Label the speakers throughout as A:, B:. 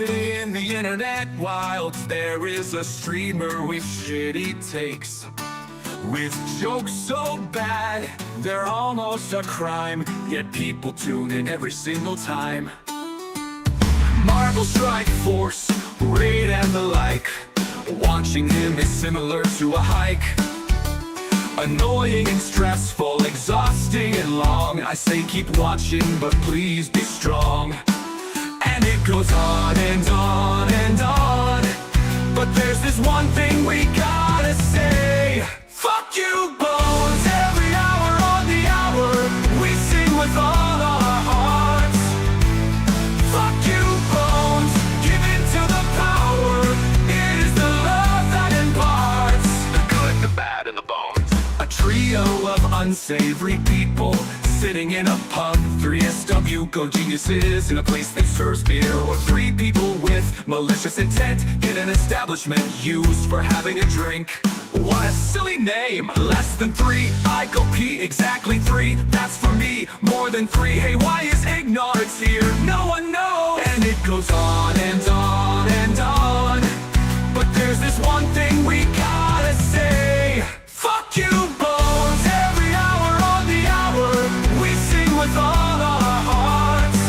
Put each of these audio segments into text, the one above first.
A: In the internet wild, there is a streamer with shitty takes, with jokes so bad, they're almost a crime, yet people tune in every single time. Marvel Strike Force, Raid and the like, watching him is similar to a hike. Annoying and stressful, exhausting and long, I say keep watching, but please be strong. And it goes on and on and on, but there's this one thing we gotta say. Fuck you, Bones, every hour on the hour, we sing with all our hearts. Fuck you, Bones, give in to the power, it is the love that imparts the good, the bad, and the bones. A trio of unsavory people sitting in a pub, 3 SWGOH geniuses in a place that serves beer, or 3 people with malicious intent in an establishment used for having a drink. What a silly name! Less than 3, I go pee, exactly 3, that's for me. More than 3, hey, why is ignorance here? No one knows! And it goes on and on and on, but there's this one thing we gotta say. Fuck you, Bones, every hour on the hour, we sing with all our hearts.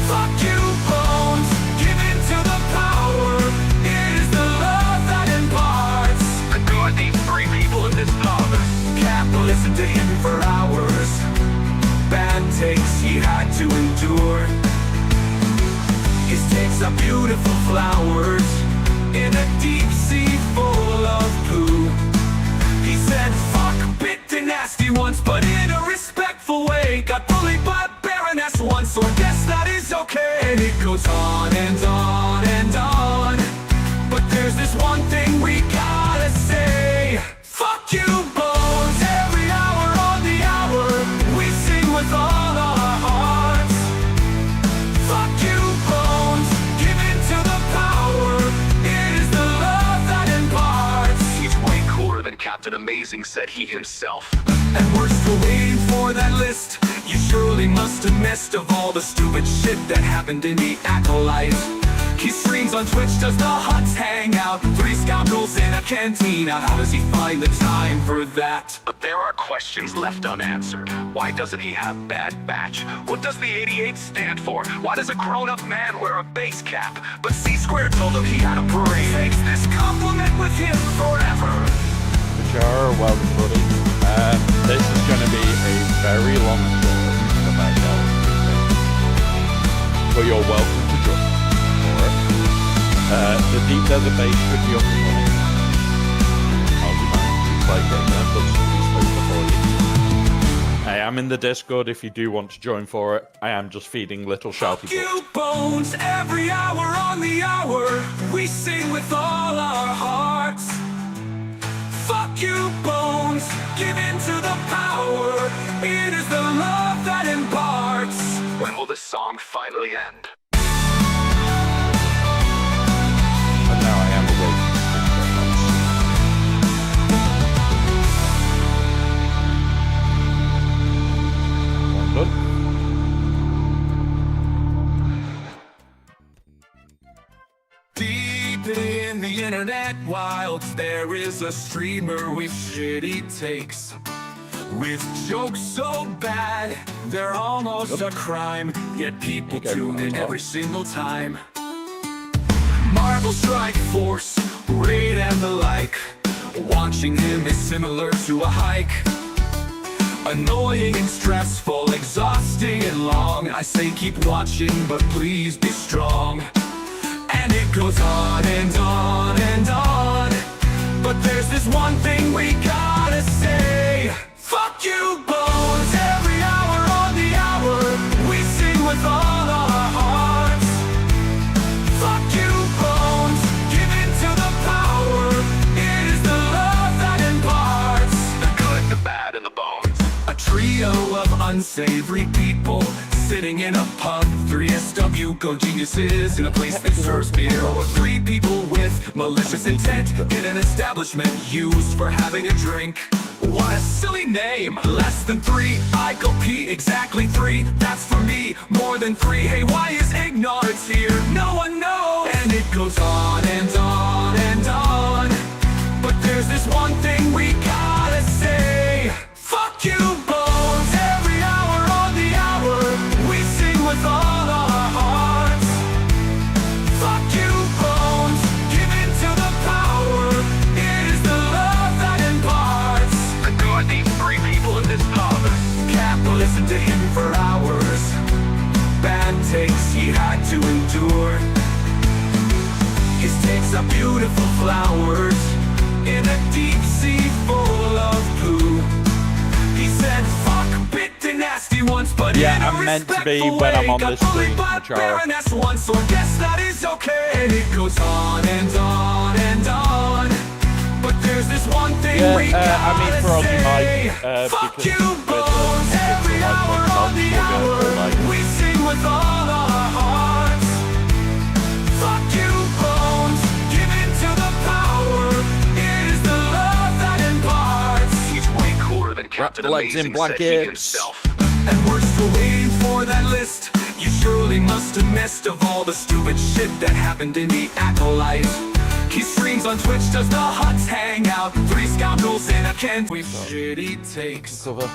A: Fuck you, Bones, give in to the power, it is the love that imparts. Adore these 3 people in this pub. Can't listen to him for hours, bad takes he had to endure. His takes are beautiful flowers in a deep sea full of poo. He said fuck bit nasty once, but in a respectful way. Got bullied by a baroness once, so I guess that is okay. And it goes on and on and on, but there's this one thing we gotta say. Fuck you, Bones, every hour on the hour, we sing with all our hearts. Fuck you, Bones, give in to the power, it is the love that imparts. He's way cooler than Captain Amazing, said he himself. And we're still waiting for that list. You surely must have missed of all the stupid shit that happened in the Acolyte. He streams on Twitch, does the huts hang out, 3 scoundrels in a cantina. How does he find the time for that? But there are questions left unanswered. Why doesn't he have bad batch? What does the 88 stand for? Why does a grown-up man wear a base cap? But C-Squared told him he had a brain. Takes this compliment with him forever.
B: Sure, welcome, buddy. This is going to be a very long story about Delta, but you're welcome to join for it. The Deep Desert Base should be up and running. I'll be back to play game then, but somebody's over for you. I am in the Discord if you do want to join for it. I am just feeding little shouty
A: Fuck you, Bones, every hour on the hour, we sing with all our hearts. Fuck you, Bones, give in to the power, it is the love that imparts. When will this song finally end?
B: And now I am awake. Well done.
A: Deep in the internet wild, there is a streamer with shitty takes, with jokes so bad, they're almost a crime, yet people tune in every single time. Marvel Strike Force, Raid and the like, watching him is similar to a hike. Annoying and stressful, exhausting and long, I say keep watching, but please be strong. And it goes on and on and on, but there's this one thing we gotta say. Fuck you, Bones, every hour on the hour, we sing with all our hearts. Fuck you, Bones, give in to the power, it is the love that imparts the good, the bad, and the bones. A trio of unsavory people sitting in a pub, 3 SWGOH geniuses in a place that serves beer, or 3 people with malicious intent in an establishment used for having a drink. What a silly name! Less than 3, I go pee, exactly 3, that's for me. More than 3, hey, why is ignorance here? No one beautiful flowers in a deep sea full of poo. He said, fuck, bit the nasty once, but
B: Yeah,
A: in a
B: I'm meant to be
A: respectful
B: when I'm
A: way.
B: on
A: Got
B: this
A: bullied
B: stream,
A: by
B: Machara.
A: Baroness once, so I guess that is okay. And it goes on and on and on. But there's this one thing we
B: I mean,
A: gotta
B: for Aussie
A: say.
B: Mike,
A: Fuck
B: because
A: you, Bones, every hour on the hour. We sing with all our hearts. Fuck you, Bones, give in to the power. It is the love that imparts. He's way cooler than Captain
B: the legs in
A: Amazing, said he
B: blankets.
A: himself. And we're still waiting for that list. You surely must have missed of all the stupid shit that happened in the Acolyte. He streams on Twitch, does the huts hang out? 3 scoundrels in a Kent with shitty takes.
B: Cover.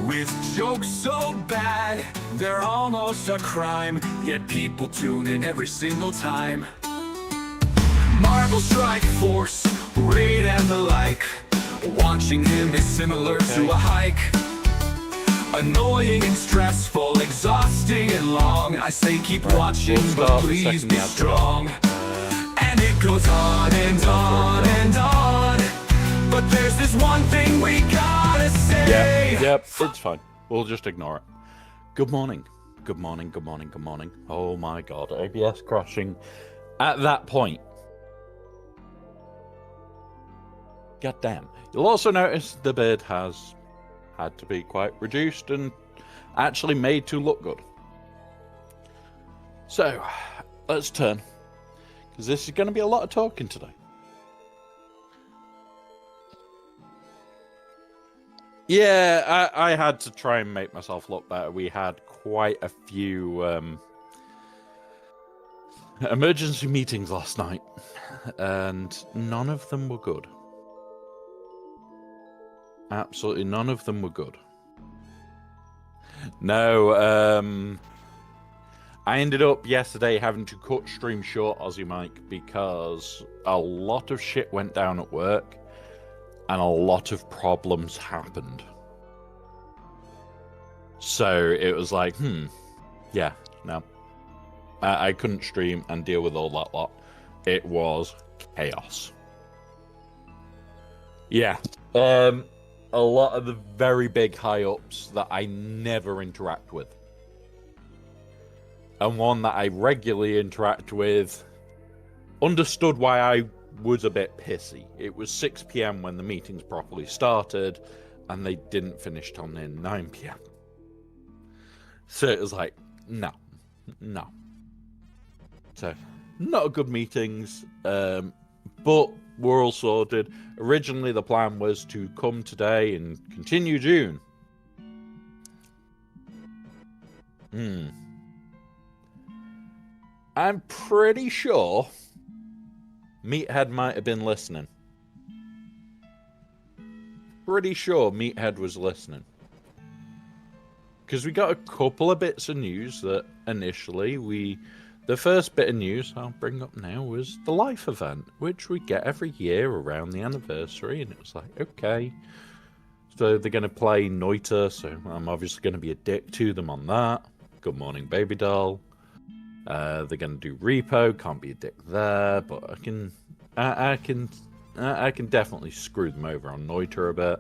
A: With jokes so bad, they're almost a crime. Yet people tune in every single time. Marvel Strike Force, Raid and the like. Watching him is similar to a hike. Annoying and stressful, exhausting and long. I say keep watching, but please be strong. And it goes on and on and on. But there's this one thing we gotta say.
B: Yep, it's fine. We'll just ignore it. Good morning. Good morning, good morning, good morning. Oh my god, ABS crashing at that point. God damn. You'll also notice the beard has had to be quite reduced and actually made to look good. So, let's turn. Because this is going to be a lot of talking today. Yeah, I had to try and make myself look better. We had quite a few emergency meetings last night, and none of them were good. Absolutely none of them were good. No, I ended up yesterday having to cut stream short, Aussie Mike, because a lot of shit went down at work and a lot of problems happened. So it was like, yeah, no. I couldn't stream and deal with all that lot. It was chaos. Yeah. A lot of the very big high-ups that I never interact with. And one that I regularly interact with understood why I was a bit pissy. It was 6 PM when the meetings properly started, and they didn't finish till near 9 PM. So it was like, no. So, not good meetings, but we're all sorted. Originally, the plan was to come today and continue June. I'm pretty sure Meathead might have been listening. Pretty sure Meathead was listening. Because we got a couple of bits of news that initially the first bit of news I'll bring up now was the Life event, which we get every year around the anniversary, and it was like, okay. So they're going to play Noita, so I'm obviously going to be a dick to them on that. Good morning, baby doll. They're going to do Repo, can't be a dick there, but I can definitely screw them over on Noita a bit.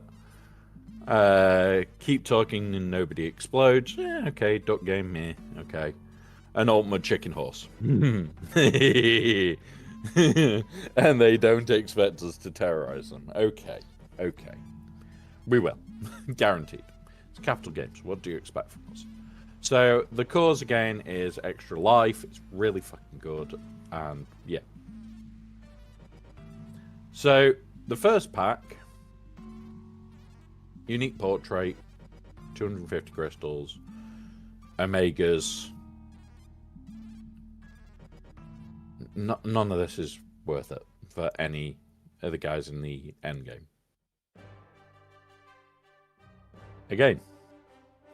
B: Keep talking and nobody explodes. Yeah, okay, duck game, meh, okay. An ultimate chicken horse. And they don't expect us to terrorize them. Okay. We will. Guaranteed. It's Capital Games. What do you expect from us? So, the cause again is Extra Life. It's really fucking good. And, yeah. So, the first pack, Unique Portrait, 250 crystals, Omegas. None of this is worth it for any of the guys in the end game. Again,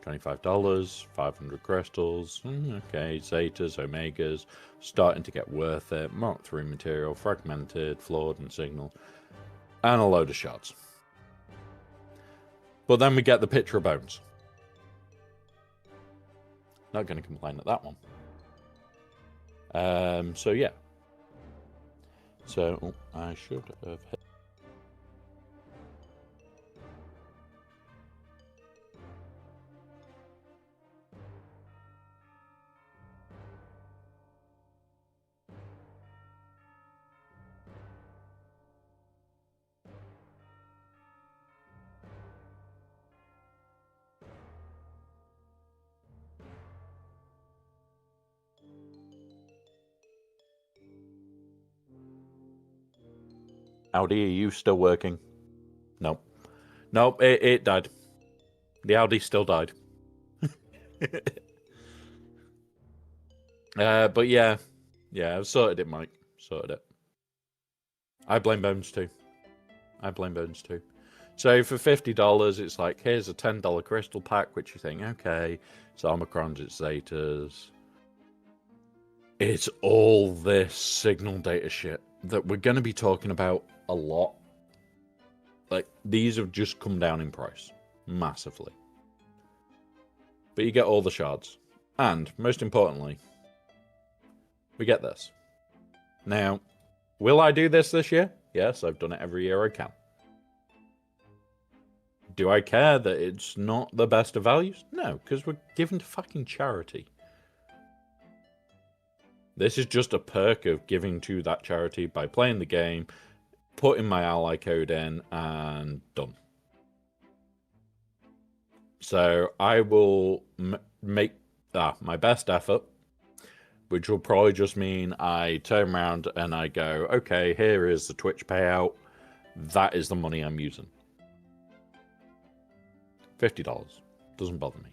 B: $25, 500 crystals. Okay, Zetas, Omegas, starting to get worth it. Mark III material, fragmented, flawed, and signal, and a load of shots. But then we get the picture of bones. Not going to complain at that one. So yeah. So I should have. Audi, are you still working? Nope. Nope, it died. The Audi still died. But yeah, I've sorted it, Mike. Sorted it. I blame Bones too. So for $50, it's like, here's a $10 crystal pack, which you think, okay, it's Omicrons, it's Zetas. It's all this signal data shit that we're going to be talking about a lot. Like, these have just come down in price massively. But you get all the shards. And, most importantly, we get this. Now, will I do this year? Yes, I've done it every year I can. Do I care that it's not the best of values? No, because we're given to fucking charity. This is just a perk of giving to that charity by playing the game, putting my ally code in, and done. So I will make my best effort, which will probably just mean I turn around and I go, okay, here is the Twitch payout. That is the money I'm using. $50. Doesn't bother me.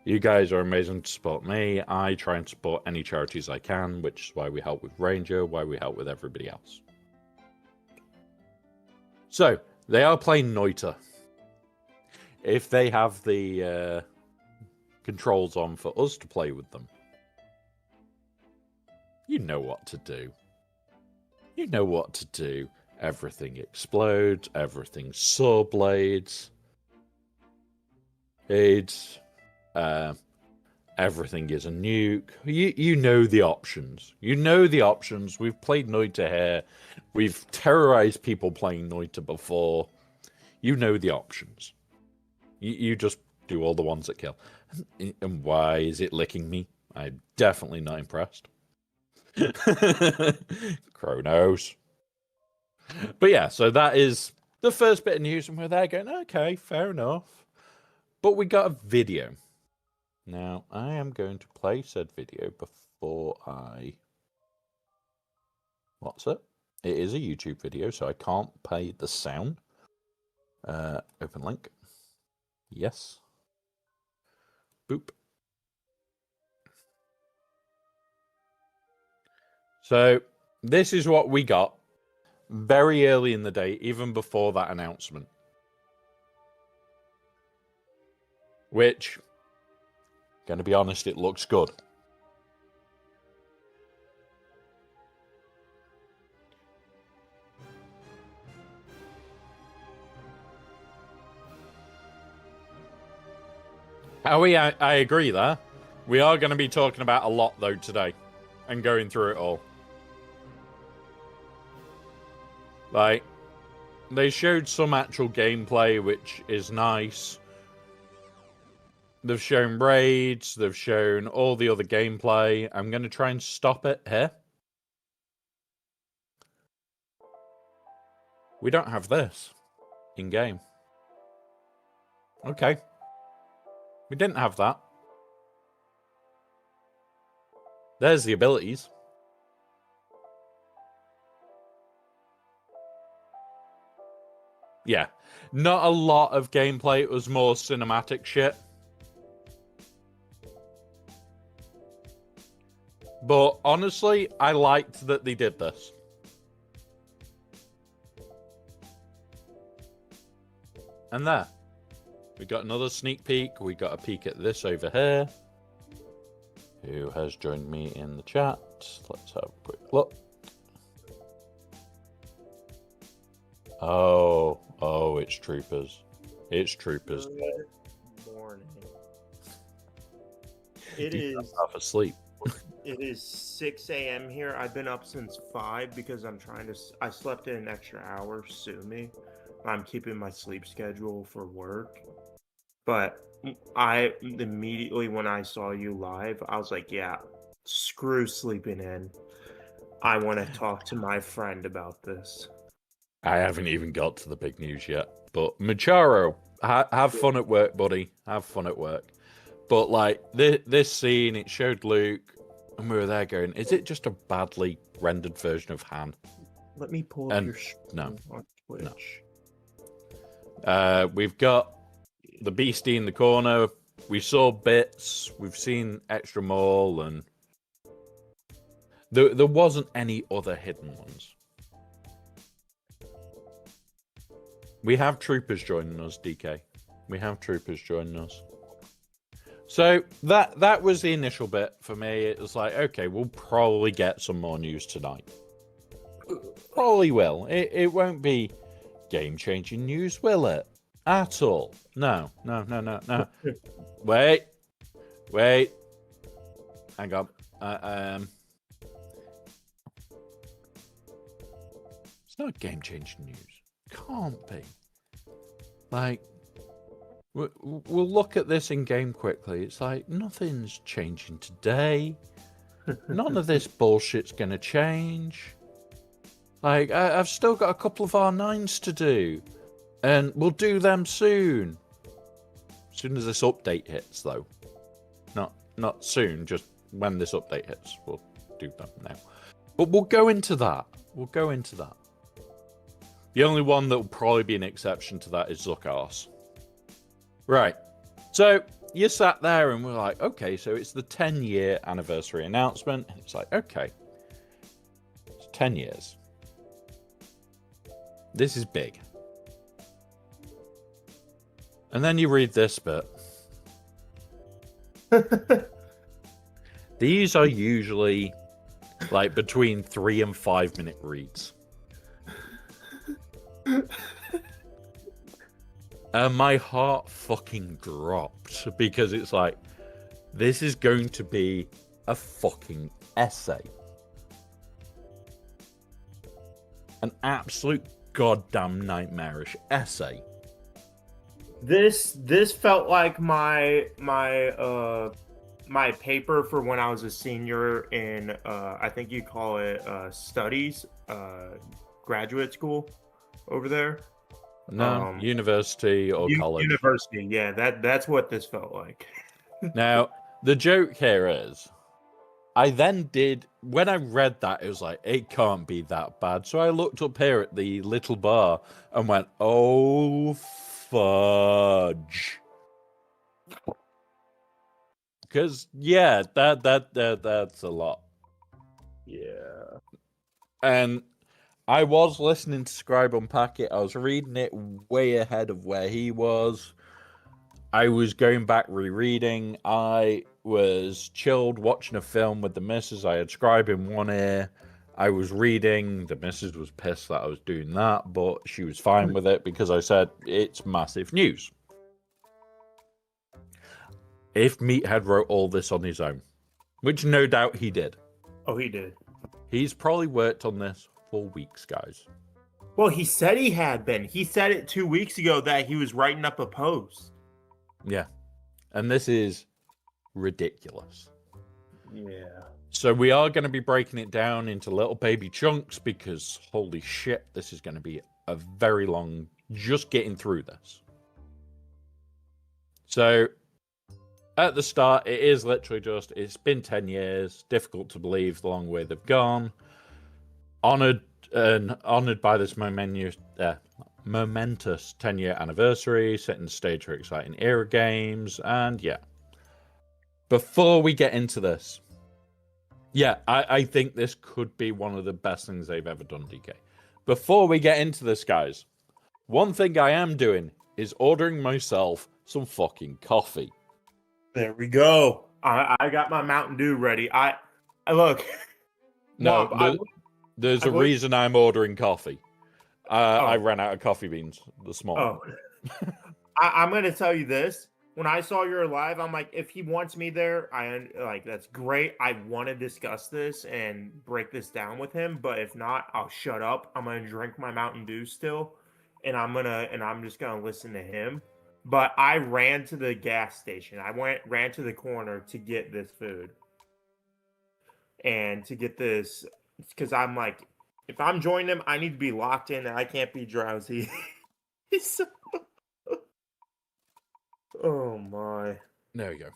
B: You guys are amazing to support me. I try and support any charities I can, which is why we help with Ranger, why we help with everybody else. So, they are playing Noita. If they have the controls on for us to play with them, you know what to do. You know what to do. Everything explodes. Everything saw blades. It's everything is a nuke. You know the options. You know the options. We've played Noita here. We've terrorized people playing Noita before. You know the options. You just do all the ones that kill. And why is it licking me? I'm definitely not impressed. Chronos. But yeah, so that is the first bit of news, and we're there going, okay, fair enough. But we got a video. Now, I am going to play said video before I... What's it? It is a YouTube video, so I can't play the sound. Open link. Yes. Boop. So, this is what we got very early in the day, even before that announcement. Which, going to be honest, it looks good. I agree there. We are going to be talking about a lot, though, today. And going through it all. Like, they showed some actual gameplay, which is nice. They've shown raids. They've shown all the other gameplay. I'm going to try and stop it here. We don't have this in-game. Okay. We didn't have that. There's the abilities. Yeah. Not a lot of gameplay. It was more cinematic shit. But honestly, I liked that they did this. And there. We got another sneak peek. We got a peek at this over here. Who has joined me in the chat? Let's have a quick look. Oh, it's Troopers. It's Troopers.
C: Good morning. It is
B: half asleep.
C: It is 6 a.m. here. I've been up since 5 because I'm trying to. I slept in an extra hour. Sue me. I'm keeping my sleep schedule for work. But I immediately, when I saw you live, I was like, yeah, screw sleeping in. I want to talk to my friend about this.
B: I haven't even got to the big news yet. But Macharo, have fun at work, buddy. Have fun at work. But like this scene, it showed Luke, and we were there going, is it just a badly rendered version of Han?
C: Let me pull up your
B: no,
C: on Twitch.
B: No. We've got the beastie in the corner. We saw bits. We've seen extra Maul, and there wasn't any other hidden ones. We have troopers joining us, DK. We have troopers joining us. So that was the initial bit for me. It was like, okay, we'll probably get some more news tonight. Probably will. It won't be game-changing news, will it? At all. No. Wait. Hang on. It's not game-changing news. Can't be. Like, we'll look at this in game quickly. It's like, nothing's changing today. None of this bullshit's going to change. Like, I've still got a couple of R9s to do. And we'll do them soon. As soon as this update hits, though. Not soon, just when this update hits. We'll do them now. But we'll go into that. The only one that will probably be an exception to that is SWGOH. Right. So you sat there and we're like, okay, so it's the 10-year anniversary announcement. And it's like, okay, it's 10 years. This is big. And then you read this bit. These are usually like between 3 and 5 minute reads. And my heart fucking dropped because it's like, this is going to be a fucking essay. An absolute goddamn nightmarish essay.
C: This felt like my paper for when I was a senior in I think you call it studies, graduate school over there.
B: No, university or college.
C: University, yeah, that's what this felt like.
B: Now, the joke here is, I then did, when I read that, it was like, it can't be that bad. So I looked up here at the little bar and went, oh, fudge. Because, yeah, that's a lot.
C: Yeah.
B: And I was listening to Scribe unpack it. I was reading it way ahead of where he was. I was going back rereading. I was chilled watching a film with the missus. I had Scribe in one ear. I was reading. The missus was pissed that I was doing that, but she was fine with it because I said it's massive news. If Meathead wrote all this on his own, which no doubt he did.
C: Oh, he did.
B: He's probably worked on this for weeks, guys.
C: Well, he said he had been. He said it 2 weeks ago that he was writing up a post.
B: Yeah. And this is ridiculous.
C: Yeah.
B: So we are going to be breaking it down into little baby chunks because holy shit, this is going to be a very long just getting through this. So at the start, it is literally just, it's been 10 years, difficult to believe the long way they've gone. Honored by this momentous 10-year anniversary, setting the stage for exciting era games, and yeah. Before we get into this, yeah, I think this could be one of the best things they've ever done, DK. Before we get into this, guys, one thing I am doing is ordering myself some fucking coffee.
C: There we go. I got my Mountain Dew ready. I look.
B: No,
C: Mom,
B: there's a reason I'm ordering coffee. I ran out of coffee beans this morning.
C: I'm going to tell you this. when I saw you're live, I'm like, if he wants me there, that's great. I want to discuss this and break this down with him. But if not, I'll shut up. I'm gonna drink my Mountain Dew still, and I'm just gonna listen to him. But I ran to the gas station. Ran to the corner to get this food and to get this because I'm like, if I'm joining him, I need to be locked in and I can't be drowsy. So- oh my.
B: There we go.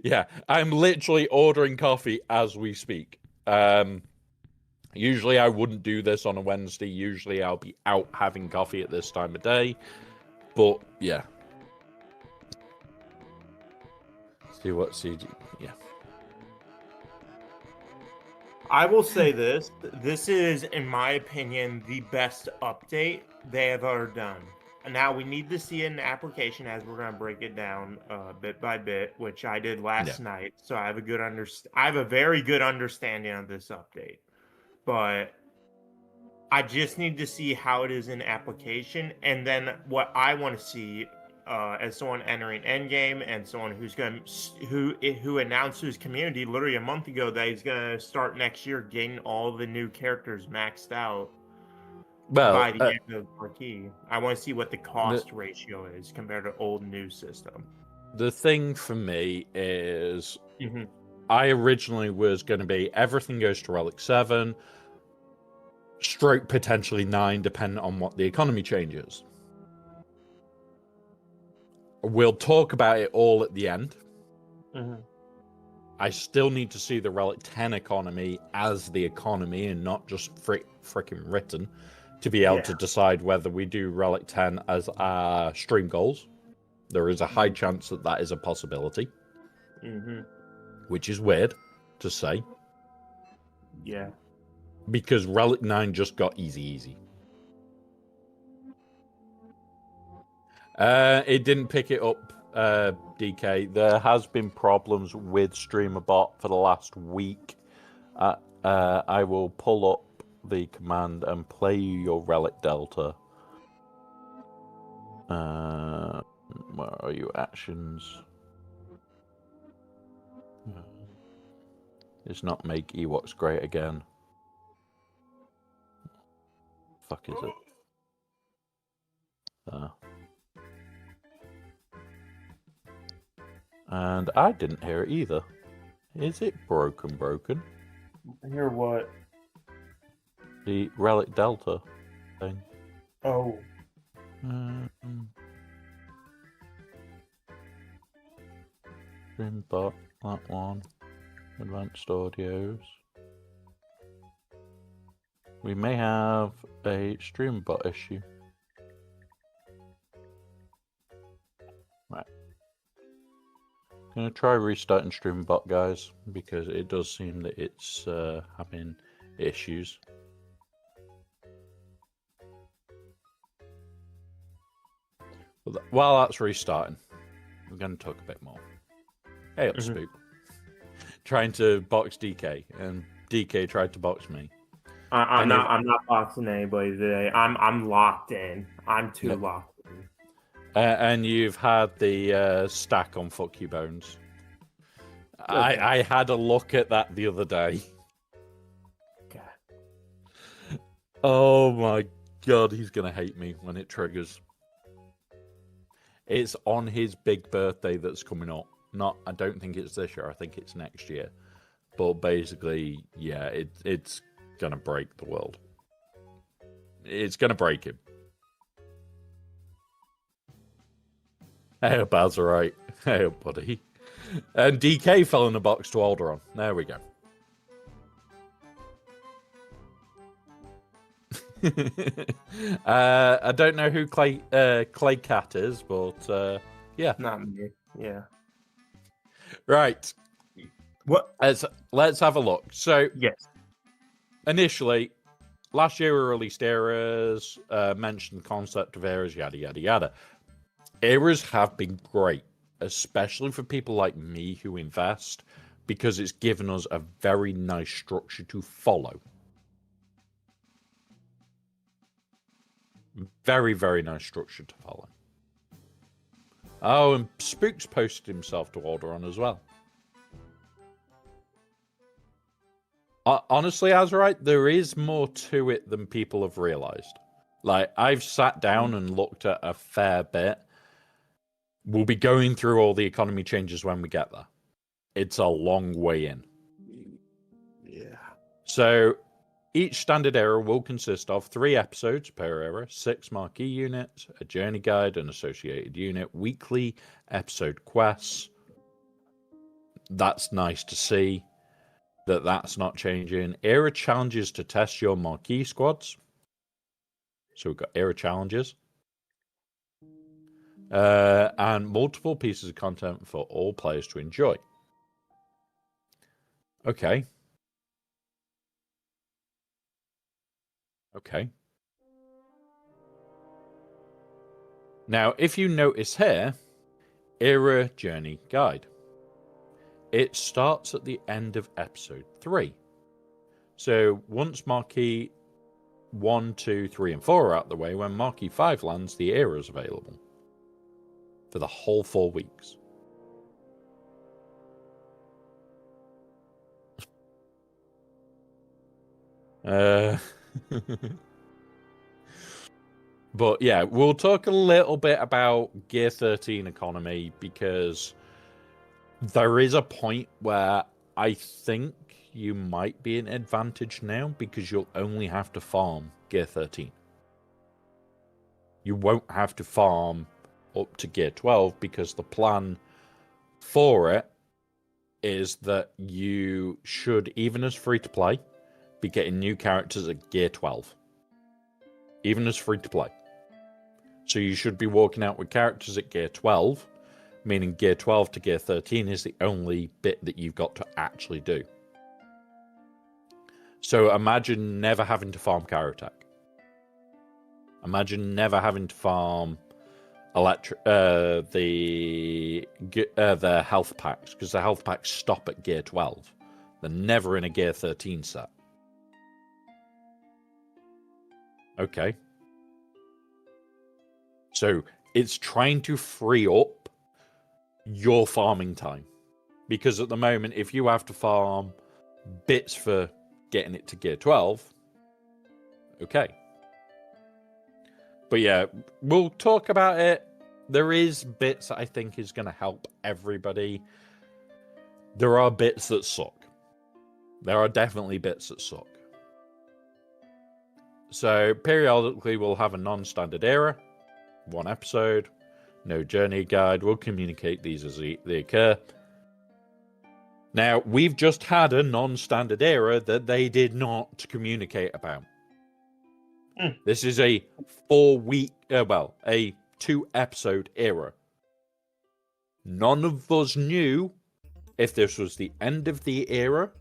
B: Yeah, I'm literally ordering coffee as we speak. Usually I wouldn't do this on a Wednesday. Usually I'll be out having coffee at this time of day. But yeah. See what CG. Yeah.
C: I will say this. This is, in my opinion, the best update they have ever done. Now we need to see an application as we're going to break it down bit by bit, which I did last night. So I have a very good understanding of this update. But I just need to see how it is in application, and then what I want to see as someone entering Endgame and someone who announced to his community literally a month ago that he's gonna start next year getting all the new characters maxed out by the end of Marquee. I want to see what the cost ratio is compared to old new system.
B: The thing for me is, I originally was going to be everything goes to Relic 7. Stroke potentially 9, depending on what the economy changes. We'll talk about it all at the end. I still need to see the Relic 10 economy as the economy and not just freaking written to be able to decide whether we do Relic 10 as our stream goals. There is a high chance that that is a possibility. Which is weird to say.
C: Yeah.
B: Because Relic 9 just got easy. It didn't pick it up, DK. There has been problems with StreamerBot for the last week. I will pull up the command and play you your Relic Delta. Where are you? Actions. It's not make Ewoks great again. Fuck is it? And I didn't hear it either. Is it broken?
C: Hear what?
B: The Relic Delta thing.
C: Oh.
B: Streambot, that one. Advanced audios. We may have a StreamBot issue. Right. I'm going to try restarting StreamBot, guys, because it does seem that it's having issues. While that's restarting, we're going to talk a bit more. Hey up, Spook. Trying to box DK, and DK tried to box me.
C: I'm not boxing anybody today. I'm locked in. I'm too locked in.
B: And you've had the stack on Fuck You Bones. Okay. I had a look at that the other day.
C: Okay.
B: Oh my god, he's gonna hate me when it triggers. It's on his big birthday that's coming up. I don't think it's this year. I think it's next year. But basically, yeah, it's gonna break the world. It's gonna break him. Hey, Baz, right. Hey, buddy. And DK fell in the box to Alderaan. There we go. I don't know who Clay Cat is, but yeah.
C: Not me. Yeah.
B: Right.
C: What?
B: Let's have a look. So,
C: yes.
B: Initially, last year we released eras, mentioned the concept of eras, yada, yada, yada. Eras have been great, especially for people like me who invest, because it's given us a very nice structure to follow. Very, very nice structure to follow. Oh, and Spook's posted himself to Alderaan as well. Honestly, Azurite, there is more to it than people have realized. Like, I've sat down and looked at a fair bit. We'll be going through all the economy changes when we get there. It's a long way in.
C: Yeah.
B: So, each standard era will consist of 3 episodes per era, 6 marquee units, a journey guide, an associated unit, weekly episode quests. That's nice to see that that's not changing. Era challenges to test your marquee squads. So we've got era challenges. And multiple pieces of content for all players to enjoy. Okay. Okay. Now, if you notice here, era journey guide. It starts at the end of episode 3. So once marquee 1, 2, 3, and 4 are out the way, when marquee 5 lands, the era is available for the whole 4 weeks. But yeah, we'll talk a little bit about Gear 13 economy, because there is a point where I think you might be an advantage now, because you'll only have to farm Gear 13. You won't have to farm up to Gear 12, because the plan for it is that you should, even as free-to-play, be getting new characters at Gear 12. Even as free-to-play. So you should be walking out with characters at Gear 12, meaning Gear 12 to Gear 13 is the only bit that you've got to actually do. So imagine never having to farm Karatech. Imagine never having to farm the health packs, because the health packs stop at Gear 12. They're never in a Gear 13 set. Okay. So it's trying to free up your farming time. Because at the moment, if you have to farm bits for getting it to Gear 12, okay. But yeah, we'll talk about it. There is bits that I think is going to help everybody. There are bits that suck. There are definitely bits that suck. So periodically we'll have a non-standard era, 1 episode, no journey guide. We'll communicate these as they occur. Now, we've just had a non-standard era that they did not communicate about. This is a 4-week, a 2-episode era. None of us knew if this was the end of the era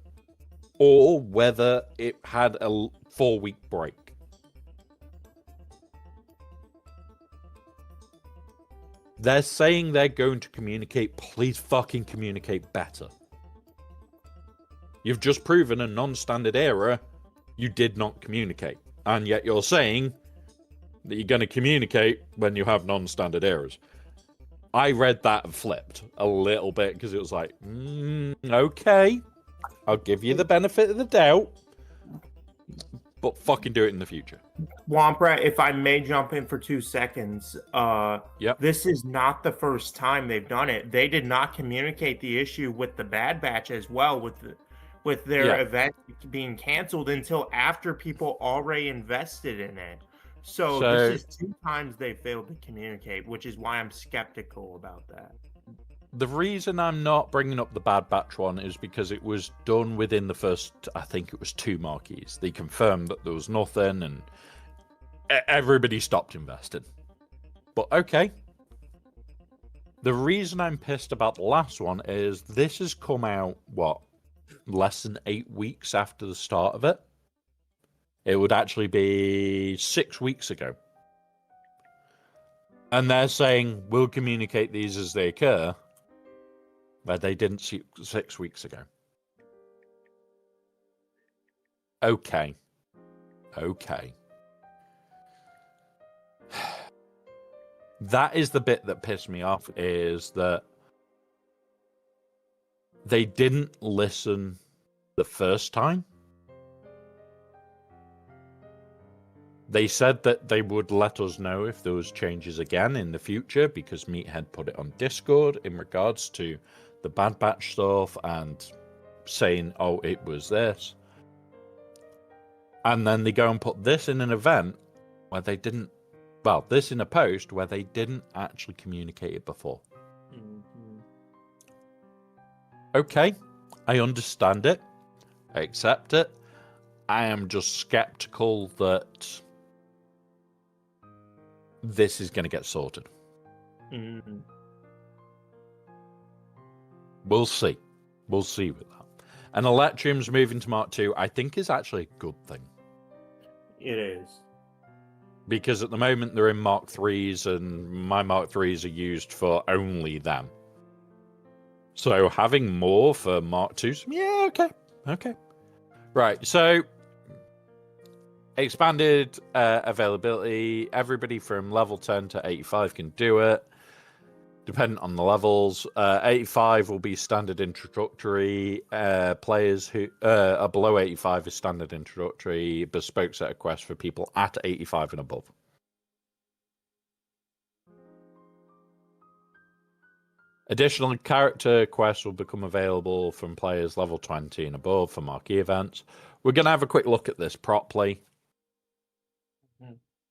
B: or whether it had a 4-week break. They're saying they're going to communicate. Please fucking communicate better. You've just proven a non-standard era you did not communicate. And yet you're saying that you're going to communicate when you have non-standard errors. I read that and flipped a little bit, because it was like, okay, I'll give you the benefit of the doubt, but fucking do it in the future.
C: Wampra, if I may jump in for 2 seconds,
B: Yep.
C: this is not the first time they've done it. They did not communicate the issue with the Bad Batch as well, with their event being canceled until after people already invested in it. So this is 2 times they failed to communicate, which is why I'm skeptical about that.
B: The reason I'm not bringing up the Bad Batch one is because it was done within the first, I think it was 2 marquees. They confirmed that there was nothing, and everybody stopped investing. But okay. The reason I'm pissed about the last one is this has come out, less than 8 weeks after the start of it. It would actually be 6 weeks ago. And they're saying, we'll communicate these as they occur, where they didn't 6 weeks ago. Okay. That is the bit that pissed me off, is that they didn't listen the first time. They said that they would let us know if there was changes again in the future, because Meathead put it on Discord in regards to the Bad Batch stuff and saying, oh, it was this. And then they go and put this in an event where they didn't, well, this in a post where they didn't actually communicate it before.
C: Mm-hmm.
B: Okay, I understand it. I accept it. I am just skeptical that this is going to get sorted.
C: Mm-hmm.
B: We'll see. We'll see with that. And Electrium's moving to Mark II, I think, is actually a good thing.
C: It is.
B: Because at the moment they're in Mark IIIs, and my Mark IIIs are used for only them. So having more for Mark IIs, yeah, okay. Right, so expanded availability. Everybody from level 10 to 85 can do it, depending on the levels. 85 will be standard introductory. Players who are below 85 is standard introductory. Bespoke set of quests for people at 85 and above. Additional character quests will become available from players level 20 and above for marquee events. We're going to have a quick look at this properly.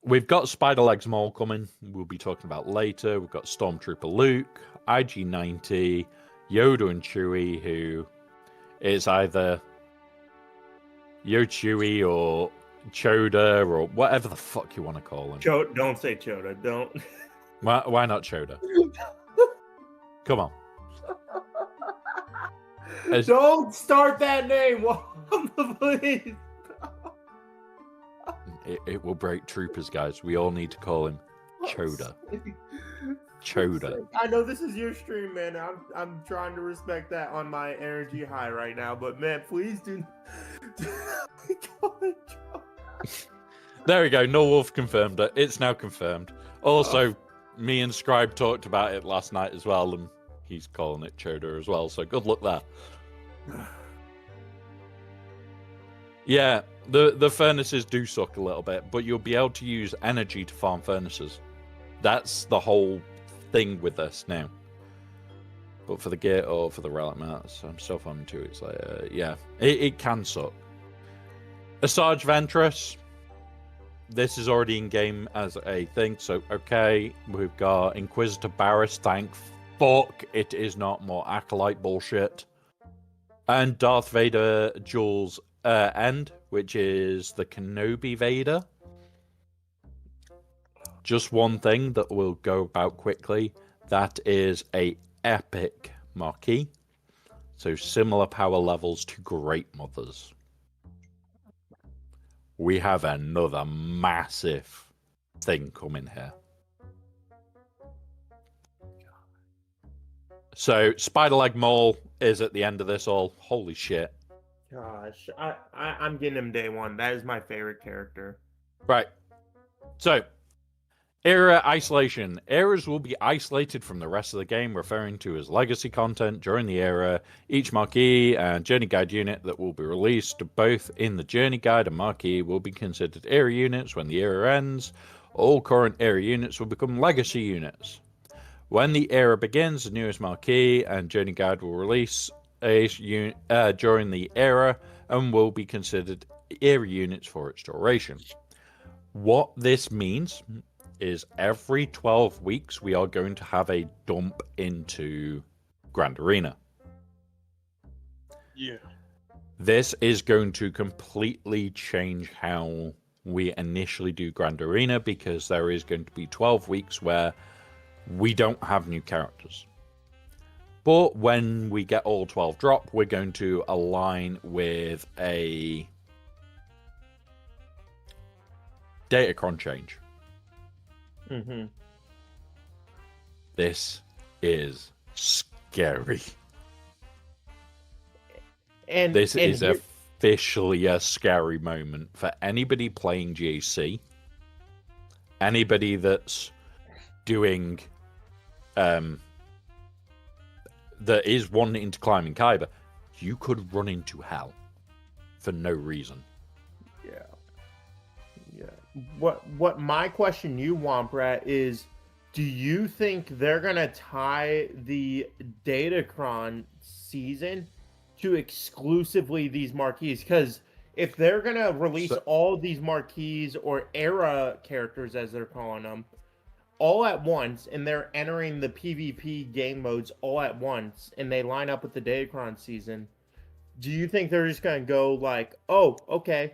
B: We've got Spider-Legs Maul coming. We'll be talking about later. We've got Stormtrooper Luke, IG-90, Yoda and Chewie, who is either Yo-Chewie or Choda or whatever the fuck you want to call him.
C: Don't say Choda. Don't.
B: Why not Choda? Come on.
C: Don't start that name, please.
B: It will break troopers, guys. We all need to call him Choda. Choda.
C: I know this is your stream, man. I'm trying to respect that on my energy high right now, but man, please do call it Choda.
B: There we go. No Wolf confirmed it. It's now confirmed. Also, me and Scribe talked about it last night as well, and he's calling it Choda as well. So good luck there. Yeah, the furnaces do suck a little bit, but you'll be able to use energy to farm furnaces. That's the whole thing with this now. But for the gear or for the relic mats, I'm still farming 2 weeks later. Yeah, it can suck. Asajj Ventress. This is already in game as a thing, so okay. We've got Inquisitor Barriss, thank fuck it is not more Acolyte bullshit. And Darth Vader Jules End, which is the Kenobi Vader. Just one thing that will go about quickly. That is a epic marquee. So similar power levels to Great Mothers. We have another massive thing coming here. So Spider-Leg Maul is at the end of this all. Holy shit.
C: Gosh, I'm getting him day one. That is my favorite character.
B: Right. So, era isolation. Eras will be isolated from the rest of the game, referring to as legacy content during the era. Each marquee and journey guide unit that will be released, both in the journey guide and marquee, will be considered era units when the era ends. All current era units will become legacy units. When the era begins, the newest marquee and journey guide will release during the era and will be considered era units for its duration. What this means is every 12 weeks we are going to have a dump into Grand Arena.
D: Yeah.
B: This is going to completely change how we initially do Grand Arena, because there is going to be 12 weeks where we don't have new characters. But when we get all 12 drop, we're going to align with a Datacron change.
C: Mm-hmm.
B: This is scary.
C: And
B: this is officially a scary moment for anybody playing GAC. Anybody that's doing that is wanting to climb in Kyber, you could run into hell for no reason.
C: Yeah. What my question you want, Brett, is do you think they're gonna tie the Datacron season to exclusively these marquees? Because if they're gonna release all these marquees or era characters, as they're calling them, all at once, and they're entering the PvP game modes all at once, and they line up with the Datacron season, do you think they're just gonna go like, oh, okay,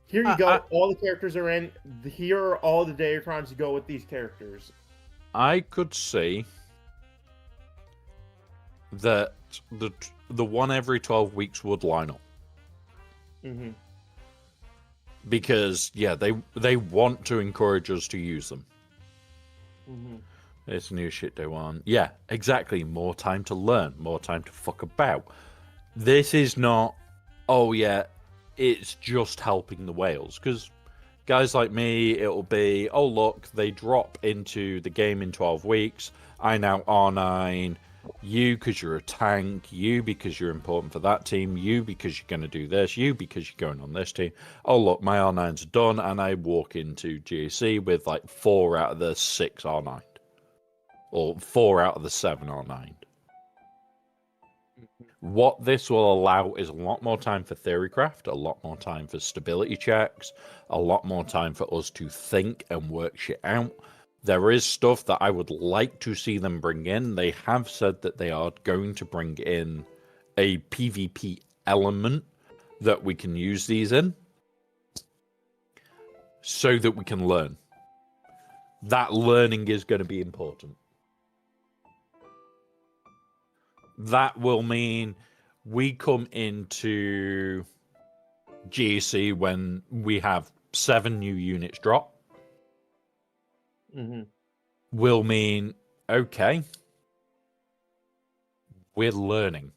C: here you go, all the characters are in, here are all the Datacrons to go with these characters?
B: I could see that the one every 12 weeks would line up.
C: Mm-hmm.
B: Because, yeah, they want to encourage us to use them.
C: Mm-hmm.
B: It's new shit they want. Yeah, exactly. More time to learn. More time to fuck about. This is not, oh yeah, it's just helping the whales. Because guys like me, it'll be, oh look, they drop into the game in 12 weeks. I now R9. You because you're a tank. You because you're important for that team. You because you're going to do this. You because you're going on this team. Oh look, my R9s are done. And I walk into GAC with like 4 out of the 6 R9. Or 4 out of the 7 R9. What this will allow is a lot more time for theorycraft, a lot more time for stability checks, a lot more time for us to think and work shit out. There is stuff that I would like to see them bring in. They have said that they are going to bring in a PvP element that we can use these in so that we can learn. That learning is going to be important. That will mean we come into GAC when we have 7 new units drop.
C: Mm-hmm.
B: Will mean, okay, we're learning.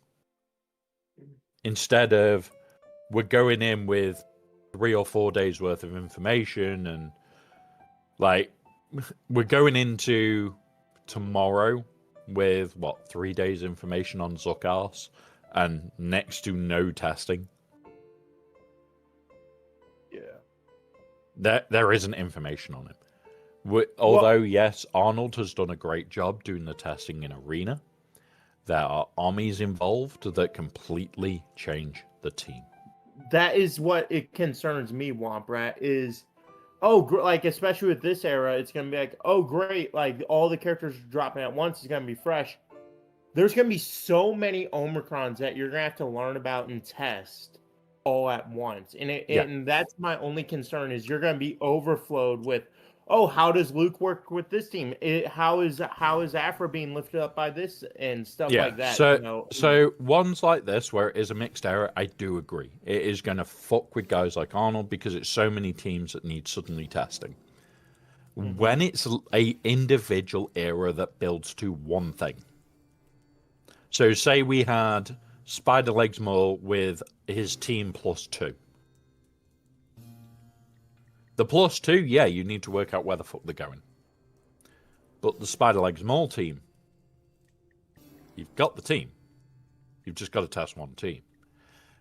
B: Instead of we're going in with 3 or 4 days worth of information and like we're going into tomorrow with, 3 days information on SWGOH and next to no testing.
C: Yeah.
B: There isn't information on it. Although, yes, Arnold has done a great job doing the testing in Arena, there are armies involved that completely change the team.
C: That is what it concerns me, Womprat, is... like, especially with this era, it's going to be like, oh, great, like, all the characters dropping at once is going to be fresh. There's going to be so many Omicrons that you're going to have to learn about and test all at once. And that's my only concern, is you're going to be overflowed with, oh, how does Luke work with this team? How is Afra being lifted up by this and stuff like that?
B: So ones like this, where it is a mixed era, I do agree. It is going to fuck with guys like Arnold because it's so many teams that need suddenly testing. Mm-hmm. When it's a individual era that builds to one thing. So say we had Spiderlegs Maul with his team +2. The +2, yeah, you need to work out where the fuck they're going. But the Spiderlegs Maul team, you've got the team. You've just got to test one team.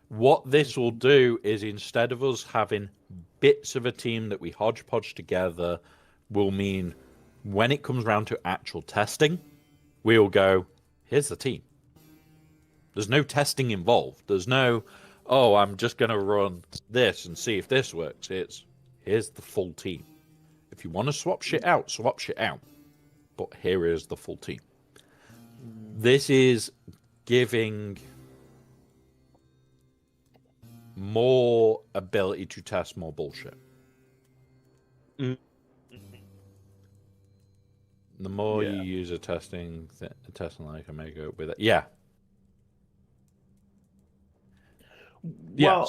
B: What this will do is, instead of us having bits of a team that we hodgepodge together, will mean when it comes around to actual testing, we'll go, here's the team. There's no testing involved. There's no, oh, I'm just going to run this and see if this works. It's, here's the full team. If you want to swap shit out, swap shit out. But here is the full team. This is giving more ability to test more bullshit. The more you use a testing like Omega with it. Yeah. Yeah,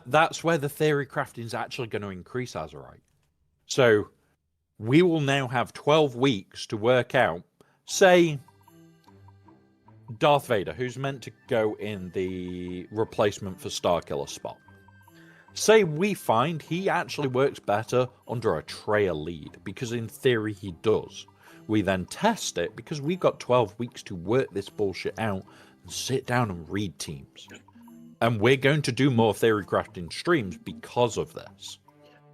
B: that's where the theory crafting is actually going to increase, Azerite. So we will now have 12 weeks to work out, say, Darth Vader, who's meant to go in the replacement for Starkiller spot. Say we find he actually works better under a Traya lead, because in theory he does. We then test it because we've got 12 weeks to work this bullshit out and sit down and read teams. And we're going to do more theory crafting streams because of this.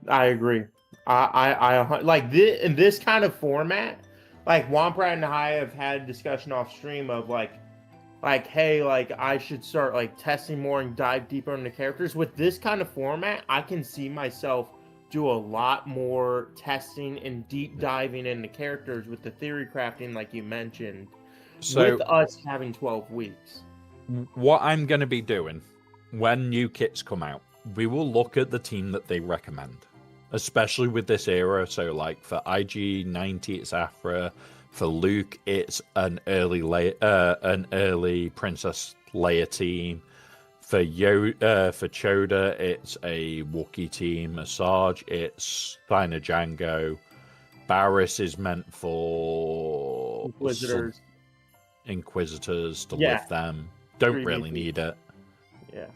C: I agree. I like this in this kind of format. Like Womprat and I have had a discussion off stream of like, hey, like I should start like testing more and dive deeper into characters. With this kind of format, I can see myself do a lot more testing and deep diving into characters with the theory crafting, like you mentioned,
B: So
C: with us having 12 weeks.
B: what I'm going to be doing when new kits come out, we will look at the team that they recommend, especially with this era. So like for IG-90, it's Afra. For Luke, it's an early Princess Leia team. For Choda, it's a Wookiee team. Asajj, it's Finer Django. Barriss is meant for Inquisitors to lift them. Don't really need it.
C: Yeah.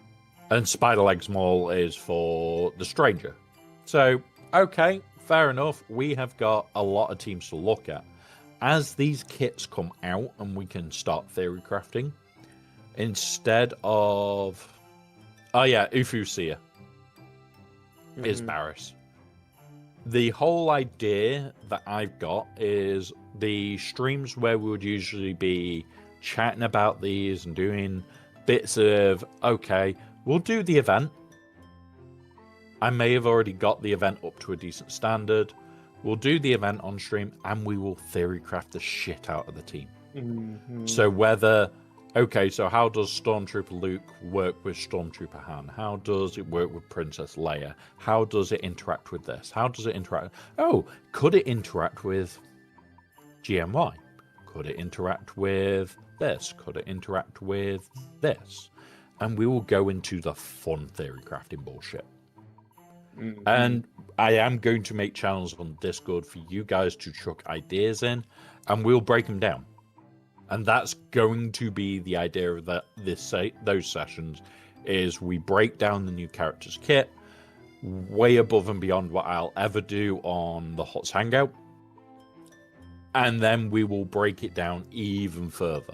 B: And Spiderlegs Maul is for the Stranger. So, okay, fair enough. We have got a lot of teams to look at. As these kits come out and we can start theory crafting, instead of... Oh yeah, Ufusia is Barriss. The whole idea that I've got is the streams where we would usually be chatting about these and doing bits of, okay, we'll do the event. I may have already got the event up to a decent standard. We'll do the event on stream and we will theory craft the shit out of the team. So whether, okay, so how does Stormtrooper Luke work with Stormtrooper Han? How does it work with Princess Leia? How does it interact with this? How does it interact? Oh, could it interact with GMY? Could it interact with this? Could it interact with this? And we will go into the fun theory crafting bullshit. And I am going to make channels on Discord for you guys to chuck ideas in, and we'll break them down. And that's going to be the idea of those sessions, is we break down the new characters kit, way above and beyond what I'll ever do on the HOTS Hangout. And then we will break it down even further.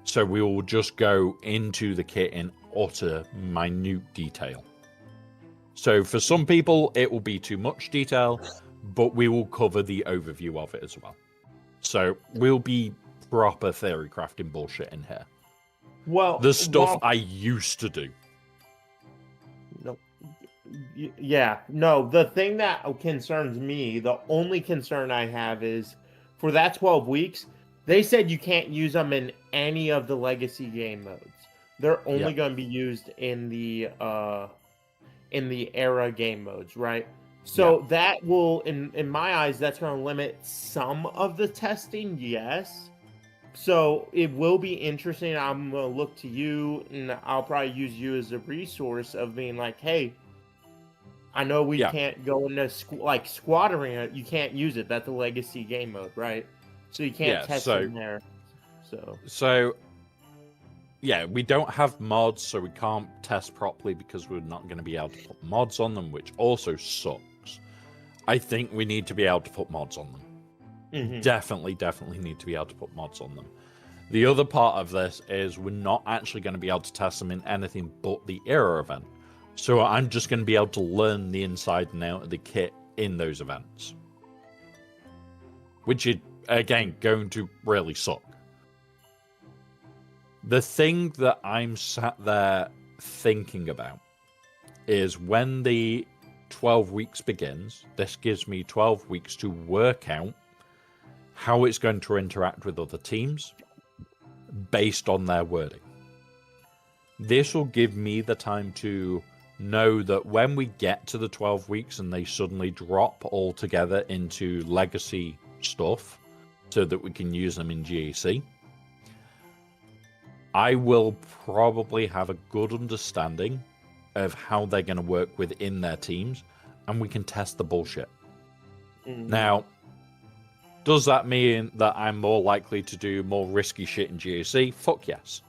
B: So we will just go into the kit in utter minute detail. So for some people, it will be too much detail, but we will cover the overview of it as well. So we'll be proper theory crafting bullshit in here.
C: Well,
B: the stuff I used to do.
C: No, yeah, no. The thing that concerns me, the only concern I have is for that 12 weeks, they said you can't use them in any of the legacy game modes. They're only going to be used in the era game modes, right? So that will, in my eyes, that's going to limit some of the testing, yes. So it will be interesting. I'm going to look to you, and I'll probably use you as a resource of being like, hey, I know we can't go into Squad Arena. You can't use it. That's a legacy game mode, right? So you can't test in there. So yeah, we don't have mods, so we can't test properly because we're not going to be able to put mods on them, which also sucks. I think we need to be able to put mods on them. Definitely need to be able to put mods on them. The other part of this is we're not actually going to be able to test them in anything but the era event. So I'm just going to be able to learn the inside and out of the kit in those events. Which is, again, going to really suck. The thing that I'm sat there thinking about is when the 12 weeks begins, this gives me 12 weeks to work out how it's going to interact with other teams based on their wording. This will give me the time to know that when we get to the 12 weeks and they suddenly drop all together into legacy stuff so that we can use them in GAC, I will probably have a good understanding of how they're going to work within their teams, and we can test the bullshit. Now, does that mean that I'm more likely to do more risky shit in GAC? Fuck yes.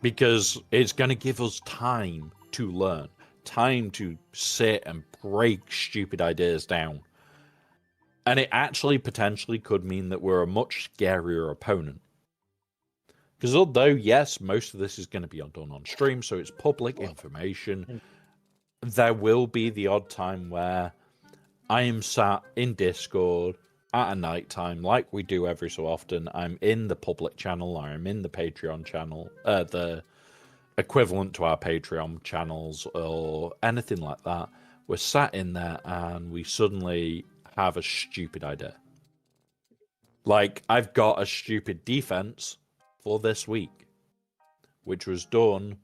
C: Because it's going to give us time to learn, time to sit and break stupid ideas down.
B: And it actually potentially could mean that we're a much scarier opponent. Because although, yes, most of this is going to be done on stream, so it's public information, there will be the odd time where I am sat in Discord at a night time, like we do every so often. I'm in the public channel, or I'm in the Patreon channel, the equivalent to our Patreon channels, or anything like that. We're sat in there and we suddenly have a stupid idea. Like, I've got a stupid defense for this week, which was done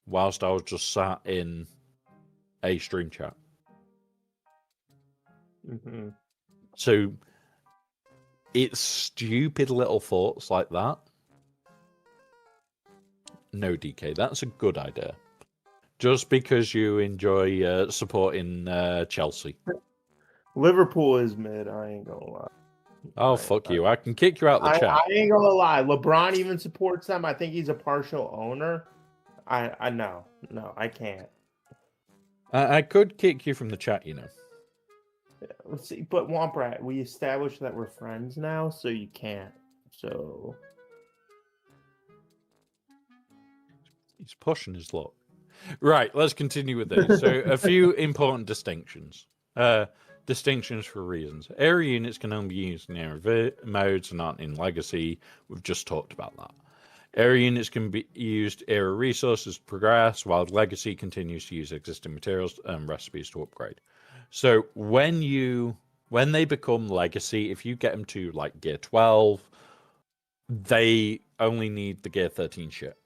B: whilst I was just sat in a stream chat.
C: Mm-hmm.
B: So it's stupid little thoughts like that. No, DK, that's a good idea. Just because you enjoy supporting Chelsea.
C: Liverpool is mid. I ain't gonna lie.
B: Oh, fuck you. I can kick you out the chat.
C: I ain't gonna lie. LeBron even supports them. I think he's a partial owner. I know. No, I can't.
B: I could kick you from the chat, you know.
C: Let's see, but Womprat, we established that we're friends now, so you can't. So
B: He's pushing his luck. Right, let's continue with this. So, a few important distinctions. Distinctions for reasons. Area units can only be used in area modes and aren't in Legacy. We've just talked about that. Area units can be used area resources to progress, while Legacy continues to use existing materials and recipes to upgrade. So when they become Legacy, if you get them to like Gear 12, they only need the Gear 13 shit.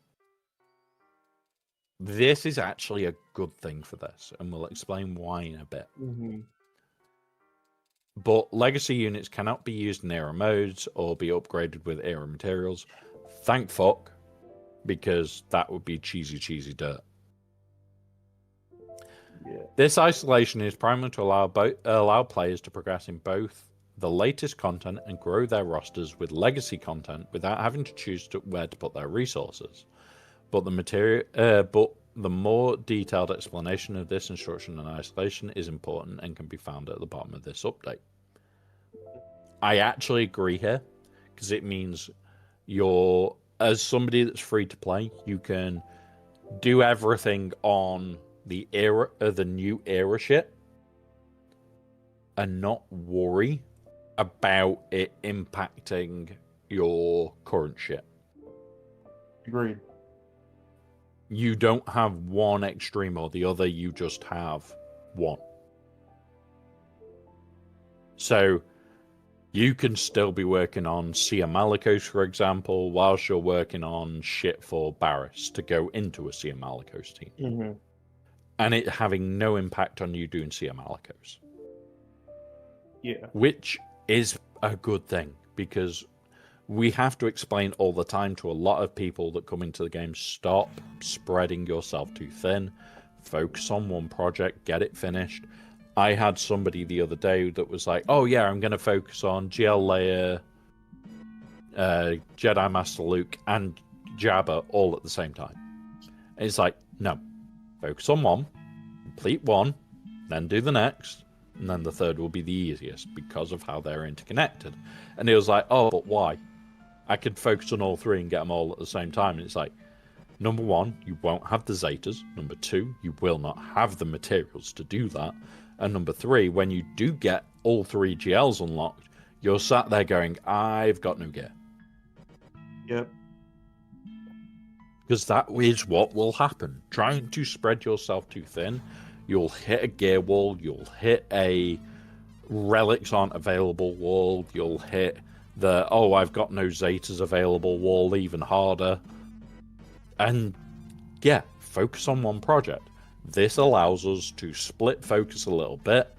B: This is actually a good thing for this, and we'll explain why in a bit.
C: mm-hmm.
B: But Legacy units cannot be used in era modes or be upgraded with era materials. Thank fuck, because that would be cheesy dirt.
C: Yeah.
B: This isolation is primarily to allow players to progress in both the latest content and grow their rosters with legacy content without having to choose where to put their resources. But the more detailed explanation of this instruction and isolation is important and can be found at the bottom of this update. I actually agree here, because it means as somebody that's free to play, you can do everything on the new era shit and not worry about it impacting your current shit.
C: Agreed.
B: You don't have one extreme or the other, you just have one. So you can still be working on Sia Malicos, for example, whilst you're working on shit for Barris to go into a Sia Malicos team.
C: Mm-hmm.
B: And it having no impact on you doing Sia Malicos.
C: Yeah.
B: Which is a good thing, because we have to explain all the time to a lot of people that come into the game, stop spreading yourself too thin, focus on one project, get it finished. I had somebody the other day that was like, oh yeah, I'm going to focus on GL Leia, Jedi Master Luke, and Jabba all at the same time. And it's like, no, focus on one, complete one, then do the next, and then the third will be the easiest because of how they're interconnected. And he was like, oh, but why? I could focus on all three and get them all at the same time. And it's like, number one, you won't have the Zetas. Number two, you will not have the materials to do that. And number three, when you do get all three GLs unlocked, you're sat there going, I've got no gear.
C: Yep.
B: Because that is what will happen. Trying to spread yourself too thin, you'll hit a gear wall, you'll hit a relics aren't available wall, you'll hit the, oh, I've got no Zetas available wall even harder. And yeah, focus on one project. This allows us to split focus a little bit.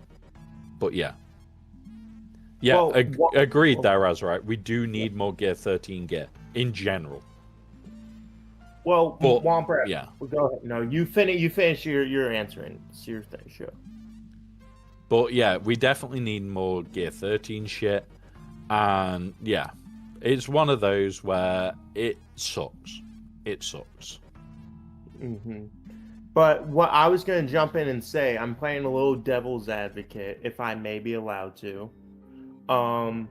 B: But yeah. Yeah,
C: Well,
B: agreed there, Azrael. We do need more Gear 13 gear in general.
C: Well,
B: But,
C: Womprat,
B: yeah.
C: go ahead. No, you finish your answering. It's your thing, sure.
B: But yeah, we definitely need more Gear 13 shit. And yeah, it's one of those where it sucks. It sucks.
C: Mm-hmm. But what I was going to jump in and say, I'm playing a little devil's advocate, if I may be allowed to. Um,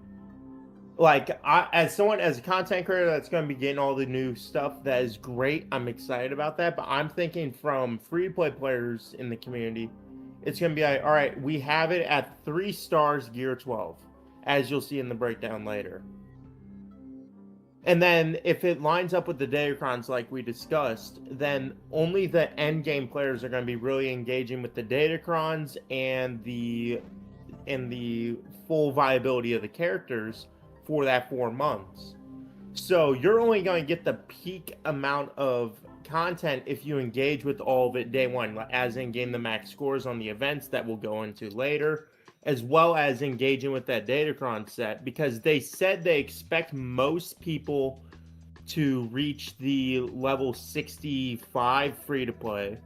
C: as a content creator that's going to be getting all the new stuff, that is great. I'm excited about that. But I'm thinking from free to play players in the community, it's going to be like, all right, we have it at 3 stars, gear 12, as you'll see in the breakdown later. And then if it lines up with the Datacrons like we discussed, then only the end game players are going to be really engaging with the Datacrons and the full viability of the characters for that 4 months. So you're only going to get the peak amount of content if you engage with all of it day one, as in gain the max scores on the events that we'll go into later, as well as engaging with that Datacron set, because they said they expect most people to reach the level 65 free to play.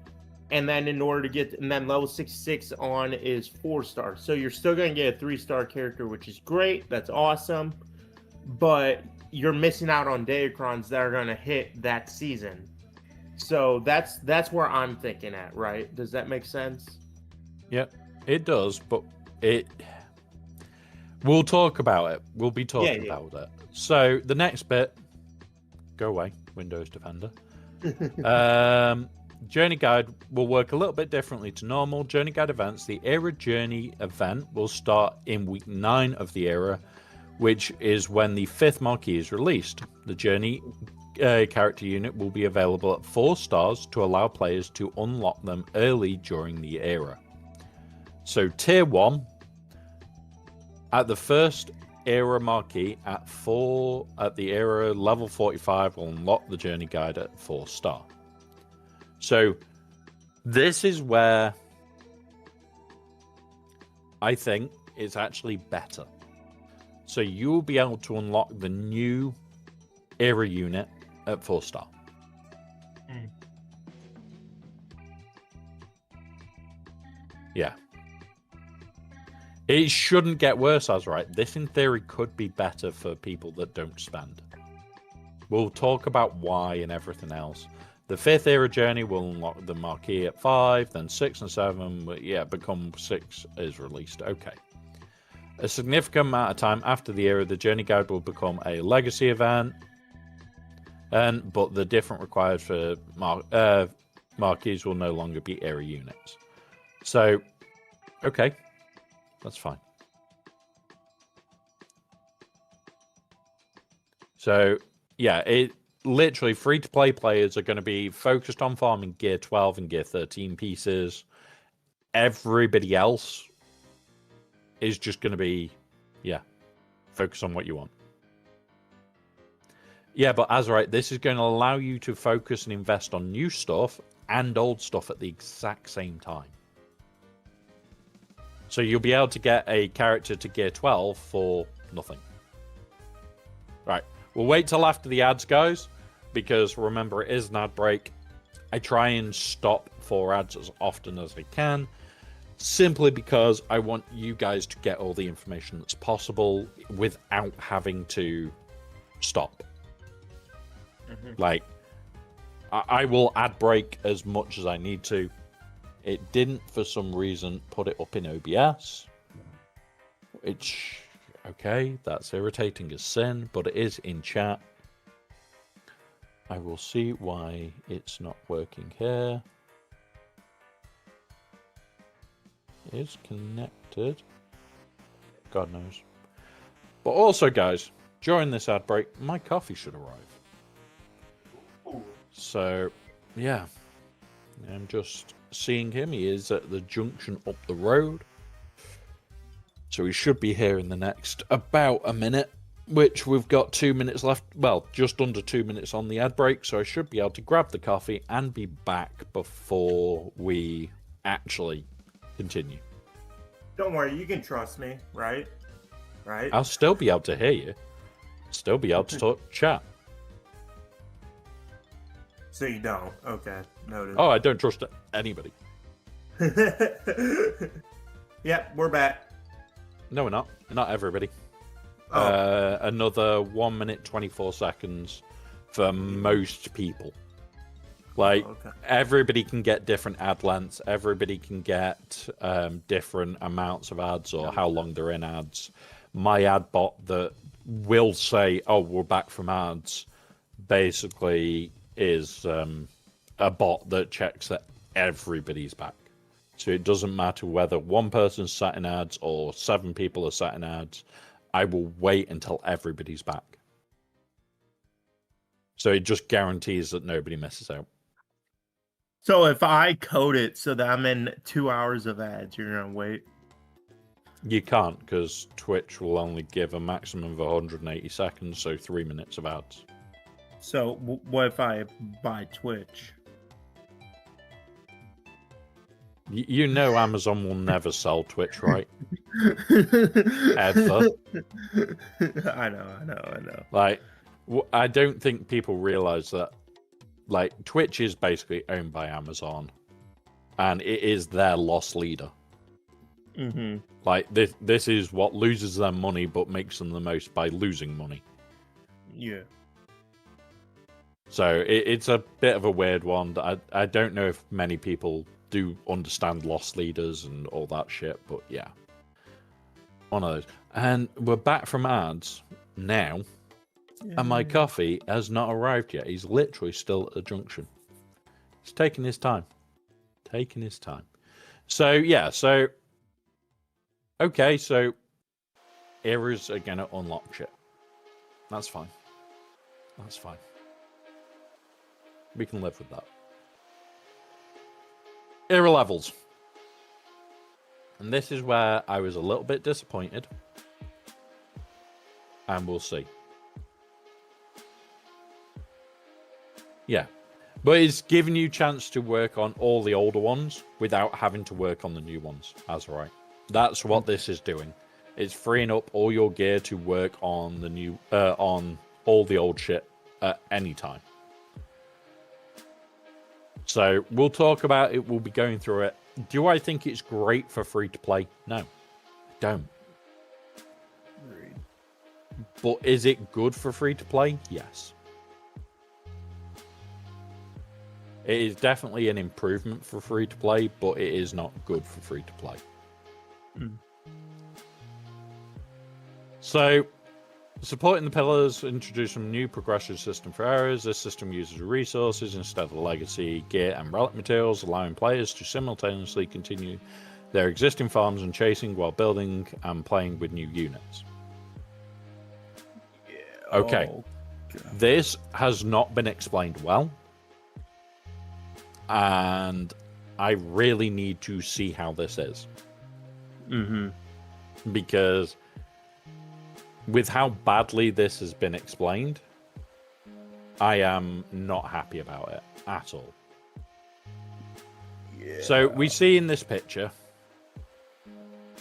C: And then and then level 66 on is 4 stars. So you're still going to get a 3-star character, which is great. That's awesome. But you're missing out on Datacrons that are going to hit that season. So that's where I'm thinking at, right? Does that make sense?
B: Yeah, it does, but we'll talk about it. We'll be talking about it. So the next bit, go away, Windows Defender. Journey Guide will work a little bit differently to normal Journey Guide events. The Era Journey event will start in week 9 of the Era, which is when the 5th marquee is released. The Journey character unit will be available at 4 stars to allow players to unlock them early during the Era. So Tier 1, at the first Era marquee at the Era level 45 will unlock the Journey Guide at 4 star. So this is where I think it's actually better. So you'll be able to unlock the new Era unit at 4 star. Yeah. It shouldn't get worse, as right. This, in theory, could be better for people that don't spend. We'll talk about why and everything else. The 5th Era Journey will unlock the marquee at 5, then 6 and 7, become 6 is released. Okay. A significant amount of time after the Era, the Journey Guide will become a legacy event, but the different required for marquees will no longer be Era units. So, okay. That's fine. So, yeah, it literally free-to-play players are going to be focused on farming Gear 12 and Gear 13 pieces. Everybody else is just going to be, focus on what you want. Yeah, but Azurite, this is going to allow you to focus and invest on new stuff and old stuff at the exact same time. So you'll be able to get a character to Gear 12 for nothing. Right. We'll wait till after the ads, guys, because remember, it is an ad break. I try and stop for ads as often as I can, simply because I want you guys to get all the information that's possible without having to stop. Like, I will ad break as much as I need to. It didn't, for some reason, put it up in OBS. Which, okay, that's irritating as sin, but it is in chat. I will see why it's not working here. It is connected. God knows. But also, guys, during this ad break, my coffee should arrive. So, yeah. I'm just seeing him. He is at the junction up the road. So he should be here in the next about a minute, which we've got 2 minutes left. Well, just under 2 minutes on the ad break. So I should be able to grab the coffee and be back before we actually continue.
C: Don't worry, you can trust me, right? Right?
B: I'll still be able to hear you. Still be able to talk chat.
C: So you don't? Okay, noted.
B: Oh, I don't trust anybody.
C: Yep, we're back.
B: No, we're not. Not everybody.
C: Oh.
B: Another 1 minute, 24 seconds for most people. Like, everybody can get different ad lengths. Everybody can get different amounts of ads or how long they're in ads. my ad bot that will say, "Oh, we're back from ads," basically is a bot that checks that everybody's back. So it doesn't matter whether one person's sat in ads or 7 people are sat in ads. I will wait until everybody's back. So it just guarantees that nobody misses out.
C: So if I code it so that I'm in 2 hours of ads, you're gonna wait?
B: You can't, because Twitch will only give a maximum of 180 seconds, so 3 minutes of ads.
C: So what if I buy Twitch?
B: You know Amazon will never sell Twitch, right? Ever.
C: I know.
B: Like, I don't think people realize that, like, Twitch is basically owned by Amazon, and it is their loss leader.
C: Mm-hmm.
B: Like, this is what loses them money, but makes them the most by losing money.
C: Yeah.
B: So it's a bit of a weird one. I don't know if many people do understand loss leaders and all that shit, but yeah. One of those. And we're back from ads now, and my coffee has not arrived yet. He's literally still at the junction. He's taking his time. So, yeah, so... Okay, so... Eras are going to unlock shit. That's fine. We can live with that. Era levels. And this is where I was a little bit disappointed. And we'll see. Yeah. But it's giving you a chance to work on all the older ones without having to work on the new ones. That's right. That's what this is doing. It's freeing up all your gear to work on the new, on all the old shit at any time. So we'll talk about it. We'll be going through it. Do I think it's great for free to play? No, I don't. But is it good for free to play? Yes. It is definitely an improvement for free to play, but it is not good for free to play. So, supporting the pillars, introduce some new progression system for areas. This system uses resources instead of legacy gear and relic materials, allowing players to simultaneously continue their existing farms and chasing while building and playing with new units. Yeah, okay. Oh, this has not been explained well. And I really need to see how this is. Because with how badly this has been explained, I am not happy about it at all. Yeah. So we see in this picture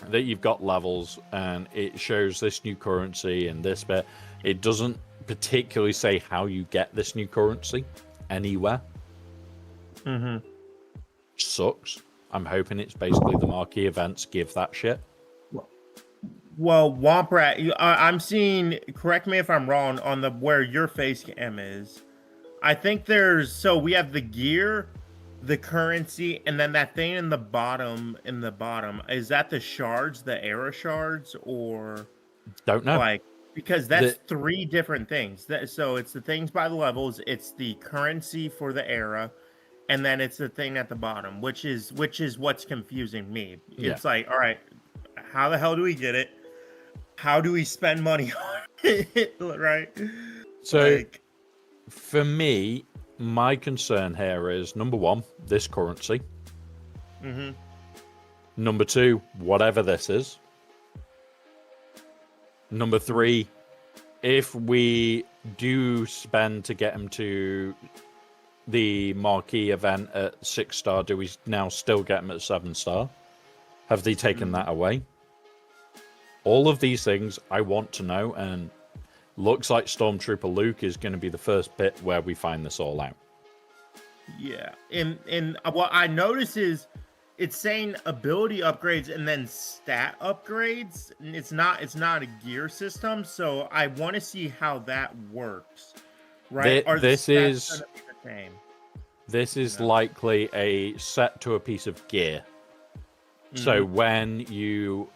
B: that you've got levels and it shows this new currency and this bit. It doesn't particularly say how you get this new currency anywhere. Sucks. I'm hoping it's basically the marquee events give that shit.
C: Well, Womp Rat, I'm seeing, correct me if I'm wrong, on the where your face cam is. I think there's, so we have the gear, the currency, and then that thing in the bottom, is that the shards, the era shards, or?
B: Don't know.
C: Like, because that's 3 different things. So it's the things by the levels, it's the currency for the era, and then it's the thing at the bottom, which is what's confusing me. It's like, all right, how the hell do we get it? How do we spend money on it? Right?
B: So, for me, my concern here is, number 1, this currency. Number 2, whatever this is. Number 3, if we do spend to get him to the marquee event at 6-star, do we now still get him at 7-star? Have they taken that away? All of these things I want to know, and looks like Stormtrooper Luke is going to be the first bit where we find this all out. Yeah,
C: and what I notice is it's saying ability upgrades and then stat upgrades. It's not a gear system, so I want to see how that works. Right?
B: This is likely a set to a piece of gear. So when you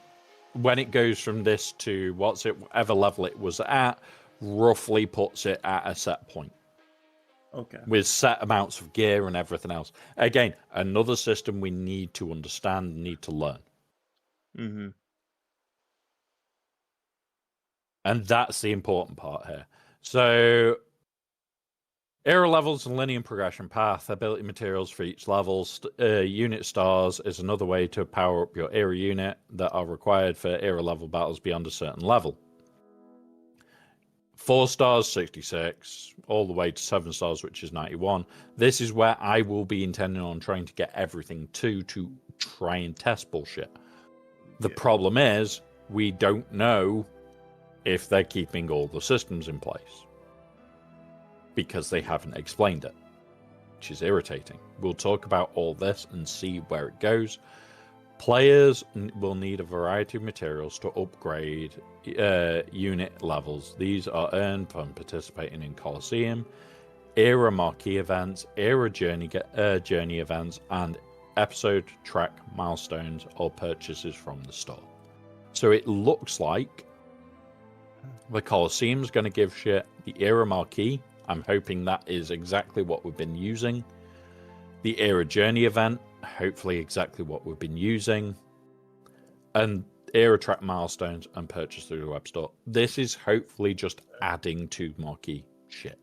B: when it goes from this to whatever level it was at, roughly puts it at a set point.
C: Okay.
B: With set amounts of gear and everything else. Again, another system we need to understand, need to learn.
C: Mm-hmm.
B: And that's the important part here. So, era levels and linear progression path, ability materials for each level, unit stars is another way to power up your era unit that are required for era level battles beyond a certain level. 4 stars, 66, all the way to 7 stars, which is 91. This is where I will be intending on trying to get everything to try and test bullshit. The problem is, we don't know if they're keeping all the systems in place. Because they haven't explained it, which is irritating. We'll talk about all this and see where it goes. Players will need a variety of materials to upgrade unit levels. These are earned from participating in Colosseum, era marquee events, era journey events, and episode track milestones or purchases from the store. So it looks like the Colosseum's going to give shit. The era marquee, I'm hoping that is exactly what we've been using. The era journey event, hopefully exactly what we've been using. And era track milestones and purchase through the web store. This is hopefully just adding to marquee shit.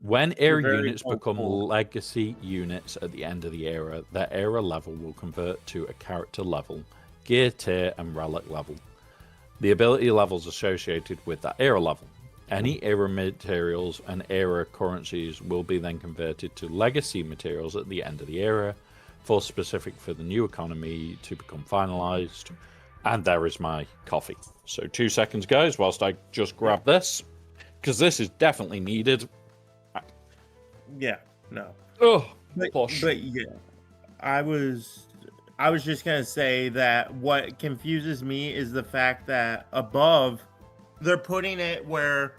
B: When era units become legacy units at the end of the era, their era level will convert to a character level, gear tier, and relic level. The ability levels associated with that era level. Any era materials and era currencies will be then converted to legacy materials at the end of the era, for specific for the new economy to become finalized. And there is my coffee. So 2 seconds, guys, whilst I just grab this, because this is definitely needed.
C: Yeah, no.
B: Oh,
C: but yeah, I was just gonna say that what confuses me is the fact that above they're putting it where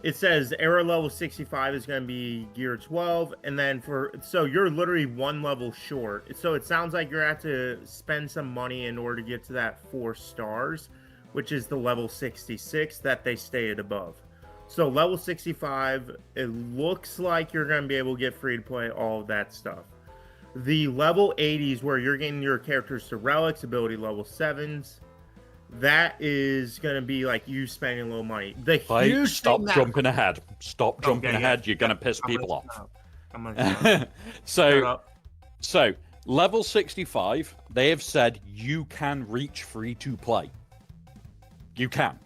C: it says era level 65 is going to be gear 12, and then so you're literally 1 level short. So it sounds like you're going to have to spend some money in order to get to that 4 stars, which is the level 66 that they stated above. So level 65, it looks like you're going to be able to get free to play all of that stuff. The level 80s where you're getting your characters to relics, ability level 7s, that is going to be like you spending a little money.
B: Stop jumping ahead. Stop jumping ahead. You're going to piss people off.
C: I'm going to
B: So, level 65, they have said you can reach free to play. You can.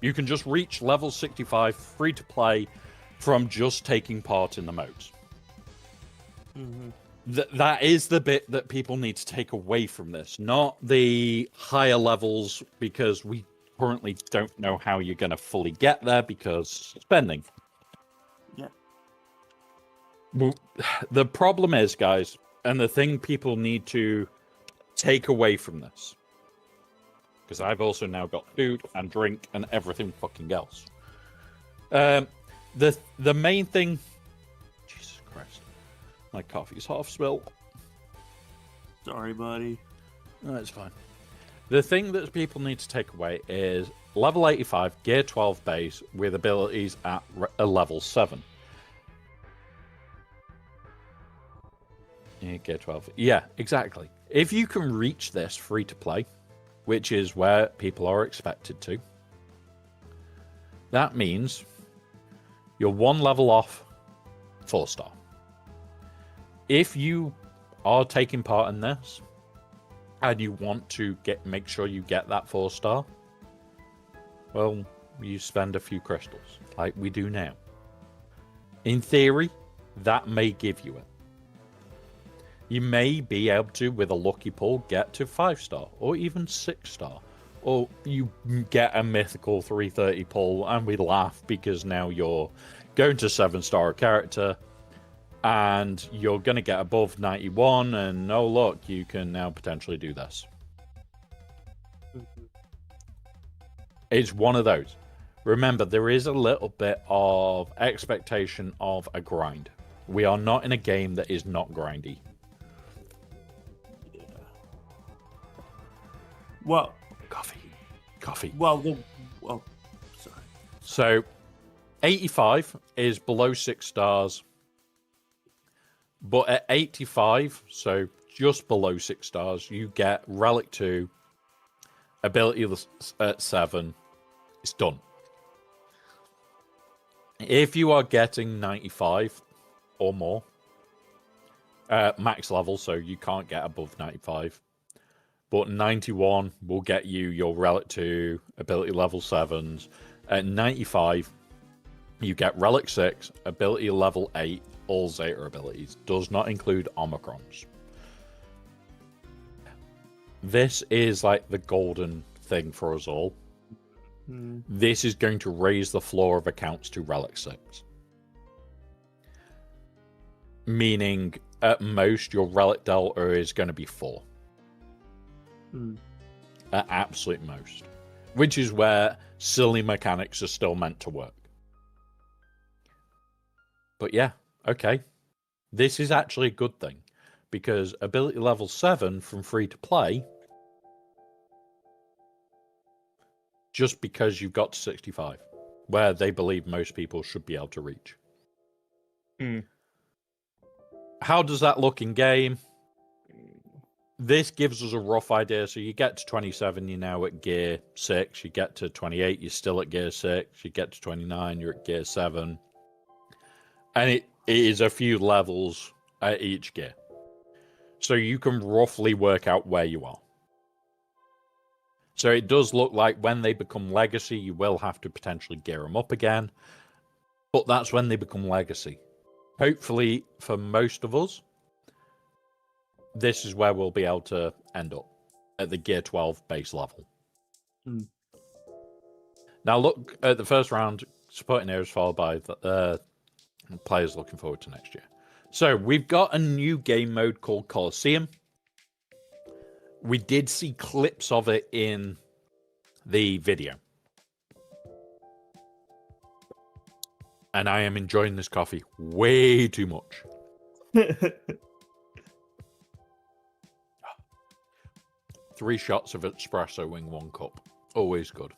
B: You can just reach level 65 free to play from just taking part in the modes.
C: Mm-hmm.
B: That is the bit that people need to take away from this, not the higher levels, because we currently don't know how you're going to fully get there because spending.
C: Yeah.
B: The problem is, guys, and the thing people need to take away from this, because I've also now got food and drink and everything fucking else. The main thing. Jesus Christ. My coffee's half spilled.
C: Sorry, buddy.
B: No, it's fine. The thing that people need to take away is level 85, gear 12 base with abilities at a level 7. Yeah, gear 12. Yeah, exactly. If you can reach this free to play, which is where people are expected to, that means you're 1 level off 4-star. If you are taking part in this and you want to make sure you get that 4-star, well, you spend a few crystals like we do now. In theory, that may give you it. You may be able to, with a lucky pull, get to 5-star or even 6-star. Or you get a mythical 330 pull and we laugh because now you're going to 7-star character and you're going to get above 91 and oh look, you can now potentially do this. It's one of those. Remember, there is a little bit of expectation of a grind. We are not in a game that is not grindy.
C: Well,
B: Coffee.
C: well, sorry.
B: So 85 is below 6 stars. But at 85, so just below 6 stars, you get Relic 2, ability at 7. It's done. If you are getting 95 or more, max level, so you can't get above 95. But 91 will get you your Relic 2, ability level 7s. At 95, you get Relic 6, ability level 8, all Zeta abilities. Does not include Omicrons. This is like the golden thing for us all. This is going to raise the floor of accounts to Relic 6. Meaning, at most, your Relic Delta is going to be 4. At absolute most. Which is where silly mechanics are still meant to work. But yeah, okay. This is actually a good thing. Because ability level 7 from free to play, just because you've got to 65, where they believe most people should be able to reach. How does that look in game? This gives us a rough idea. So you get to 27, you're now at gear 6. You get to 28, you're still at gear 6. You get to 29, you're at gear 7. And it is a few levels at each gear. So you can roughly work out where you are. So it does look like when they become legacy, you will have to potentially gear them up again. But that's when they become legacy. Hopefully, for most of us, this is where we'll be able to end up, at the gear 12 base level. Now look at the first round, supporting areas followed by the players looking forward to next year. So we've got a new game mode called Colosseum. We did see clips of it in the video. And I am enjoying this coffee way too much. 3 shots of espresso in 1 cup. Always good.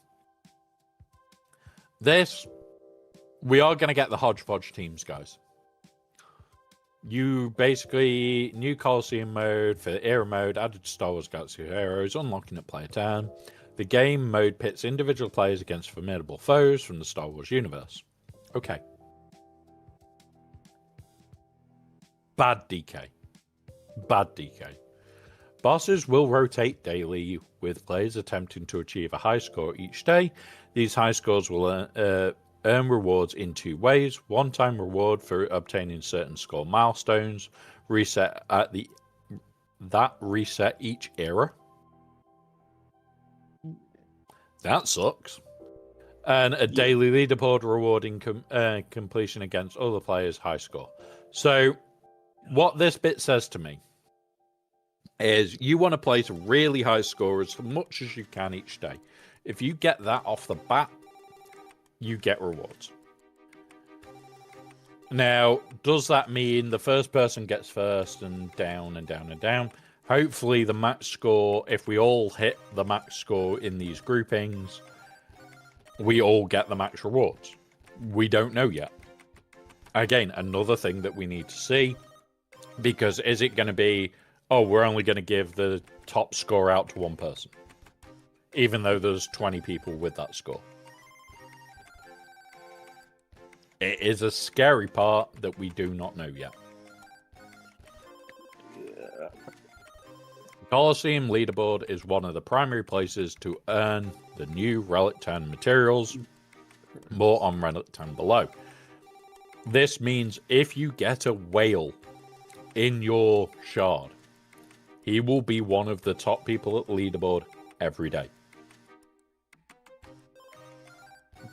B: We are going to get the hodgepodge teams, guys. You basically, new Colosseum mode for the era mode, added Star Wars Galaxy of Heroes, unlocking at player turn. The game mode pits individual players against formidable foes from the Star Wars universe. Okay. Bad DK. Bosses will rotate daily, with players attempting to achieve a high score each day. These high scores will earn rewards in 2 ways. One-time reward for obtaining certain score milestones, reset each era. That sucks. And a daily leaderboard rewarding completion against other players' high score. So, what this bit says to me is you want to place a really high score as much as you can each day. If you get that off the bat, you get rewards. Now, does that mean the first person gets first and down and down and down? Hopefully the max score, if we all hit the max score in these groupings, we all get the max rewards. We don't know yet. Again, another thing that we need to see, because is it going to be, oh, we're only going to give the top score out to 1 person, even though there's 20 people with that score? It is a scary part that we do not know yet. Colosseum leaderboard is one of the primary places to earn the new Relic 10 materials. More on Relic 10 below. This means if you get a whale in your shard, he will be one of the top people at the leaderboard every day.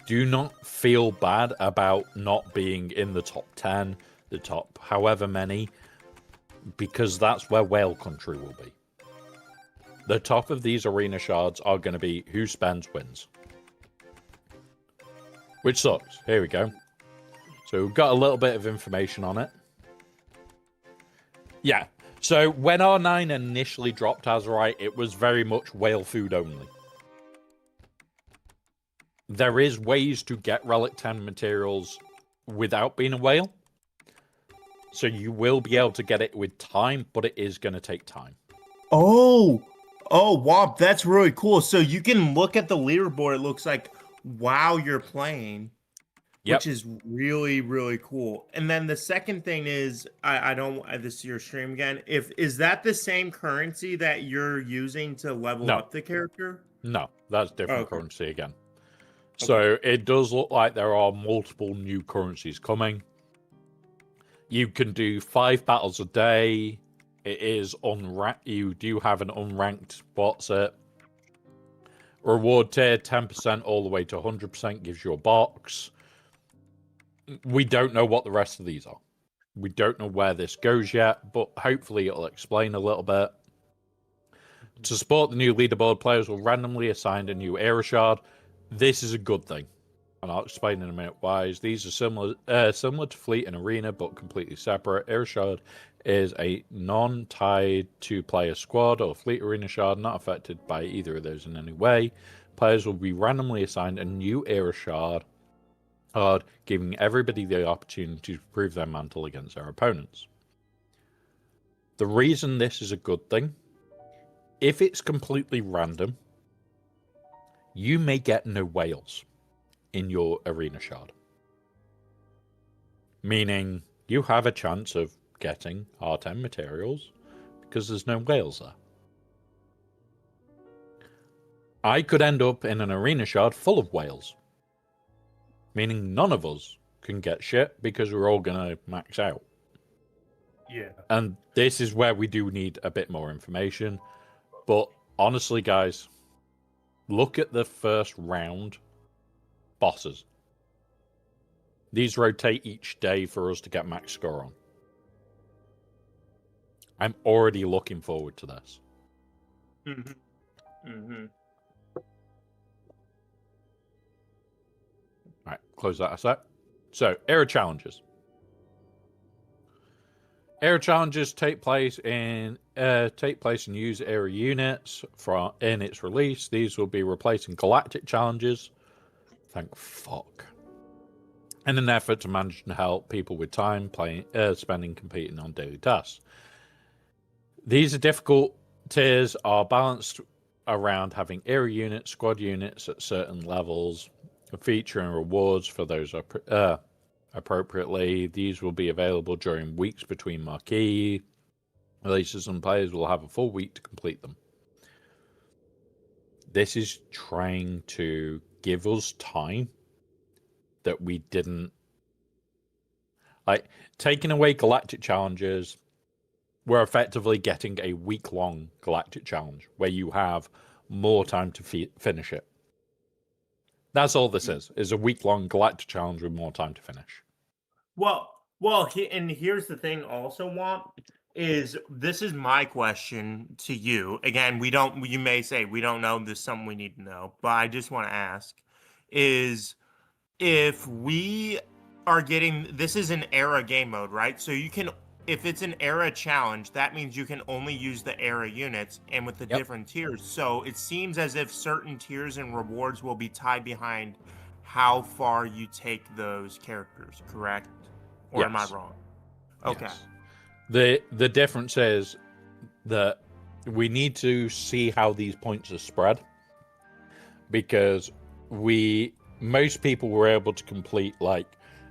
B: Do not feel bad about not being in the top 10, the top however many, because that's where whale country will be. The top of these arena shards are going to be who spends wins. Which sucks. Here we go. So we've got a little bit of information on it. Yeah. So when R9 initially dropped Azerite, it was very much whale food only. There is ways to get Relic 10 materials without being a whale. So you will be able to get it with time, but it is going to take time.
C: Oh, Womp, that's really cool. So you can look at the leaderboard, it looks like, while you're playing, which is really, really cool. And then the second thing is, I don't, this is your stream again. Is that the same currency that you're using to level up the character?
B: No, that's different
C: Okay.
B: currency again. So it does look like there are multiple new currencies coming. You can do 5 battles a day. It is unranked. You do have an unranked bot set. Reward tier 10% all the way to 100% gives you a box. We don't know what the rest of these are. We don't know where this goes yet, but hopefully it'll explain a little bit. To support the new leaderboard, players will randomly assign a new era shard. This is a good thing, and I'll explain in a minute why. These are similar to Fleet and Arena, but completely separate. Era shard is a non-tied two-player squad or Fleet Arena shard, not affected by either of those in any way. Players will be randomly assigned a new era shard, giving everybody the opportunity to prove their mantle against their opponents. The reason this is a good thing, if it's completely random, you may get no whales in your arena shard. Meaning you have a chance of getting R10 materials because there's no whales there. I could end up in an arena shard full of whales. Meaning none of us can get shit because we're all going to max out.
C: Yeah.
B: And this is where we do need a bit more information. But honestly, guys, look at the first round bosses. These rotate each day for us to get max score on. I'm already looking forward to this. All right, close that a sec. So, era challenges. Era challenges take place in use era units in its release. These will be replacing galactic challenges. Thank fuck. In an effort to manage and help people with time spending competing on daily tasks. These are difficult tiers are balanced around having era units, squad units at certain levels, featuring rewards for those appropriately. These will be available during weeks between marquee releases, and players will have a full week to complete them. This is trying to give us time that we didn't. Like, taking away galactic challenges, we're effectively getting a week-long galactic challenge where you have more time to finish it. That's all this is a week-long galactic challenge with more time to finish.
C: Well, and here's the thing also, Womp, is this is my question to you. Again, you may say we don't know, this is something we need to know, but I just want to ask, is if we are getting, this is an era game mode, right? So you can, if it's an era challenge, that means you can only use the era units and with the different tiers. So it seems as if certain tiers and rewards will be tied behind how far you take those characters, correct? Or am I wrong? Okay.
B: Yes. The difference is that we need to see how these points are spread, because most people were able to complete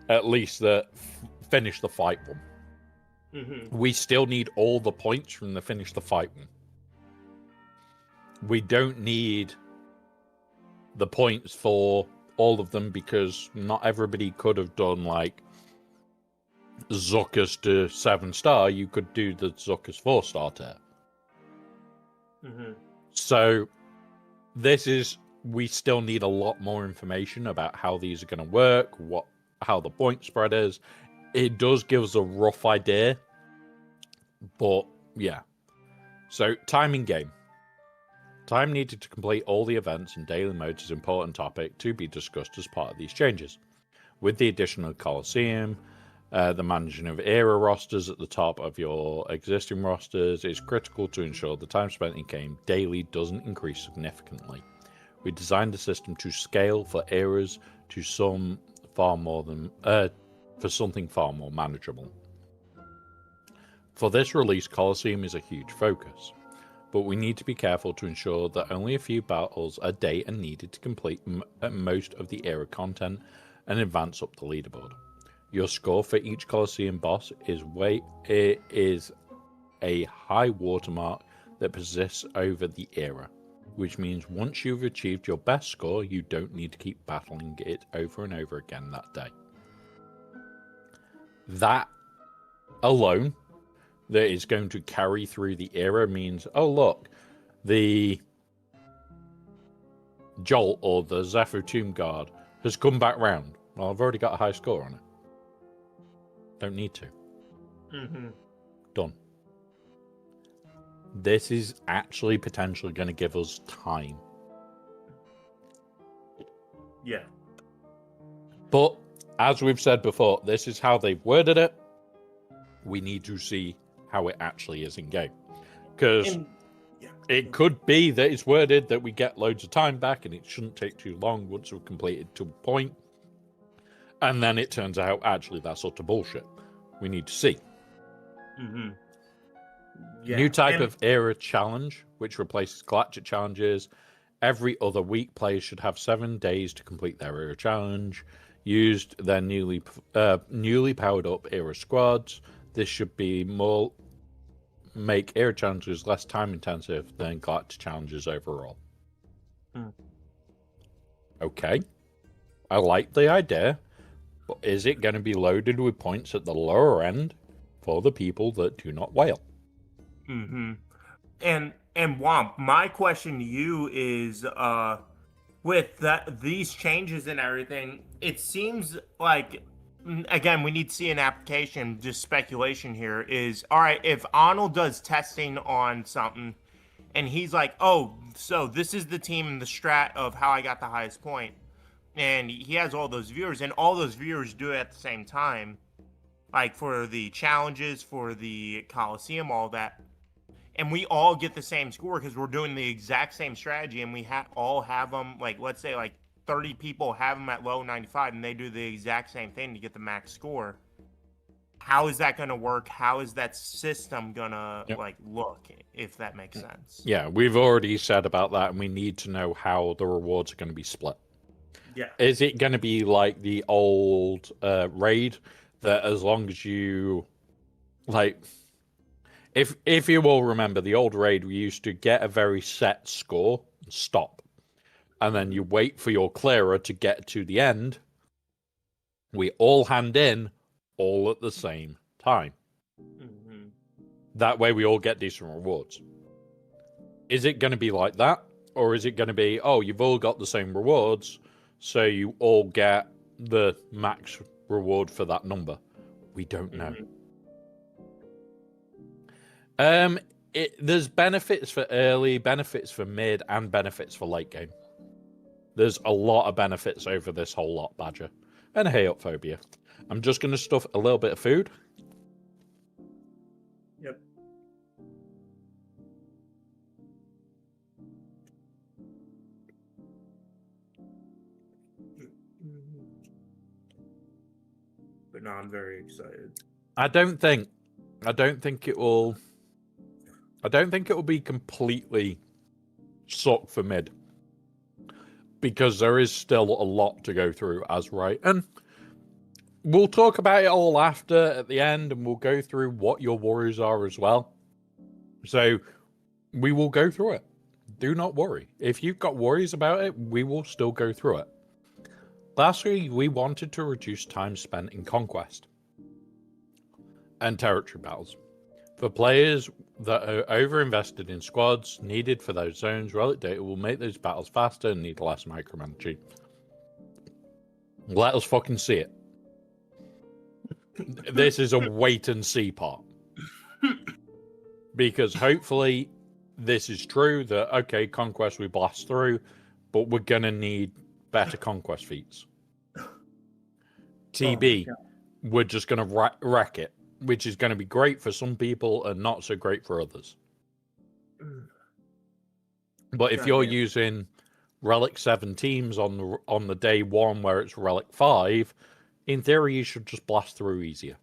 B: at least finish the fight one. We still need all the points from the finish the fight one. We don't need the points for all of them because not everybody could have done Zuckus to 7-star. You could do the Zuckus 4-star tier. So we still need a lot more information about how these are going to work, how the point spread is. It does give us a rough idea, but yeah. So, time in game. Time needed to complete all the events in daily modes is an important topic to be discussed as part of these changes. With the addition of Colosseum, The managing of era rosters at the top of your existing rosters is critical to ensure the time spent in game daily doesn't increase significantly. We designed the system to scale for eras to something far more manageable. For this release, Colosseum is a huge focus, but we need to be careful to ensure that only a few battles a day are needed to complete most of the era content and advance up the leaderboard. Your score for each Colosseum boss is a high watermark that persists over the era, which means once you've achieved your best score, you don't need to keep battling it over and over again that day. That alone, that is going to carry through the era, means, oh look, the Jolt or the Zephyr Tomb Guard has come back round. Well, I've already got a high score on it. Don't need to. Done. This is actually potentially going to give us time.
C: Yeah.
B: But, as we've said before, this is how they've worded it. We need to see how it actually is in game. Because it could be that it's worded that we get loads of time back and it shouldn't take too long once we've completed to a point. And then it turns out, actually, that's utter bullshit. We need to see.
C: Yeah.
B: New type of era challenge, which replaces galactic challenges. Every other week, players should have 7 days to complete their era challenge. Used their newly powered up era squads. This should be make era challenges less time intensive than galactic challenges overall. Okay. I like the idea. But is it going to be loaded with points at the lower end for the people that do not whale?
C: And Womp, my question to you is, with these changes and everything, it seems like, again, we need to see an application. Just speculation here is, all right, if Arnold does testing on something, and he's like, oh, so this is the team and the strat of how I got the highest point. And he has all those viewers, and all those viewers do it at the same time. Like for the challenges, for the Coliseum, all that. And we all get the same score because we're doing the exact same strategy, and we all have them, like, let's say, like, 30 people have them at low 95, and they do the exact same thing to get the max score. How is that going to work? How is that system going to, like, look, if that makes sense?
B: Yeah, we've already said about that, and we need to know how the rewards are going to be split.
C: Yeah.
B: Is it going to be like the old raid that as long as you, like, if you all remember the old raid, we used to get a very set score and stop. And then you wait for your clearer to get to the end. We all hand in all at the same time. That way we all get decent rewards. Is it going to be like that? Or is it going to be, oh, you've all got the same rewards, so you all get the max reward for that number? We don't know. There's benefits for early, benefits for mid, and benefits for late game. There's a lot of benefits over this whole lot, Badger. And hey up, Phobia. I'm just going to stuff a little bit of food.
C: Yep. But no, I'm very excited.
B: I don't think it will be completely sucked for mid, because there is still a lot to go through as right. And we'll talk about it all after at the end, and we'll go through what your worries are as well. So we will go through it. Do not worry. If you've got worries about it, we will still go through it. Lastly, we wanted to reduce time spent in Conquest and territory battles. For players that are over-invested in squads needed for those zones, relic data will make those battles faster and need less micromanaging. Let us fucking see it. This is a wait-and-see part. Because hopefully this is true, that, okay, Conquest we blast through, but we're going to need better Conquest feats. TB, we're just going to wreck it, which is going to be great for some people and not so great for others. But if you're using Relic 7 teams on the day one where it's Relic 5, in theory you should just blast through easier.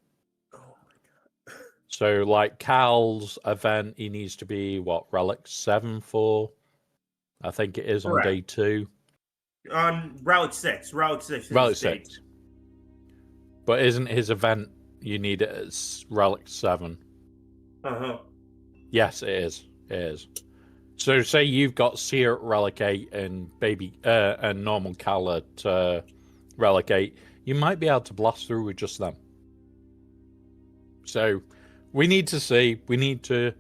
C: Oh my god.
B: So like Cal's event, he needs to be what, Relic 7 for? I think it is on day 2.
C: On Relic 6. Relic 6
B: Relic 6. But isn't his event you need it as Relic 7?
C: Uh-huh.
B: Yes, it is. It is. So say you've got Seer at Relic 8 and and normal Cal at Relic 8, you might be able to blast through with just them. So we need to see, we need to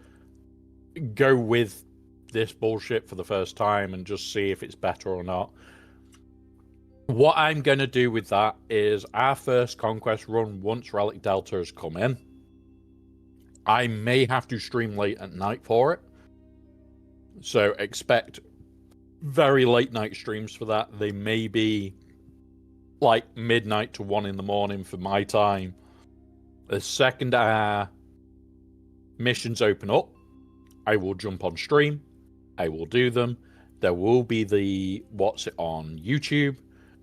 B: go with this bullshit for the first time and just see if it's better or not. What I'm going to do with that is our first Conquest run, once Relic Delta has come in, I may have to stream late at night for it. So expect very late night streams for that. They may be like midnight to 1 in the morning for my time. The second our missions open up, I will jump on stream. I will do them. There will be the what's it on YouTube,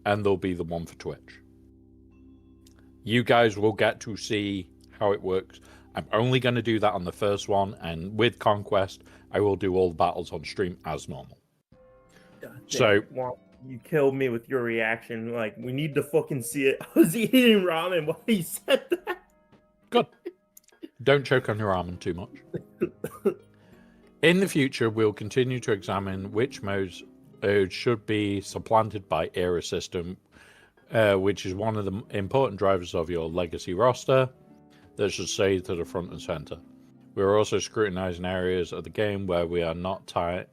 B: and there'll be the one for Twitch. You guys will get to see how it works. I'm only going to do that on the first one, and with Conquest, I will do all the battles on stream as normal. So,
C: well, you killed me with your reaction. Like, we need to fucking see it. I was eating ramen while he said that.
B: Good. Don't choke on your ramen too much. In the future, we'll continue to examine which modes should be supplanted by Era System, which is one of the important drivers of your legacy roster that should stay to the front and center. We're also scrutinizing areas of the game where we are not time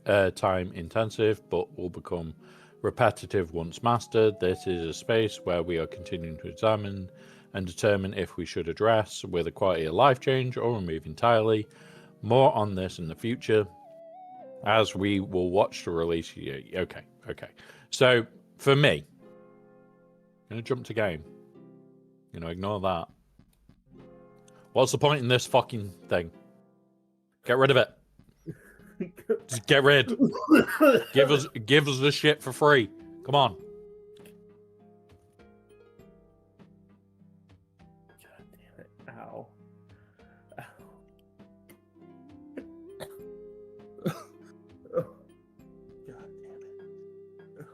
B: intensive, but will become repetitive once mastered. This is a space where we are continuing to examine and determine if we should address with a quality of life change or remove entirely. More on this in the future, as we will watch the release. Okay. So, for me, I'm going to jump to game. Ignore that. What's the point in this fucking thing? Get rid of it. Just get rid. Give us the shit for free. Come on.
C: God damn it. Ow. God damn it.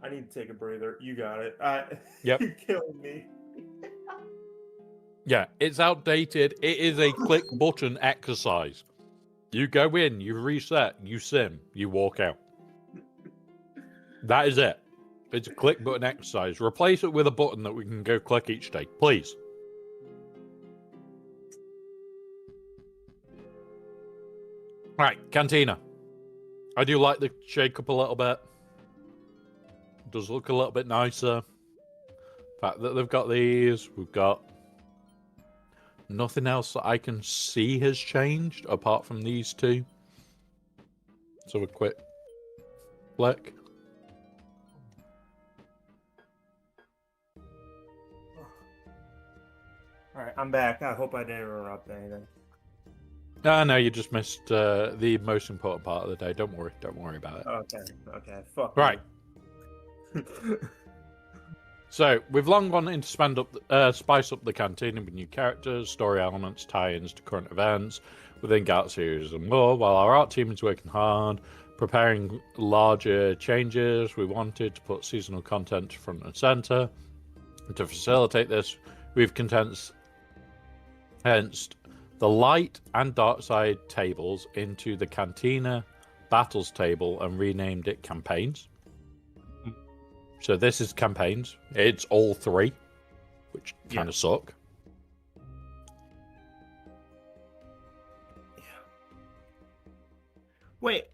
C: I need to take a breather. You got it.
B: Yep.
C: You're killing me.
B: Yeah, it's outdated. It is a click button exercise. You go in, you reset, you sim, you walk out. That is it. It's a click button exercise. Replace it with a button that we can go click each day, please. Right, Cantina. I do like the shake up a little bit. It does look a little bit nicer. The fact that they've got these, we've got nothing else that I can see has changed apart from these two. So a quick flick.
C: Alright, I'm back. I hope I didn't interrupt anything.
B: No, you just missed the most important part of the day. Don't worry about it.
C: Okay, fuck.
B: Right. So, we've long wanted to spice up the cantina with new characters, story elements, tie-ins to current events within Galaxy series and more. While our art team is working hard, preparing larger changes, we wanted to put seasonal content front and center. And to facilitate this, we've condensed the light and dark side tables into the Cantina Battles table and renamed it Campaigns. So this is Campaigns. It's all 3, which kind of suck.
C: Yeah. Wait,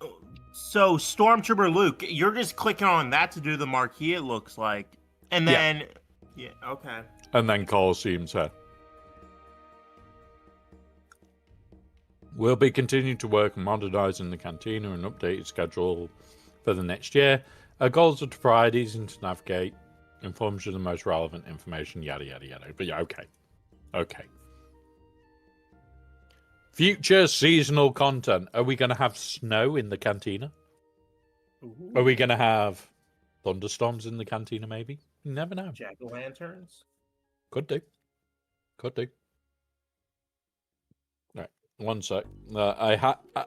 C: so Stormtrooper Luke, you're just clicking on that to do the marquee, it looks like. And then... Yeah, okay.
B: And then Colosseum's head. We'll be continuing to work on modernizing the Cantina and updated schedule for the next year. Our goals are to provide easy to navigate Informs you the most relevant information, yada, yada, yada. But yeah, okay. Okay. Future seasonal content. Are we going to have snow in the cantina?
C: Ooh.
B: Are we going to have thunderstorms in the cantina, maybe? You never know.
C: Jack-o'-lanterns?
B: Could do. Could do. Right. One sec.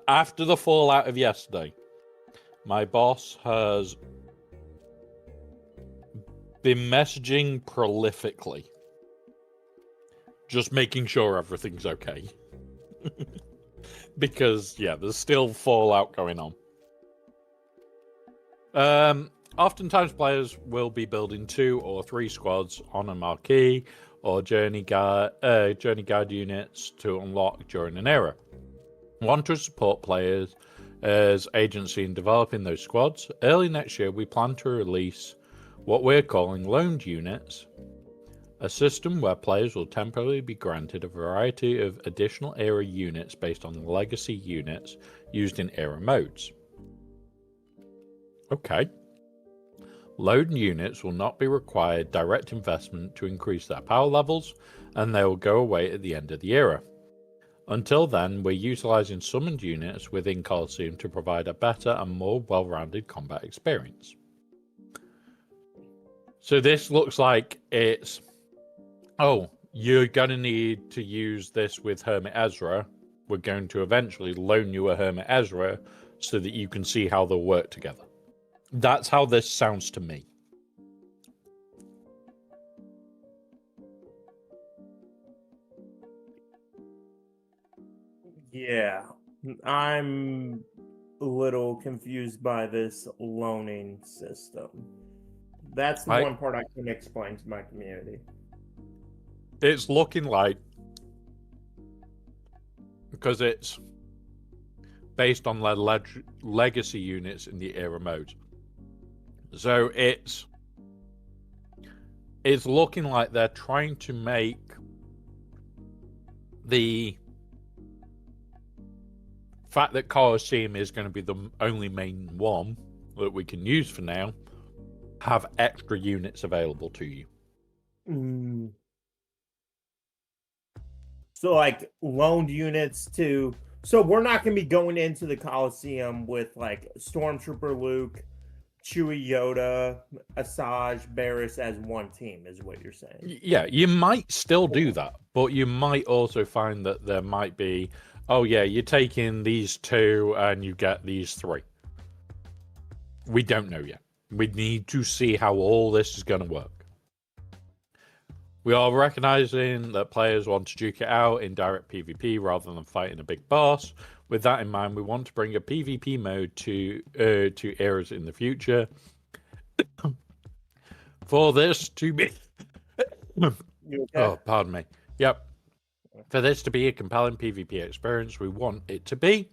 B: After the fallout of yesterday, my boss has been messaging prolifically. Just making sure everything's okay. Because, yeah, there's still fallout going on. Oftentimes players will be building 2 or 3 squads on a marquee or journey guard units to unlock during an era. Want to support players as agency in developing those squads? Early next year, we plan to release what we're calling loaned units, a system where players will temporarily be granted a variety of additional era units based on legacy units used in era modes. Okay. Loaned units will not be required direct investment to increase their power levels, and they will go away at the end of the era. Until then, we're utilizing summoned units within Colosseum to provide a better and more well-rounded combat experience. So this looks like it's, oh, you're going to need to use this with Hermit Ezra. We're going to eventually loan you a Hermit Ezra so that you can see how they'll work together. That's how this sounds to me.
C: Yeah, I'm a little confused by this loaning system. That's the one part I can explain to my community.
B: It's looking like, because it's based on legacy units in the era mode. So it's looking like they're trying to make the fact that Colosseum is going to be the only main one that we can use for now, have extra units available to you.
C: So like loaned units to, so we're not going to be going into the Colosseum with like Stormtrooper Luke, Chewie Yoda, Asajj, Barriss as one team, is what you're saying.
B: Yeah, you might still do that, but you might also find that there might be, oh yeah, you're taking these 2 and you get these 3. We don't know yet. We need to see how all this is going to work. We are recognizing that players want to duke it out in direct PvP rather than fighting a big boss. With that in mind, we want to bring a PvP mode to eras in the future. For this to be... Oh, pardon me. Yep. For this to be a compelling PvP experience, we want it to be.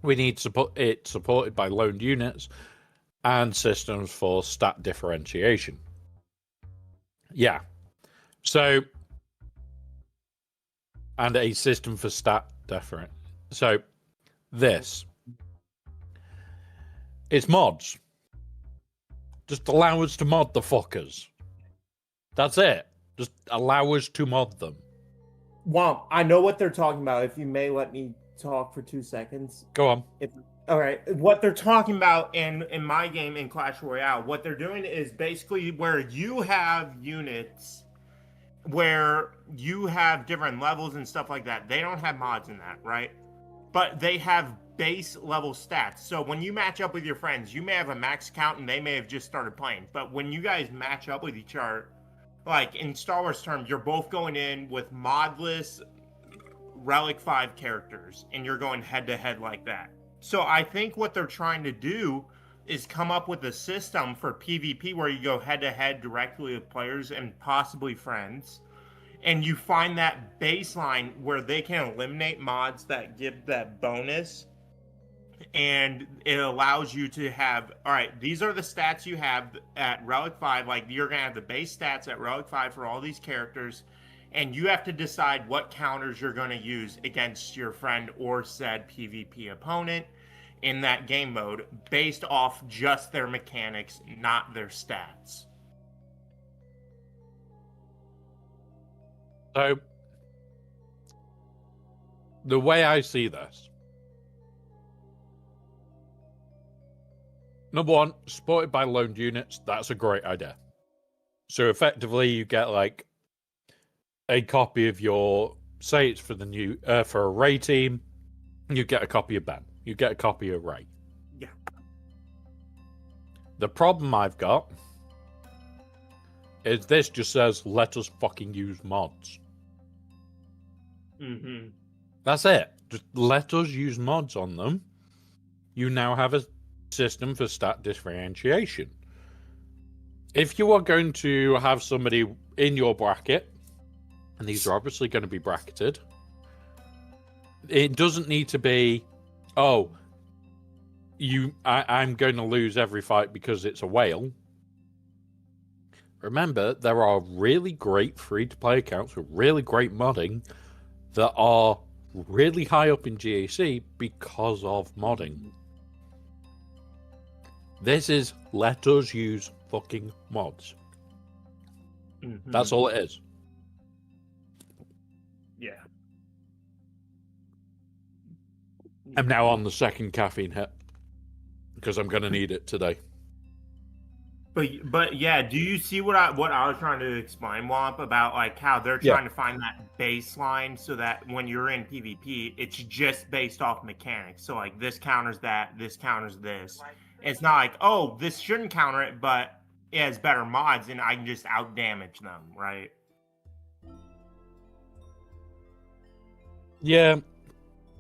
B: We need it supported by loaned units and systems for stat differentiation. Yeah. So, and a system for stat different. So, this. It's mods. Just allow us to mod the fuckers. That's it. Just allow us to mod them.
C: Well, I know what they're talking about. If you may let me talk for 2 seconds.
B: Go on.
C: All right. What they're talking about in my game in Clash Royale, what they're doing is basically where you have units where you have different levels and stuff like that. They don't have mods in that, right? But they have base level stats. So when you match up with your friends, you may have a max count and they may have just started playing. But when you guys match up with each other, like in Star Wars terms, you're both going in with modless Relic 5 characters and you're going head to head like that. So I think what they're trying to do is come up with a system for PvP where you go head to head directly with players and possibly friends. And you find that baseline where they can eliminate mods that give that bonus. And it allows you to have, all right, these are the stats you have at Relic 5. Like, you're going to have the base stats at Relic 5 for all these characters. And you have to decide what counters you're going to use against your friend or said PvP opponent in that game mode based off just their mechanics, not their stats.
B: So, the way I see this, number one, supported by loaned units, that's a great idea. So effectively, you get like a copy of your, say it's for the new, for a Ray team, you get a copy of Ben, you get a copy of Ray.
C: Yeah.
B: The problem I've got is this just says, let us fucking use mods.
C: Mm-hmm.
B: That's it. Just let us use mods on them. You now have a system for stat differentiation. If you are going to have somebody in your bracket, and these are obviously going to be bracketed, it doesn't need to be, oh, I'm going to lose every fight because it's a whale. Remember, there are really great free-to-play accounts with really great modding that are really high up in GAC because of modding. This is let us use fucking mods.
C: Mm-hmm.
B: That's all it is.
C: Yeah.
B: I'm now on the second caffeine hit because I'm going to need it today.
C: But yeah, do you see what I was trying to explain, Womp, about like how they're trying to find that baseline so that when you're in PvP, it's just based off mechanics. So like this counters that, this counters this. It's not like, oh, this shouldn't counter it, but it has better mods and I can just out damage them, right?
B: Yeah.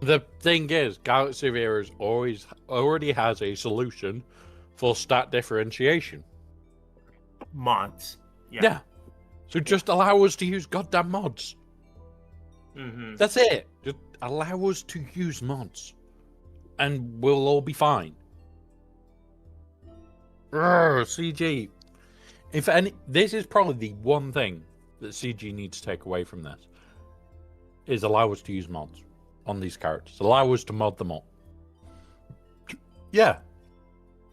B: The thing is, Galaxy of Heroes already has a solution for stat differentiation.
C: Mods.
B: Yeah. So just allow us to use goddamn mods.
C: Mm-hmm.
B: That's it. Just allow us to use mods. And we'll all be fine. CG. If any, this is probably the one thing that CG needs to take away from this. Is allow us to use mods on these characters. Allow us to mod them up. Yeah.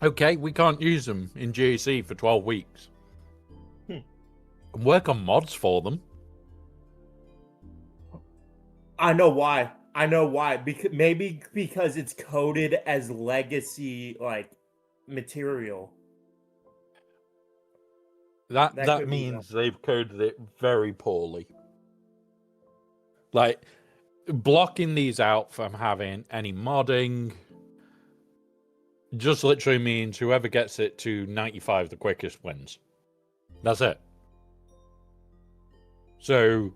B: Okay, we can't use them in GAC for 12 weeks. And work on mods for them.
C: I know why. Maybe because it's coded as legacy like material.
B: That means they've coded it very poorly. Like, blocking these out from having any modding just literally means whoever gets it to 95 the quickest wins. That's it. So,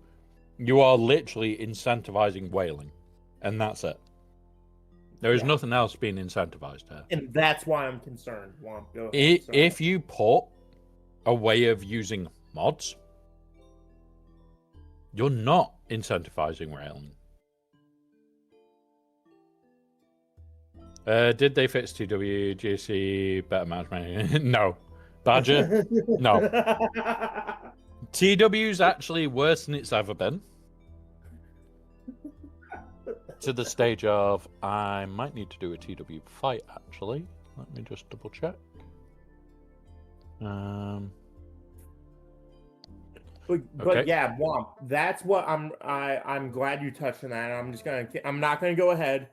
B: you are literally incentivizing whaling. And that's it. There is nothing else being incentivized here.
C: And that's why I'm concerned.
B: If you put a way of using mods, you're not incentivizing whaling. Did they fix TW, GC, better matchmaking? No. Badger? No. TW's actually worse than it's ever been. To the stage of, I might need to do a TW fight, actually. Let me just double check.
C: But
B: Okay.
C: yeah, Womp, that's what I'm glad you touched on that. I'm not gonna go ahead.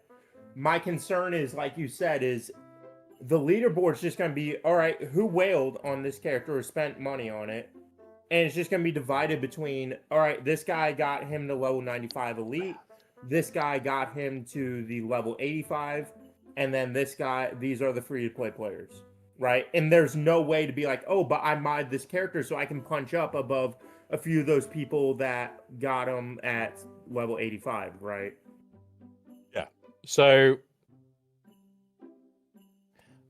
C: My concern is, like you said, is the leaderboard's just gonna be, all right, who whaled on this character or spent money on it? And it's just gonna be divided between, all right, this guy got him to level 95 elite, this guy got him to the level 85, and then this guy, these are the free-to-play players, right? And there's no way to be like, oh, but I modded this character so I can punch up above a few of those people that got him at level 85, right?
B: Yeah. So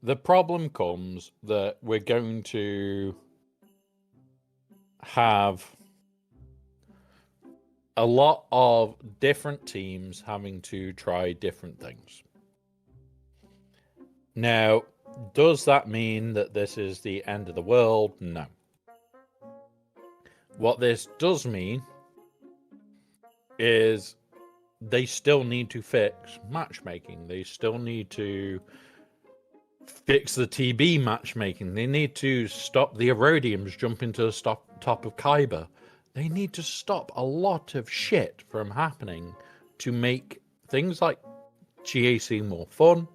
B: the problem comes that we're going to have a lot of different teams having to try different things. Now, does that mean that this is the end of the world? No. What this does mean is they still need to fix matchmaking. They still need to fix the TB matchmaking. They need to stop the Erodiums jumping to the top of Kyber. they need to stop a lot of shit from happening to make things like GAC more fun.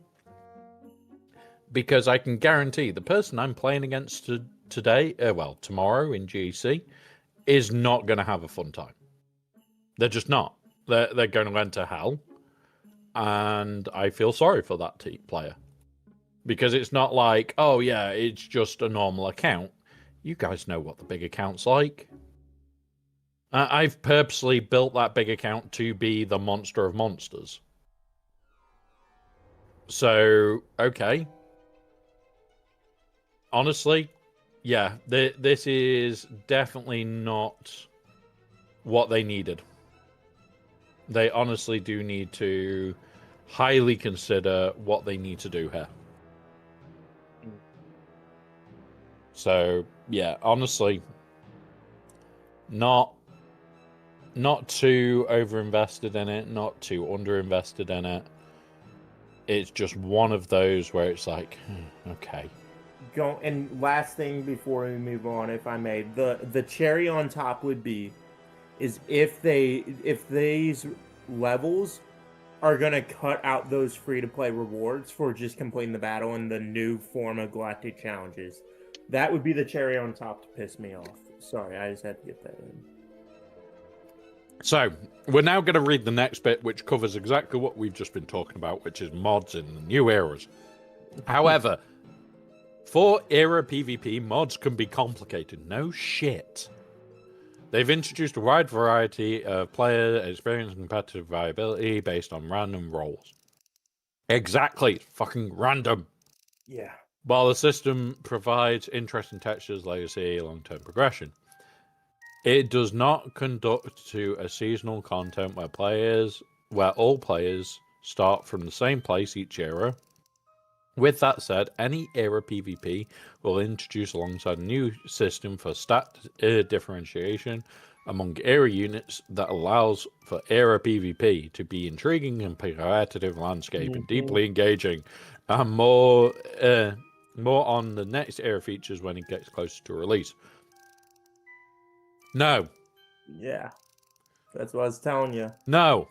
B: Because I can guarantee the person I'm playing against tomorrow in GAC is not going to have a fun time. They're just not. They're going to enter hell. And I feel sorry for that player. Because it's not like, oh yeah, it's just a normal account. You guys know what the big account's like. I've purposely built that big account to be the monster of monsters. So, okay. Honestly, yeah, this is definitely not what they needed. They honestly do need to highly consider what they need to do here. So, yeah, honestly, not too over-invested in it, not too under-invested in it. It's just one of those where it's like, okay.
C: And last thing before we move on, if I may, the cherry on top would be is if these levels are gonna cut out those free-to-play rewards for just completing the battle in the new form of galactic challenges. That would be the cherry on top to piss me off. Sorry, I just had to get that in.
B: So, we're now going to read the next bit, which covers exactly what we've just been talking about, which is mods in the new eras. However, for era PvP, mods can be complicated. No shit. They've introduced a wide variety of player experience and competitive viability based on random roles. Exactly. Fucking random.
C: Yeah.
B: While the system provides interesting textures, legacy, long-term progression, it does not conduct to a seasonal content where all players start from the same place each era. With that said, any era PvP will introduce alongside a new system for stat differentiation among era units that allows for era PvP to be intriguing and competitive landscape and deeply engaging, and more on the next era features when it gets closer to release. No.
C: Yeah. That's what I was telling you.
B: No.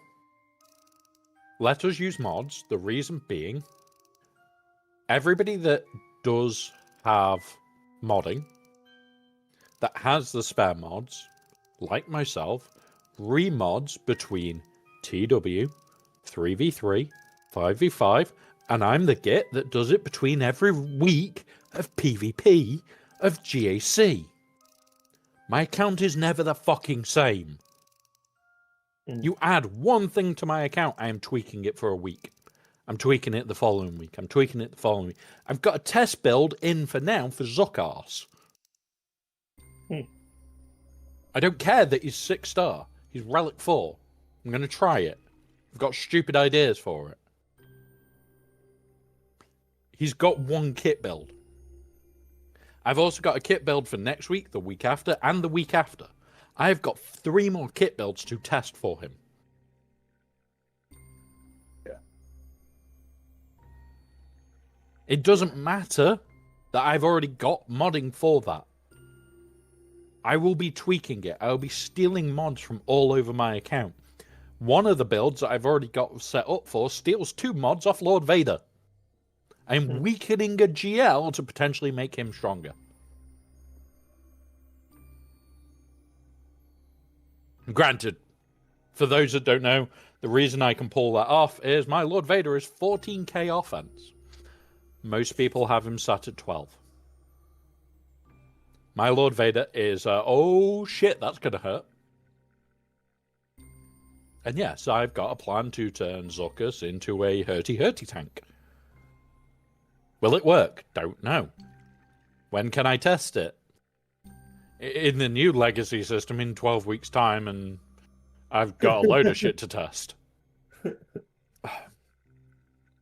B: Let us use mods. The reason being, everybody that does have modding, that has the spare mods, like myself, remods between TW, 3v3, 5v5, and I'm the git that does it between every week of PvP of GAC. My account is never the fucking same. You add one thing to my account, I am tweaking it for a week. I'm tweaking it the following week. I'm tweaking it the following week. I've got a test build in for now for SWGOH. I don't care that he's 6-star. He's Relic 4. I'm going to try it. I've got stupid ideas for it. He's got one kit build. I've also got a kit build for next week, the week after, and the week after. I've got 3 more kit builds to test for him.
C: Yeah.
B: It doesn't matter that I've already got modding for that. I will be tweaking it. I will be stealing mods from all over my account. One of the builds that I've already got set up for steals 2 mods off Lord Vader. I'm weakening a GL to potentially make him stronger. Granted, for those that don't know, the reason I can pull that off is my Lord Vader is 14k offense. Most people have him sat at 12. My Lord Vader is, oh shit, that's going to hurt. And yes, I've got a plan to turn Zuckuss into a hurty-hurty tank. Will it work? Don't know. When can I test it? In the new legacy system in 12 weeks' time, and I've got a load of shit to test.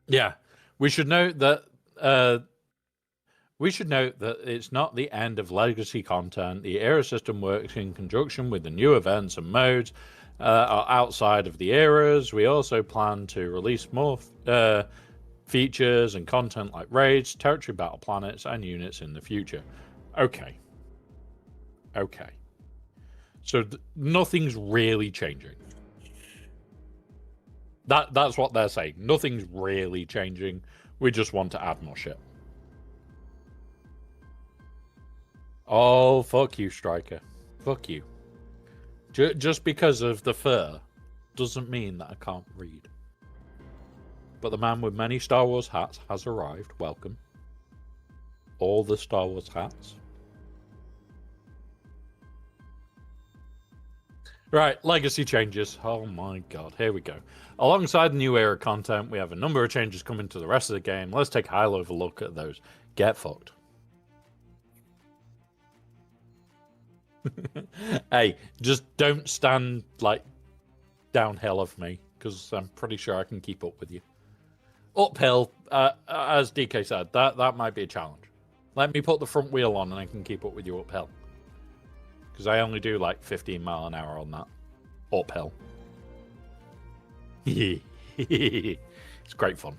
B: Yeah, we should note that it's not the end of legacy content. The era system works in conjunction with the new events and modes outside of the eras. We also plan to release more features and content like raids, territory battle planets, and units in the future. Okay. So nothing's really changing. That's what they're saying. Nothing's really changing. We just want to add more shit. Oh, fuck you, Striker. Fuck you. Just because of the fur doesn't mean that I can't read. But the man with many Star Wars hats has arrived. Welcome. All the Star Wars hats. Right, legacy changes. Oh my god, here we go. Alongside the new era content, we have a number of changes coming to the rest of the game. Let's take a high-level look at those. Get fucked. Hey, just don't stand, like, downhill of me, because I'm pretty sure I can keep up with you. Uphill, as DK said, that might be a challenge. Let me put the front wheel on and I can keep up with you uphill. Because I only do like 15 mile an hour on that. Uphill. It's great fun.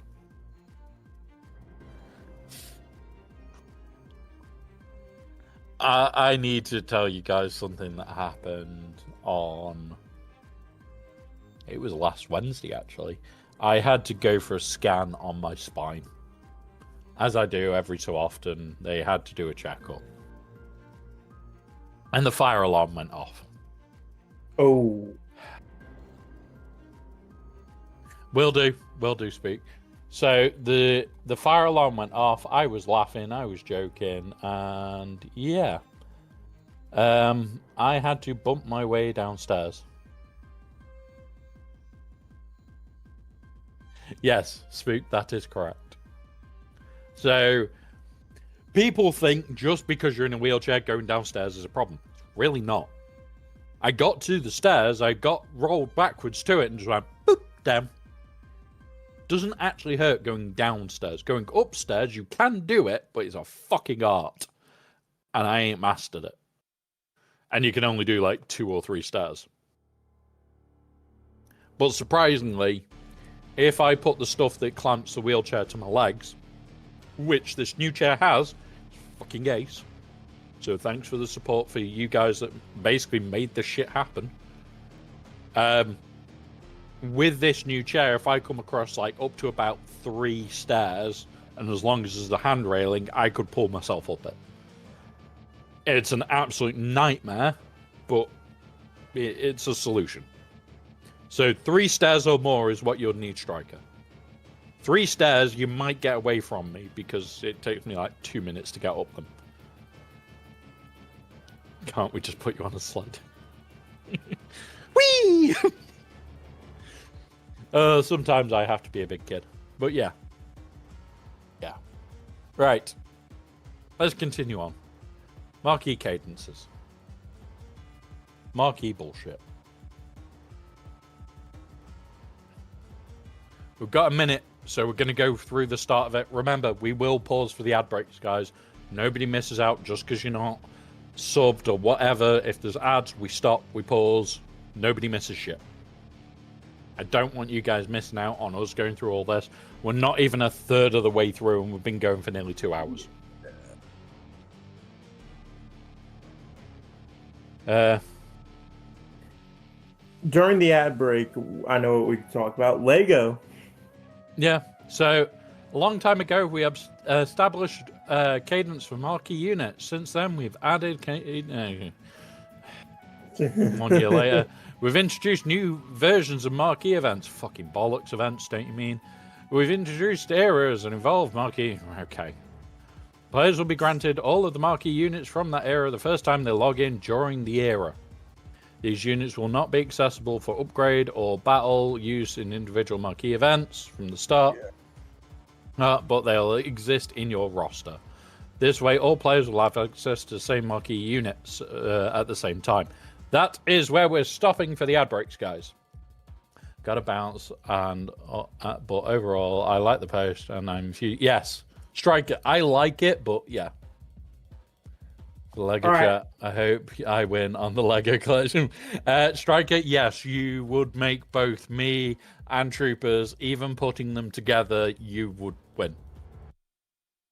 B: I need to tell you guys something that happened on... It was last Wednesday, actually. I had to go for a scan on my spine. As I do every so often, they had to do a checkup. And the fire alarm went off.
C: Oh.
B: Will do, speak. So the fire alarm went off. I was laughing, I was joking, and yeah. I had to bump my way downstairs. Yes, Spook, that is correct. So, people think just because you're in a wheelchair going downstairs is a problem. It's really not. I got to the stairs, I got rolled backwards to it and just went, boop, down. Doesn't actually hurt going downstairs. Going upstairs, you can do it, but it's a fucking art. And I ain't mastered it. And you can only do like 2 or 3 stairs. But surprisingly, if I put the stuff that clamps the wheelchair to my legs, which this new chair has, it's fucking ace. So thanks for the support for you guys that basically made this shit happen. With this new chair, if I come across like up to about 3 stairs, and as long as there's a hand railing, I could pull myself up it. It's an absolute nightmare, but it's a solution. So 3 stairs or more is what you'll need, Striker. 3 stairs, you might get away from me because it takes me like 2 minutes to get up them. Can't we just put you on a sled? Whee! Sometimes I have to be a big kid. But yeah. Yeah. Right. Let's continue on. Marquee cadences. Marquee bullshit. We've got a minute, so we're going to go through the start of it. Remember, we will pause for the ad breaks, guys. Nobody misses out just because you're not subbed or whatever. If there's ads, we stop, we pause. Nobody misses shit. I don't want you guys missing out on us going through all this. We're not even a third of the way through, and we've been going for nearly 2 hours.
C: During the ad break, I know what we can talk about. Lego.
B: Yeah, so a long time ago, we established cadence for marquee units. Since then, we've added... 1 year later, we've introduced new versions of marquee events. Fucking bollocks events, don't you mean? We've introduced eras and involved marquee... Okay. Players will be granted all of the marquee units from that era the first time they log in during the era. These units will not be accessible for upgrade or battle use in individual marquee events from the start, but they'll exist in your roster. This way, all players will have access to the same marquee units at the same time. That is where we're stopping for the ad breaks, guys. Got to bounce, and but overall, I like the post, and I'm yes, Striker. I like it, but yeah. The Lego chat. I hope I win on the Lego collection. Striker, yes, you would make both me and Troopers. Even putting them together, you would win.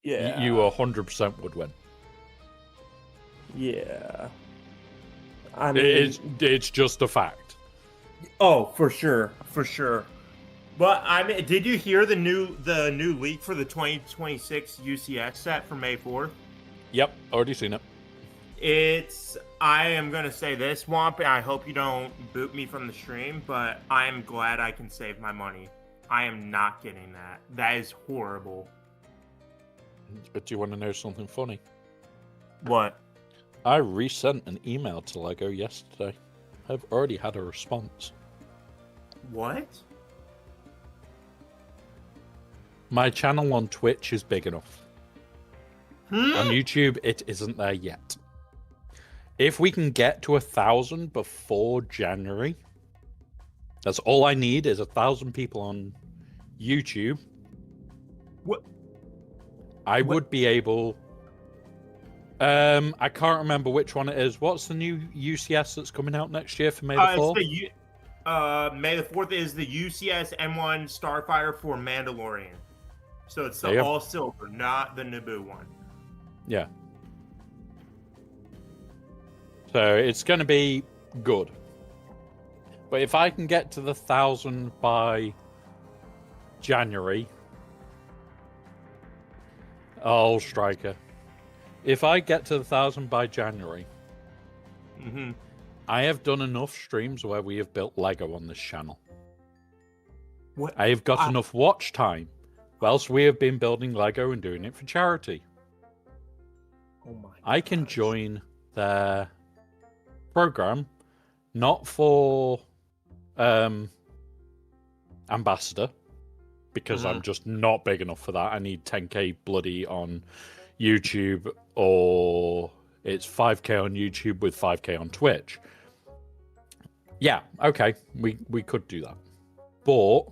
B: Yeah, you 100% would win.
C: Yeah. I mean,
B: It's just a fact.
C: oh, for sure, for sure. But I mean, did you hear the new leak for the 2026 UCS set for May 4th?
B: Yep, already seen it.
C: I am gonna say this, Womp, and I hope you don't boot me from the stream, but I am glad I can save my money. I am not getting that. That is horrible.
B: But do you want to know something funny?
C: What?
B: I resent an email to LEGO yesterday. I've already had a response.
C: What?
B: My channel on Twitch is big enough. On YouTube, it isn't there yet. If we can get to 1,000 before January, that's all I need is 1,000 people on YouTube.
C: What?
B: I would be able. I can't remember which one it is. What's the new UCS that's coming out next year for May the 4th?
C: May the 4th is the UCS M1 Starfighter for Mandalorian. So it's
B: There you
C: the
B: go.
C: all silver, not the Naboo one.
B: Yeah. So it's going to be good. But if I can get to the 1,000 by January, oh, Striker. If I get to the 1,000 by January, I have done enough streams where we have built Lego on this channel.
C: What?
B: I have got enough watch time whilst we have been building Lego and doing it for charity.
C: Oh my!
B: I can join their program, not for ambassador, because I'm just not big enough for that. I need 10k bloody on YouTube, or it's 5k on YouTube with 5k on Twitch. Yeah, okay, we could do that, but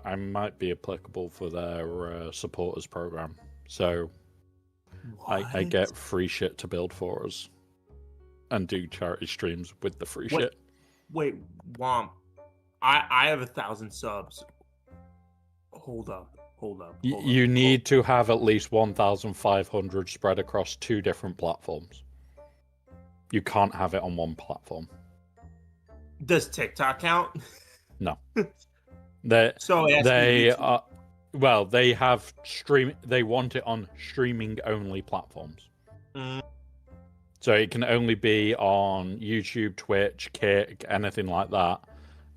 B: I might be applicable for their supporters program, so I get free shit to build for us and do charity streams with the free shit.
C: Wait, Womp. I have 1,000 subs. Hold up.
B: You need to have at least 1,500 spread across 2 different platforms. You can't have it on one platform.
C: Does TikTok count?
B: No.
C: They
B: have stream. They want it on streaming only platforms. So it can only be on YouTube, Twitch, Kick, anything like that.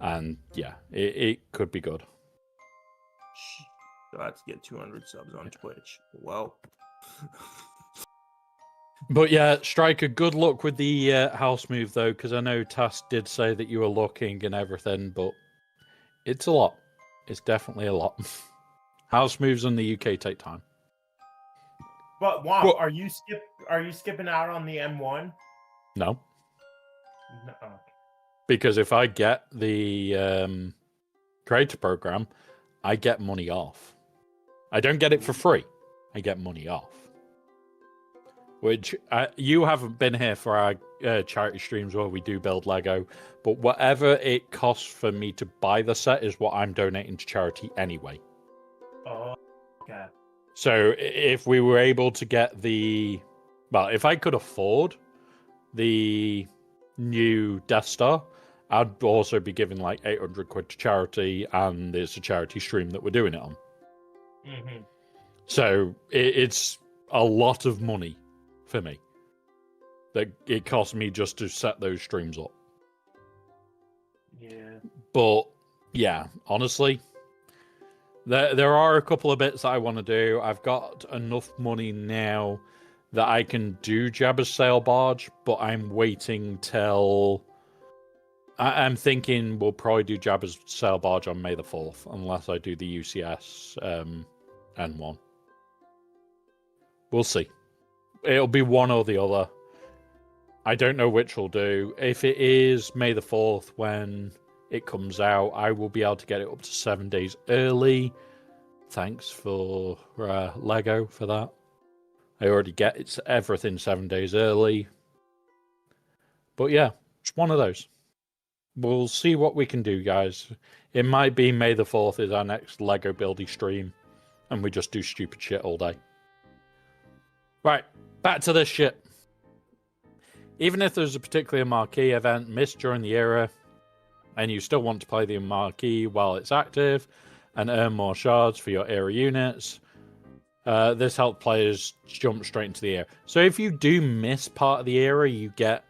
B: And yeah, it could be good.
C: So I have to get 200 subs on Twitch. Well.
B: But yeah, Striker, good luck with the house move, though, because I know Tass did say that you were looking and everything, but it's a lot. It's definitely a lot. House moves in the UK take time.
C: But Womp, are you skipping out on the M1?
B: No.
C: No.
B: Because if I get the creator program, I get money off. I don't get it for free. I get money off. Which you haven't been here for our charity streams where we do build Lego, but whatever it costs for me to buy the set is what I'm donating to charity anyway.
C: Oh, okay.
B: So if we were able to get if I could afford the new Death Star, I'd also be giving like 800 quid to charity, and it's a charity stream that we're doing it on. So it's a lot of money for me that it cost me just to set those streams up.
C: Yeah.
B: But yeah, honestly, there are a couple of bits that I want to do. I've got enough money now that I can do Jabba's sail barge, but I'm waiting till I'm thinking we'll probably do Jabba's sail barge on May the 4th, unless I do the UCS N1. We'll see. It'll be one or the other. I don't know which will do. If it is May the 4th when it comes out, I will be able to get it up to 7 days early. Thanks for Lego for that. I already get everything 7 days early. But yeah, it's one of those. We'll see what we can do, guys. It might be May the 4th is our next Lego building stream, and we just do stupid shit all day. Right, back to this shit. Even if there's a particular marquee event missed during the era, and you still want to play the marquee while it's active and earn more shards for your era units, this helps players jump straight into the era. So if you do miss part of the era, you get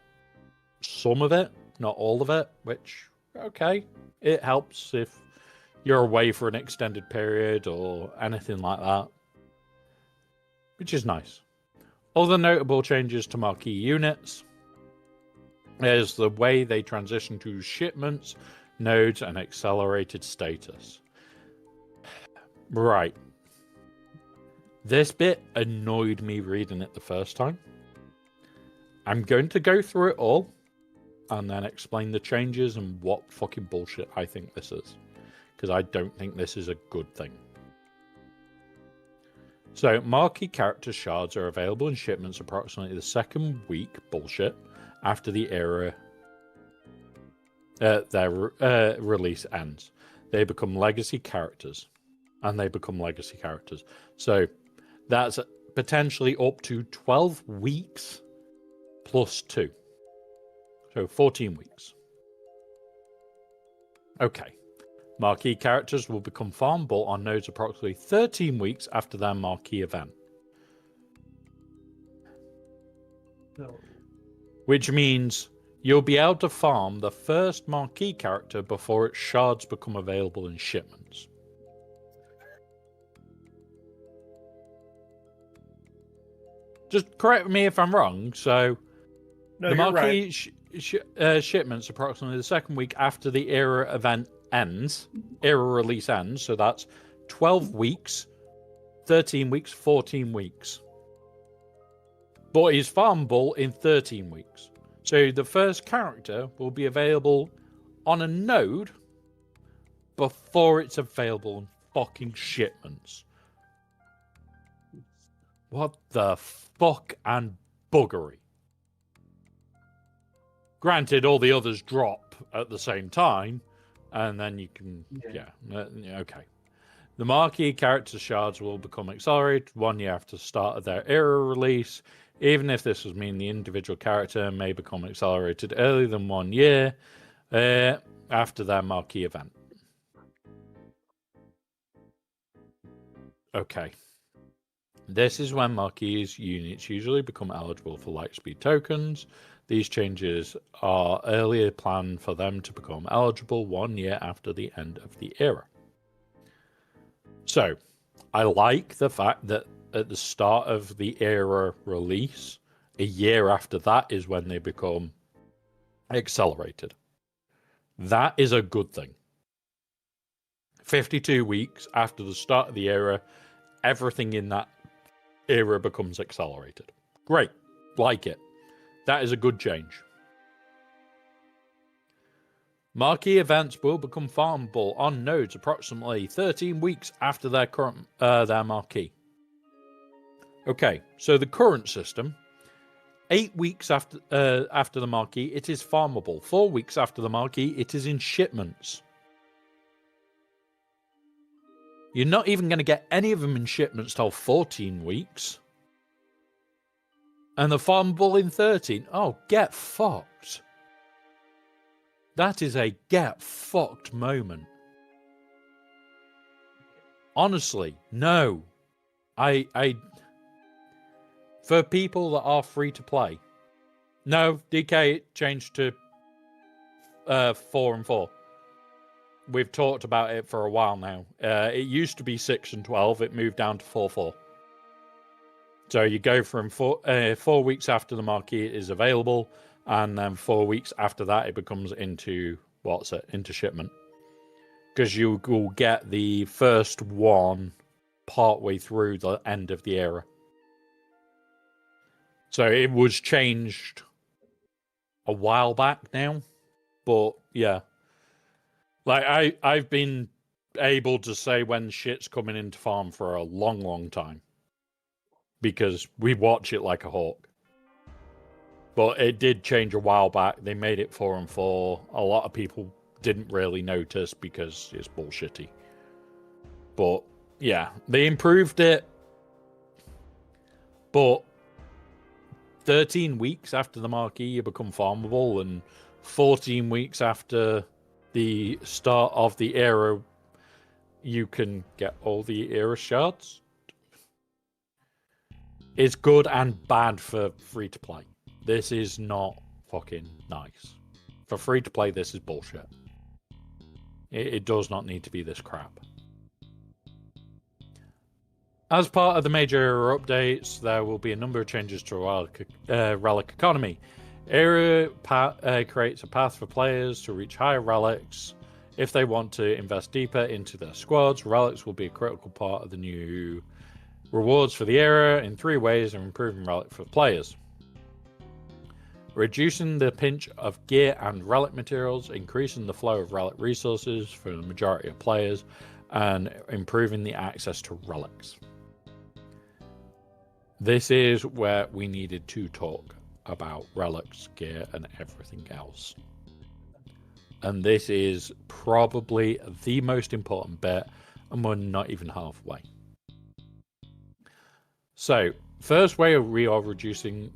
B: some of it, not all of it, which, okay, it helps if you're away for an extended period or anything like that, which is nice. Other notable changes to marquee units is the way they transition to shipments, nodes, and accelerated status. Right. This bit annoyed me reading it the first time. I'm going to go through it all and then explain the changes and what fucking bullshit I think this is. Because I don't think this is a good thing. So, marquee character shards are available in shipments approximately the second week, bullshit, after the era their release ends. They become legacy characters. And they become legacy characters. So, that's potentially up to 12 weeks plus 2. So, 14 weeks. Okay. Marquee characters will become farmable on nodes approximately 13 weeks after their marquee event.
C: No.
B: Which means you'll be able to farm the first marquee character before its shards become available in shipments. Just correct me if I'm wrong. So,
C: No,
B: the
C: you're
B: marquee
C: right.
B: shipments approximately the second week after the era event ends, era release ends, so that's 12 weeks, 13 weeks, 14 weeks. But is farmable in 13 weeks. So the first character will be available on a node before it's available in fucking shipments. What the fuck and buggery? Granted, all the others drop at the same time, and then you can, okay. The marquee character shards will become accelerated 1 year after the start of their era release, even if this would mean the individual character may become accelerated earlier than 1 year after their marquee event. Okay. This is when marquees units usually become eligible for lightspeed tokens. These changes are earlier planned for them to become eligible 1 year after the end of the era. So, I like the fact that at the start of the era release, a year after that is when they become accelerated. That is a good thing. 52 weeks after the start of the era, everything in that era becomes accelerated. Great. Like it. That is a good change. Marquee events will become farmable on nodes approximately 13 weeks after their current their marquee. Okay, so the current system, 8 weeks after the marquee, it is farmable. 4 weeks after the marquee, it is in shipments. You're not even going to get any of them in shipments till 14 weeks. And the farmable in 13. Oh, get fucked. That is a get fucked moment. Honestly, no. For people that are free to play. No, DK changed to 4 and 4. We've talked about it for a while now. It used to be 6 and 12. It moved down to 4-4. So you go from 4 weeks after the marquee is available, and then 4 weeks after that it becomes into shipment. Because you will get the first one partway through the end of the era. So it was changed a while back now, but yeah. Like I've been able to say when shit's coming into farm for a long, long time. Because we watch it like a hawk. But it did change a while back. They made it 4 and 4. A lot of people didn't really notice because it's bullshitty. But yeah, they improved it. But 13 weeks after the marquee, you become farmable, and 14 weeks after the start of the era, you can get all the era shards. It's good and bad for free to play. This is not fucking nice. For free to play, this is bullshit. It does not need to be this crap. As part of the major era updates, there will be a number of changes to relic economy. Era creates a path for players to reach higher relics. If they want to invest deeper into their squads, relics will be a critical part of the new rewards for the era in 3 ways of improving relic for players. Reducing the pinch of gear and relic materials, increasing the flow of relic resources for the majority of players, and improving the access to relics. This is where we needed to talk about relics, gear, and everything else. And this is probably the most important bit, and we're not even halfway. So, first way we are reducing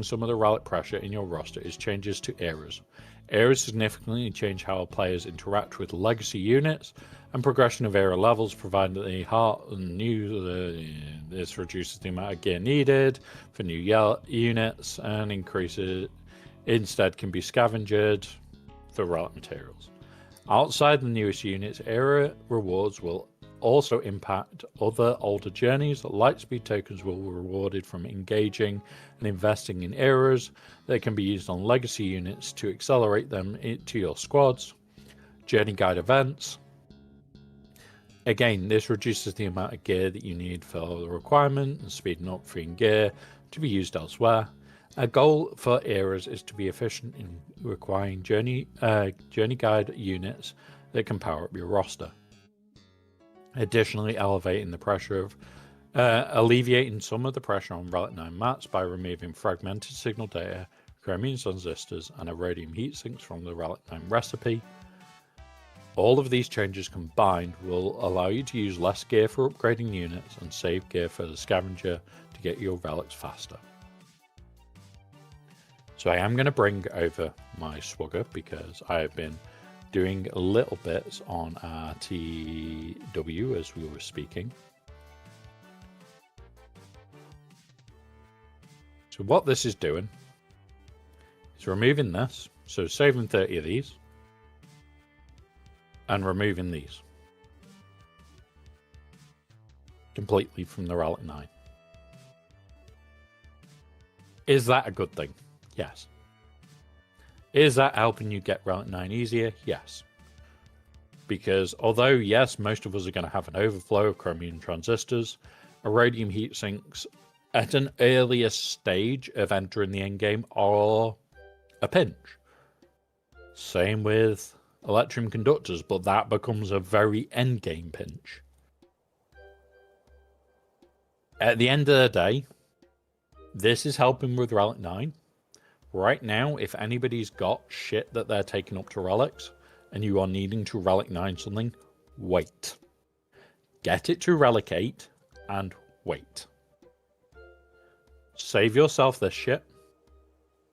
B: some of the relic pressure in your roster is changes to eras. Eras significantly change how players interact with legacy units, and progression of era levels provide the heart and new. This reduces the amount of gear needed for new units and increases. Instead, can be scavenged for relic materials. Outside the newest units, era rewards will also impact other older journeys. Lightspeed tokens will be rewarded from engaging and investing in eras that can be used on legacy units to accelerate them into your squads. Journey guide events. Again, this reduces the amount of gear that you need for the requirement and speeding up freeing gear to be used elsewhere. A goal for eras is to be efficient in requiring journey guide units that can power up your roster. Additionally, alleviating some of the pressure on Relic 9 maps by removing fragmented signal data, chromium transistors, and iridium heat sinks from the Relic 9 recipe. All of these changes combined will allow you to use less gear for upgrading units and save gear for the scavenger to get your relics faster. So I am going to bring over my SWGOH because I have been doing little bits on RTW as we were speaking. So what this is doing is removing this, so saving 30 of these, and removing these completely from the Relic 9. Is that a good thing? Yes. Is that helping you get Relic 9 easier? Yes. Because although, yes, most of us are going to have an overflow of chromium transistors, iridium heat sinks at an earlier stage of entering the endgame are a pinch. Same with electrum conductors, but that becomes a very endgame pinch. At the end of the day, this is helping with Relic 9. Right now, if anybody's got shit that they're taking up to relics, and you are needing to Relic 9 something, wait. Get it to Relic 8, and wait. Save yourself this shit,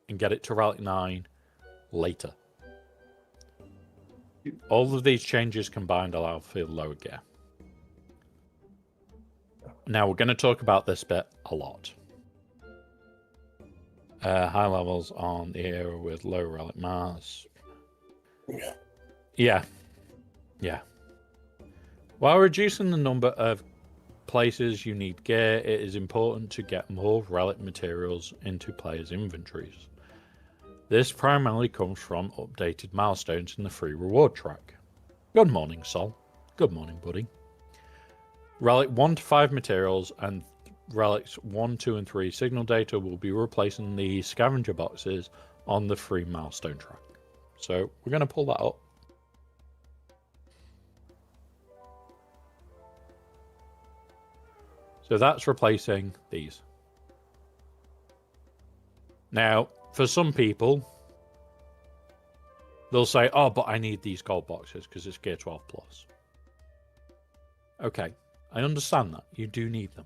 B: and get it to Relic 9 later. All of these changes combined allow for lower gear. Now, we're going to talk about this bit a lot. High levels on the era with low relic mass. Yeah. While reducing the number of places you need gear, it is important to get more relic materials into players' inventories. This primarily comes from updated milestones in the free reward track. Good morning, Sol. Good morning, buddy. Relic 1 to 5 materials and relics 1, 2, and 3 signal data will be replacing the scavenger boxes on the free milestone track. So we're going to pull that up. So that's replacing these. Now, for some people, they'll say, oh, but I need these gold boxes because it's gear 12 plus. Okay, I understand that. You do need them.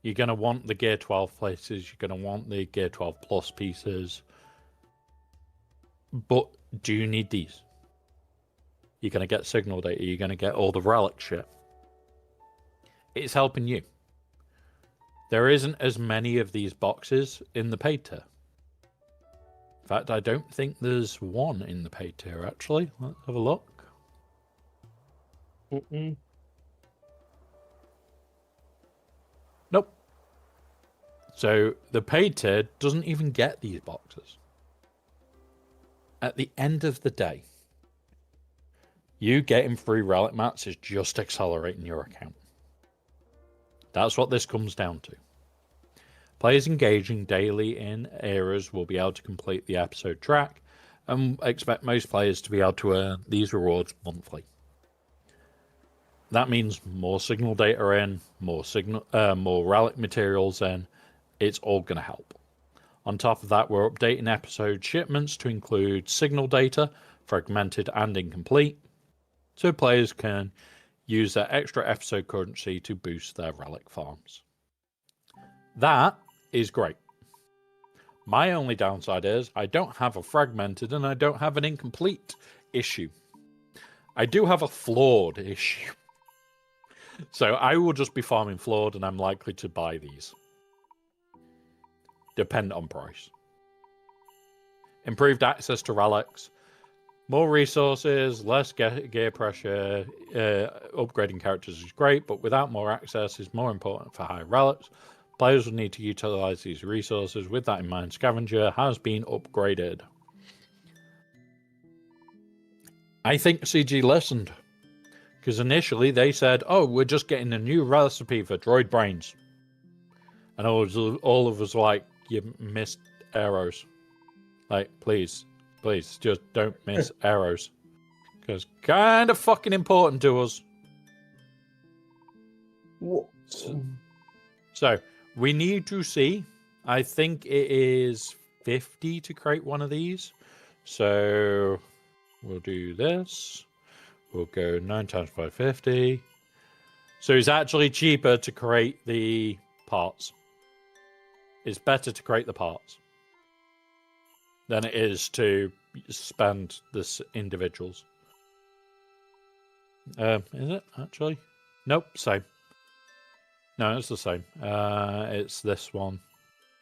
B: You're going to want the Gear 12 places. You're going to want the Gear 12 Plus pieces. But do you need these? You're going to get signal data. You're going to get all the relic shit. It's helping you. There isn't as many of these boxes in the paid tier. In fact, I don't think there's one in the paid tier, actually. Let's have a look. Nope. So the paid tier doesn't even get these boxes. At the end of the day, you getting free relic mats is just accelerating your account. That's what this comes down to. Players engaging daily in eras will be able to complete the episode track, and expect most players to be able to earn these rewards monthly. That means more signal data in, more relic materials in. It's all going to help. On top of that, we're updating episode shipments to include signal data, fragmented and incomplete, so players can use their extra episode currency to boost their relic farms. That is great. My only downside is I don't have a fragmented and I don't have an incomplete issue. I do have a flawed issue. So I will just be farming flawed, and I'm likely to buy these. Depend on price. Improved access to relics. More resources, less gear pressure. Upgrading characters is great, but without more access is more important for high relics. Players will need to utilize these resources. With that in mind, Scavenger has been upgraded. I think CG listened. Because initially they said, oh, we're just getting a new recipe for droid brains. And all of us were like, you missed arrows. Like, please, just don't miss arrows. Because kind of fucking important to us. So, we need to see. I think it is 50 to create one of these. So, we'll do this. We'll go 9 times 550. So it's actually cheaper to create the parts. It's better to create the parts than it is to spend the individuals. Is it actually? Nope, same. No, it's the same. It's this one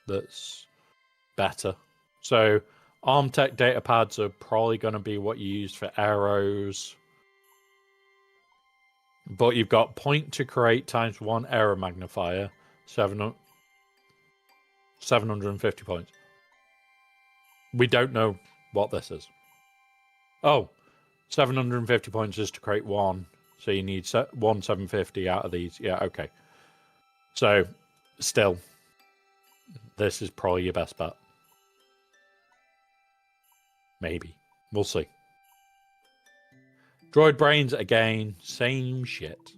B: that's better. So ArmTech data pads are probably going to be what you use for arrows. But you've got point to create times 1 error magnifier, 750 points. We don't know what this is. Oh, 750 points is to create 1. So you need 1 750 out of these. Yeah, okay. So, still, this is probably your best bet. Maybe. We'll see. Droid brains, again, same shit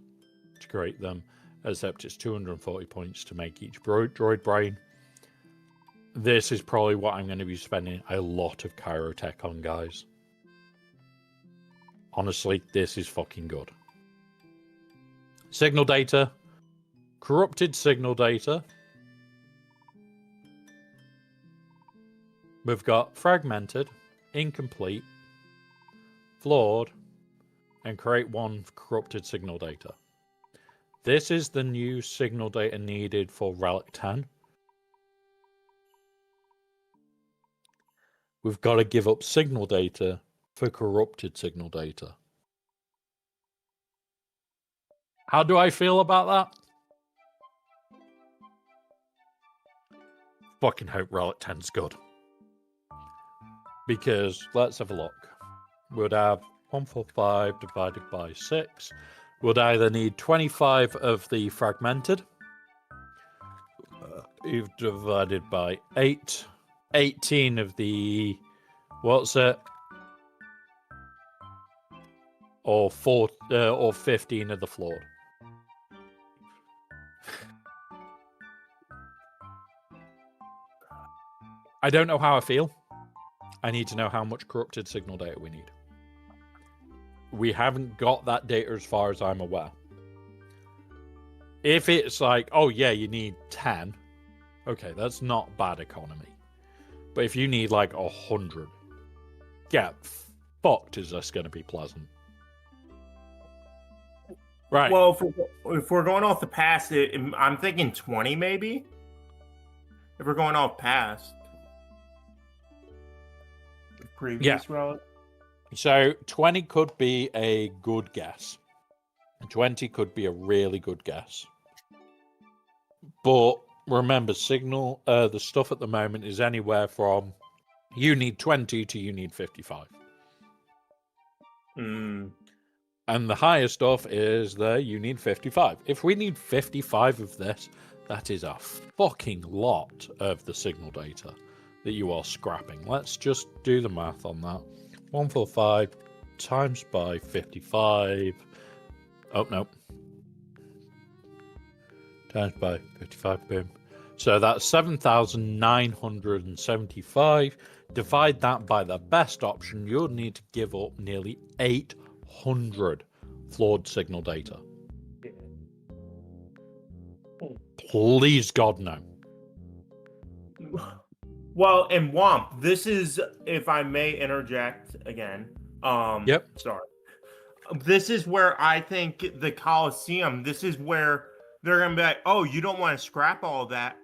B: to create them, except it's 240 points to make each droid brain. This is probably what I'm going to be spending a lot of Chirotech on, guys. Honestly, this is fucking good. Signal data. Corrupted signal data. We've got fragmented, incomplete, flawed, and create 1 corrupted signal data. This is the new signal data needed for Relic 10. We've got to give up signal data for corrupted signal data. How do I feel about that? Fucking hope Relic 10's good. Because, let's have a look. We'd have 145 divided by 6. We'd either need 25 of the fragmented. You've divided by 8. 18 of the... What's it? Or 15 of the flawed. I don't know how I feel. I need to know how much corrupted signal data we need. We haven't got that data as far as I'm aware. If it's like, oh yeah, you need 10, okay, that's not bad economy. But if you need like 100, get fucked, is this going to be pleasant? Right.
C: Well, if we're going off the past, I'm thinking 20 maybe. If we're going off past the previous relic.
B: So 20 could be a good guess. 20 could be a really good guess. But remember, Signal, the stuff at the moment is anywhere from you need 20 to you need 55. And the higher stuff is you need 55. If we need 55 of this, that is a fucking lot of the Signal data that you are scrapping. Let's just do the math on that. 145 times by 55. Oh, no. Times by 55, boom. So that's 7,975. Divide that by the best option, you'll need to give up nearly 800 flawed Signal data. Please, God, no.
C: Well, and Womp, this is, if I may interject again.
B: Yep.
C: Sorry. This is where I think the Coliseum, this is where they're going to be like, oh, you don't want to scrap all that.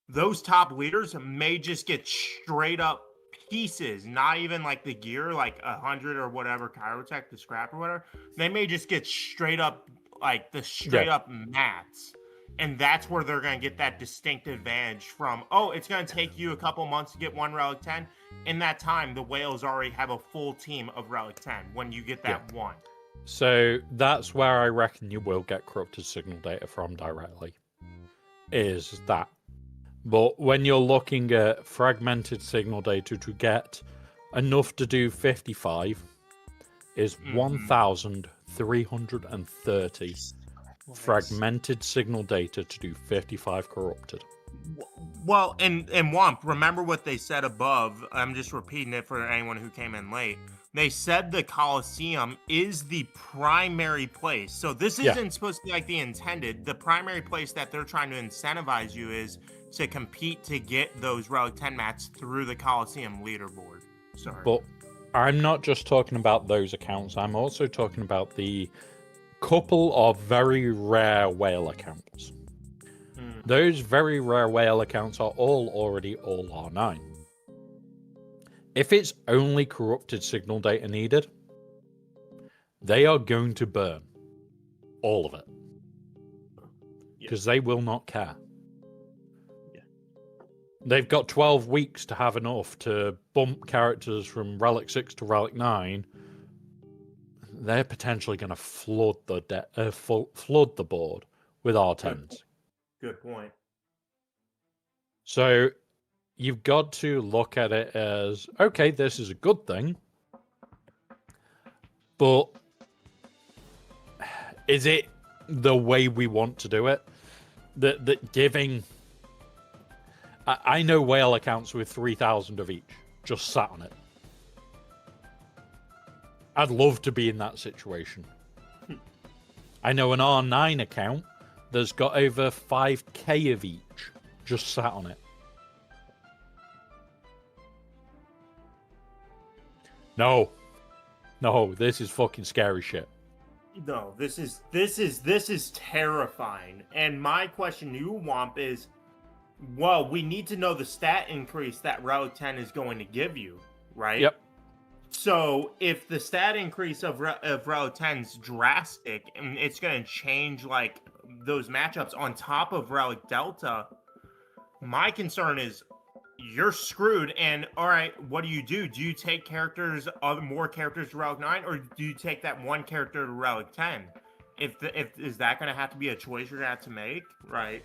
C: Those top leaders may just get straight up pieces, not even like the gear, like 100 or whatever, Chirotech, the scrap or whatever. They may just get straight up, like the straight up mats. And that's where they're going to get that distinct advantage from, oh, it's going to take you a couple months to get one Relic 10. In that time, the Whales already have a full team of Relic 10 when you get that one.
B: So that's where I reckon you will get corrupted Signal data from directly, is that. But when you're looking at fragmented Signal data to get enough to do 55 is 1,330 fragmented Signal data to do 55 corrupted.
C: Well, and Womp, remember what they said above. I'm just repeating it for anyone who came in late. They said the Coliseum is the primary place. So this isn't supposed to be like the intended. The primary place that they're trying to incentivize you is to compete to get those Relic 10 mats through the Coliseum leaderboard. Sorry.
B: But I'm not just talking about those accounts. I'm also talking about the couple of very rare whale accounts. Those very rare whale accounts are all already all R9. If it's only corrupted Signal data needed, they are going to burn all of it. Because they will not care. They've got 12 weeks to have enough to bump characters from Relic 6 to Relic 9. They're potentially going to flood the board with R10s.
C: Good point.
B: So you've got to look at it as, okay, this is a good thing, but is it the way we want to do it? That giving... I know whale accounts with 3,000 of each, just sat on it. I'd love to be in that situation. I know an R9 account that's got over 5k of each, just sat on it. No, this is fucking scary shit.
C: No, this is terrifying. And my question to you, Womp, is, well, we need to know the stat increase that Relic 10 is going to give you, right?
B: Yep.
C: So if the stat increase of Relic 10 is drastic and it's going to change like those matchups on top of Relic Delta, my concern is you're screwed. And all right, what do? Do you take more characters to Relic 9, or do you take that one character to Relic 10? Is that going to have to be a choice you're going to have to make, right?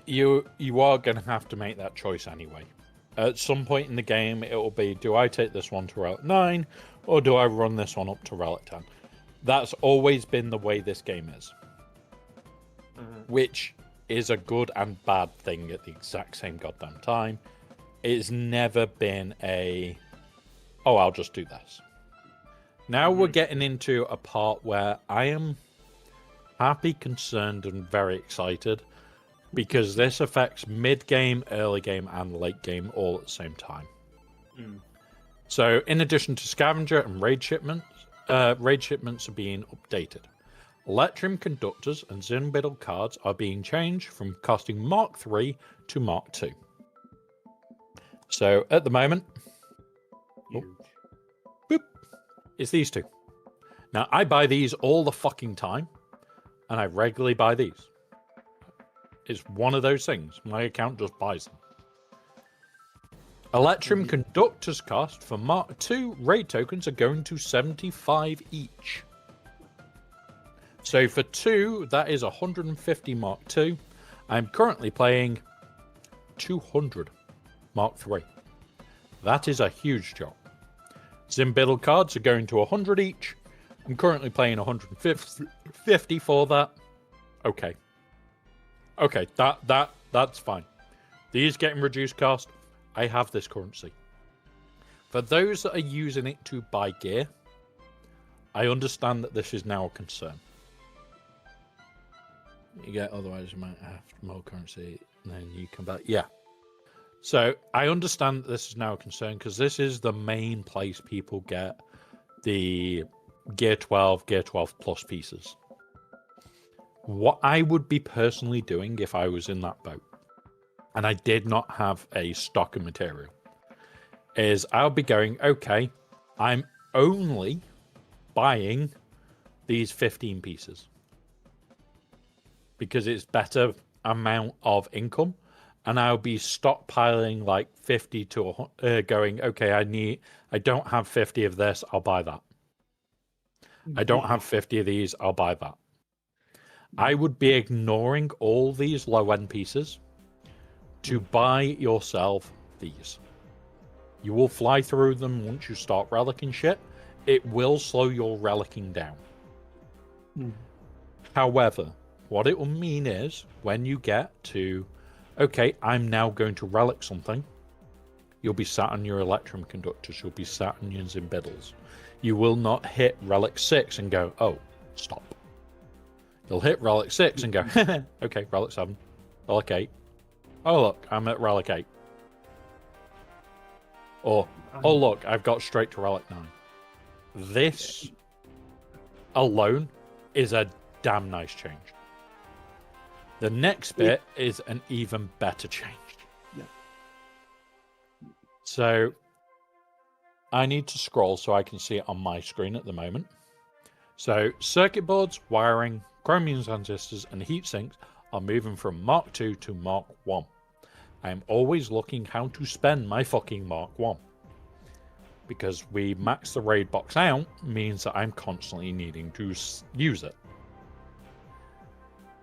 B: You are going to have to make that choice anyway. At some point in the game, it will be, do I take this one to Relic 9, or do I run this one up to Relic 10? That's always been the way this game is. Which is a good and bad thing at the exact same goddamn time. It's never been oh, I'll just do this. Now we're getting into a part where I am happy, concerned, and very excited because this affects mid-game, early game, and late game all at the same time. So, in addition to scavenger and raid shipments are being updated. Electrum conductors and Zimbiddle cards are being changed from costing Mark 3 to Mark 2. So, at the moment, boop, it's these two. Now, I buy these all the fucking time, and I regularly buy these. It's one of those things. My account just buys them. Electrum conductors cost for Mark 2 raid tokens are going to 75 each. So for 2, that is 150 Mark 2. I'm currently playing 200 Mark 3. That is a huge drop. Zimbiddle cards are going to 100 each. I'm currently playing 150 for that. Okay. Okay, that's fine. These getting reduced cost. I have this currency. For those that are using it to buy gear, I understand that this is now a concern. You get, otherwise you might have more currency, and then you come back. Yeah. So I understand that this is now a concern because this is the main place people get the Gear 12 plus pieces. What I would be personally doing if I was in that boat, and I did not have a stock of material, is I'll be going, okay, I'm only buying these 15 pieces because it's better amount of income, and I'll be stockpiling like 50 to going, okay, I don't have 50 of this, I'll buy that. I don't have 50 of these, I'll buy that. I would be ignoring all these low-end pieces to buy yourself these. You will fly through them once you start relicking shit. It will slow your relicking down. However, what it will mean is when you get to, okay, I'm now going to relic something, you'll be sat on your Electrum conductors, you'll be sat on your Zimbiddles. You will not hit relic 6 and go, oh, stop. You'll hit relic 6 and go, okay, relic 7, relic 8. Oh, look, I'm at relic 8. Or, oh, look, I've got straight to relic 9. This alone is a damn nice change. The next bit is an even better change.
C: Yeah.
B: So, I need to scroll so I can see it on my screen at the moment. So, circuit boards, wiring, chromium transistors, and heat sinks are moving from Mark 2 to Mark 1. I am always looking how to spend my fucking Mark 1. Because we max the raid box out means that I'm constantly needing to use it.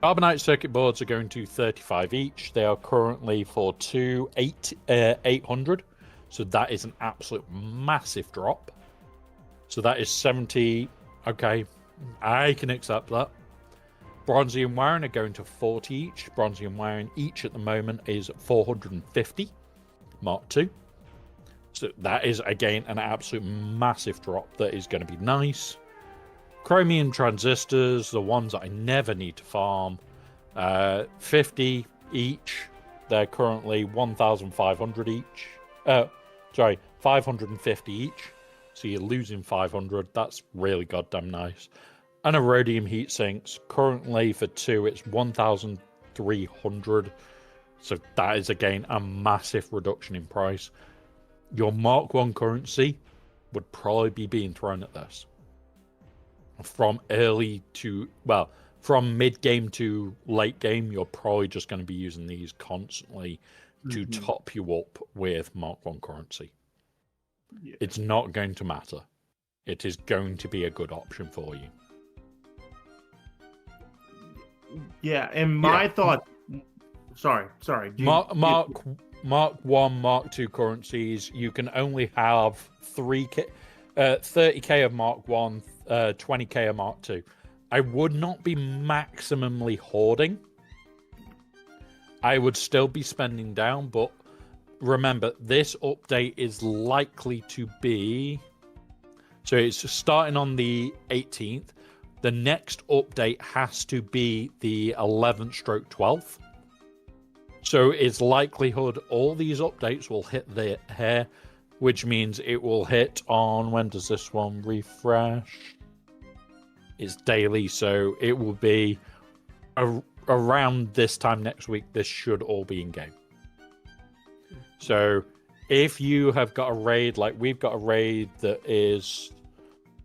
B: Carbonite circuit boards are going to 35 each. They are currently for 800. So that is an absolute massive drop. So that is 70. Okay, I can accept that. Bronzium wiring are going to 40 each. Bronzium wiring each at the moment is 450 Mark 2. So that is, again, an absolute massive drop that is going to be nice. Chromium transistors, the ones that I never need to farm, 50 each. They're currently 1,500 each. 550 each. So you're losing 500. That's really goddamn nice. And Erodium heat sinks, currently for 2, it's 1,300. So that is, again, a massive reduction in price. Your Mark 1 currency would probably be being thrown at this. From mid-game to late game, you're probably just going to be using these constantly to top you up with Mark 1 currency. Yeah. It's not going to matter. It is going to be a good option for you.
C: Yeah, and my thought... Sorry.
B: Mark 1, Mark 2 currencies, you can only have 30k of Mark 1, 20k of Mark 2. I would not be maximally hoarding. I would still be spending down, but remember, this update is likely to be... So it's starting on the 18th. the next update has to be the 11/12th. So it's likelihood all these updates will hit here, which means it will hit on, when does this one refresh? It's daily, so it will be around this time next week. This should all be in game. So if you have got a raid, like we've got a raid that is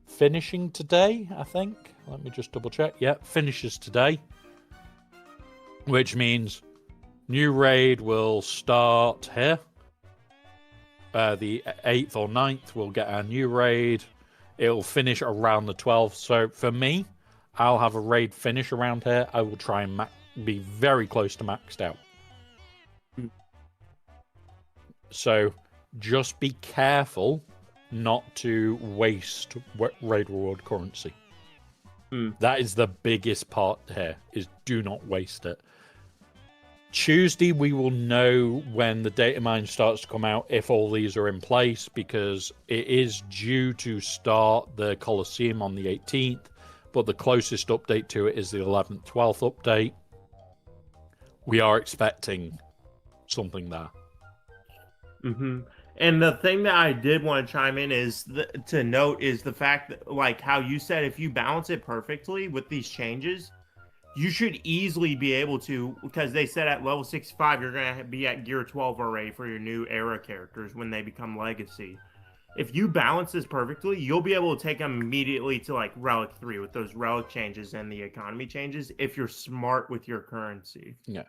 B: finishing today, I think. Let me just double check. Yeah, finishes today, which means new raid will start here. The 8th or 9th, we'll get our new raid. It'll finish around the 12th. So for me, I'll have a raid finish around here. I will try and be very close to maxed out. So just be careful not to waste raid reward currency. That is the biggest part here, is do not waste it. Tuesday, we will know when the data mine starts to come out if all these are in place, because it is due to start the Colosseum on the 18th, but the closest update to it is the 11th, 12th update. We are expecting something there.
C: And the thing that I did want to chime in is to note is the fact that, like how you said, if you balance it perfectly with these changes, you should easily be able to, because they said at level 65 you're going to be at gear 12 already for your new era characters when they become legacy. If you balance this perfectly, you'll be able to take them immediately to like relic 3 with those relic changes and the economy changes if you're smart with your currency.
B: Yeah.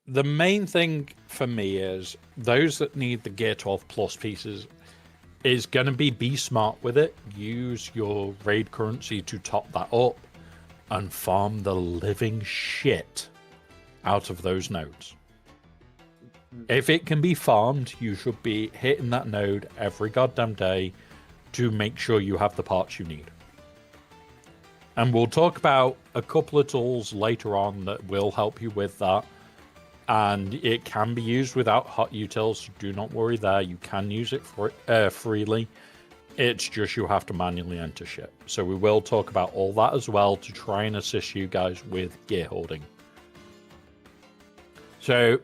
B: The main thing for me is those that need the gear 12 plus pieces is going to be smart with it. Use your raid currency to top that up and farm the living shit out of those nodes. If it can be farmed, you should be hitting that node every goddamn day to make sure you have the parts you need. And we'll talk about a couple of tools later on that will help you with that. And it can be used without hot utils, so do not worry there. You can use it for freely. It's just you have to manually enter shit. So we will talk about all that as well to try and assist you guys with gear holding. So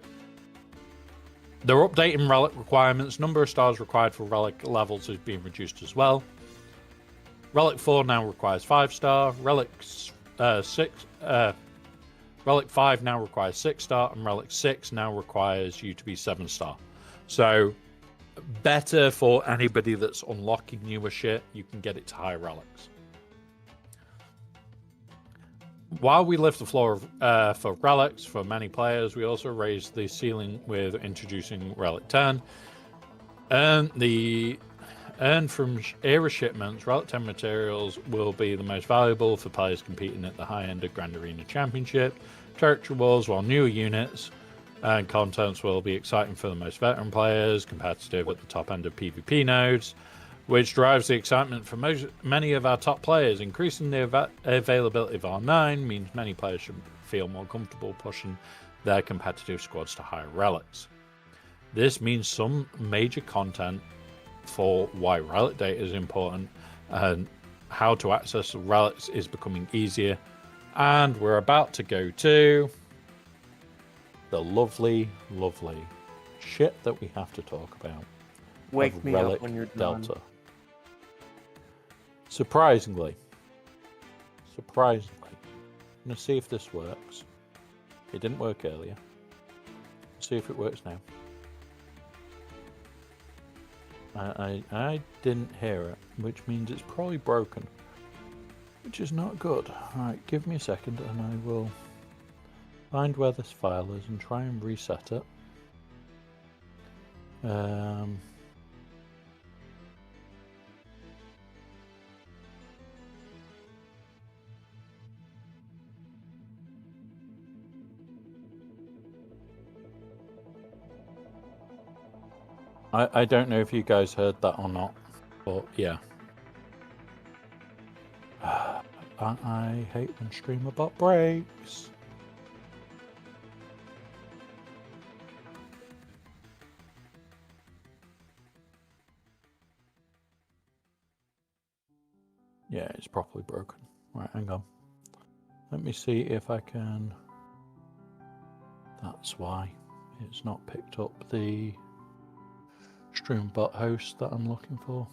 B: they're updating relic requirements. Number of stars required for relic levels is being reduced as well. Relic 4 now requires 5-star. Relic 5 now requires 6-star, and Relic 6 now requires you to be 7-star. So better for anybody that's unlocking newer shit. You can get it to higher relics. While we lift the floor for relics for many players, we also raised the ceiling with introducing Relic 10. Earned from era shipments, Relic 10 materials will be the most valuable for players competing at the high end of Grand Arena Championship. Territory wars, while newer units and contents will be exciting for the most veteran players, competitive at the top end of PvP nodes, which drives the excitement for many of our top players. Increasing the availability of R9 means many players should feel more comfortable pushing their competitive squads to higher relics. This means some major content for why relic data is important and how to access the relics is becoming easier. And we're about to go to the lovely, lovely shit that we have to talk about.
C: Wake me
B: Relic
C: up when you're
B: Delta.
C: done.
B: Surprisingly, I'm going to see if this works. It didn't work earlier. Let's see if it works now. I didn't hear it, which means it's probably broken, which is not good. Alright, give me a second and I will find where this file is and try and reset it. I don't know if you guys heard that or not, but yeah. I hate when streamer bot breaks. Yeah, it's properly broken. Right, hang on. Let me see if I can... That's why it's not picked up the StreamBot host that I'm looking for.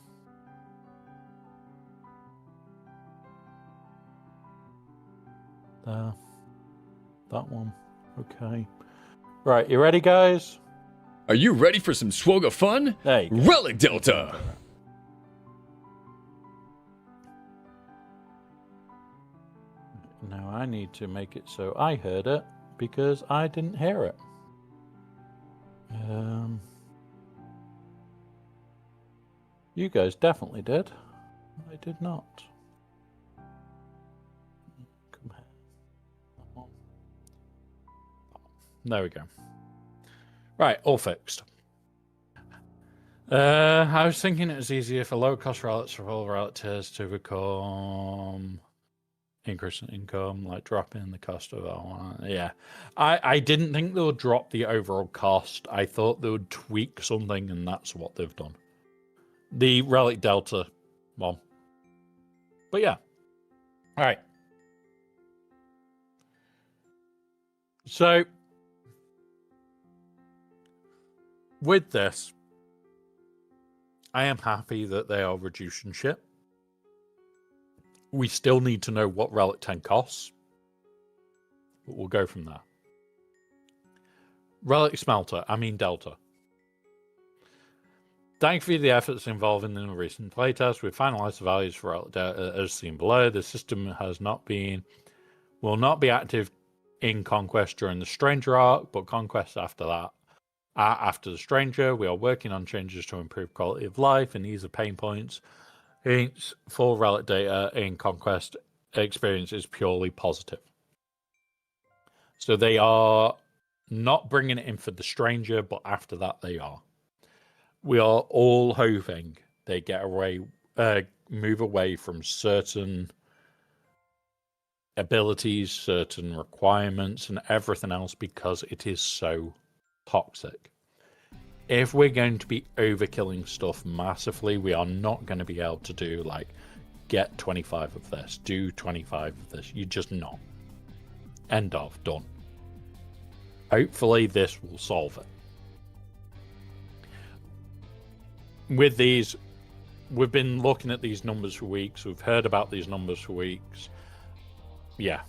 B: There. That one. Okay. Right, you ready, guys?
D: Are you ready for some SWGOH fun?
B: There you go.
D: Relic Delta!
B: Now I need to make it so I heard it because I didn't hear it. You guys definitely did. I did not. Come here. There we go. Right, all fixed. I was thinking it was easier for low-cost relics for all relatives to become increase in income, like dropping the cost of our... Yeah. I didn't think they would drop the overall cost. I thought they would tweak something, and that's what they've done. The Relic Delta one. But yeah. All right. So, with this, I am happy that they are reducing shit. We still need to know what Relic 10 costs, but we'll go from there. Relic Smelter, Delta. Thankfully, the efforts involved in the recent playtest, we've finalized the values for Relic Delta as seen below. The system will not be active in Conquest during the Stranger arc, but Conquest after that. After the Stranger, we are working on changes to improve quality of life and ease of pain points. Hence, for Relic Data in Conquest, experience is purely positive. So they are not bringing it in for the Stranger, but after that they are. We are all hoping they get away, move away from certain abilities, certain requirements, and everything else because it is so toxic. If we're going to be overkilling stuff massively, we are not going to be able to do like get 25 of this, do 25 of this. You're just not. End of. Done. Hopefully this will solve it. With these, we've been looking at these numbers for weeks. We've heard about these numbers for weeks. Yeah.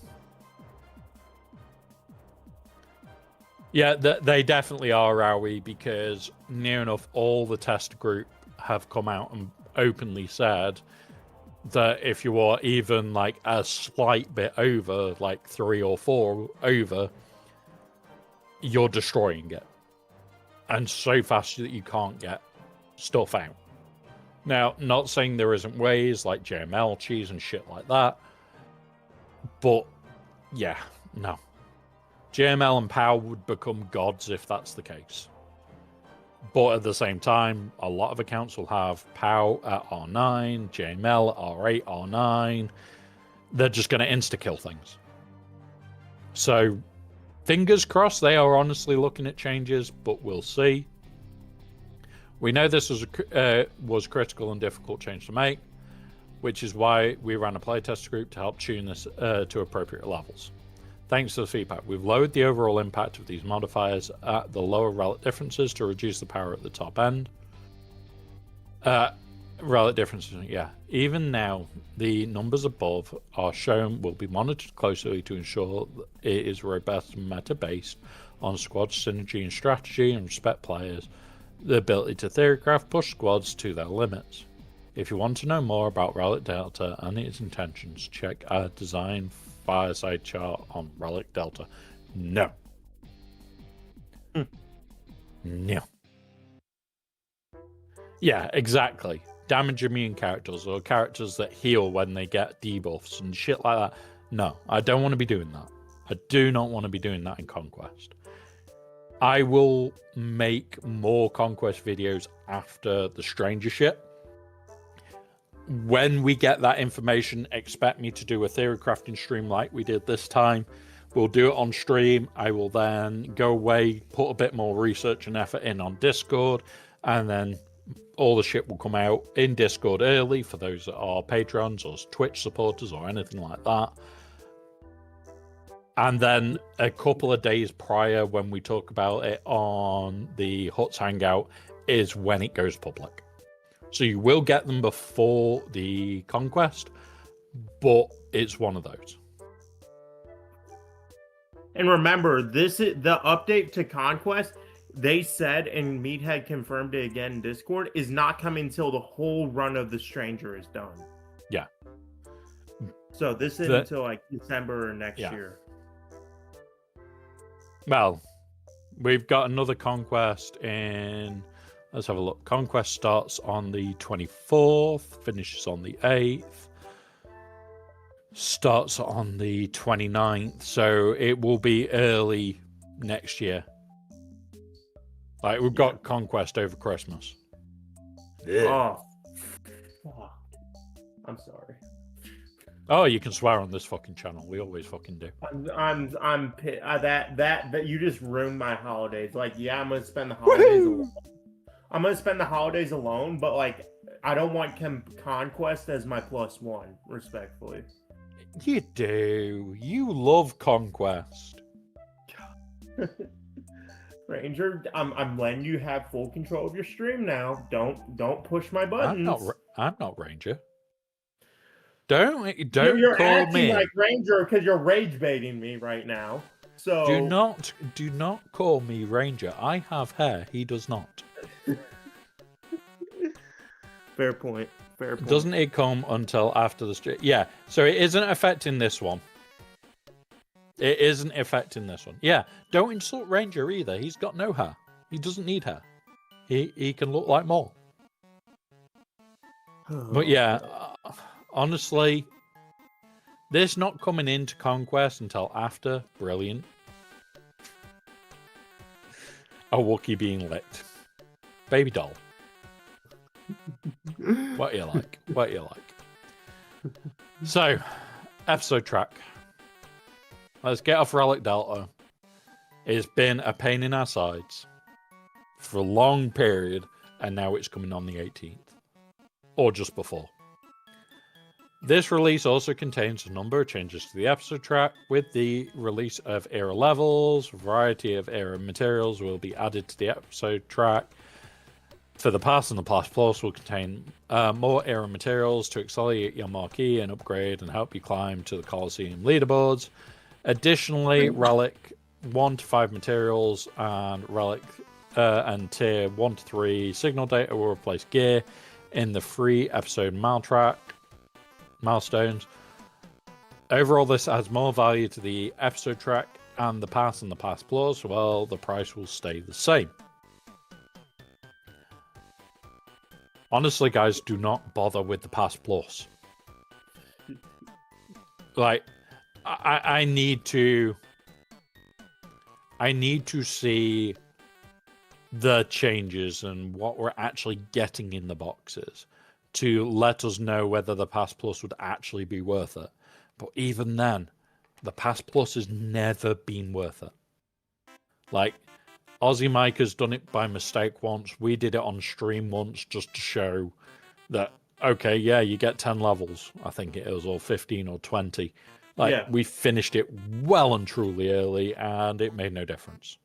B: Yeah, they definitely are, Rowie, because near enough all the test group have come out and openly said that if you are even like a slight bit over, like 3 or 4 over, you're destroying it. And so fast that you can't get stuff out. Now, not saying there isn't ways like JML cheese and shit like that, but yeah, no. JML and POW would become gods if that's the case. But at the same time, a lot of accounts will have POW at R9, JML at R8, R9. They're just going to insta-kill things. So, fingers crossed they are honestly looking at changes, but we'll see. We know this was critical and difficult change to make, which is why we ran a playtest group to help tune this to appropriate levels. Thanks to the feedback, we've lowered the overall impact of these modifiers at the lower relic differences to reduce the power at the top end. Relic differences, yeah. Even now, the numbers above are shown will be monitored closely to ensure that it is robust and meta-based on squad synergy and strategy and respect players. The ability to theorycraft push squads to their limits. If you want to know more about Relic Delta and its intentions, check our design fireside chart on Relic Delta. No. No. Yeah, exactly. Damage immune characters or characters that heal when they get debuffs and shit like that. No, I don't want to be doing that. I do not want to be doing that in Conquest. I will make more Conquest videos after the Stranger shit. When we get that information, expect me to do a theory crafting stream like we did this time. We'll do it on stream. I will then go away, put a bit more research and effort in on Discord, and then all the shit will come out in Discord early for those that are patrons or Twitch supporters or anything like that. And then a couple of days prior, when we talk about it on the Huts Hangout, is when it goes public. So you will get them before the Conquest, but it's one of those.
C: And remember, this is the update to Conquest. They said, and Meathead confirmed it again in Discord, is not coming until the whole run of the Stranger is done.
B: Yeah.
C: So this is until like December or next year.
B: Well, we've got another Conquest in... Let's have a look. Conquest starts on the 24th, finishes on the 8th, starts on the 29th, so it will be early next year. Like, we've got Conquest over Christmas.
C: Oh, fuck. I'm sorry.
B: Oh, you can swear on this fucking channel. We always fucking do.
C: I'm that you just ruined my holidays. Like, yeah, I'm gonna spend the holidays alone. I'm gonna spend the holidays alone, but like, I don't want Conquest as my +1, respectfully.
B: You do. You love Conquest.
C: Ranger, I'm letting you have full control of your stream now. Don't push my buttons.
B: I'm not Ranger. Don't
C: you're
B: call
C: acting
B: me
C: like Ranger because you're rage baiting me right now. So
B: do not call me Ranger. I have hair. He does not.
C: Fair point. Fair point.
B: Doesn't it come until after the stream? Yeah. So it isn't affecting this one. It isn't affecting this one. Yeah. Don't insult Ranger either. He's got no hair. He doesn't need hair. He can look like Maul. But yeah, honestly, this not coming into Conquest until after, brilliant. A Wookiee being licked. Baby doll. What do you like? What do you like? So, episode track. Let's get off Relic Delta. It's been a pain in our sides for a long period, and now it's coming on the 18th. Or just before. This release also contains a number of changes to the episode track. With the release of era levels, a variety of era materials will be added to the episode track. For the Pass and the Pass Plus will contain more era materials to accelerate your marquee and upgrade and help you climb to the Coliseum leaderboards. Additionally, Relic 1 to 5 materials and Relic and Tier 1 to 3 signal data will replace gear in the free episode milestones. Overall, this adds more value to the episode track and the Pass and the Pass Plus, while the price will stay the same. Honestly, guys, do not bother with the Pass Plus. Like, I need to see the changes and what we're actually getting in the boxes to let us know whether the Pass Plus would actually be worth it. But even then, the Pass Plus has never been worth it. Like, Aussie Mike has done it by mistake once. We did it on stream once just to show that, okay, yeah, you get 10 levels, I think it was, or 15 or 20. Like, yeah. We finished it well and truly early, and it made no difference.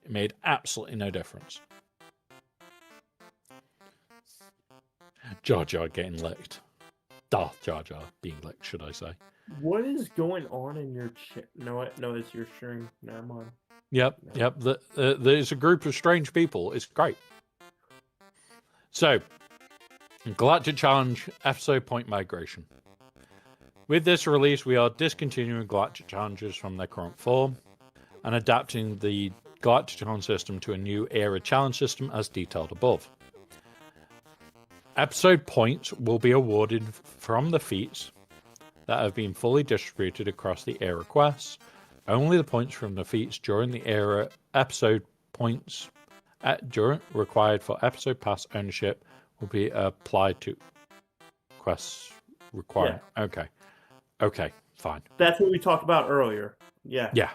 B: It made absolutely no difference. Jar Jar getting licked. Darth Jar Jar being licked, should I say.
C: What is going on in your chat? No, it's your stream. Never mind.
B: Yep. There's a group of strange people. It's great. So, Galactic Challenge episode point migration. With this release, we are discontinuing Galactic Challenges from their current form and adapting the Galactic Challenge system to a new era challenge system as detailed above. Episode points will be awarded from the feats that have been fully distributed across the era quests. Only the points from the feats during the era episode points required for episode pass ownership will be applied to quests required. Yeah. Okay, fine.
C: That's what we talked about earlier. Yeah.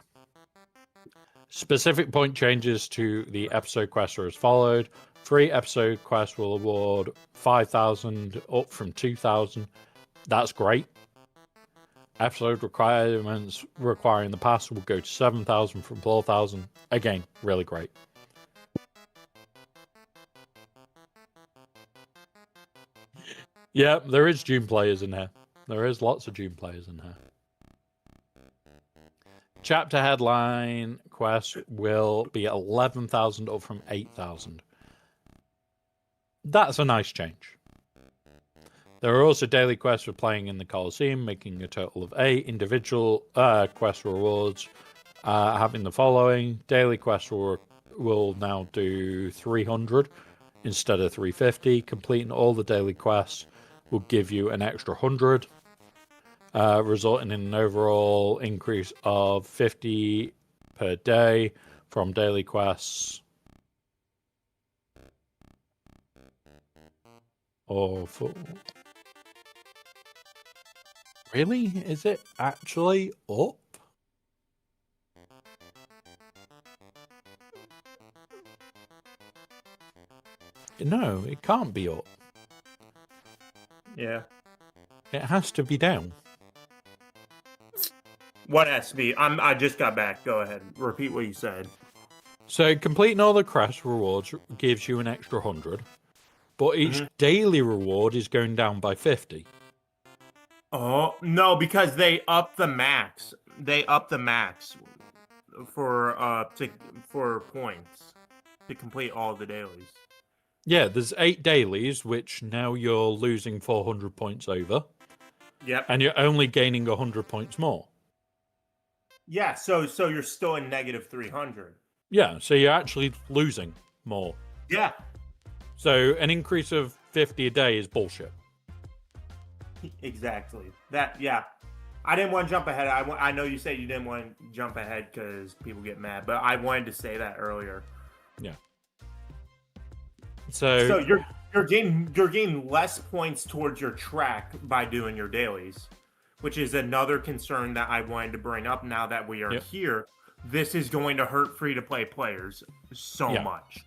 B: Specific point changes to the episode quests are as followed. Free episode quest will award 5,000 up from 2,000. That's great. Episode requirements requiring the pass will go to 7,000 from 4,000. Again, really great. Yeah, there is June players in here. There is lots of June players in here. Chapter headline quest will be 11,000 up from 8,000. That's a nice change. There are also daily quests for playing in the Coliseum, making a total of 8. Individual quest rewards having the following. Daily quests will now do 300 instead of 350. Completing all the daily quests will give you an extra 100, resulting in an overall increase of 50 per day from daily quests. Or for... Really? Is it actually up? No, it can't be up.
C: Yeah.
B: It has to be down.
C: What has to be? I just got back. Go ahead. Repeat what you said.
B: So completing all the quest rewards gives you an extra 100, but each daily reward is going down by 50.
C: Oh, no, because they up the max. They up the max for points to complete all the dailies.
B: Yeah, there's 8 dailies, which now you're losing 400 points over.
C: Yep.
B: And you're only gaining 100 points more.
C: Yeah, so you're still in negative 300.
B: Yeah, so you're actually losing more.
C: Yeah.
B: So an increase of 50 a day is bullshit.
C: Exactly. Yeah. I didn't want to jump ahead. I know you said you didn't want to jump ahead because people get mad, but I wanted to say that earlier.
B: Yeah. So
C: you're getting less points towards your track by doing your dailies, which is another concern that I wanted to bring up now that we are here. This is going to hurt free-to-play players so much.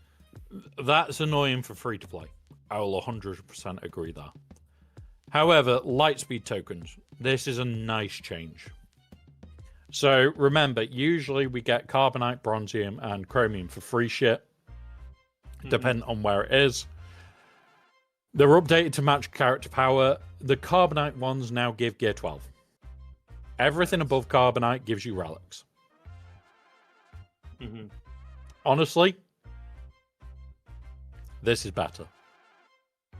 B: That's annoying for free-to-play. I will 100% agree there. However, Lightspeed tokens. This is a nice change. So remember, usually we get Carbonite, Bronzium, and Chromium for free shit, depending on where it is. They're updated to match character power. The Carbonite ones now give Gear 12. Everything above Carbonite gives you relics. Honestly, this is better.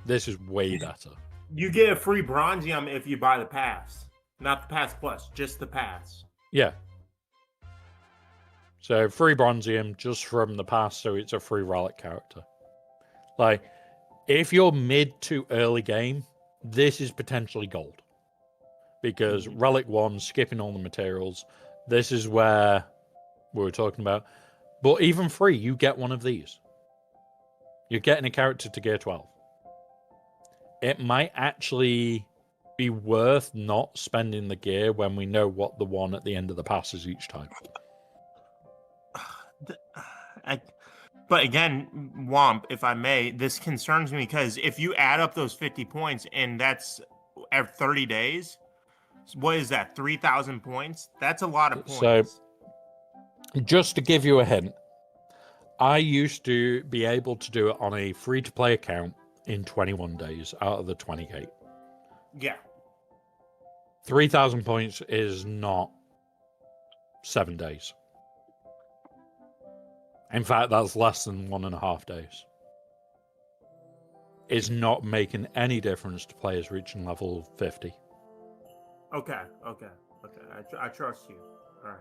B: This is way better.
C: You get a free Bronzium if you buy the pass. Not the Pass Plus, just the pass.
B: Yeah. So free Bronzium just from the pass, so it's a free relic character. Like, if you're mid to early game, this is potentially gold. Because Relic 1, skipping all the materials, this is where we were talking about. But even free, you get one of these. You're getting a character to Gear 12. It might actually be worth not spending the gear when we know what the one at the end of the pass is each time.
C: But again, Womp, if I may, this concerns me because if you add up those 50 points and that's every 30 days, what is that, 3,000 points? That's a lot of points.
B: So, just to give you a hint, I used to be able to do it on a free-to-play account in 21 days out of the 28.
C: Yeah.
B: 3,000 points is not 7 days. In fact, that's less than 1.5 days. It's not making any difference to players reaching level 50.
C: Okay. I trust you. All right.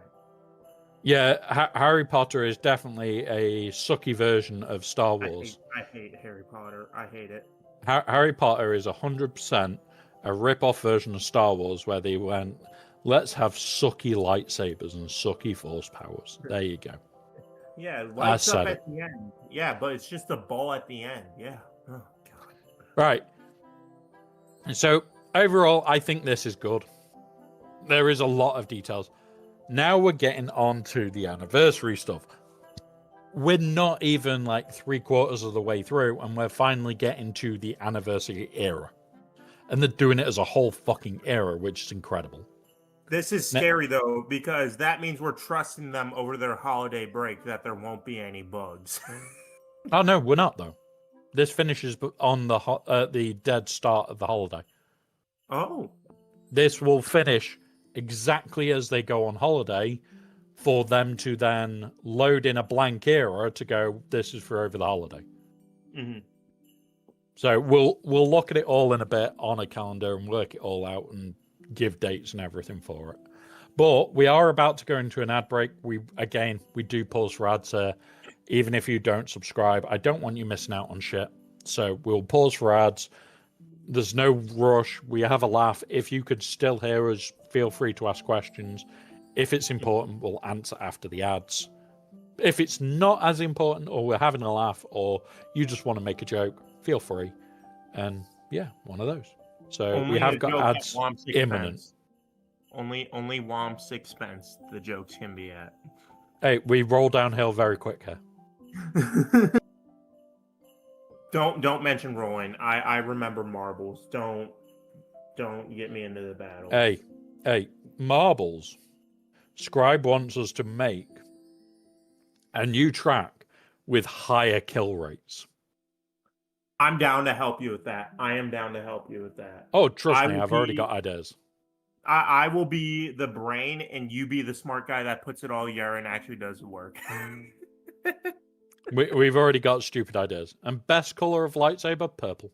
B: Yeah, Harry Potter is definitely a sucky version of Star Wars.
C: I hate Harry Potter. I hate it.
B: Harry Potter is 100% a rip-off version of Star Wars where they went, let's have sucky lightsabers and sucky force powers. There you go.
C: Yeah, lights up at the end. Yeah, but it's just a ball at the end. Yeah. Oh, God.
B: Right. So, overall, I think this is good. There is a lot of details. Now we're getting on to the anniversary stuff. we're not even like 3/4 of the way through, and we're finally getting to the anniversary era. And they're doing it as a whole fucking era, which is incredible.
C: This is scary though, because that means we're trusting them over their holiday break that there won't be any bugs.
B: Oh no, we're not though. This finishes on the dead start of the holiday.
C: Oh.
B: This will finish exactly as they go on holiday, for them to then load in a blank era to go, this is for over the holiday.
C: Mm-hmm.
B: So we'll look at it all in a bit on a calendar and work it all out and give dates and everything for it. But we are about to go into an ad break. We do pause for ads here. Even if you don't subscribe, I don't want you missing out on shit. So we'll pause for ads. There's no rush. We have a laugh. If you could still hear us, feel free to ask questions. If it's important, we'll answer after the ads. If it's not as important, or we're having a laugh, or you just want to make a joke, feel free. And yeah, one of those. So
C: Only
B: we have
C: a
B: got
C: joke at
B: ads
C: Womp's
B: imminent.
C: expense. Only Womp's expense the jokes can be at.
B: Hey, we roll downhill very quick here.
C: Don't mention rolling. I remember marbles. Don't get me into the battle.
B: Hey, marbles. Scribe wants us to make a new track with higher kill rates.
C: I'm down to help you with that. I am down to help you with that.
B: Oh, trust me, I've already got ideas.
C: I will be the brain, and you be the smart guy that puts it all together and actually does the work.
B: We've already got stupid ideas. And best color of lightsaber, purple.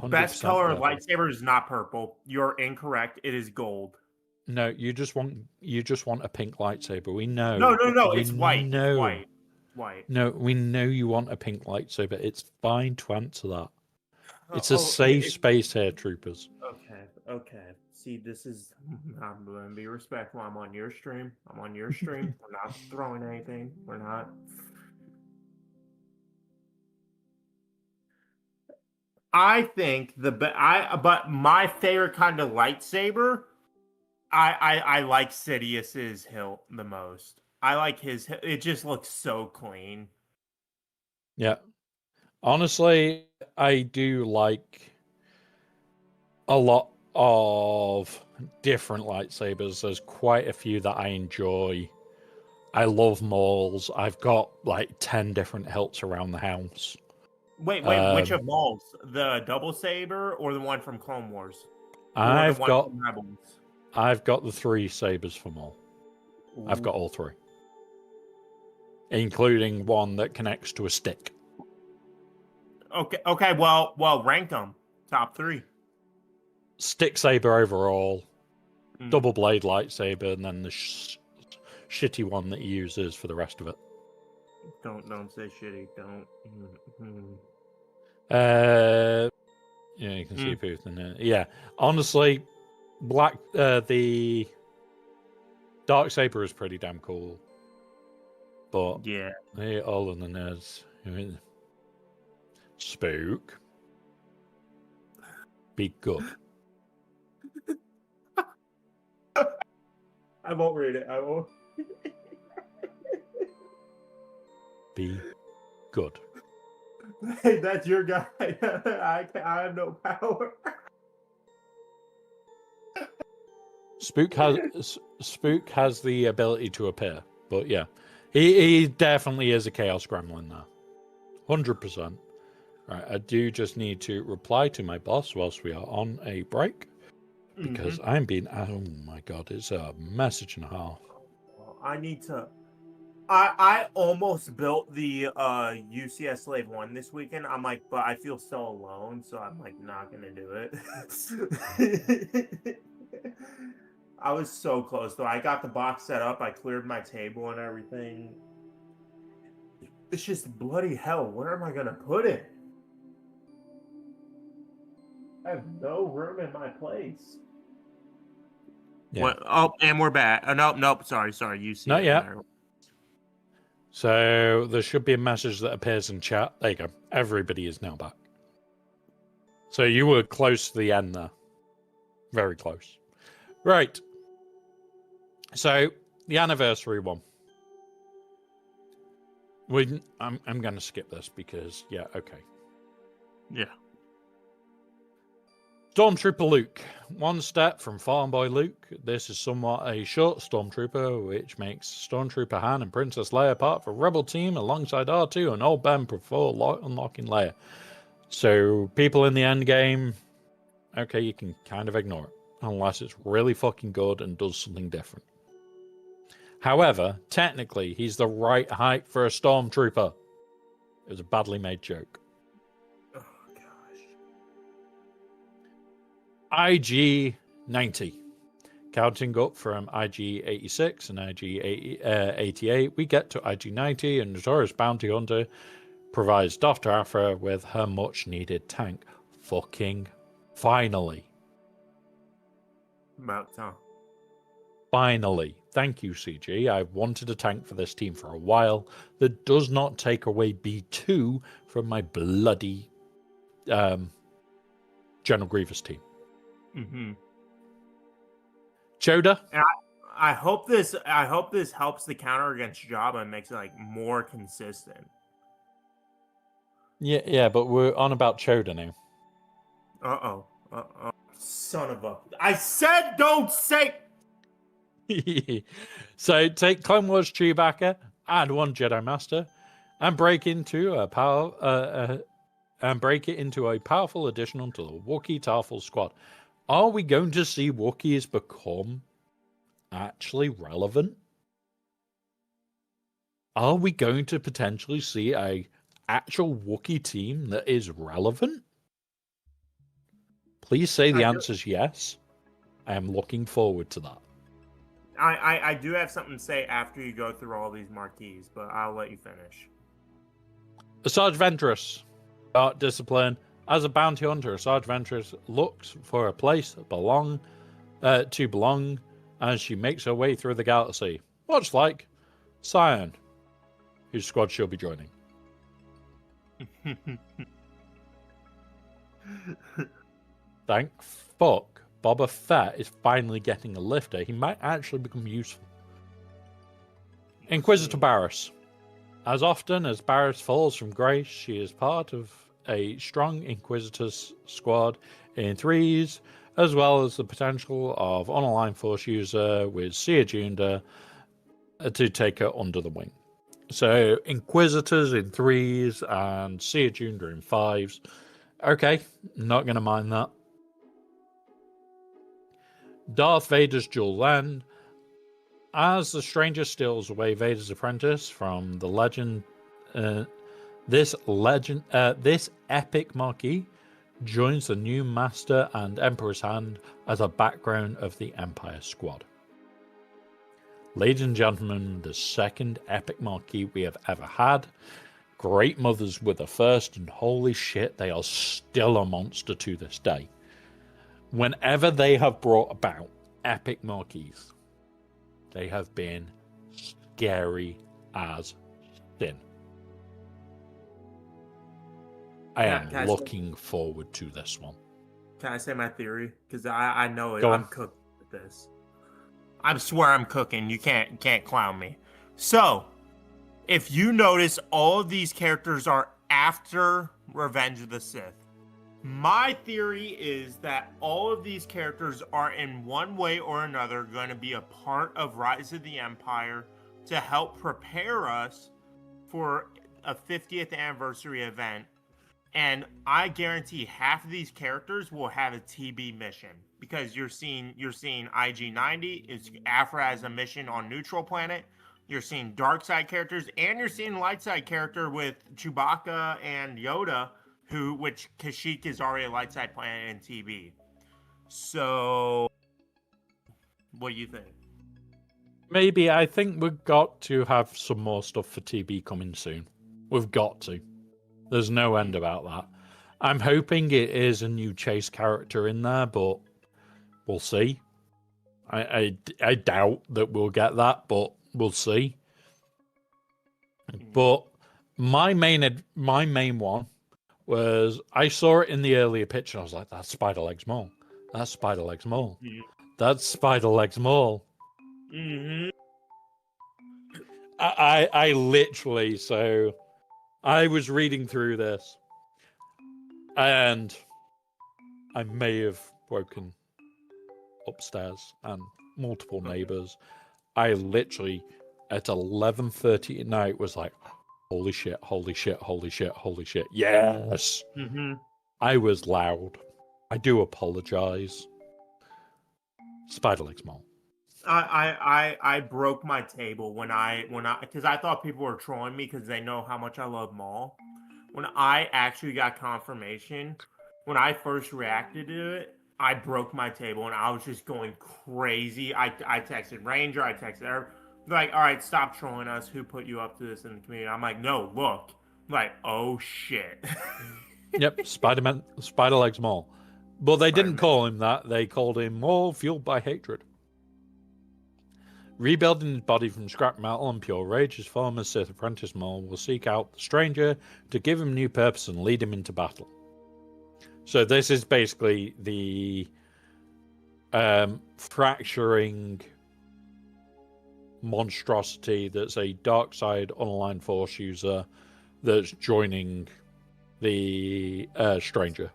C: Best color of
B: purple.
C: lightsaber is not purple. You're incorrect. It is gold.
B: No, you just want a pink lightsaber. We know.
C: No.
B: We
C: It's white.
B: know.
C: It's white.
B: No, we know you want a pink lightsaber. It's fine to answer that. It's a safe space here, troopers.
C: Okay. See, this is. I'm going to be respectful. I'm on your stream. We're not throwing anything. We're not. I think but my favorite kind of lightsaber, I like Sidious's hilt the most. I like his. It just looks so clean.
B: Yeah. Honestly, I do like a lot of different lightsabers. There's quite a few that I enjoy. I love Mauls. I've got like 10 different hilts around the house.
C: Wait, which of Mauls? The double saber or the one from Clone Wars?
B: I've got the 3 sabers from Maul. I've got all 3. Including one that connects to a stick.
C: Okay, well, rank them. Top 3.
B: Stick saber overall, double blade lightsaber, and then the shitty one that he uses for the rest of it.
C: Don't say shitty. Don't.
B: Yeah, you can see Booth in there. Yeah, honestly, the dark saber is pretty damn cool. But
C: yeah,
B: all of the nerds. Spook. Be good.
C: I won't read it. I won't.
B: Be good.
C: Hey, that's your guy. I have no power.
B: Spook has the ability to appear, but yeah, he definitely is a Chaos Gremlin now, 100%. Right, I do just need to reply to my boss whilst we are on a break because I'm being. Oh my god, it's a message and a half.
C: I need to. I almost built the UCS Slave 1 this weekend. I'm like, but I feel so alone, so I'm like not gonna do it. I was so close though. I got the box set up, I cleared my table and everything. It's just bloody hell. Where am I gonna put it? I have no room in my place.
B: Yeah.
C: What? Oh, and we're back. Nope. Sorry. UCS.
B: Not yet. So there should be a message that appears in chat. There you go. Everybody is now back. So you were close to the end there. Very close. Right. So the anniversary one. I'm going to skip this because, yeah, okay.
C: Yeah.
B: Stormtrooper Luke. One step from Farm Boy Luke. This is somewhat a short Stormtrooper, which makes Stormtrooper Han and Princess Leia part of a rebel team alongside R2 and Old Ben before unlocking Leia. So, people in the end game, okay, you can kind of ignore it. Unless it's really fucking good and does something different. However, technically, he's the right height for a Stormtrooper. It was a badly made joke.
C: Oh gosh.
B: IG 90. Counting up from IG 86 and IG 88, we get to IG 90, and Notorious Bounty Hunter provides Dr. Aphra with her much needed tank. Fucking finally.
C: About time.
B: Finally. Thank you, CG. I've wanted a tank for this team for a while that does not take away B2 from my bloody General Grievous team.
C: Mm-hmm.
B: Choda?
C: I hope this helps the counter against Jabba and makes it like more consistent.
B: Yeah, but we're on about Choda now.
C: Uh-oh. Son of a... I said don't say...
B: So take Clone Wars Chewbacca, add one Jedi Master, and break it into a powerful addition to the Wookiee Tarful squad. Are we going to see Wookiees become actually relevant? Are we going to potentially see a actual Wookiee team that is relevant? Please say the answer is yes. I am looking forward to that.
C: I do have something to say after you go through all these marquees, but I'll let you finish.
B: Asajj Ventress. Art discipline. As a bounty hunter, Asajj Ventress looks for a place to belong as she makes her way through the galaxy. Much like Sion, whose squad she'll be joining. Thank fuck Boba Fett is finally getting a lifter. He might actually become useful. Inquisitor Barriss. As often as Barriss falls from grace, she is part of a strong Inquisitor's squad in threes, as well as the potential of unaligned force user with Sia Junda to take her under the wing. So Inquisitors in threes and Sia Junda in fives. Okay, not going to mind that. Darth Vader's dual end. As the stranger steals away Vader's apprentice from the legend, this epic marquee joins the new Master and Emperor's Hand as a background of the Empire squad. Ladies and gentlemen, the second epic marquee we have ever had. Great Mothers were the first, and holy shit, they are still a monster to this day. Whenever they have brought about epic marquees, they have been scary as sin. I am looking forward to this one.
C: Can I say my theory? Because I know it.
B: Go
C: I'm
B: on.
C: cooked with this. I swear I'm cooking. You can't clown me. So, if you notice, all of these characters are after Revenge of the Sith. My theory is that all of these characters are in one way or another going to be a part of Rise of the Empire to help prepare us for a 50th anniversary event. And I guarantee half of these characters will have a TB mission, because you're seeing IG-90 is Aphra as a mission on neutral planet. You're seeing dark side characters, and you're seeing light side character with Chewbacca and Yoda, which Kashyyyk is already a light side planet in TB. So, what do you think?
B: Maybe. I think we've got to have some more stuff for TB coming soon. We've got to. There's no end about that. I'm hoping it is a new Chase character in there, but we'll see. I doubt that we'll get that, but we'll see. But my main one was, I saw it in the earlier picture, and I was like, that's Spider-Legs Maul. That's Spider-Legs Maul. That's Spider-Legs Maul.
C: Mm-hmm.
B: I literally, so I was reading through this and I may have woken upstairs and multiple neighbors. I literally at 11:30 at night was like, holy shit, holy shit, holy shit, holy shit. Yes.
C: Mm-hmm.
B: I was loud. I do apologize. Spider legs mall.
C: I broke my table when I because I thought people were trolling me because they know how much I love Maul. When I actually got confirmation, when I first reacted to it, I broke my table and I was just going crazy. I texted Ranger, I texted everyone. Like, all right, stop trolling us. Who put you up to this in the community? I'm like, no, look. I'm like, oh shit.
B: Yep, Spider legs mall. But they didn't
C: Spider-Man.
B: call him that. They called him Maul fueled by hatred. Rebuilding his body from scrap metal and pure rage, his former Sith apprentice Maul will seek out the stranger to give him new purpose and lead him into battle. So this is basically the fracturing monstrosity that's a dark side unaligned force user that's joining the stranger.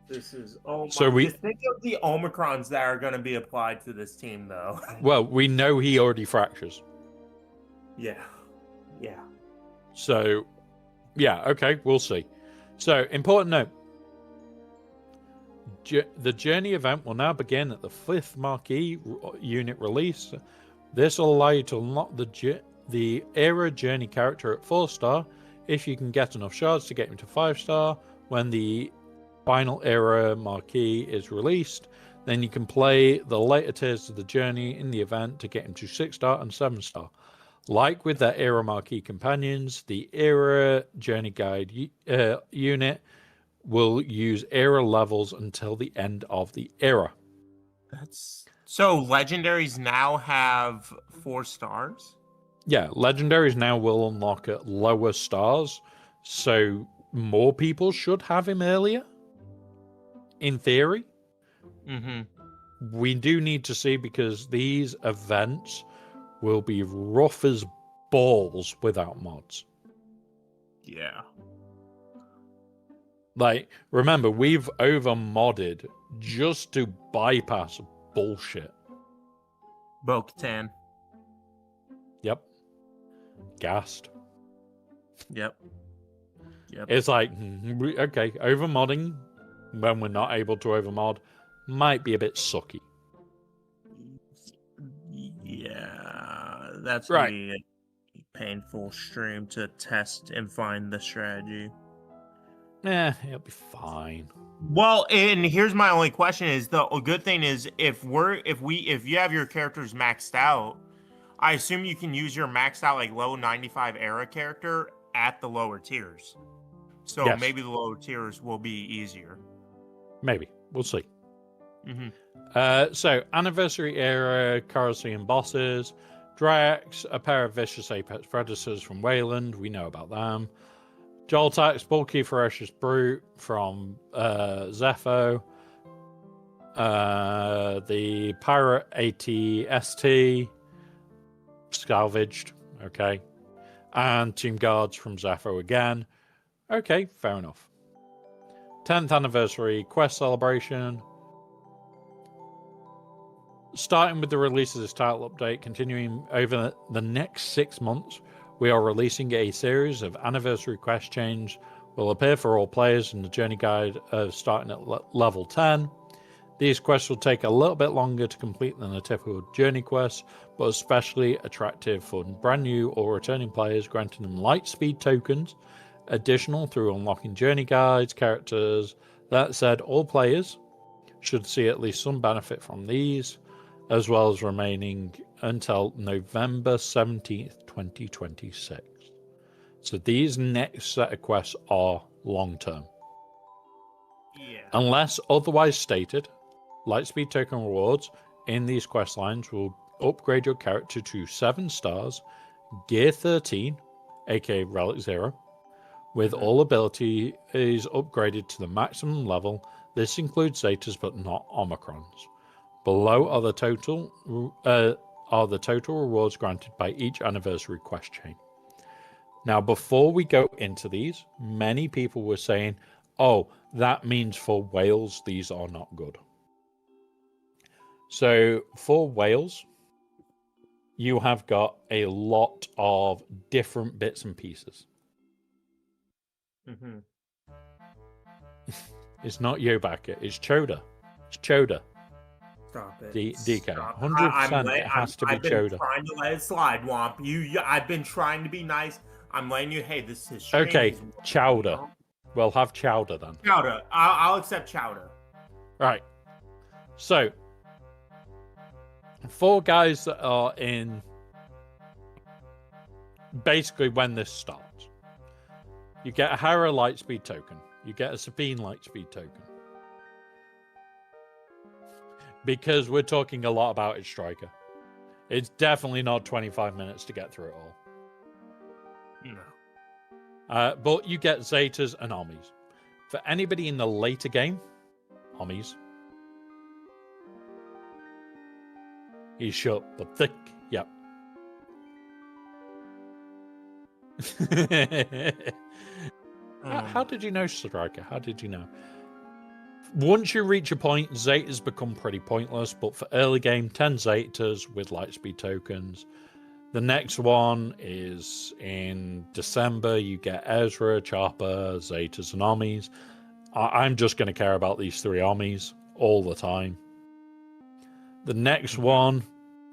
C: This is oh my.
B: So
C: just think of the Omicrons that are going to be applied to this team, though.
B: Well, we know he already fractures.
C: Yeah.
B: So, yeah, okay, we'll see. So, important note. The Journey event will now begin at the 5th Marquee unit release. This will allow you to unlock the Era Journey character at 4-star if you can get enough shards to get him to 5-star when the final Era Marquee is released. Then you can play the later tiers of the Journey in the event to get him to 6-star and 7-star. Like with their Era Marquee companions, the Era Journey Guide unit will use Era levels until the end of the Era.
C: That's so legendaries now have 4 stars.
B: Yeah, legendaries now will unlock at lower stars, so more people should have him earlier. In theory.
C: Mm-hmm.
B: We do need to see because these events will be rough as balls without mods.
C: Yeah.
B: Like, remember, we've over-modded just to bypass bullshit.
C: Bo-Katan.
B: Yep. Gassed.
C: Yep.
B: It's like, okay, over-modding when we're not able to over-mod might be a bit sucky.
C: Yeah, that's
B: right.
C: Be a painful stream to test and find the strategy.
B: It'll be fine.
C: Well, and here's my only question: is the good thing is if you have your characters maxed out, I assume you can use your maxed out like low 95 era character at the lower tiers. So
B: yes.
C: Maybe the lower tiers will be easier.
B: Maybe. We'll see.
C: Mm-hmm.
B: So, Anniversary Era, Coruscant bosses, Drax, a pair of vicious apex predators from Wayland, we know about them. Joltax, bulky ferocious brute from Zepho. The Pirate AT-ST, salvaged, okay. And Team Guards from Zepho again. Okay, fair enough. 10th Anniversary Quest Celebration. Starting with the release of this title update, continuing over the next 6 months, we are releasing a series of anniversary quest chains will appear for all players in the journey guide starting at level 10. These quests will take a little bit longer to complete than a typical journey quest, but especially attractive for brand new or returning players, granting them light speed tokens, additional through unlocking journey guides, characters. That said, all players should see at least some benefit from these, as well as remaining until November 17th, 2026. So these next set of quests are long-term.
C: Yeah.
B: Unless otherwise stated, Lightspeed token rewards in these quest lines will upgrade your character to 7 stars, Gear 13, aka Relic 0, with all abilities upgraded to the maximum level. This includes Zetas but not Omicrons. Below are the are the total rewards granted by each anniversary quest chain. Now, before we go into these, many people were saying, oh, that means for whales, these are not good. So for whales, you have got a lot of different bits and pieces.
C: Mm-hmm.
B: It's not Yobaka, it's Choda. It's Choda.
C: Stop it.
B: DK.
C: Stop.
B: 100% it has to be
C: I've been
B: Choda.
C: trying to let it slide, Womp. I've been trying to be nice. I'm letting you, hey, this is strange.
B: Okay, Chowder. We'll have Chowder then.
C: Chowder. I'll accept Chowder.
B: Right. So, 4 guys that are in basically when this starts. You get a Hera Lightspeed token. You get a Sabine Lightspeed token. Because we're talking a lot about its striker. It's definitely not 25 minutes to get through it all.
C: No.
B: But you get Zetas and Omis. For anybody in the later game, Omis. He's short but thick. Yep. How did you know, Striker? How did you know? Once you reach a point, Zetas become pretty pointless, but for early game, 10 Zetas with Lightspeed tokens. The next one is in December. You get Ezra, Chopper, Zetas, and Omis. I'm just going to care about these 3 Omis all the time. The next one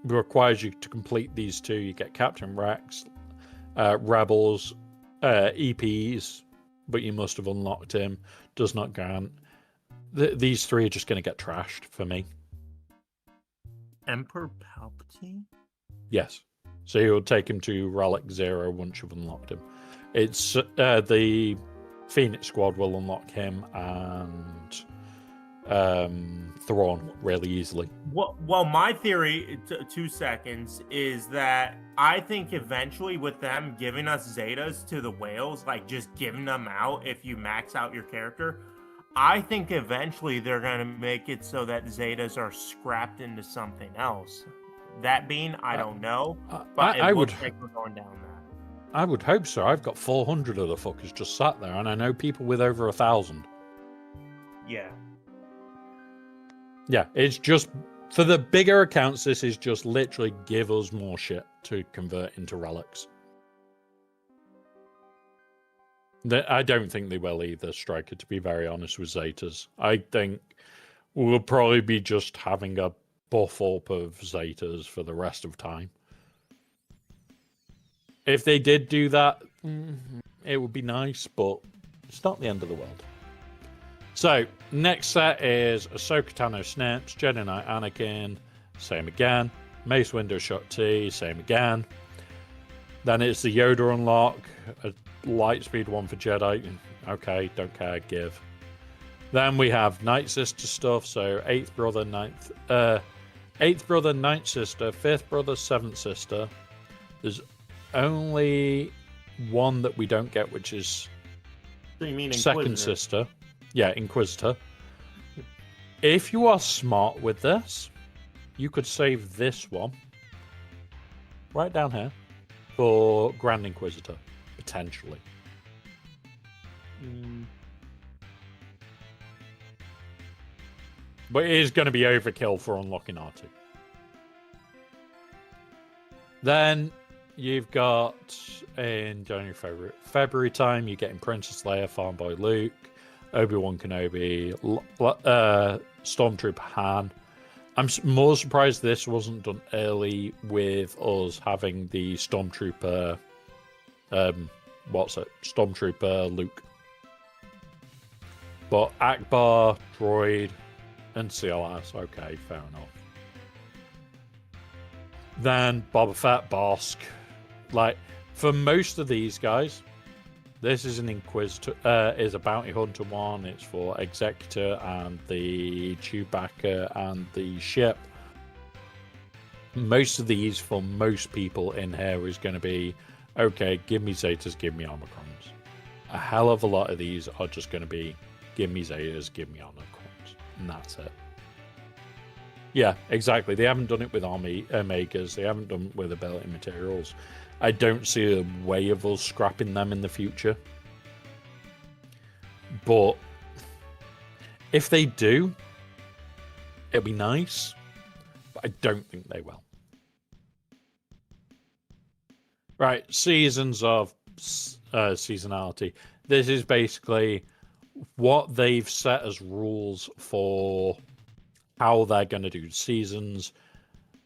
B: requires you to complete these 2. You get Captain Rex, Rebels, EPs, but you must have unlocked him. Does not grant. These 3 are just going to get trashed for me.
C: Emperor Palpatine?
B: Yes. So you'll take him to Relic 0 once you've unlocked him. It's the Phoenix Squad will unlock him and Thrawn really easily.
C: Well, my theory, 2 seconds, is that I think eventually with them giving us Zetas to the whales, like just giving them out if you max out your character, I think eventually they're going to make it so that Zetas are scrapped into something else. That being, I don't know, but it looks like we're going down that.
B: I would hope so. I've got 400 of the fuckers just sat there, and I know people with over 1,000.
C: Yeah.
B: Yeah, it's just, for the bigger accounts, this is just literally give us more shit to convert into relics. I don't think they will either, Striker, to be very honest with Zetas. I think we'll probably be just having a buff up of Zetas for the rest of time. If they did do that, it would be nice, but it's not the end of the world. So, next set is Ahsoka Tano Snips, Jedi Knight Anakin, same again. Mace Windu Shot T, same again. Then it's the Yoda unlock, a Lightspeed one for Jedi. Okay, don't care, give. Then we have Night Sister stuff, so 8th brother, 8th brother, 9th sister, 5th brother, 7th sister. There's only one that we don't get, which is
C: So you mean
B: second sister. Yeah, Inquisitor. If you are smart with this, you could save this one right down here for Grand Inquisitor, potentially. But it is going to be overkill for unlocking R2. Then you've got in January, February time, you're getting Princess Leia, Farm Boy Luke, Obi-Wan Kenobi, Stormtrooper Han. I'm more surprised this wasn't done early with us having the Stormtrooper, Stormtrooper Luke. But Akbar, Droid, and CLS, okay, fair enough. Then Boba Fett, Bosk. Like, for most of these guys, this is an Inquisitor, is a Bounty Hunter one. It's for Executor and the Chewbacca and the ship. Most of these, for most people in here, is going to be, okay, give me Zetas, give me Omicrons. A hell of a lot of these are just going to be, give me Zetas, give me Omicrons. And that's it. Yeah, exactly. They haven't done it with army makers. They haven't done it with ability materials. I don't see a way of us scrapping them in the future. But if they do, it'll be nice. But I don't think they will. Right, seasons of seasonality. This is basically what they've set as rules for how they're going to do seasons.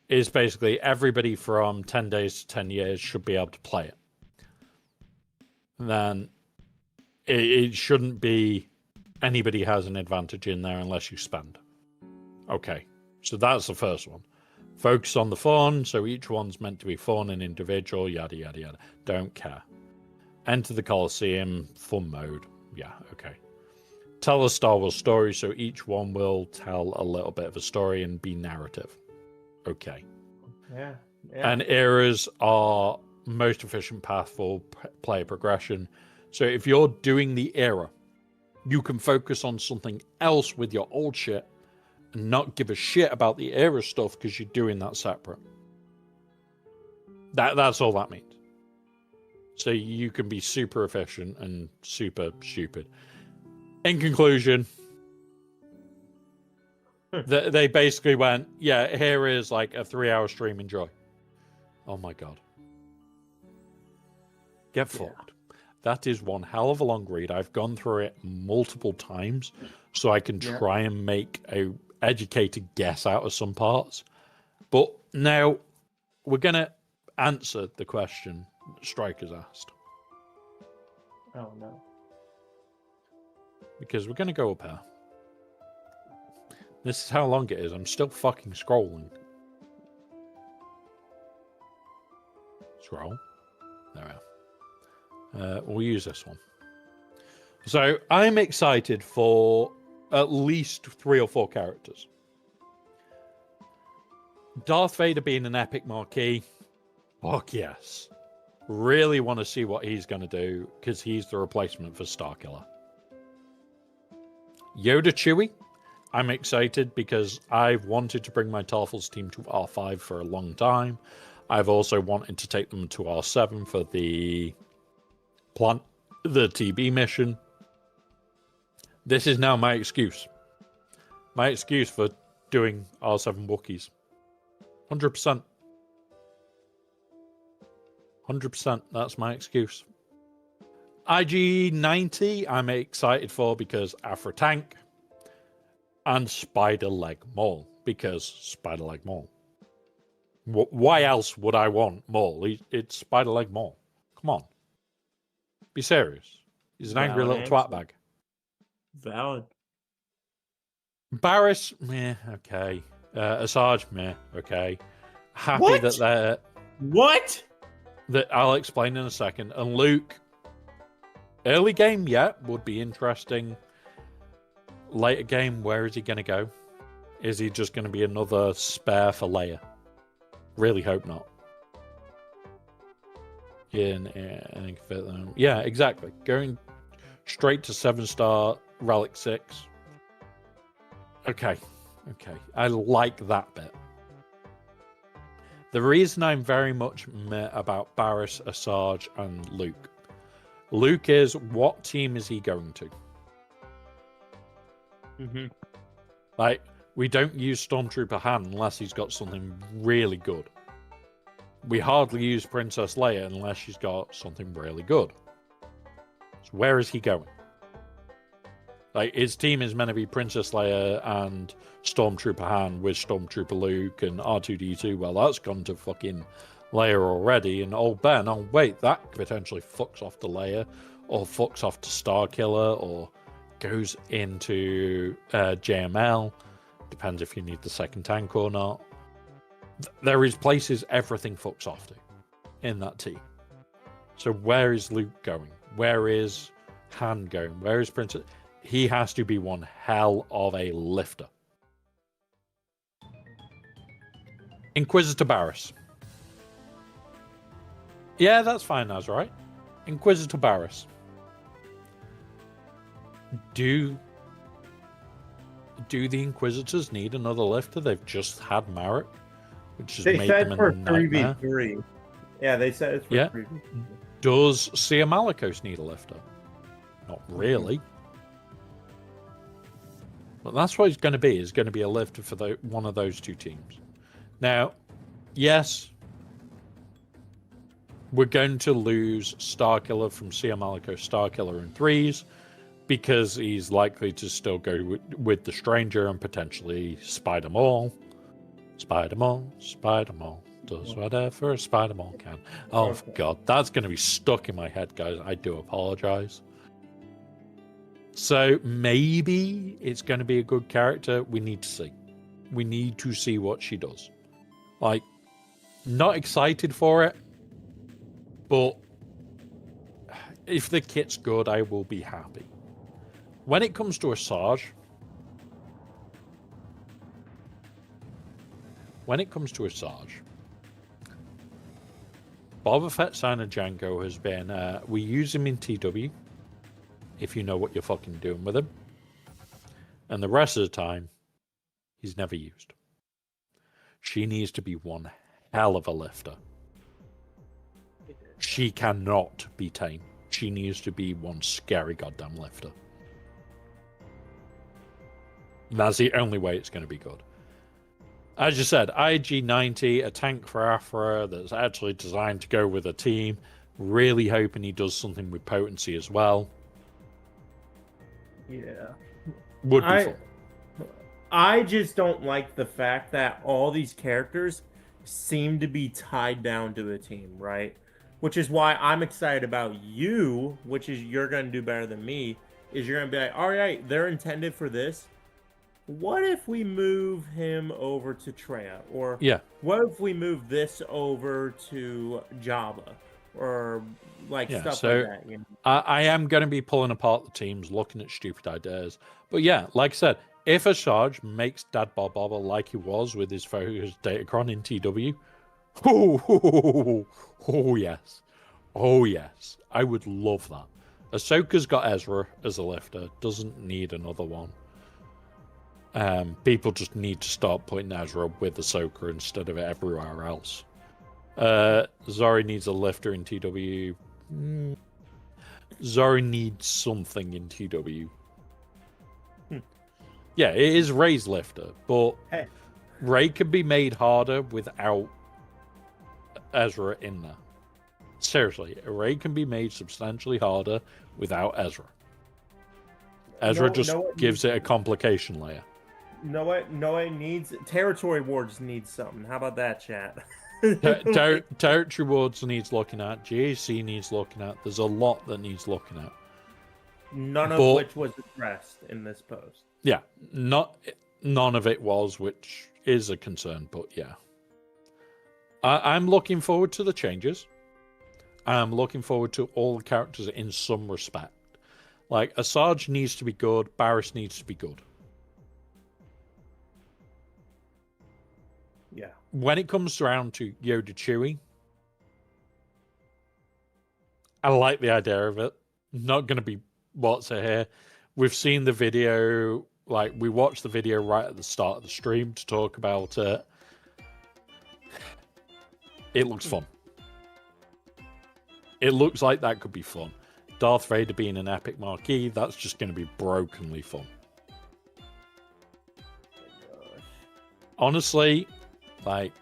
B: Is basically everybody from 10 days to 10 years should be able to play it. And then it shouldn't be anybody has an advantage in there unless you spend. Okay, so that's the first one. Focus on the fun, so each one's meant to be fun and individual, yada, yada, yada. Don't care. Enter the Coliseum, fun mode. Yeah, okay. Tell a Star Wars story, so each one will tell a little bit of a story and be narrative. Okay.
C: Yeah.
B: And eras are most efficient path for player progression. So if you're doing the era, you can focus on something else with your old shit and not give a shit about the era stuff because you're doing that separate. That's all that means. So you can be super efficient and super stupid. In conclusion, they basically went, yeah, here is like a 3-hour stream, enjoy. Oh my God. Get fucked. That is one hell of a long read. I've gone through it multiple times so I can try and make a educated guess out of some parts. But now we're going to answer the question Striker's asked.
C: Oh, no.
B: Because we're going to go up here. This is how long it is. I'm still fucking scrolling. Scroll. There we are. We'll use this one. So I'm excited for at least 3 or 4 characters. Darth Vader being an epic marquee. Fuck yes. Really want to see what he's going to do because he's the replacement for Starkiller. Yoda Chewie. I'm excited because I've wanted to bring my Tarfels team to R5 for a long time. I've also wanted to take them to R7 for the TB mission. This is now my excuse. My excuse for doing R7 Wookiees. 100%. 100%. That's my excuse. IG-90, I'm excited for because Afro Tank. And Spider Leg Maul, because Spider Leg Maul. Why else would I want Maul? It's Spider Leg Maul. Come on. Be serious. He's an angry little twat bag.
C: Valid.
B: Barriss, meh, okay. Asajj, meh, okay. Happy
C: What?
B: that they're...
C: What?
B: That I'll explain in a second. And Luke, early game, yeah, would be interesting. Later game, where is he going to go? Is he just going to be another spare for Leia? Really hope not. Yeah, exactly. Going straight to 7-star Relic 6. Okay. I like that bit. The reason I'm very much meh about Barriss, Asajj, and Luke. Luke is, what team is he going to?
C: Mm-hmm.
B: Like, we don't use Stormtrooper Han unless he's got something really good. We hardly use Princess Leia unless she's got something really good. So where is he going? Like, his team is meant to be Princess Leia and Stormtrooper Han with Stormtrooper Luke and R2-D2. Well, that's gone to fucking Leia already. And old Ben, oh wait, that potentially fucks off to Leia or fucks off to Starkiller or goes into JML. Depends if you need the second tank or not. There is places everything fucks off to in that team. So where is Luke going? Where is Han going? Where is Princess? He has to be one hell of a lifter. Inquisitor Barriss. Yeah, that's fine, that's right. Inquisitor Barriss. Do do the Inquisitors need another lifter? They've just had Marek, which has
C: They
B: made
C: said
B: them a
C: for
B: nightmare.
C: 3v3. Yeah, they said it's for
B: Yeah.
C: 3v3.
B: Does Sia Malikos need a lifter? Not really. But that's what it's going to be. It's going to be a lifter for one of those two teams. Now, yes, we're going to lose Starkiller from Sia Malikos Starkiller in 3s because he's likely to still go with the Stranger and potentially Spider-Maul. Spider-Maul does whatever a Spider-Maul can. Oh,
C: Okay.
B: God, that's going to be stuck in my head, guys. I do apologize. So maybe it's going to be a good character. We need to see. We need to see what she does. Like, not excited for it, but if the kit's good, I will be happy. When it comes to Asajj, Boba Fett Signer Django has been, we use him in TW, if you know what you're fucking doing with him. And the rest of the time, he's never used. She needs to be one hell of a lifter. She cannot be tame. She needs to be one scary goddamn lifter. That's the only way it's going to be good. As you said, IG-90, a tank for Aphra that's actually designed to go with a team. Really hoping he does something with potency as well.
C: Yeah.
B: Would be fun.
C: I just don't like the fact that all these characters seem to be tied down to a team, right? Which is why I'm excited about you, which is you're going to do better than me, is you're going to be like, all right, they're intended for this. What if we move him over to Treya? Or what if we move this over to Jabba? Or like stuff like that. You know?
B: I am going to be pulling apart the teams, looking at stupid ideas. But yeah, like I said, if Asajj makes Dad Bob Bobba like he was with his focused Datacron in TW, oh yes. Oh yes. I would love that. Ahsoka's got Ezra as a lifter, doesn't need another one. People just need to start putting Ezra with Ahsoka instead of everywhere else. Zori needs a lifter in TW. Zori needs something in TW. Yeah, it is Rey's lifter, but Rey can be made harder without Ezra in there. Seriously, Rey can be made substantially harder without Ezra. Ezra gives it a complication layer.
C: Noah needs territory wards needs something. How about that, chat?
B: Territory wards needs looking at. GAC needs looking at. There's a lot that needs looking at.
C: None of which was addressed in this post.
B: Yeah, none of it was, which is a concern. But yeah, I'm looking forward to the changes. I'm looking forward to all the characters in some respect. Like Asajj needs to be good. Barriss needs to be good.
C: Yeah.
B: When it comes around to Yoda Chewie, I like the idea of it. Not going to be what's here. We've seen the video, like we watched the video right at the start of the stream to talk about it. It looks fun. It looks like that could be fun. Darth Vader being an epic marquee, that's just going to be brokenly fun. Honestly, like,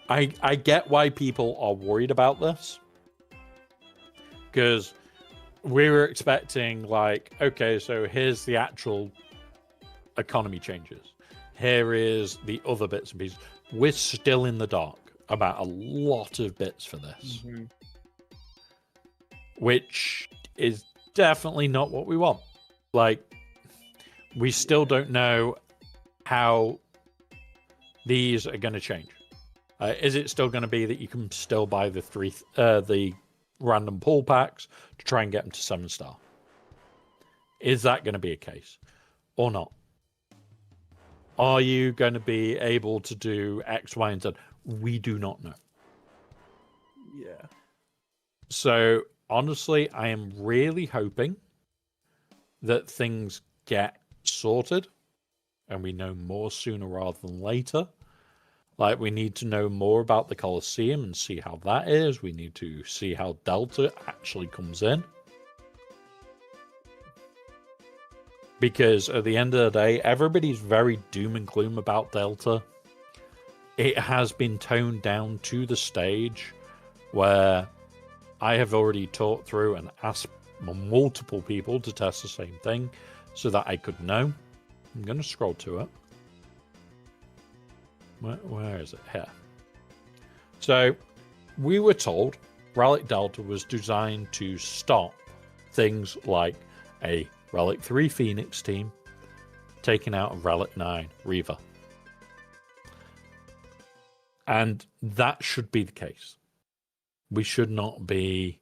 B: I get why people are worried about this. Because we were expecting, like, okay, so here's the actual economy changes. Here is the other bits and pieces. We're still in the dark about a lot of bits for this. Mm-hmm. Which is definitely not what we want. Like, we still don't know how these are going to change. Is it still going to be that you can still buy the random pull packs to try and get them to 7-star? Is that going to be a case or not? Are you going to be able to do X, Y, and Z? We do not know.
C: Yeah.
B: So honestly, I am really hoping that things get sorted and we know more sooner rather than later. Like, we need to know more about the Colosseum and see how that is. We need to see how Delta actually comes in. Because at the end of the day, everybody's very doom and gloom about Delta. It has been toned down to the stage where I have already talked through and asked multiple people to test the same thing so that I could know. I'm going to scroll to it. Where is it? Here. So, we were told Relic Delta was designed to stop things like a Relic 3 Phoenix team taking out a Relic 9 Reaver. And that should be the case. We should not be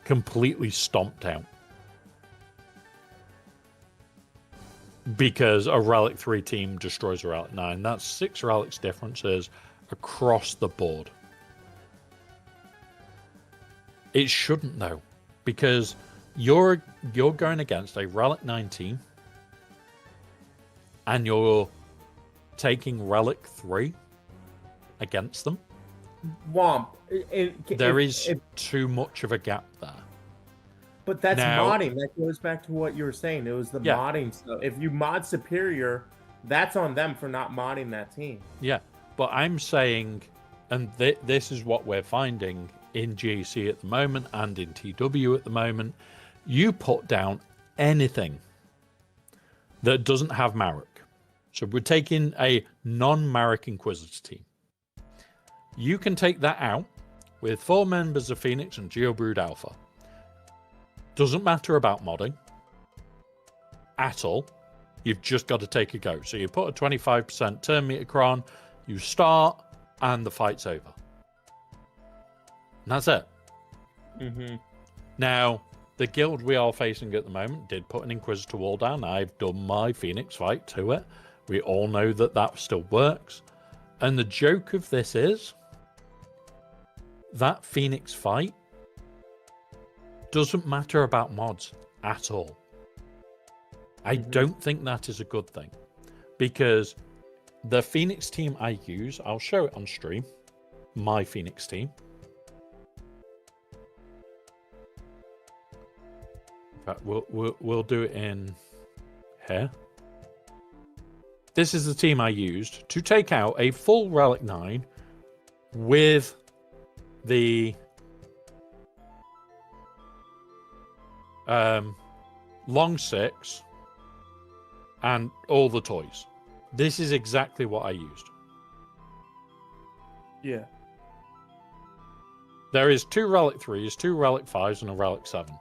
B: completely stomped out because a Relic 3 team destroys a Relic 9. That's 6 Relics differences across the board. It shouldn't, though, because you're going against a Relic 9 team and you're taking Relic 3 against them.
C: Womp.
B: There is too much of a gap there.
C: But that's
B: Now,
C: modding. That goes back to what you were saying. It was the modding stuff. If you mod Superior, that's on them for not modding that team.
B: Yeah, but I'm saying, and this is what we're finding in GAC at the moment and in TW at the moment, you put down anything that doesn't have Marek. So we're taking a non-Marek Inquisitor team. You can take that out with 4 members of Phoenix and Geobrood Alpha. Doesn't matter about modding at all. You've just got to take a go. So you put a 25% turn meter cron, you start, and the fight's over. And that's it.
C: Mm-hmm.
B: Now, the guild we are facing at the moment did put an Inquisitor wall down. I've done my Phoenix fight to it. We all know that that still works. And the joke of this is that Phoenix fight doesn't matter about mods at all. I don't think that is a good thing, because the Phoenix team I use, I'll show it on stream, my Phoenix team. In fact, we'll do it in here. This is the team I used to take out a full Relic 9 with the long 6 and all the toys. This is exactly what I used.
C: Yeah.
B: There is 2 Relic 3s, 2 Relic 5s, and a Relic 7.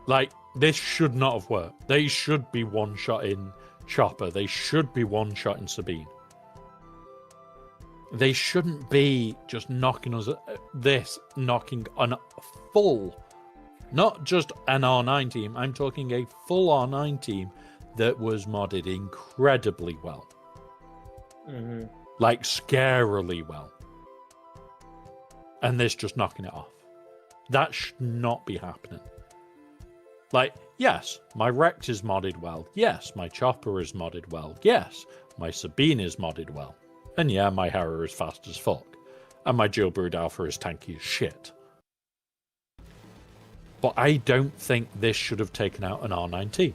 B: Like, this should not have worked. They should be one-shot in Chopper. They should be one-shot in Sabine. They shouldn't be just knocking us knocking on a full, not just an R9 team. I'm talking a full R9 team that was modded incredibly well.
C: Mm-hmm.
B: Like, scarily well. And this just knocking it off. That should not be happening. Like, yes, my Rex is modded well. Yes, my Chopper is modded well. Yes, my Sabine is modded well. And yeah, my Hera is fast as fuck. And my Geobrood Alpha is tanky as shit. But I don't think this should have taken out an R19.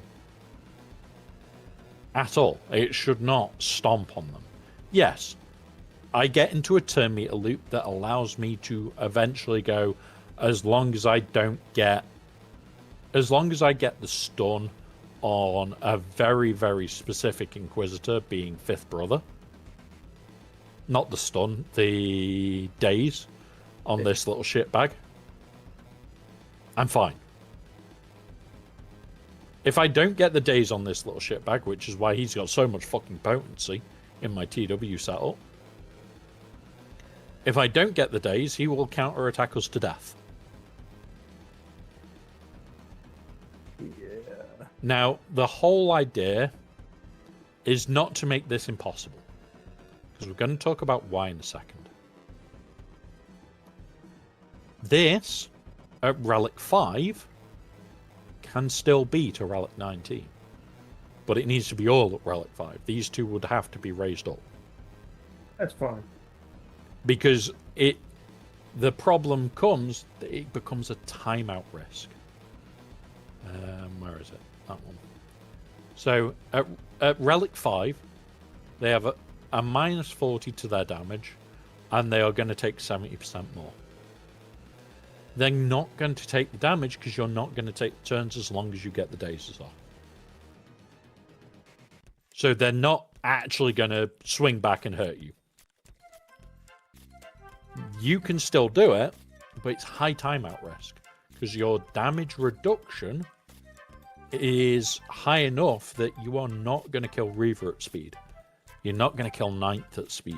B: At all. It should not stomp on them. Yes, I get into a turn meter loop that allows me to eventually go, as long as I get the stun on a very, very specific Inquisitor, being Fifth Brother. Not the stun, the days on this little shitbag. I'm fine. If I don't get the days on this little shitbag, which is why he's got so much fucking potency in my TW setup, if I don't get the days, he will counterattack us to death.
C: Yeah.
B: Now, the whole idea is not to make this impossible, because we're going to talk about why in a second. This, at Relic 5, can still beat a Relic 9 team. But it needs to be all at Relic 5. These two would have to be raised up.
C: That's fine.
B: Because the problem comes that it becomes a timeout risk. Where is it? That one. So at Relic 5, they have a minus 40 to their damage, and they are going to take 70% more. They're not going to take the damage because you're not going to take the turns as long as you get the dazes off. So they're not actually going to swing back and hurt you. You can still do it, but it's high timeout risk because your damage reduction is high enough that you are not going to kill Reaver at speed. You're not going to kill Ninth at speed.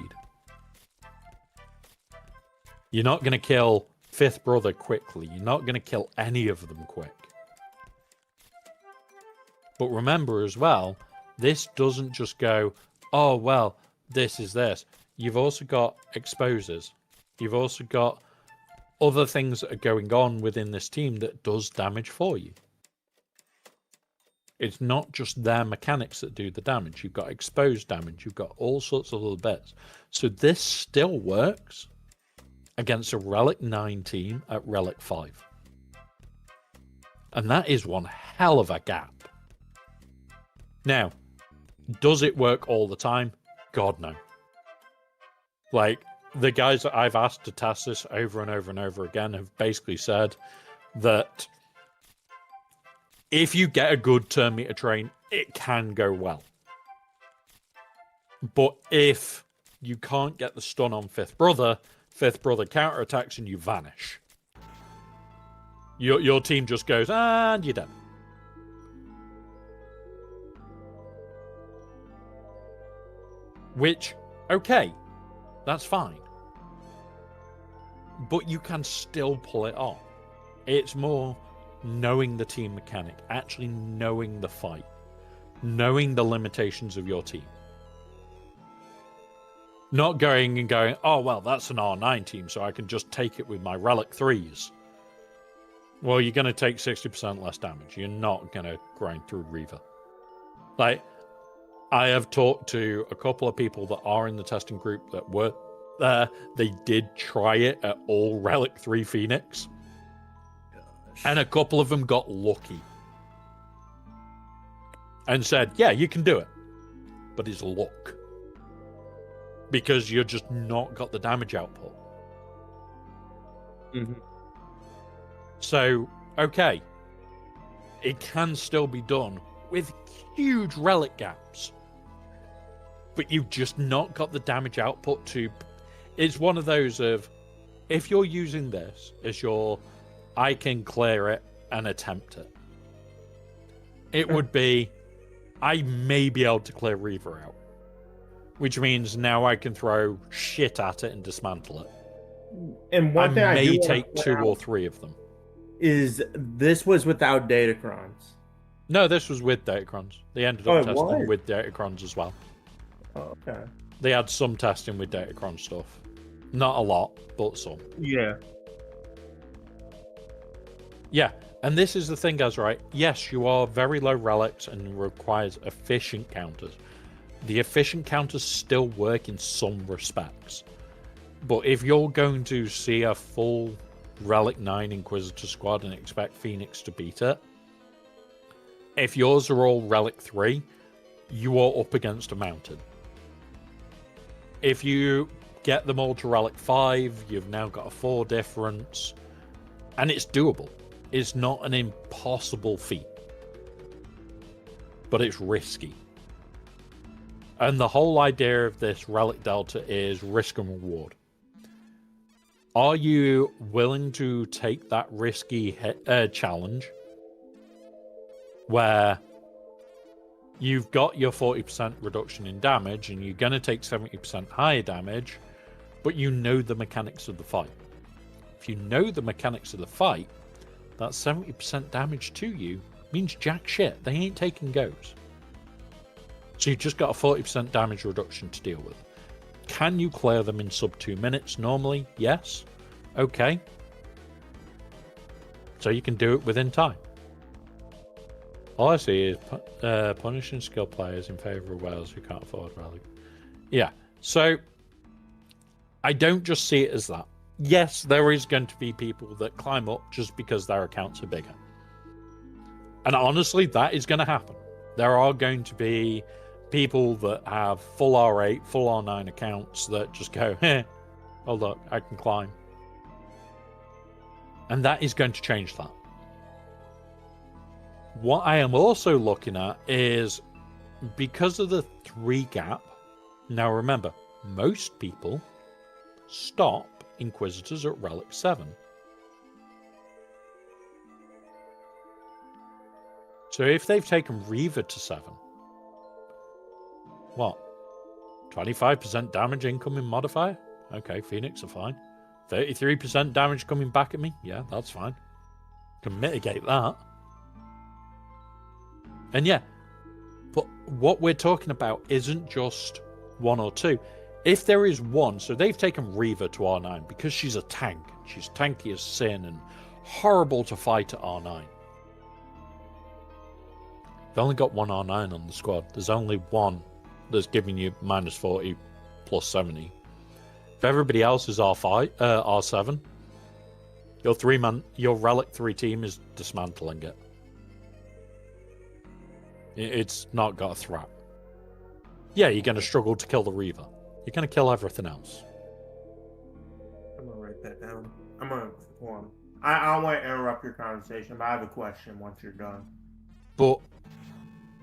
B: You're not going to kill Fifth Brother quickly. You're not going to kill any of them quick. But remember as well, this doesn't just go, oh, well, this is this. You've also got exposes. You've also got other things that are going on within this team that does damage for you. It's not just their mechanics that do the damage. You've got exposed damage. You've got all sorts of little bits. So this still works against a Relic 9 team at Relic 5. And that is one hell of a gap. Now, does it work all the time? God, no. Like, the guys that I've asked to test this over and over and over again have basically said that if you get a good turn meter train, it can go well. But if you can't get the stun on Fifth Brother counterattacks and you vanish. Your team just goes, and you're done. Which, okay, that's fine. But you can still pull it off. It's more knowing the team mechanic, actually knowing the fight, knowing the limitations of your team. Not going and going, oh, well, that's an R9 team, so I can just take it with my Relic 3s. Well, you're going to take 60% less damage. You're not going to grind through Reaver. Like, I have talked to a couple of people that are in the testing group that were there. They did try it at all Relic 3 Phoenix. And a couple of them got lucky. And said, yeah, you can do it. But it's luck. Because you're just not got the damage output.
C: Mm-hmm.
B: So, okay. It can still be done with huge relic gaps. But you've just not got the damage output to... It's one of those of, if you're using this as your, I can clear it and attempt it. It would be, I may be able to clear Reaver out. Which means now I can throw shit at it and dismantle it.
C: And one thing I
B: may
C: do
B: take 2 or 3 of them.
C: Is this was without Datacrons?
B: No, this was with Datacrons. They ended up testing with Datacrons as well.
C: Oh, okay.
B: They had some testing with Datacron stuff. Not a lot, but some.
C: Yeah.
B: Yeah, and this is the thing, guys, right? Yes, you are very low relics and requires efficient counters. The efficient counters still work in some respects. But if you're going to see a full Relic 9 Inquisitor squad and expect Phoenix to beat it, if yours are all Relic 3, you are up against a mountain. If you get them all to Relic 5, you've now got a 4 difference, and it's doable. It's not an impossible feat, but it's risky. And the whole idea of this Relic Delta is risk and reward. Are you willing to take that risky challenge where you've got your 40% reduction in damage and you're going to take 70% higher damage, but you know the mechanics of the fight? If you know the mechanics of the fight, that 70% damage to you means jack shit. They ain't taking goes. So you've just got a 40% damage reduction to deal with. Can you clear them in sub 2 minutes normally? Yes. Okay. So you can do it within time. All I see is punishing skilled players in favour of whales who can't afford relic. Yeah, so I don't just see it as that. Yes, there is going to be people that climb up just because their accounts are bigger. And honestly, that is going to happen. There are going to be people that have full R8, full R9 accounts that just go, oh look, I can climb. And that is going to change that. What I am also looking at is because of the 3 gap. Now remember, most people stop Inquisitors at Relic 7. So if they've taken Reaver to 7, what? 25% damage incoming modifier? Okay, Phoenix are fine. 33% damage coming back at me? Yeah, that's fine. Can mitigate that. And yeah, but what we're talking about isn't just 1 or 2. If there is 1, so they've taken Reaver to R9 because she's a tank. She's tanky as sin and horrible to fight at R9. They've only got 1 R9 on the squad. There's only 1 that's giving you minus 40 plus 70. If everybody else is R7, your Relic 3 team is dismantling it. It's not got a threat. Yeah, you're going to struggle to kill the Reaver. You're going to kill everything else.
C: I'm going to write that down. I'm going to perform. I don't want to interrupt your conversation, but I have a question once you're done.
B: But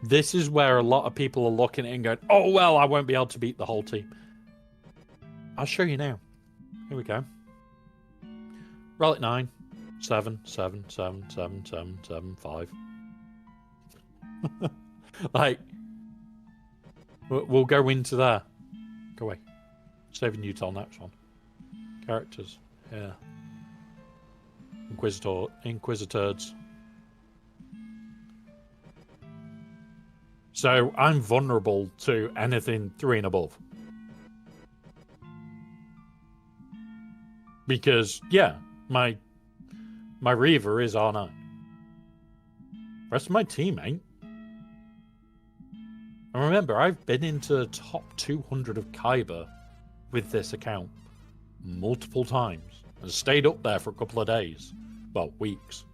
B: this is where a lot of people are looking at it and going, oh, well, I won't be able to beat the whole team. I'll show you now. Here we go. Relic 9, 7, 7, 7, 7, 7, 7, 5. Like, we'll go into there. Go away. Saving you till next one. Characters. Yeah. Inquisitors. So I'm vulnerable to anything 3 and above. Because, yeah, my Reaver is R9. Rest of my team ain't. And remember, I've been into top 200 of Kyber with this account multiple times and stayed up there for a couple of days. Well, weeks.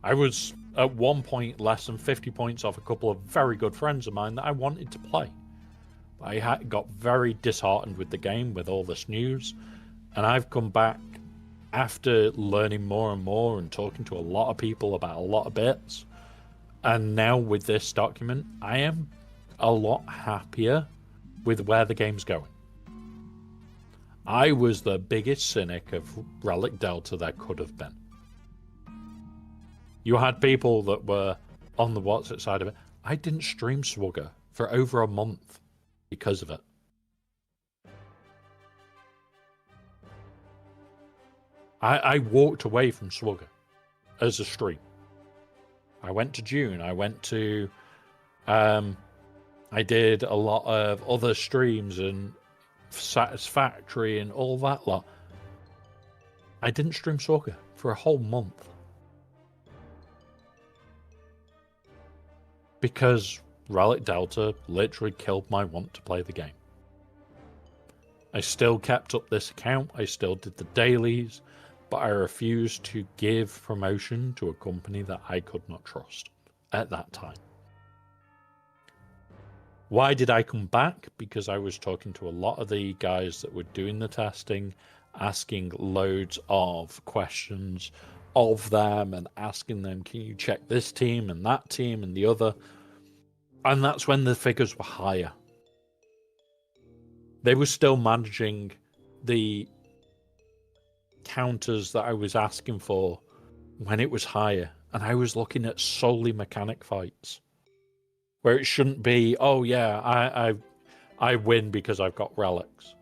B: I was at one point less than 50 points off a couple of very good friends of mine that I wanted to play. But I got very disheartened with the game with all this news, and I've come back after learning more and more and talking to a lot of people about a lot of bits. And now with this document, I am a lot happier with where the game's going. I was the biggest cynic of Relic Delta there could have been. You had people that were on the what's it side of it. I didn't stream SWGOH for over a month because of it. I walked away from SWGOH as a stream. I went to June. I went to... I did a lot of other streams and Satisfactory and all that lot. I didn't stream SWGOH for a whole month. Because Relic Delta literally killed my want to play the game. I still kept up this account. I still did the dailies. But I refused to give promotion to a company that I could not trust at that time. Why did I come back? Because I was talking to a lot of the guys that were doing the testing, asking loads of questions of them and asking them, can you check this team and that team and the other? And that's when the figures were higher. They were still managing the counters that I was asking for when it was higher, and I was looking at solely mechanic fights where it shouldn't be, oh yeah, I win because I've got relics.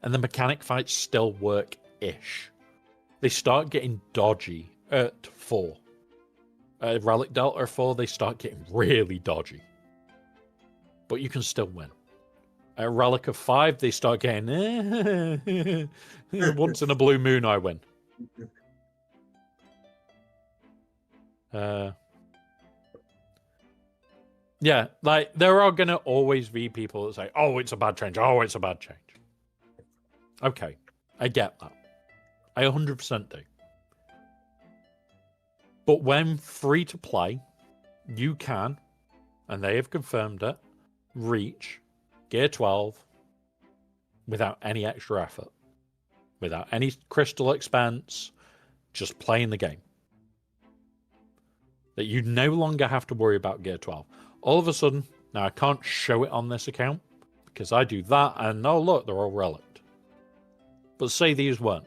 B: And the mechanic fights still work-ish. They start getting dodgy at 4. Relic Delta 4, they start getting really dodgy. But you can still win. At Relic of 5, they start getting, once in a blue moon I win. Yeah, like there are gonna always be people that say, "Oh, it's a bad change. Oh, it's a bad change." Okay, I get that. I 100% do. But when free to play, you can, and they have confirmed it, reach Gear 12 without any extra effort, without any crystal expense, just playing the game. That you no longer have to worry about Gear 12. All of a sudden, now I can't show it on this account because I do that and oh look, they're all relicked. But say these weren't.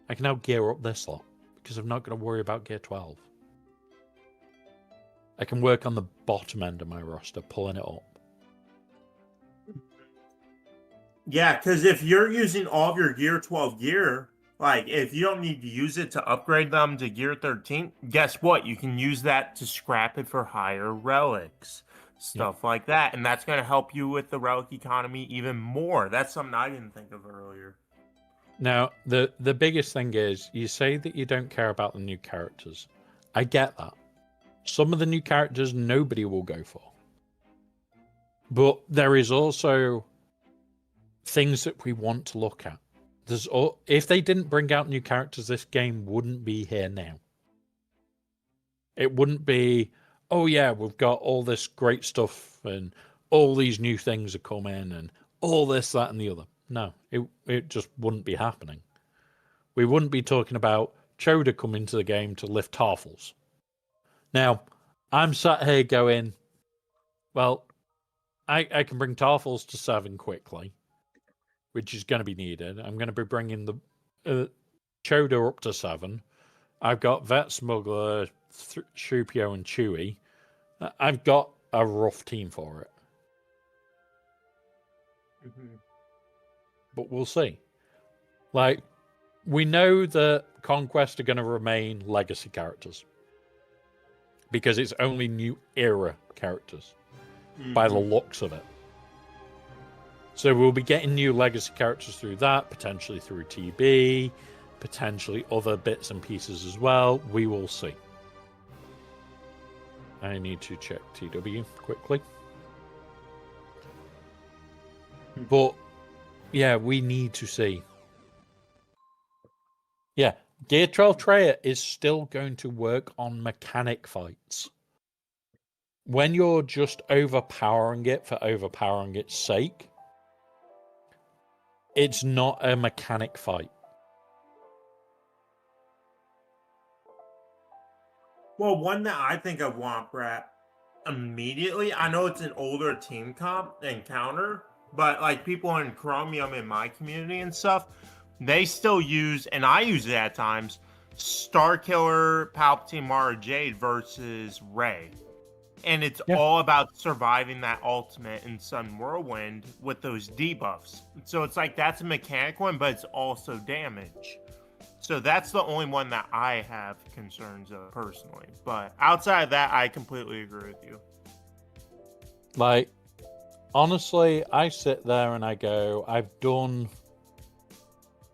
B: I can now gear up this lot because I'm not going to worry about Gear 12. I can work on the bottom end of my roster, pulling it up.
C: Yeah, because if you're using all of your Gear 12 gear, like if you don't need to use it to upgrade them to Gear 13, guess what? You can use that to scrap it for higher relics, stuff like that. And that's going to help you with the relic economy even more. That's something I didn't think of earlier.
B: Now, the biggest thing is, you say that you don't care about the new characters. I get that. Some of the new characters nobody will go for. But there is also things that we want to look at. If they didn't bring out new characters, this game wouldn't be here now. It wouldn't be, oh yeah, we've got all this great stuff and all these new things are coming and all this, that, and the other. No, it just wouldn't be happening. We wouldn't be talking about Choda coming to the game to lift Tarfels. Now, I'm sat here going, well, I can bring Tarfels to 7 quickly, which is going to be needed. I'm going to be bringing the Choda up to 7. I've got Vet Smuggler, Shupio, and Chewy. I've got a rough team for it.
C: Mm-hmm.
B: But we'll see. Like, we know that Conquest are going to remain legacy characters because it's only new era characters by the looks of it. So we'll be getting new legacy characters through that, potentially through TB, potentially other bits and pieces as well. We will see. I need to check TW quickly. But yeah, we need to see. Yeah, Gear 12 Treya is still going to work on mechanic fights. When you're just overpowering it for overpowering its sake, it's not a mechanic fight.
C: Well, one that I think of Womp Rat immediately, I know it's an older team comp encounter, but like people in Chromium in my community and stuff, they still use, and I use it at times, Starkiller, Palpatine, Mara Jade versus Rey. And it's all about surviving that ultimate in Sun Whirlwind with those debuffs. So it's like that's a mechanic one, but it's also damage. So that's the only one that I have concerns of personally. But outside of that, I completely agree with you.
B: Like, honestly, I sit there and I go, I've done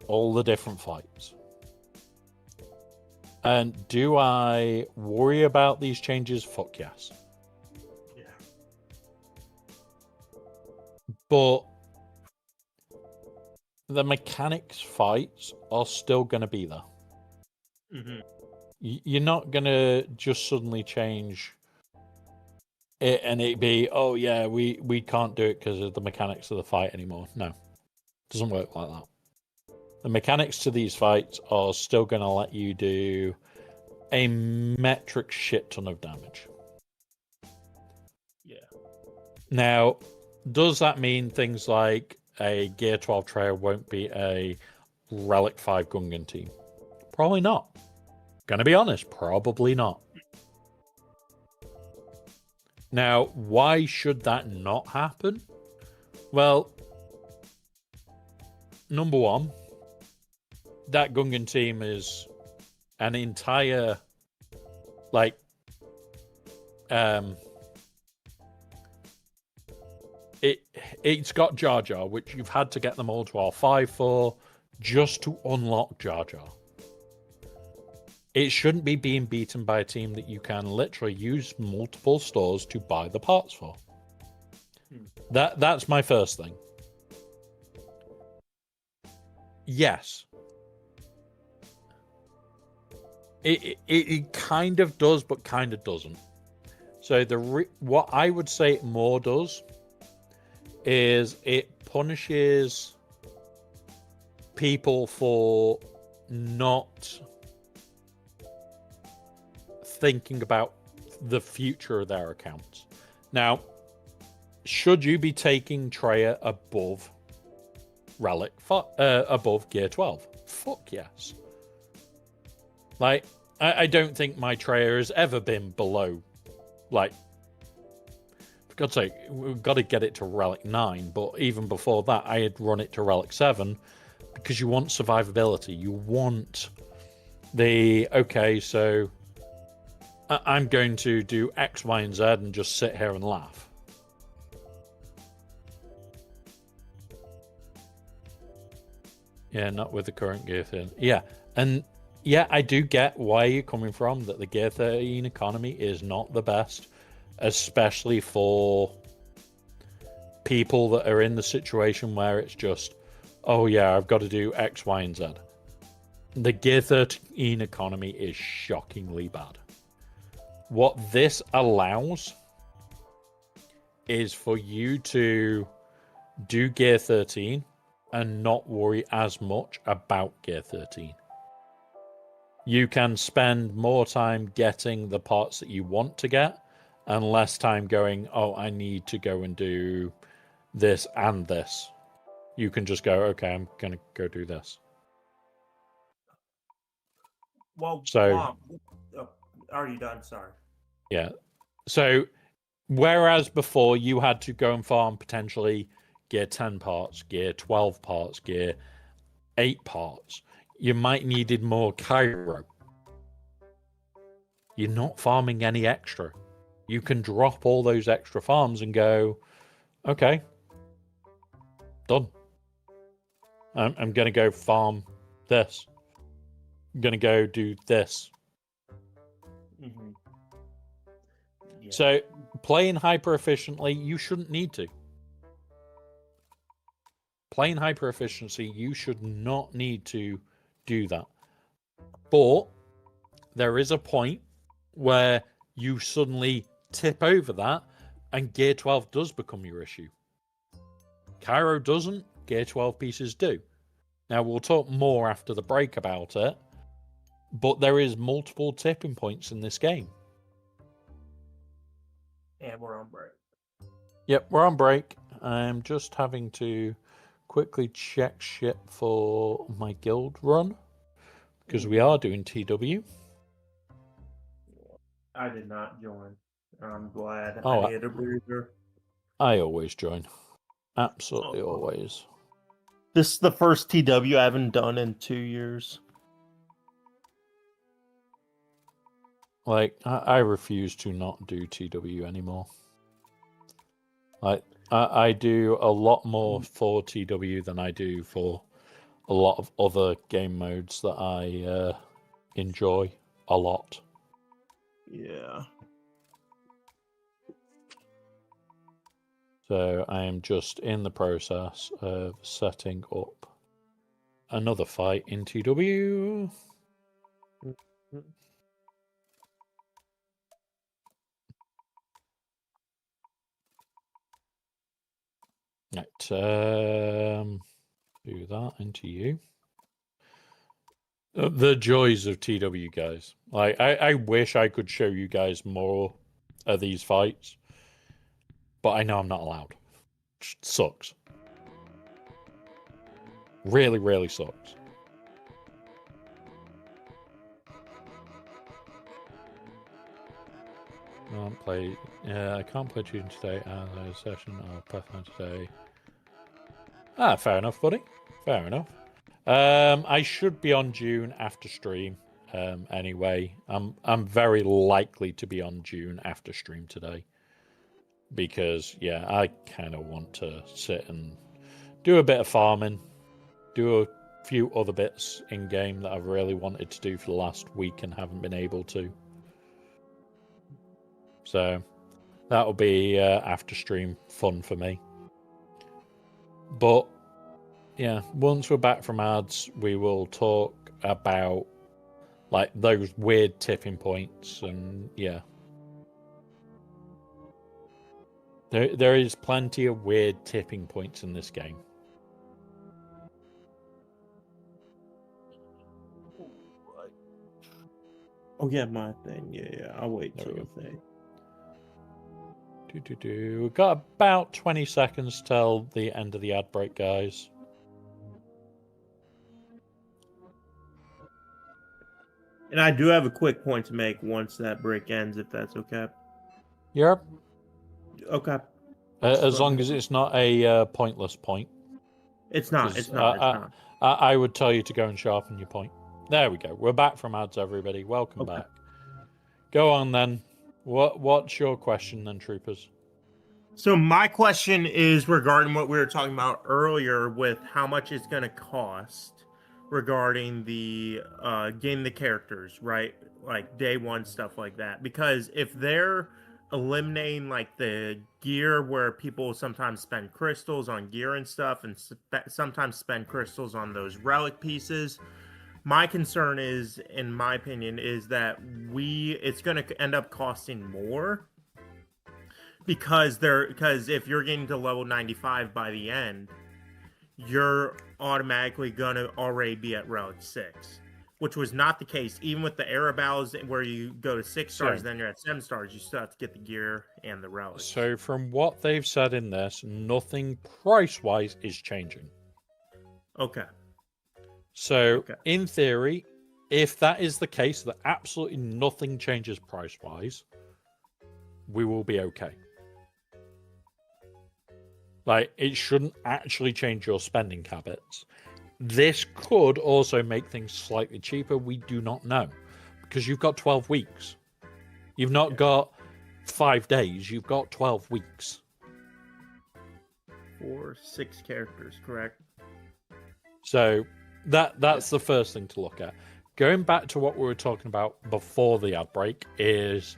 B: all the different fights. And do I worry about these changes? Fuck yes.
C: Yeah.
B: But the mechanics fights are still going to be there.
C: Mm-hmm.
B: You're not going to just suddenly change it and it be, oh yeah, we can't do it because of the mechanics of the fight anymore. No, it doesn't work like that. The mechanics to these fights are still going to let you do a metric shit ton of damage.
C: Yeah.
B: Now, does that mean things like a Gear 12 Treya won't be a Relic 5 Gungan team? Probably not. Gonna be honest, probably not. Now, why should that not happen? Well, number one, that Gungan team is an entire, like, it's got Jar Jar, which you've had to get them all to R5 for, just to unlock Jar Jar. it shouldn't be being beaten by a team that you can literally use multiple stores to buy the parts for. That's my first thing. Yes. It kind of does, but kind of doesn't. So what I would say it more does is it punishes people for not thinking about the future of their accounts. Now, should you be taking Treya above Relic, above Gear 12? Fuck yes. Like, I don't think my Treya has ever been below, like, for God's sake, we've got to get it to Relic 9, but even before that, I had run it to Relic 7, because you want survivability. You want okay, so I'm going to do X, Y, and Z and just sit here and laugh. Yeah, not with the current Gear 13. Yeah, and yeah, I do get where you're coming from, that the Gear 13 economy is not the best, especially for people that are in the situation where it's just, oh yeah, I've got to do X, Y, and Z. The Gear 13 economy is shockingly bad. What this allows is for you to do Gear 13 and not worry as much about Gear 13. You can spend more time getting the parts that you want to get and less time going, oh, I need to go and do this and this. You can just go, okay, I'm going to go do this.
C: Well,
B: so
C: are you done? Sorry.
B: Yeah. So whereas before you had to go and farm potentially Gear 10 parts, Gear 12 parts, Gear 8 parts, you might needed more Cairo. You're not farming any extra. You can drop all those extra farms and go, okay, done. I'm going to go farm this. I'm going to go do this.
C: Mm-hmm. Yeah.
B: So playing hyper efficiently, you shouldn't need to. Playing hyper efficiency, you should not need to do that. But there is a point where you suddenly tip over that and Gear 12 does become your issue. Cairo doesn't, Gear 12 pieces do. Now, we'll talk more after the break about it, but there is multiple tipping points in this game.
C: And we're on break.
B: Yep, we're on break. I'm just having to quickly check shit for my guild run, because we are doing TW.
C: I did not join. I'm glad.
B: Oh,
C: I need a breather.
B: I always join. Absolutely always.
E: This is the first TW I haven't done in 2 years.
B: Like, I refuse to not do TW anymore. Like, I do a lot more for TW than I do for a lot of other game modes that I enjoy a lot.
E: Yeah.
B: So I am just in the process of setting up another fight in TW. Right, do that into you. The joys of TW, guys. Like, I wish I could show you guys more of these fights, but I know I'm not allowed. Which sucks. Really, really sucks. I can't play June today as a session of Pathfinder today. Ah, fair enough, buddy. Fair enough. I should be on June after stream. Anyway, I'm very likely to be on June after stream today, because yeah, I kind of want to sit and do a bit of farming, do few other bits in game that I've really wanted to do for the last week and haven't been able to. So that'll be after stream fun for me. But yeah, once we're back from ads, we will talk about like those weird tipping points, and yeah. There is plenty of weird tipping points in this game.
C: Oh yeah, my thing. Yeah. I'll wait
B: There we
C: till
B: go.
C: the thing.
B: We've got about 20 seconds till the end of the ad break, guys.
C: And I do have a quick point to make once that break ends, if that's okay.
B: Yeah.
C: Okay.
B: As long as it's not a pointless point.
C: It's not.
B: 'Cause,
C: It's not. It's not.
B: I would tell you to go and sharpen your point. There we go. We're back from ads, everybody. Welcome
C: Okay.
B: back. Go on then. What's your question then, troopers?
C: So my question is regarding what we were talking about earlier with how much it's going to cost regarding the game the characters, right? Like day one stuff like that. Because if they're eliminating like the gear where people sometimes spend crystals on gear and stuff and sometimes spend crystals on those relic pieces, my concern is, in my opinion, is that it's going to end up costing more because if you're getting to level 95 by the end, you're automatically gonna already be at relic 6, which was not the case even with the Arabaos, where you go to 6 stars, then you're at 7 stars. You still have to get the gear and the relics.
B: So from what they've said in this, nothing price-wise is changing.
C: Okay.
B: So in theory, if that is the case, that absolutely nothing changes price-wise, we will be okay. Like, it shouldn't actually change your spending habits. This could also make things slightly cheaper. We do not know. Because you've got 12 weeks. You've not got 5 days. You've got 12 weeks.
C: For 6 characters, correct?
B: So, that's the first thing to look at. Going back to what we were talking about before the ad break is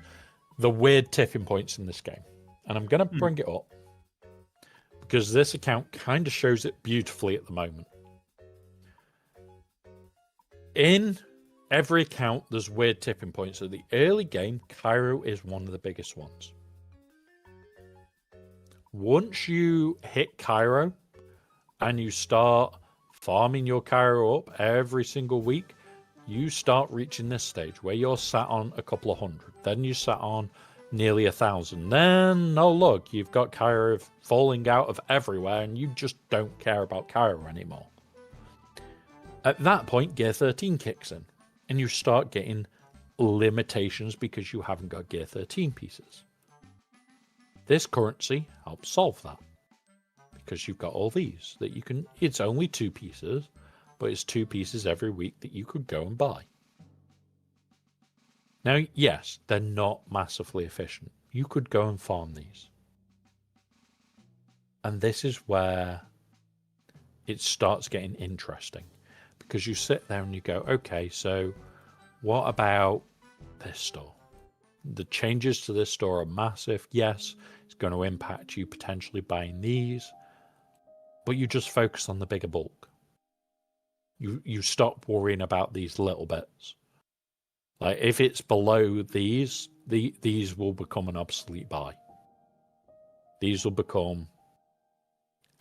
B: the weird tipping points in this game. And I'm going to bring it up, because this account kind of shows it beautifully at the moment. In every account, there's weird tipping points. So the early game, Cairo is one of the biggest ones. Once you hit Cairo and you start farming your Cairo up every single week, you start reaching this stage where you're sat on a couple of hundred. Then you sat on nearly 1,000. Then, oh look, you've got Cairo falling out of everywhere and you just don't care about Cairo anymore. At that point, Gear 13 kicks in and you start getting limitations because you haven't got Gear 13 pieces. This currency helps solve that, because you've got all these that you can. It's only 2 pieces, but it's 2 pieces every week that you could go and buy. Now, yes, they're not massively efficient. You could go and farm these. And this is where it starts getting interesting, because you sit there and you go, okay, so what about this store? The changes to this store are massive. Yes, it's going to impact you potentially buying these, but you just focus on the bigger bulk. You stop worrying about these little bits. Like, if it's below these, these will become an obsolete buy. These will become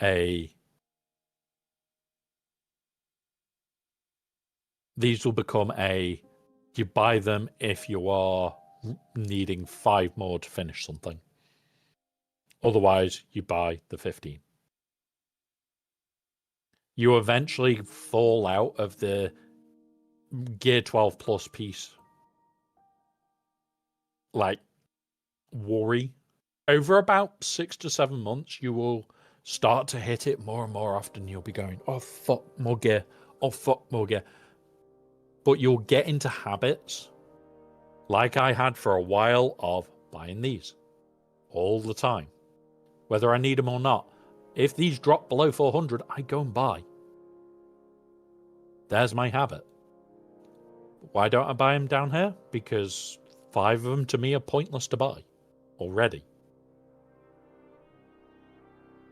B: a you buy them if you are needing 5 more to finish something. Otherwise, you buy the 15. You eventually fall out of the Gear 12 plus piece, like, worry. Over about 6 to 7 months, you will start to hit it more and more often. You'll be going, oh fuck, more gear. Oh fuck, more gear. But you'll get into habits, like I had for a while, of buying these all the time, whether I need them or not. If these drop below 400, I go and buy. There's my habit. Why don't I buy them down here? Because 5 of them to me are pointless to buy already.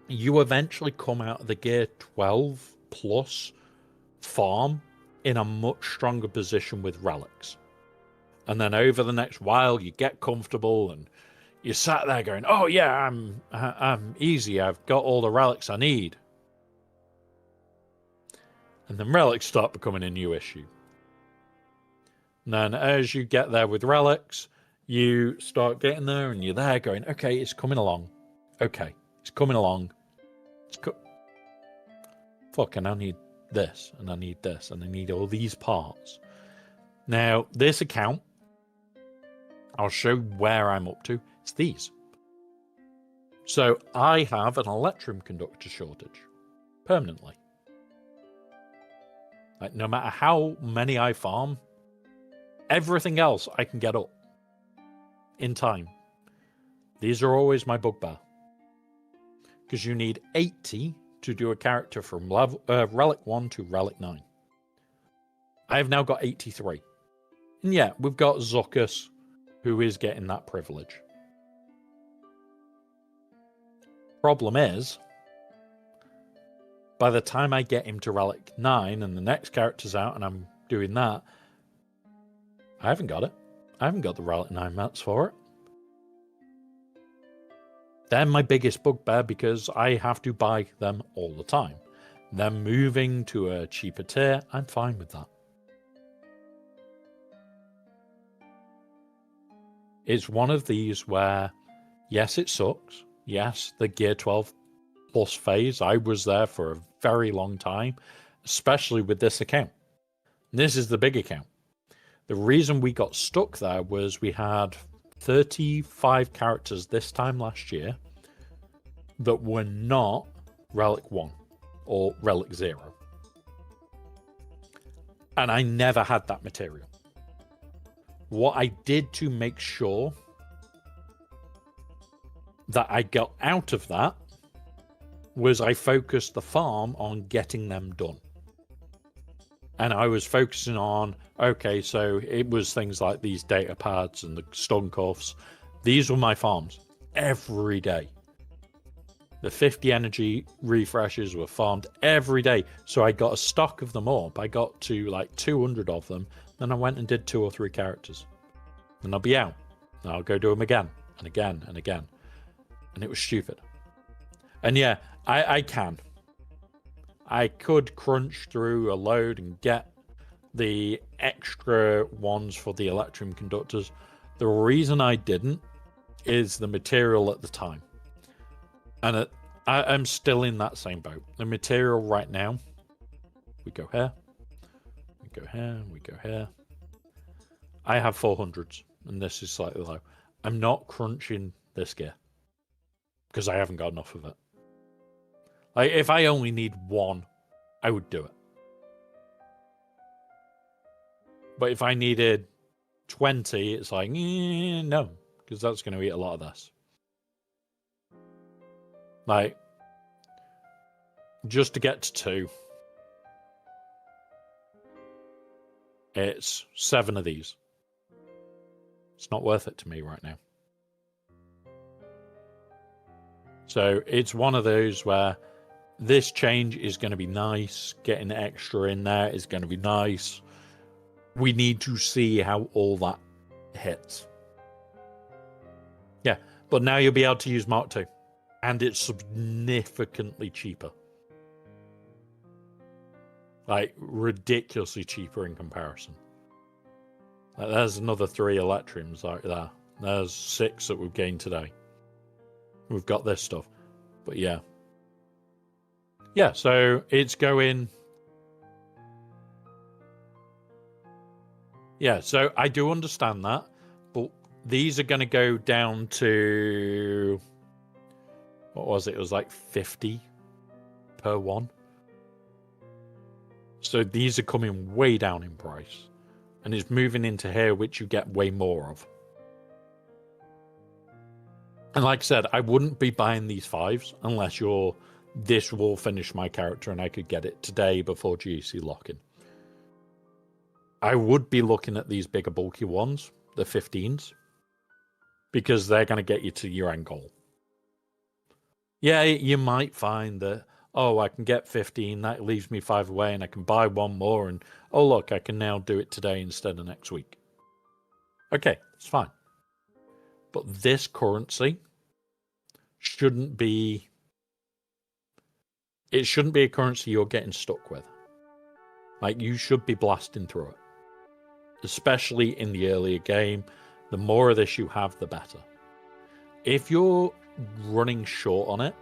B: You eventually come out of the gear 12 plus farm in a much stronger position with relics. And then over the next while, you get comfortable and you sat there going, oh yeah, I'm easy. I've got all the relics I need. And then relics start becoming a new issue. And then as you get there with relics, you start getting there and you're there going, okay, it's coming along. Okay, it's coming along. Fuck, and I need this, and I need this, and I need all these parts. Now, this account, I'll show where I'm up to. It's these. So I have an electrum conductor shortage permanently. Like, no matter how many I farm, everything else I can get up in time. These are always my bugbear. Because you need 80 to do a character from Relic 1 to Relic 9. I have now got 83. And yeah, we've got SWGOH, who is getting that privilege. Problem is, by the time I get him to Relic 9 and the next character's out and I'm doing that, I haven't got it. I haven't got the Relic 9 mats for it. They're my biggest bugbear because I have to buy them all the time. Them moving to a cheaper tier, I'm fine with that. It's one of these where, yes, it sucks. Yes, the Gear 12 plus phase, I was there for a very long time, especially with this account. This is the big account. The reason we got stuck there was we had 35 characters this time last year that were not Relic 1 or Relic 0. And I never had that material. What I did to make sure that I got out of that was I focused the farm on getting them done. And I was focusing on, okay, so it was things like these data pads and the stun cuffs. These were my farms every day. The 50 energy refreshes were farmed every day. So I got a stock of them all. I got to like 200 of them. Then I went and did 2 or 3 characters. Then I'll be out. And I'll go do them again and again and again. And it was stupid. And yeah, I can. I could crunch through a load and get the extra ones for the electrum conductors. The reason I didn't is the material at the time. And I'm still in that same boat. The material right now, we go here, we go here, we go here. I have 400s, and this is slightly low. I'm not crunching this gear because I haven't got enough of it. Like, if I only need 1, I would do it. But if I needed 20, it's like, no, because that's going to eat a lot of this. Like, just to get to 2, it's 7 of these. It's not worth it to me right now. So it's one of those where this change is going to be nice. Getting extra in there is going to be nice. We need to see how all that hits. Yeah, but now you'll be able to use Mark II. And it's significantly cheaper. Like, ridiculously cheaper in comparison. Like, there's another 3 electrums right there. There's 6 that we've gained today. We've got this stuff. But yeah. Yeah, so it's going... Yeah, so I do understand that. But these are going to go down to... What was it? It was like 50 per one. So these are coming way down in price. And it's moving into here, which you get way more of. And like I said, I wouldn't be buying these 5s unless this will finish my character and I could get it today before GEC lock-in. I would be looking at these bigger, bulky ones, the 15s, because they're going to get you to your end goal. Yeah, you might find that, oh, I can get 15, that leaves me 5 away, and I can buy one more, and oh, look, I can now do it today instead of next week. Okay, it's fine. But this currency shouldn't be... It shouldn't be a currency you're getting stuck with. Like, you should be blasting through it. Especially in the earlier game. The more of this you have, the better. If you're running short on it,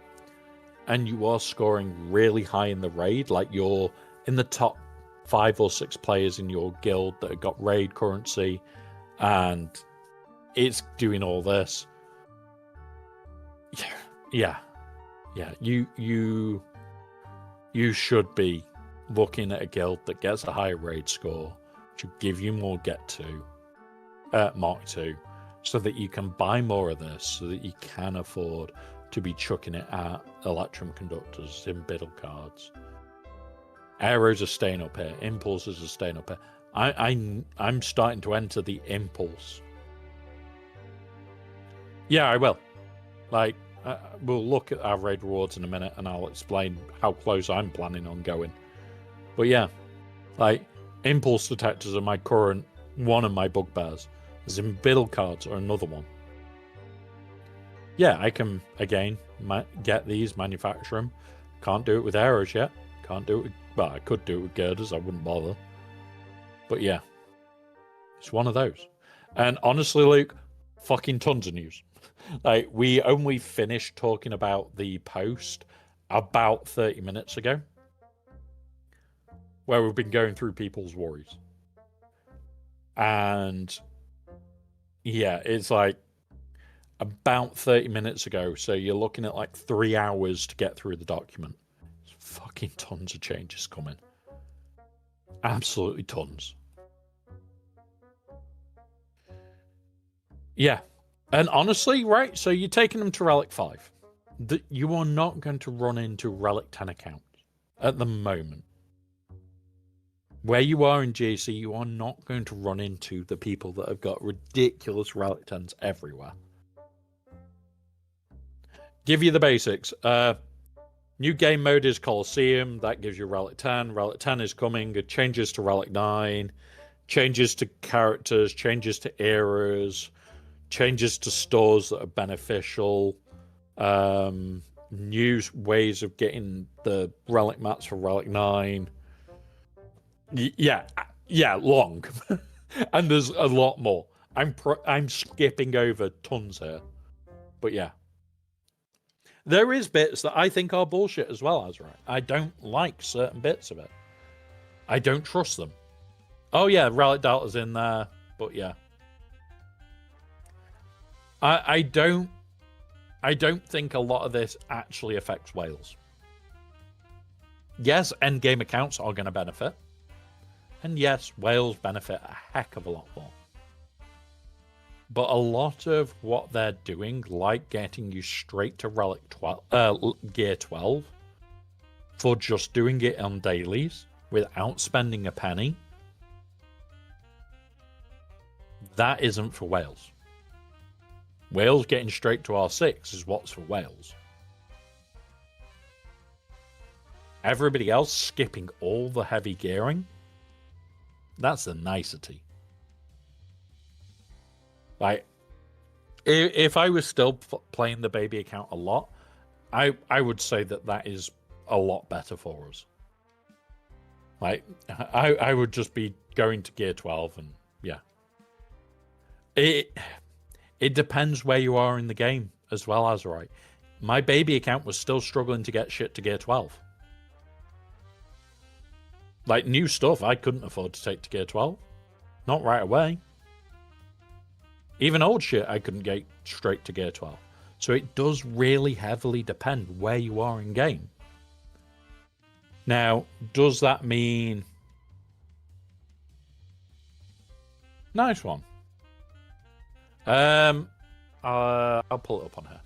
B: and you are scoring really high in the raid, like you're in the top 5 or 6 players in your guild that have got raid currency, and it's doing all this. Yeah. You should be looking at a guild that gets a higher raid score, to give you more get to Mark 2, so that you can buy more of this, so that you can afford to be chucking it at Electrum Conductors in biddle cards. Arrows are staying up here. Impulses are staying up here. I'm starting to enter the impulse. Yeah, I will. Like, we'll look at our raid rewards in a minute, and I'll explain how close I'm planning on going. But yeah, like, impulse detectors are my current one of my bugbears. Biddle cards are another one. Yeah, I can, again, get these, manufacture them. Can't do it with arrows yet. Can't do it with... Well, I could do it with girders. I wouldn't bother. But yeah. It's one of those. And honestly, Luke, fucking tons of news. Like, we only finished talking about the post about 30 minutes ago, where we've been going through people's worries. And yeah, it's like about 30 minutes ago, so you're looking at like 3 hours to get through the document. There's fucking tons of changes coming. Absolutely tons. Yeah. And honestly, right, so you're taking them to Relic 5. You are not going to run into Relic 10 accounts at the moment. Where you are in GC, you are not going to run into the people that have got ridiculous Relic 10s everywhere. Give you the basics. New game mode is Colosseum. That gives you Relic 10. Relic 10 is coming. It changes to Relic 9. Changes to characters. Changes to eras. Changes to stores that are beneficial. New ways of getting the Relic mats for Relic 9. Yeah, long. And there's a lot more. I'm skipping over tons here. But yeah. There is bits that I think are bullshit as well, Azra. I don't like certain bits of it. I don't trust them. Oh yeah, Relic Delta's in there, but yeah. I don't think a lot of this actually affects Wales. Yes, endgame accounts are going to benefit. And yes, Wales benefit a heck of a lot more. But a lot of what they're doing, like getting you straight to Relic 12, Gear 12, for just doing it on dailies without spending a penny, that isn't for Wales. Wales getting straight to R6 is what's for Wales. Everybody else skipping all the heavy gearing, that's a nicety. Like, if I was still playing the baby account a lot, I would say that is a lot better for us. Like, I would just be going to Gear 12 and yeah. It depends where you are in the game as well, as right. My baby account was still struggling to get shit to Gear 12. Like, new stuff I couldn't afford to take to Gear 12. Not right away. Even old shit I couldn't get straight to Gear 12. So it does really heavily depend where you are in game. Now, does that mean... Nice one. I'll pull it up on her.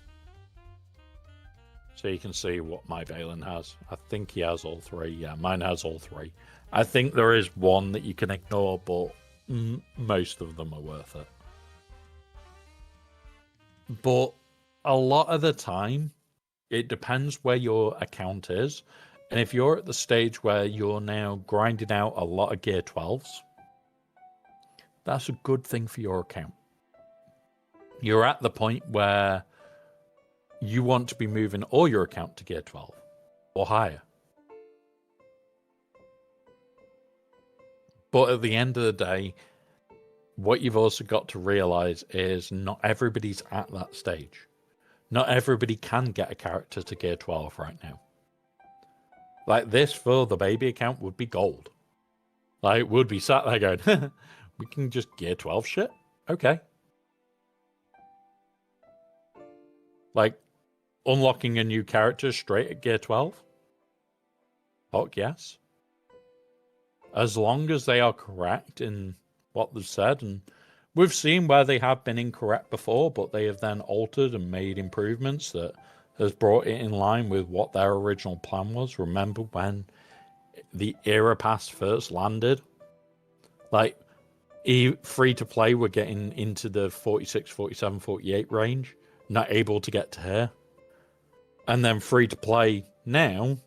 B: So you can see what my Balin has. I think he has all three. Yeah, mine has all three. I think there is one that you can ignore, but most of them are worth it. But a lot of the time, it depends where your account is. And if you're at the stage where you're now grinding out a lot of gear 12s, that's a good thing for your account. You're at the point where you want to be moving all your account to gear 12 or higher. But at the end of the day, what you've also got to realize is not everybody's at that stage. Not everybody can get a character to gear 12 right now. Like this for the baby account would be gold. Like would be sat there going, we can just gear 12 shit? Okay. Like unlocking a new character straight at gear 12? Fuck yes. As long as they are correct in what they've said, and we've seen where they have been incorrect before, but they have then altered and made improvements that has brought it in line with what their original plan was. Remember when the Era Pass first landed? Like, free to play were getting into the 46, 47, 48 range, not able to get to here. And then free to play now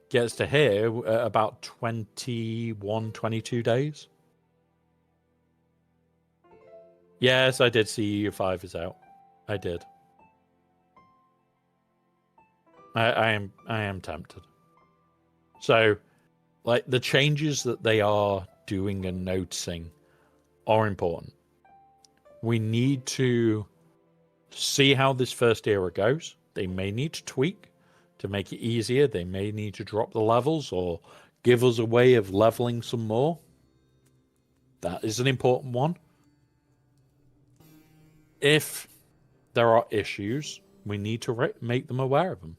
B: gets to here at about 21, 22 days. Yes, I did see EU5 is out. I did. I am tempted. So, like, the changes that they are doing and noticing are important. We need to see how this first era goes. They may need to tweak to make it easier. They may need to drop the levels or give us a way of leveling some more. That is an important one. If there are issues, we need to make them aware of them.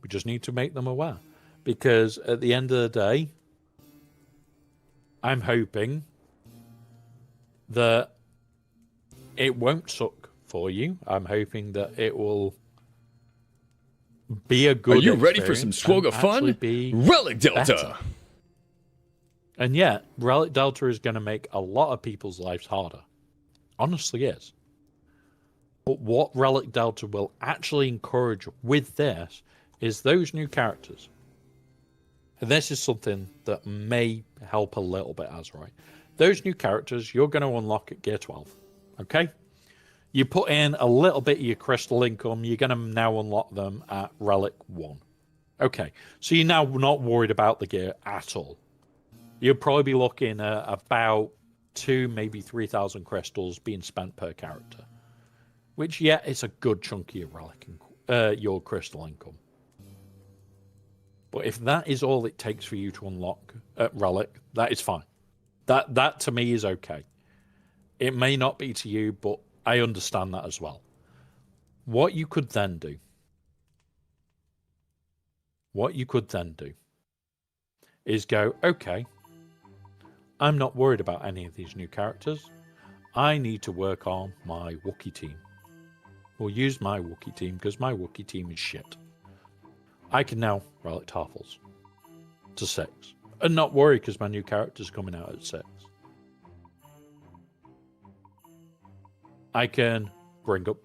B: We just need to make them aware. Because at the end of the day, I'm hoping that it won't suck for you. I'm hoping that it will be a good
D: Are you ready for some SWGOH fun? Relic Delta!
B: Better. And yet, Relic Delta is going to make a lot of people's lives harder. Honestly is. But what Relic Delta will actually encourage with this is those new characters. And this is something that may help a little bit, Azrai. Those new characters you're going to unlock at Gear 12. Okay? You put in a little bit of your crystal income, you're going to now unlock them at Relic 1. Okay, so you're now not worried about the gear at all. You'll probably be looking at about 2, maybe 3,000 crystals being spent per character. Which, yeah, it's a good chunk of your Relic, your crystal income. But if that is all it takes for you to unlock Relic, that is fine. That to me is okay. It may not be to you, but I understand that as well. What you could then do is go, okay, I'm not worried about any of these new characters. I need to work on my Wookiee team. We'll use my Wookiee team because my Wookiee team is shit. I can now Relic Tarfels to 6. And not worry because my new character's coming out at 6. I can bring up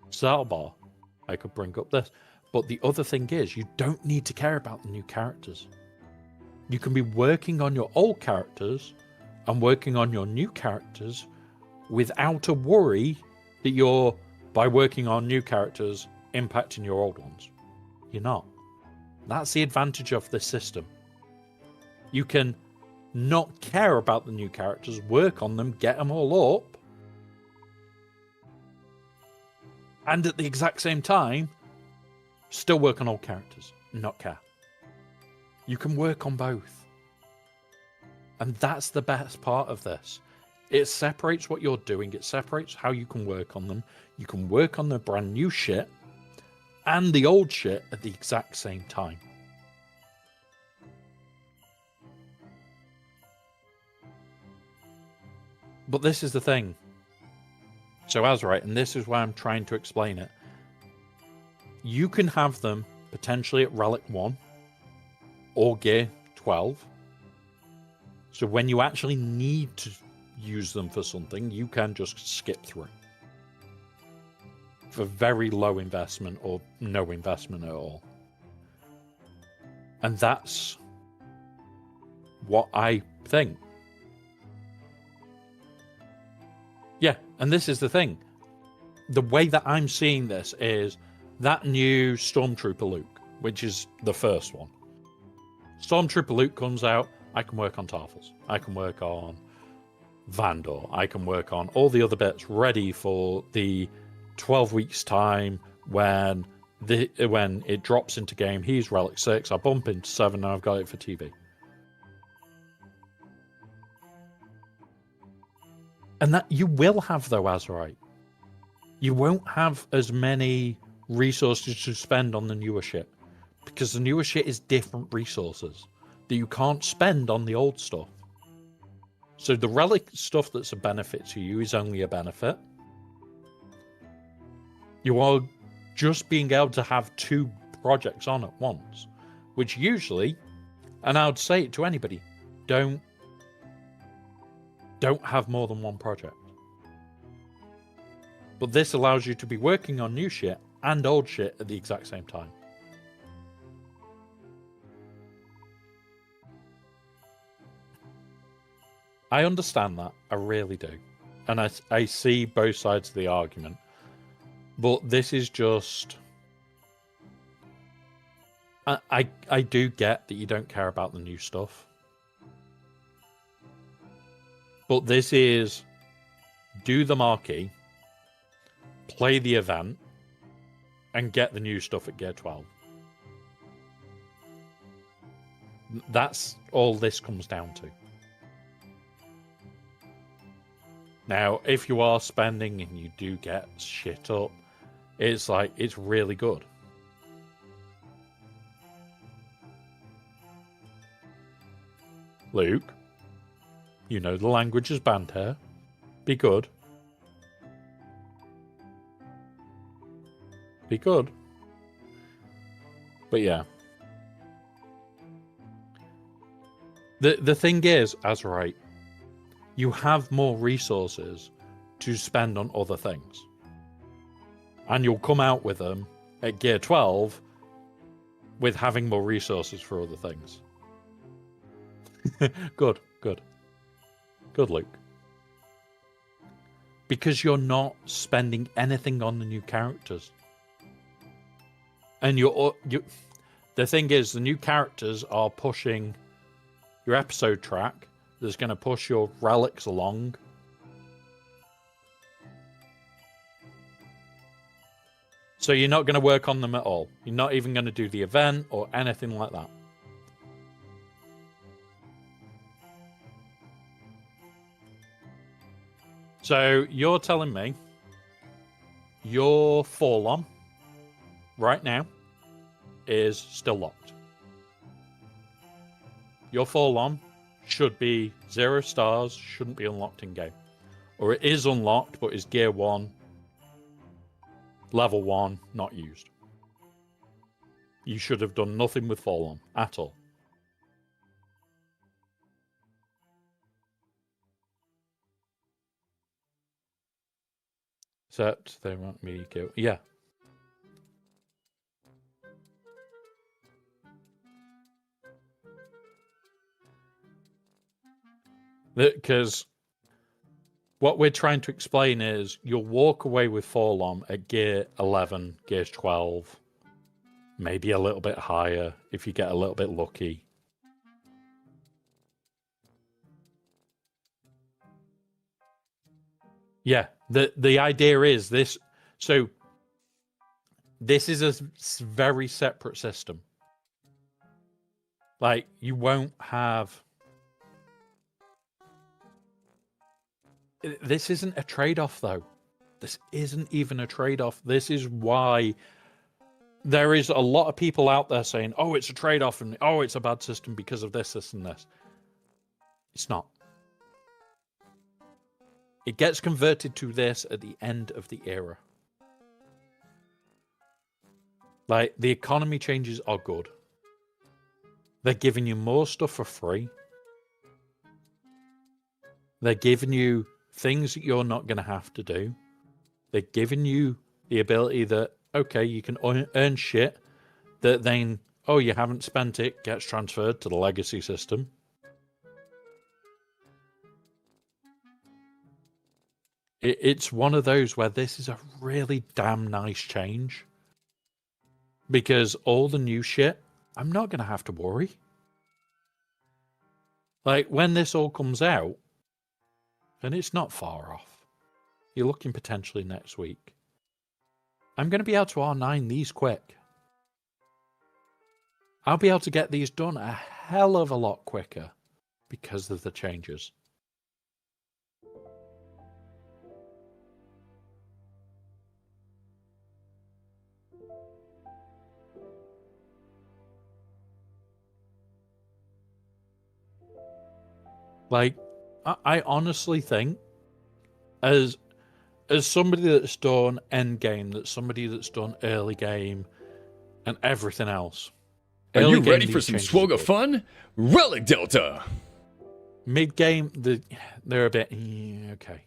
B: Zalbar. I could bring up this. But the other thing is, you don't need to care about the new characters. You can be working on your old characters and working on your new characters without a worry that you're, by working on new characters, impacting your old ones. You're not. That's the advantage of this system. You can not care about the new characters, work on them, get them all up, and at the exact same time, still work on old characters, not care. You can work on both. And that's the best part of this. It separates what you're doing. It separates how you can work on them. You can work on the brand new shit and the old shit at the exact same time. But this is the thing. So Azrai, and this is why I'm trying to explain it. you can have them potentially at Relic 1 or Gear 12. So when you actually need to use them for something, you can just skip through. For very low investment or no investment at all. And that's what I think. Yeah, and this is the thing. The way that I'm seeing this is that new Stormtrooper Luke, which is the first one. Stormtrooper Luke comes out, I can work on Tarfus. I can work on Vandor. I can work on all the other bits ready for the 12 weeks time when it drops into game. He's Relic 6, I bump into 7 and I've got it for TV. And that you will have though, Azurite. You won't have as many resources to spend on the newer shit. Because the newer shit is different resources that you can't spend on the old stuff. So the Relic stuff that's a benefit to you is only a benefit. You are just being able to have 2 projects on at once. Which usually, and I would say it to anybody, don't have more than 1 project. But this allows you to be working on new shit and old shit at the exact same time. I understand that. I really do. And I see both sides of the argument. But this is just... I do get that you don't care about the new stuff. But this is... do the marquee, play the event, and get the new stuff at Gear 12. That's all this comes down to. Now, if you are spending and you do get shit up, it's like, it's really good. Luke, you know the language is banned here. Be good. Be good. But yeah. The thing is, Azurite, you have more resources to spend on other things. And you'll come out with them at Gear 12 with having more resources for other things. Good, good. Good, Luke. Because you're not spending anything on the new characters. And the thing is, the new characters are pushing your episode track that's going to push your relics along. So you're not going to work on them at all. You're not even going to do the event or anything like that. So you're telling me your Forlom right now is still locked. Your Forlom should be 0 stars, shouldn't be unlocked in game. Or it is unlocked, but is Gear 1, Level 1, not used. You should have done nothing with Forlom at all. Except they want me to go. Yeah. Because what we're trying to explain is you'll walk away with Forlom at Gear 11, Gear 12, maybe a little bit higher if you get a little bit lucky. Yeah, the idea is this. So this is a very separate system. Like, you won't have... This isn't a trade-off, though. This isn't even a trade-off. This is why there is a lot of people out there saying, oh, it's a trade-off, and oh, it's a bad system because of this, this, and this. It's not. It gets converted to this at the end of the era. Like, the economy changes are good. They're giving you more stuff for free. They're giving you things that you're not going to have to do. They're giving you the ability that, okay, you can earn shit that then, oh, you haven't spent it, gets transferred to the legacy system. It's one of those where this is a really damn nice change. Because all the new shit, I'm not going to have to worry. Like, when this all comes out, and it's not far off, you're looking potentially next week, I'm going to be able to R9 these quick. I'll be able to get these done a hell of a lot quicker because of the changes. Like, I honestly think, as somebody that's done end game, that's somebody that's done early game, and everything else.
D: Are you ready for some SWGOH fun? Relic Delta!
B: Mid game, they're a bit okay.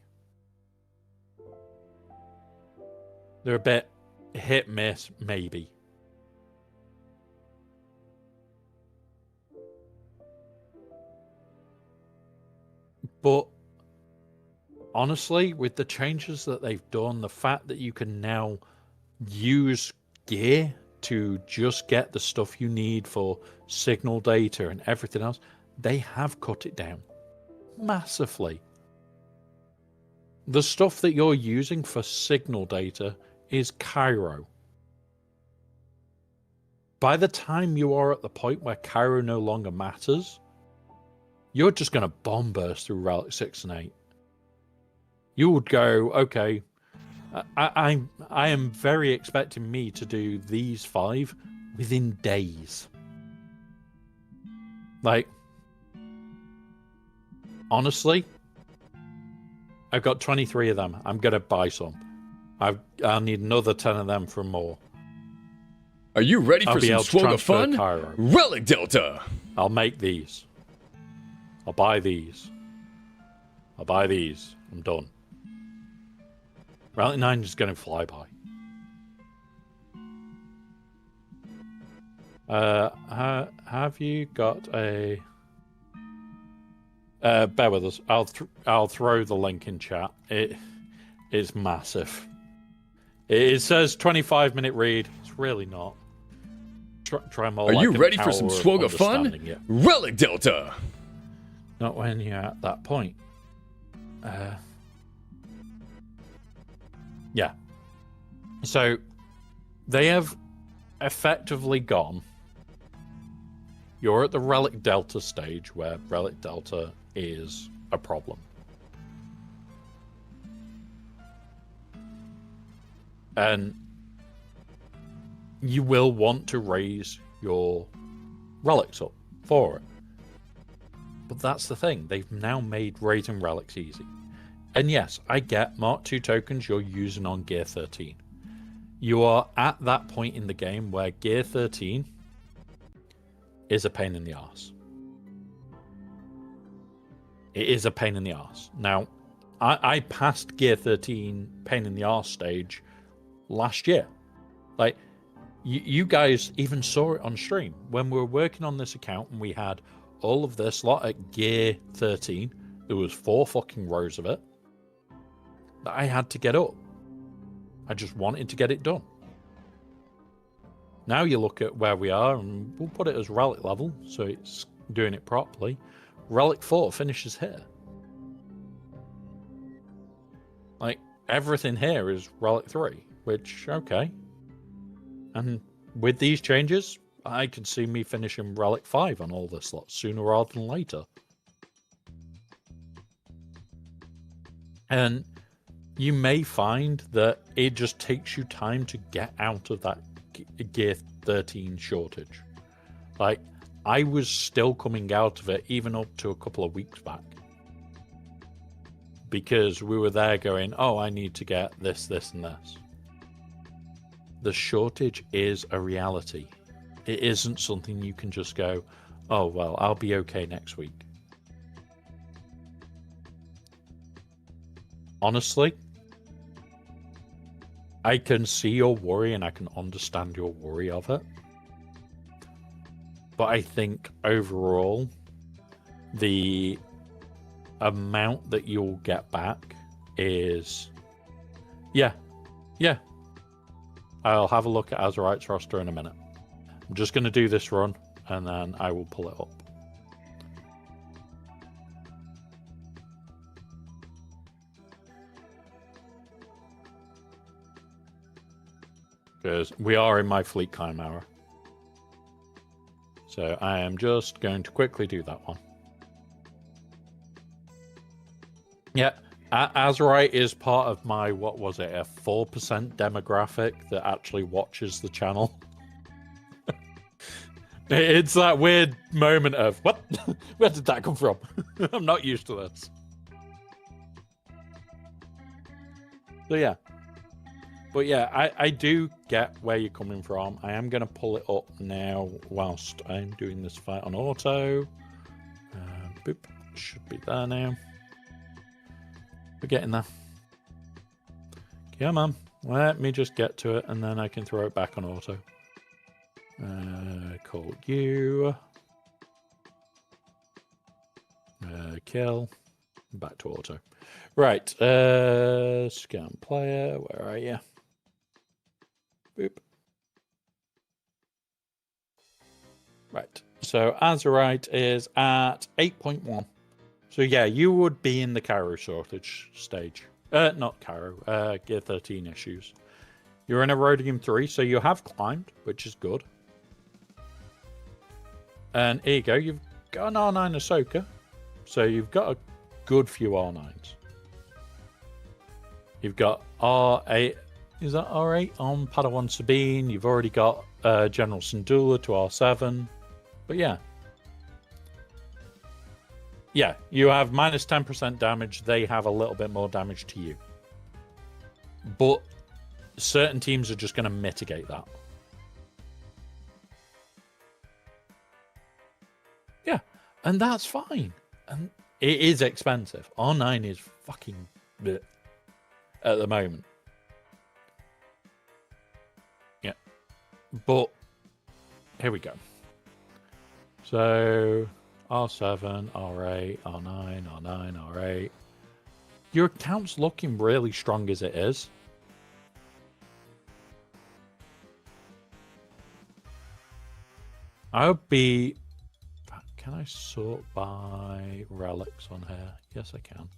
B: They're a bit hit miss, maybe. But honestly, with the changes that they've done, the fact that you can now use gear to just get the stuff you need for signal data and everything else, they have cut it down massively. The stuff that you're using for signal data is Cairo. By the time you are at the point where Cairo no longer matters, you're just going to bomb burst through Relic 6 and 8. You would go, okay, I am very expecting me to do these 5 within days. Like, honestly, I've got 23 of them. I'm going to buy some. I'll need another 10 of them for more.
D: Are you ready for some SWGOH fun?
B: Cairo.
D: Relic Delta!
B: I'll make these. I'll buy these. I'll buy these. I'm done. Relic 9 is going to fly by. Have you got a... bear with us. I'll throw the link in chat. It is massive. It says 25-minute read. It's really not. Try more.
D: Are
B: like
D: you
B: an
D: ready for
B: hour
D: some
B: of
D: SWGOH fun?
B: understanding it.
D: Relic Delta!
B: Not when you're at that point. Yeah. So, they have effectively gone. You're at the Relic Delta stage where Relic Delta is a problem. And you will want to raise your relics up for it. But that's the thing. They've now made raising relics easy. And yes, I get Mark II tokens you're using on Gear 13. You are at that point in the game where Gear 13 is a pain in the arse. It is a pain in the arse. Now, I passed Gear 13 pain in the arse stage last year. Like, you guys even saw it on stream. When we were working on this account and we had all of this lot at Gear 13, there was 4 fucking rows of it that I had to get up. I just wanted to get it done. Now you look at where we are, and we'll put it as relic level, so it's doing it properly. Relic 4 finishes here. Like, everything here is Relic 3, which, okay. And with these changes, I can see me finishing Relic 5 on all this lot sooner rather than later. And you may find that it just takes you time to get out of that Gear 13 shortage. Like, I was still coming out of it even up to a couple of weeks back. Because we were there going, oh, I need to get this, this, and this. the shortage is a reality. It isn't something you can just go, oh, well, I'll be okay next week. Honestly, I can see your worry and I can understand your worry of it. But I think overall, the amount that you'll get back is, yeah. I'll have a look at Azurite's roster in a minute. I'm just going to do this run, and then I will pull it up. Because we are in my fleet climb hour. So I am just going to quickly do that one. Yeah, Azurite is part of my, what was it, a 4% demographic that actually watches the channel. It's that weird moment of, what? Where did that come from? I'm not used to this. So yeah. But yeah, I do get where you're coming from. I am going to pull it up now whilst I'm doing this fight on auto. Boop. Should be there now. We're getting there. Come on. Let me just get to it and then I can throw it back on auto. Call you. Kill. Back to auto. Right. Scan player. Where are you? Boop. Right. So Azurite is at 8.1. So yeah, you would be in the Cairo shortage stage. Not Cairo. Gear 13 issues. You're in Erodium 3, so you have climbed, which is good. And here you go. You've got an R9 Ahsoka. So you've got a good few R9s. You've got R8. Is that R8 on Padawan Sabine? You've already got General Syndulla to R7. But yeah. Yeah, you have minus 10% damage. They have a little bit more damage to you. But certain teams are just going to mitigate that. Yeah, and that's fine. And it is expensive. R9 is fucking bleh at the moment. Yeah. But here we go. So R7, R8, R9, R9, R8. Your account's looking really strong as it is. I would be... Can I sort by relics on here? Yes, I can.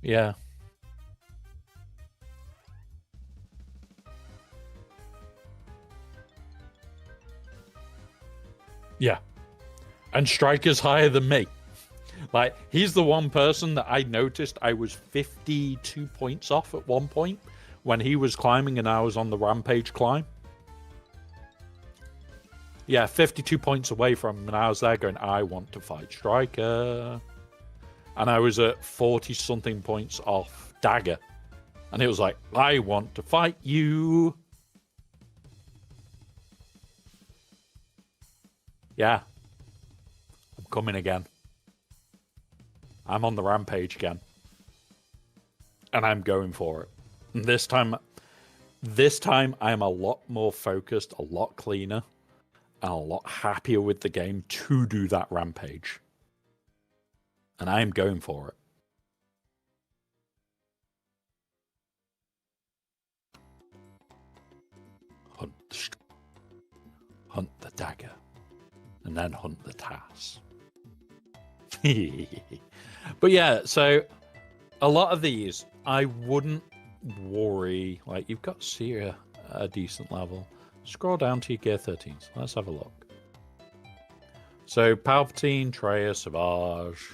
B: Yeah. Yeah. And Striker's higher than me. Like, he's the one person that I noticed I was 52 points off at one point when he was climbing and I was on the rampage climb. Yeah, 52 points away from him, and I was there going, I want to fight Striker. And I was at 40-something points off Dagger. And it was like, I want to fight you. Yeah. I'm coming again. I'm on the rampage again. And I'm going for it. And this time I'm a lot more focused, a lot cleaner, and a lot happier with the game to do that rampage. And I am going for it. Hunt the dagger. And then hunt the tass. But yeah, so a lot of these, I wouldn't worry. Like, you've got Seer at a decent level. Scroll down to your Gear 13s. Let's have a look. So, Palpatine, Traya, Savage.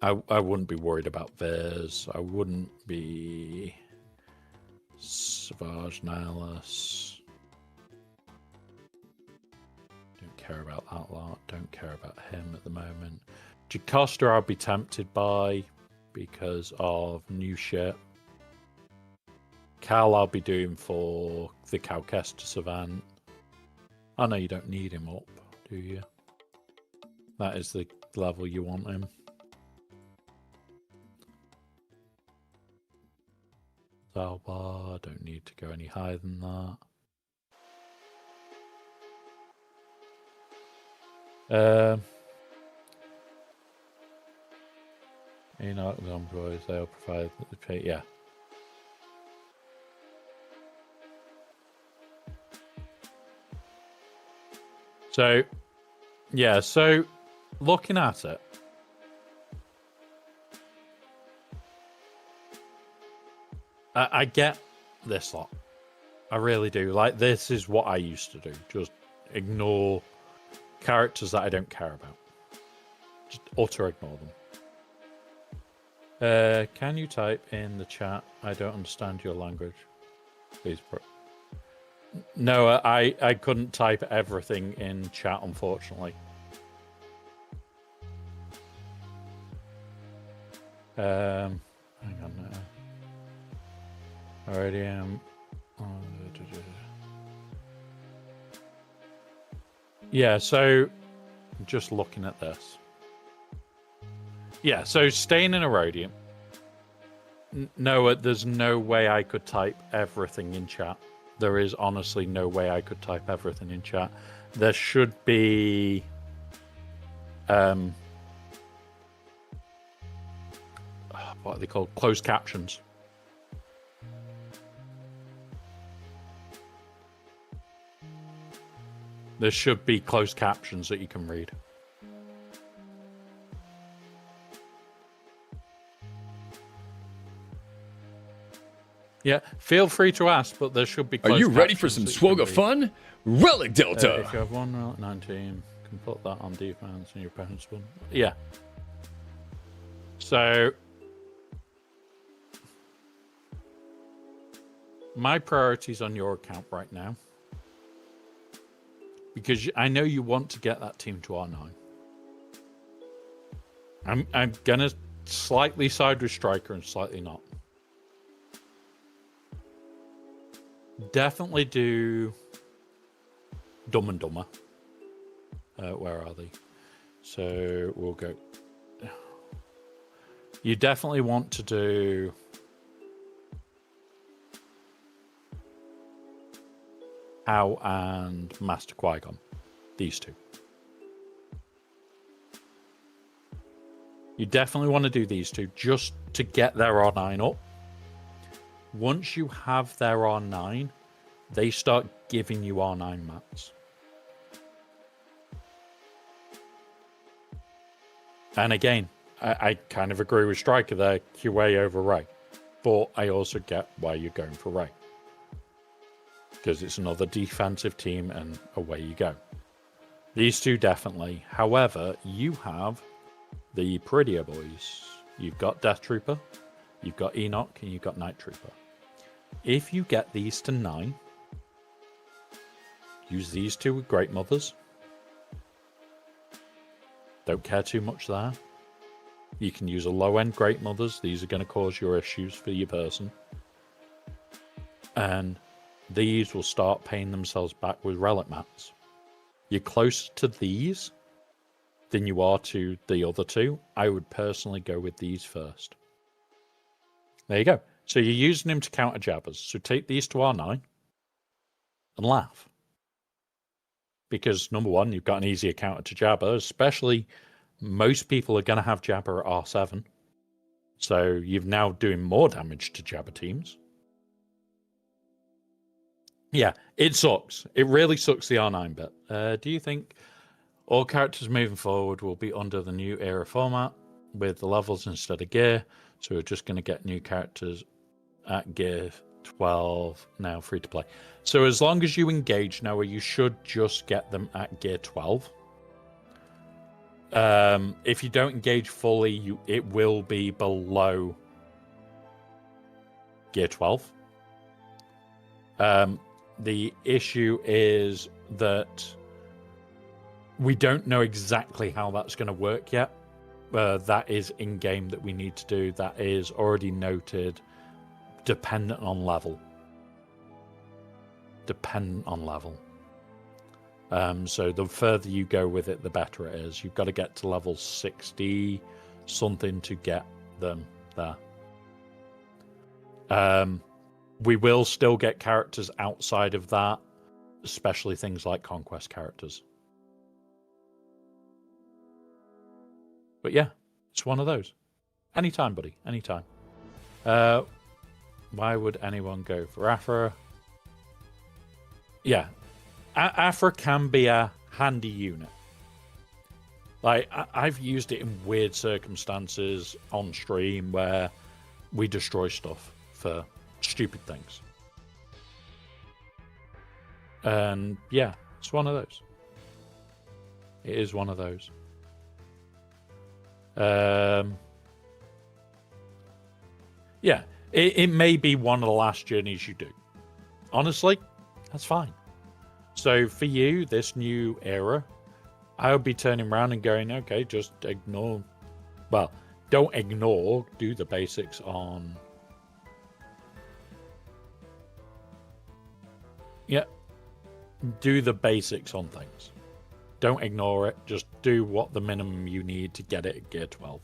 B: I wouldn't be worried about Viz. I wouldn't be... Savage, Nihilus. Don't care about that lot. Don't care about him at the moment. Jocasta I'd be tempted by because of new shit. Cal I'll be doing for the Cowcaster Savant. Oh no, you don't need him up, do you? That is the level you want him. Zalbar, don't need to go any higher than that. Enoch, the envoys, they'll provide the pay. Yeah. So, yeah, so looking at it, I get this lot. I really do. Like, this is what I used to do. Just ignore characters that I don't care about. Just utter ignore them. Can you type in the chat? I don't understand your language. Please. No, I couldn't type everything in chat, unfortunately. Hang on now. Already am. Yeah, so just looking at this. Yeah, so staying in Erodium. No, there's no way I could type everything in chat. There is honestly no way I could type everything in chat. There should be what are they called? Closed captions. There should be closed captions that you can read. Yeah, feel free to ask, but there should be.
D: Are you ready for some SWGOH fun? Relic Delta!
B: If you have one Relic 19, you can put that on defense and your opponent's one. Yeah. So, my priorities on your account right now, because I know you want to get that team to R9. I'm gonna slightly side with Striker and slightly not. Definitely do Dumb and Dumber. Where are they? So we'll go. You definitely want to do How and Master Qui-Gon. These two. You definitely want to do these two just to get their R9 up. Once you have their R9, they start giving you R9 mats. And again, I kind of agree with Striker there, QA over Ray. But I also get why you're going for Ray. Because it's another defensive team and away you go. These two definitely. However, you have the prettier boys. You've got Death Trooper, you've got Enoch, and you've got Night Trooper. If you get these to 9, use these two with Great Mothers. Don't care too much there. You can use a low-end Great Mothers. These are going to cause your issues for your person. And these will start paying themselves back with Relic Mats. You're closer to these than you are to the other two. I would personally go with these first. There you go. So you're using him to counter jabbers. So take these to R9 and laugh. Because number one, you've got an easier counter to jabber, especially most people are going to have jabber at R7. So you're now doing more damage to jabber teams. Yeah, it sucks. It really sucks, the R9 bit. Do you think all characters moving forward will be under the new era format with the levels instead of gear? So we're just going to get new characters at gear 12 now, free to play. So as long as you engage, Noah, you should just get them at gear 12. If you don't engage fully, it will be below gear 12. The issue is that we don't know exactly how that's going to work yet. that is in-game that we need to do, that is already noted, dependent on level. So the further you go with it, the better it is. You've got to get to level 60 something to get them there. We will still get characters outside of that, especially things like conquest characters. But yeah, it's one of those. Anytime, buddy. Anytime. Why would anyone go for Aphra? Yeah. Aphra can be a handy unit. Like, I've used it in weird circumstances on stream where we destroy stuff for stupid things. And yeah, it's one of those. It is one of those. Yeah, it may be one of the last journeys you do. Honestly, that's fine. So for you, this new era, I would be turning around and going, okay, just ignore. Well, don't ignore. Do the basics on. Yeah. Do the basics on things. Don't ignore it. Just do what the minimum you need to get it at gear 12.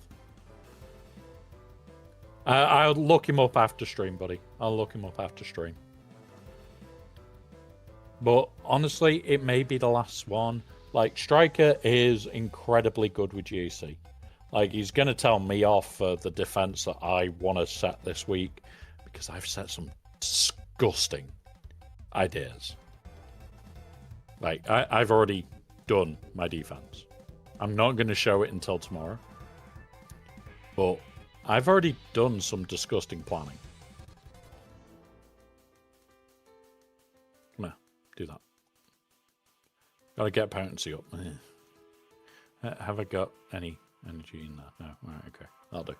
B: I'll look him up after stream, buddy. I'll look him up after stream. But honestly, it may be the last one. Like, Striker is incredibly good with GC. Like, he's going to tell me off for the defense that I want to set this week, because I've set some disgusting ideas. Like, I've already done my defense. I'm not going to show it until tomorrow. But I've already done some disgusting planning. Come here, do that. Gotta get potency up. Have I got any energy in there? No, right, okay, that'll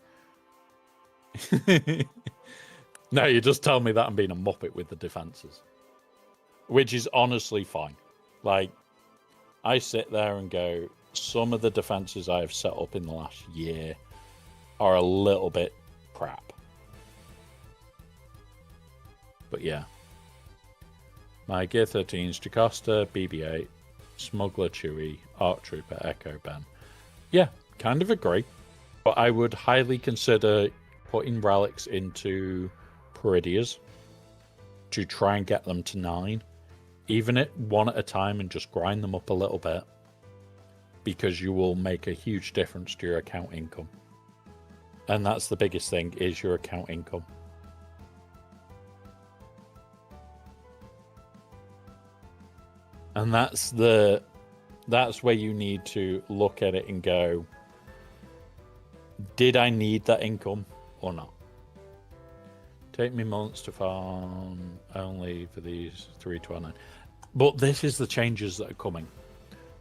B: do. No, you just tell me that I'm being a muppet with the defenses. Which is honestly fine. Like, I sit there and go, some of the defenses I have set up in the last year are a little bit crap. But yeah. My Gear 13's Jocasta, BB-8, Smuggler Chewie, Arc Trooper, Echo Ben. Yeah, kind of agree. But I would highly consider putting relics into Peridias to try and get them to 9. Even at one at a time and just grind them up a little bit. Because you will make a huge difference to your account income. And that's the biggest thing, is your account income. And that's where you need to look at it and go, did I need that income or not? Take me months to farm only for these 329. But this is the changes that are coming.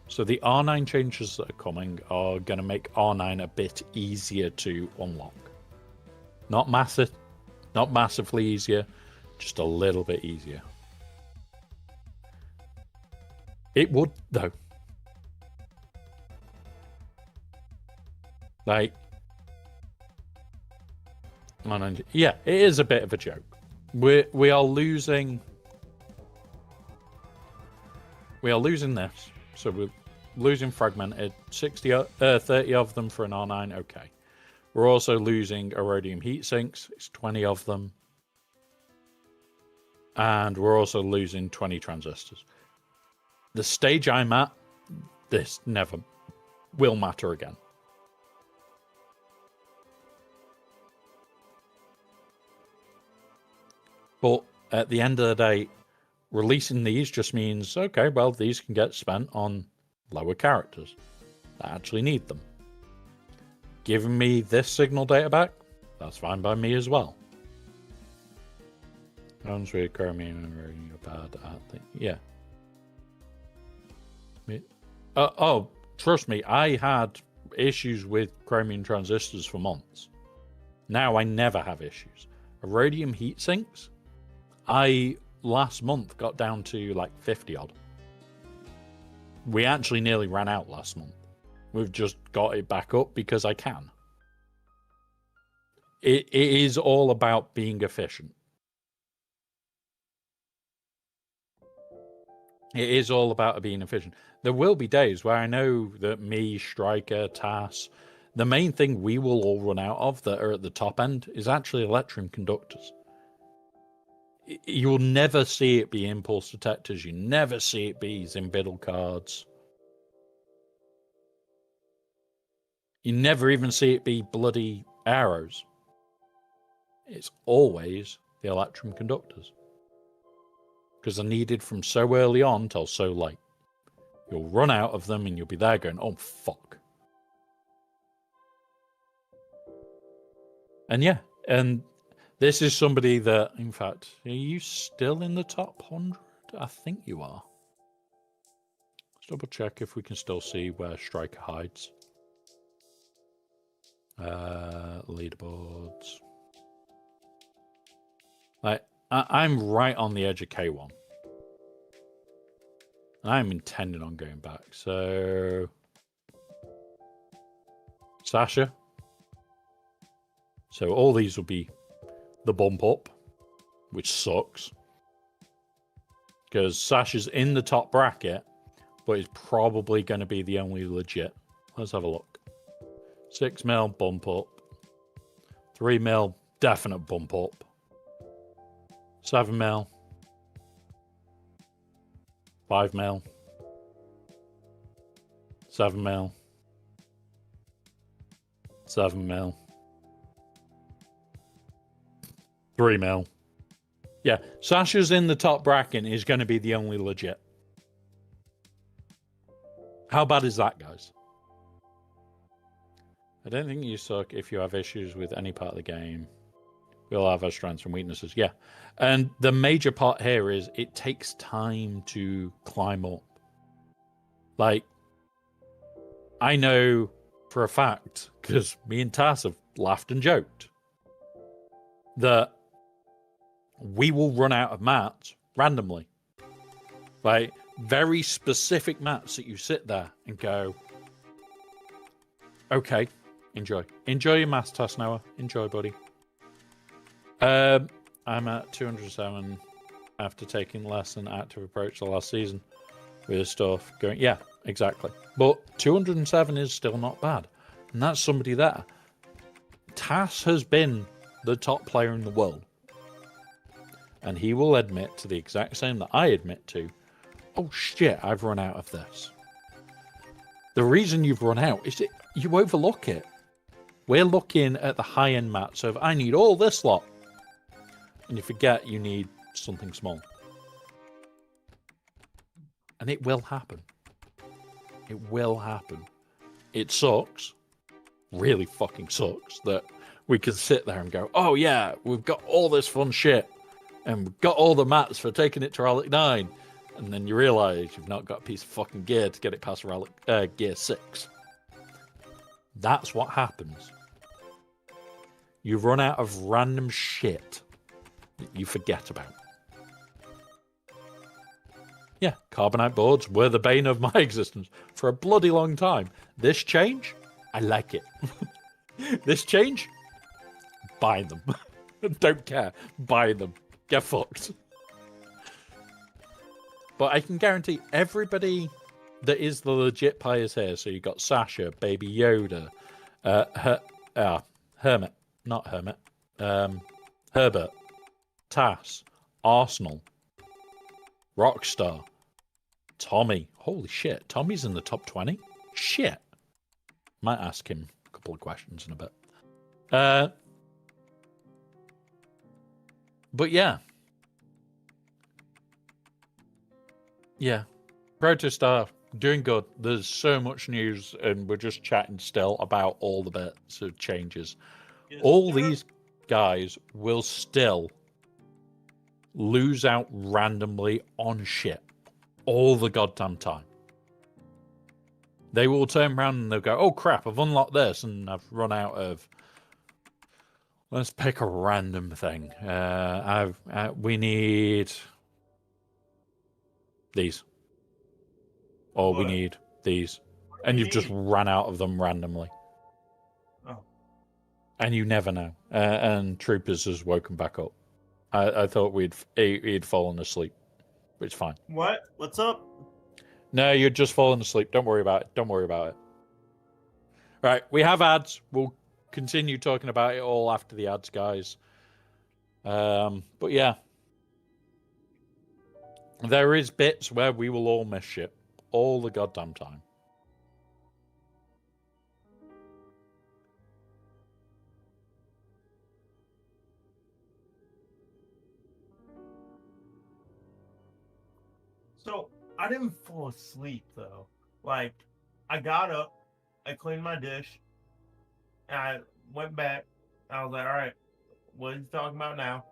B: So the R9 changes that are coming are going to make R9 a bit easier to unlock. Not massively easier, just a little bit easier. It would, though. Like, yeah, it is a bit of a joke. We are losing. We are losing this. So we're losing fragmented. 30 of them for an R9. Okay. We're also losing Erodium heat sinks. It's 20 of them. And we're also losing 20 transistors. The stage I'm at, this never will matter again. But at the end of the day, releasing these just means, okay, well, these can get spent on lower characters that actually need them. Giving me this signal data back, that's fine by me as well. Ones with chromium and you're bad at things. Yeah. Oh, trust me, I had issues with chromium transistors for months. Now I never have issues. Erodium heat sinks, I last month got down to like 50 odd. We actually nearly ran out last month. We've just got it back up because I can. It is all about being efficient. It is all about being efficient. There will be days where I know that me, Striker, Tass, the main thing we will all run out of that are at the top end is actually electrum conductors. You'll never see it be impulse detectors. You never see it be Zimbiddle cards. You never even see it be bloody arrows. It's always the electrum conductors. Because they're needed from so early on till so late. You'll run out of them and you'll be there going, oh, fuck. And yeah, and this is somebody that, in fact, are you still in the top 100? I think you are. Let's double check if we can still see where Striker hides. Leaderboards. Like, I'm right on the edge of K1. And I'm intending on going back. So, Sasha. So all these will be the bump up, which sucks. Because Sasha's in the top bracket, but is probably going to be the only legit. Let's have a look. 6 mil, bump up. 3 mil, definite bump up. 7 mil. 5 mil. 7 mil. 7 mil. 3 mil. Yeah, Sasha's in the top bracket is going to be the only legit. How bad is that, guys? I don't think you suck if you have issues with any part of the game. We all have our strengths and weaknesses. Yeah. And the major part here is it takes time to climb up. Like, I know for a fact, because me and Tass have laughed and joked, that we will run out of mats randomly. Like, very specific mats that you sit there and go, okay, enjoy. Enjoy your maths test, Noah. Enjoy, buddy. I'm at 207 after taking less than active approach the last season with stuff going. Yeah, exactly. But 207 is still not bad. And that's somebody there. Tass has been the top player in the world. And he will admit to the exact same that I admit to, oh shit, I've run out of this. The reason you've run out is that you overlook it. We're looking at the high-end mats of, I need all this lot. And you forget you need something small. And it will happen. It will happen. It sucks. Really fucking sucks that we can sit there and go, oh yeah, we've got all this fun shit. And we've got all the mats for taking it to Relic 9. And then you realise you've not got a piece of fucking gear to get it past Relic Gear 6. That's what happens. You run out of random shit that you forget about. Yeah, carbonite boards were the bane of my existence for a bloody long time. This change, I like it. This change, buy them. Don't care. Buy them. Get fucked. But I can guarantee everybody that is the legit players here. So you've got Sasha, Baby Yoda, Hermit, not Hermit, Herbert, Tass, Arsenal, Rockstar, Tommy. Holy shit, Tommy's in the top 20? Shit. Might ask him a couple of questions in a bit. But yeah. Yeah. Protostar, doing good. There's so much news, and we're just chatting still about all the bits of changes. Yes, all these guys will still lose out randomly on shit all the goddamn time. They will turn around and they'll go, oh crap, I've unlocked this and I've run out of... Let's pick a random thing. We need these. Or we need these. And
C: you
B: you've just
C: mean?
B: ran out of them randomly.
C: Oh.
B: And you never know. And Troopers has woken back up. I thought he'd fallen asleep, but it's fine.
E: What? What's up?
B: No, you're just falling asleep. Don't worry about it. Don't worry about it. Right, we have ads. We'll continue talking about it all after the ads, guys. But yeah, there is bits where we will all miss shit all the goddamn time.
E: So I didn't fall asleep though. Like, I got up, I cleaned my dish, and I went back. I was like, all right, what is he talking about now?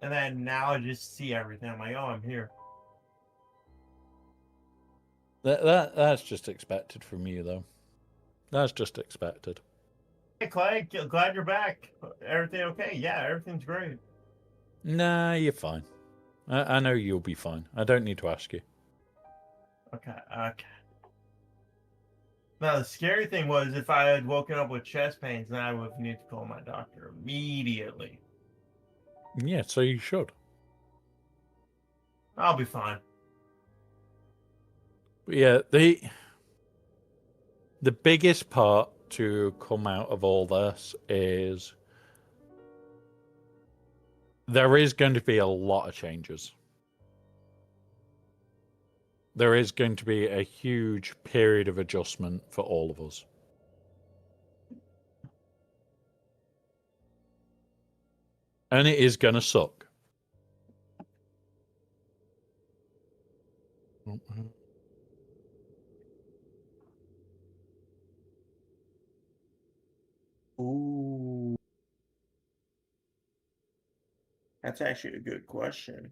E: And then now I just see everything. I'm like, oh, I'm here.
B: That's just expected from you, though. That's just expected.
E: Hey, Clay, glad you're back. Everything okay? Yeah, everything's great.
B: Nah, you're fine. I know you'll be fine. I don't need to ask you.
E: Okay. Now, the scary thing was if I had woken up with chest pains, then I would need to call my doctor immediately.
B: Yeah, so you should.
E: I'll be fine.
B: But yeah, the biggest part to come out of all this is there is going to be a lot of changes. There is going to be a huge period of adjustment for all of us. And it is going to suck.
C: Ooh. That's actually a good question.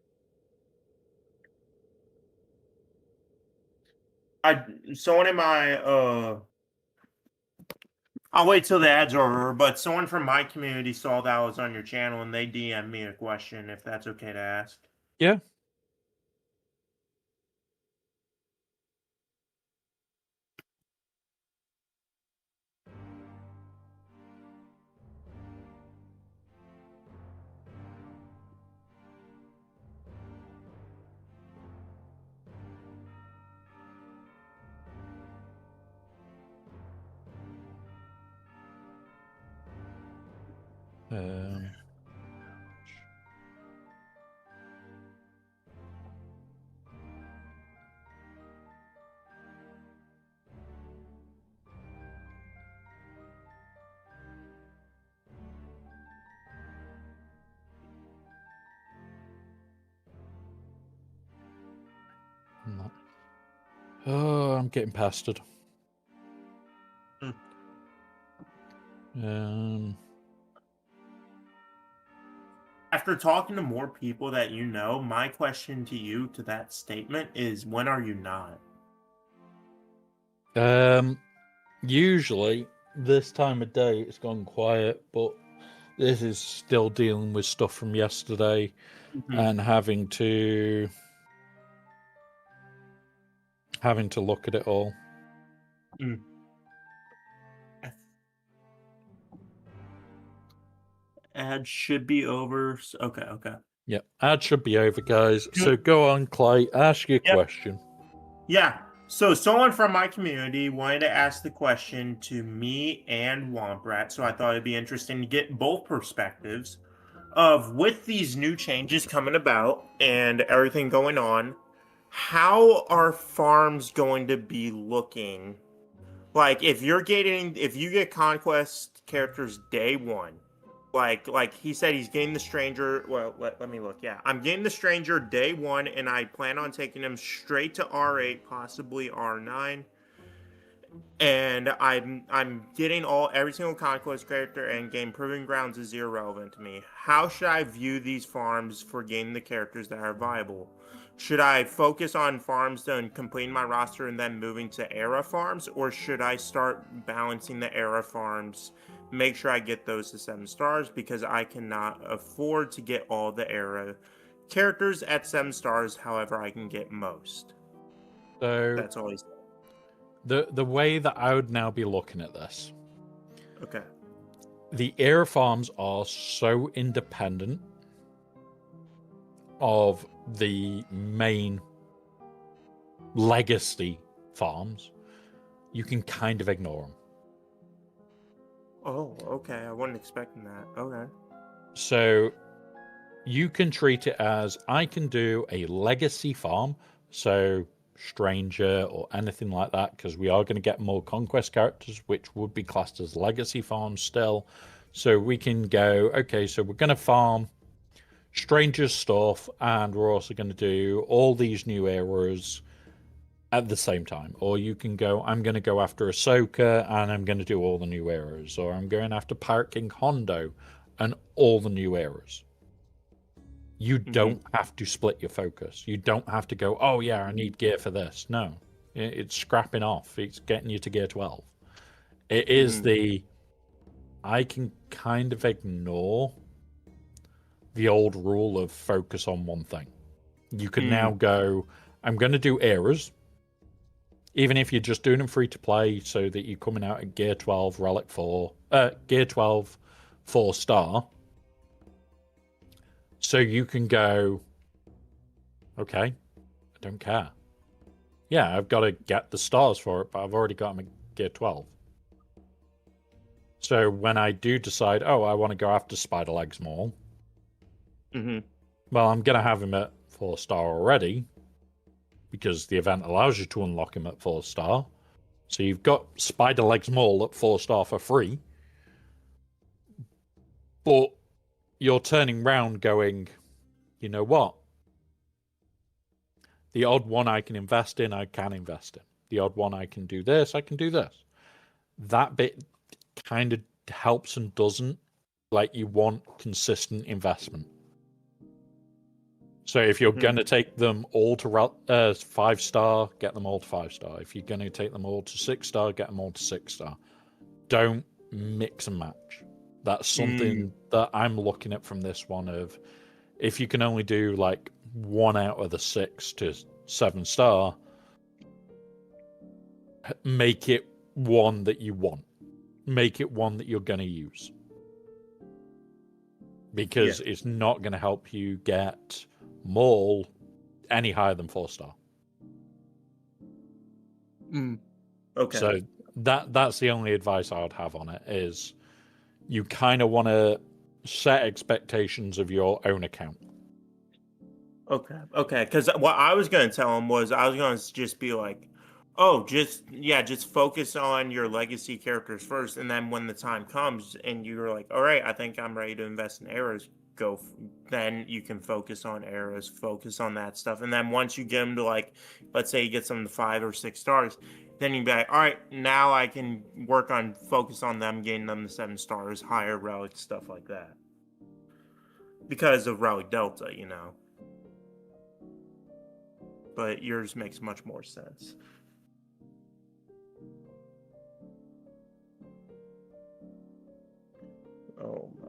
C: Someone in my I'll wait till the ads are over, but someone from my community saw that I was on your channel and they DM'd me a question if that's okay to ask.
B: Yeah. Um, Oh, I'm getting pestered.
C: After talking to more people that you know, my question to you to that statement is when are you not?
B: Usually this time of day it's gone quiet, but this is still dealing with stuff from yesterday and having to look at it all.
C: Ad should be over. Okay.
B: Yeah, ad should be over, guys. So go on, Clay, ask your question.
C: Yeah. So someone from my community wanted to ask the question to me and Womprat, so I thought it'd be interesting to get both perspectives of with these new changes coming about and everything going on, how are farms going to be looking? Like if you get conquest characters day one, like he said he's getting the stranger. Well, let me look. Yeah, I'm getting the stranger day one, and I plan on taking him straight to R8, possibly R9. And I'm getting every single conquest character and game. Proving grounds is irrelevant to me. How should I view these farms for gaining the characters that are viable? Should I focus on farms and completing my roster and then moving to era farms, or should I start balancing the era farms? Make sure I get those to 7 stars because I cannot afford to get all the era characters at 7 stars. However, I can get most.
B: So
C: That's always
B: The way that I would now be looking at this,
C: Okay.
B: the era farms are so independent of the main legacy farms, you can kind of ignore them.
C: Oh, okay. I wasn't expecting that. Okay.
B: So you can treat it as, I can do a legacy farm, so Stranger or anything like that, because we are going to get more conquest characters, which would be classed as legacy farms still. So we can go, okay, so we're going to farm Stranger's stuff, and we're also going to do all these new eras at the same time. Or you can go, I'm going to go after Ahsoka, and I'm going to do all the new eras. Or I'm going after Pirate King Hondo, and all the new eras. You don't have to split your focus. You don't have to go, oh yeah, I need gear for this. No, it's scrapping off. It's getting you to gear 12. It is I can kind of ignore the old rule of focus on one thing. You can now go, I'm going to do eras, even if you're just doing them free to play, so that you're coming out at gear 12, relic 4, gear 12, 4-star. So you can go, okay, I don't care. Yeah, I've got to get the stars for it, but I've already got them at gear 12. So when I do decide, oh, I want to go after Spider Legs Maul, well, I'm going to have him at 4-star already, because the event allows you to unlock him at 4-star. So you've got Spider Legs Maul at 4-star for free. But you're turning round going, you know what? The odd one I can invest in, I can invest in. The odd one I can do this, I can do this. That bit kind of helps and doesn't. Like, you want consistent investment. So if you're going to take them all to 5-star, get them all to 5-star. If you're going to take them all to 6-star, get them all to 6-star. Don't mix and match. That's something that I'm looking at from this one of, if you can only do like 1 out of the 6 to 7-star, make it one that you want. Make it one that you're going to use. Because it's not going to help you get Maul any higher than 4-star.
C: Okay.
B: So that's the only advice I would have on it, is you kind of want to set expectations of your own account.
C: Okay. Because what I was going to tell him was, I was going to just be like, oh, just focus on your legacy characters first, and then when the time comes and you're like, all right, I think I'm ready to invest in eras, then you can focus on eras, focus on that stuff. And then once you get them to, like, let's say you get some to 5 or 6 stars, then you'd be like, all right, now I can focus on them, getting them to 7 stars, higher relics, stuff like that. Because of Relic Delta, you know. But yours makes much more sense. Oh my.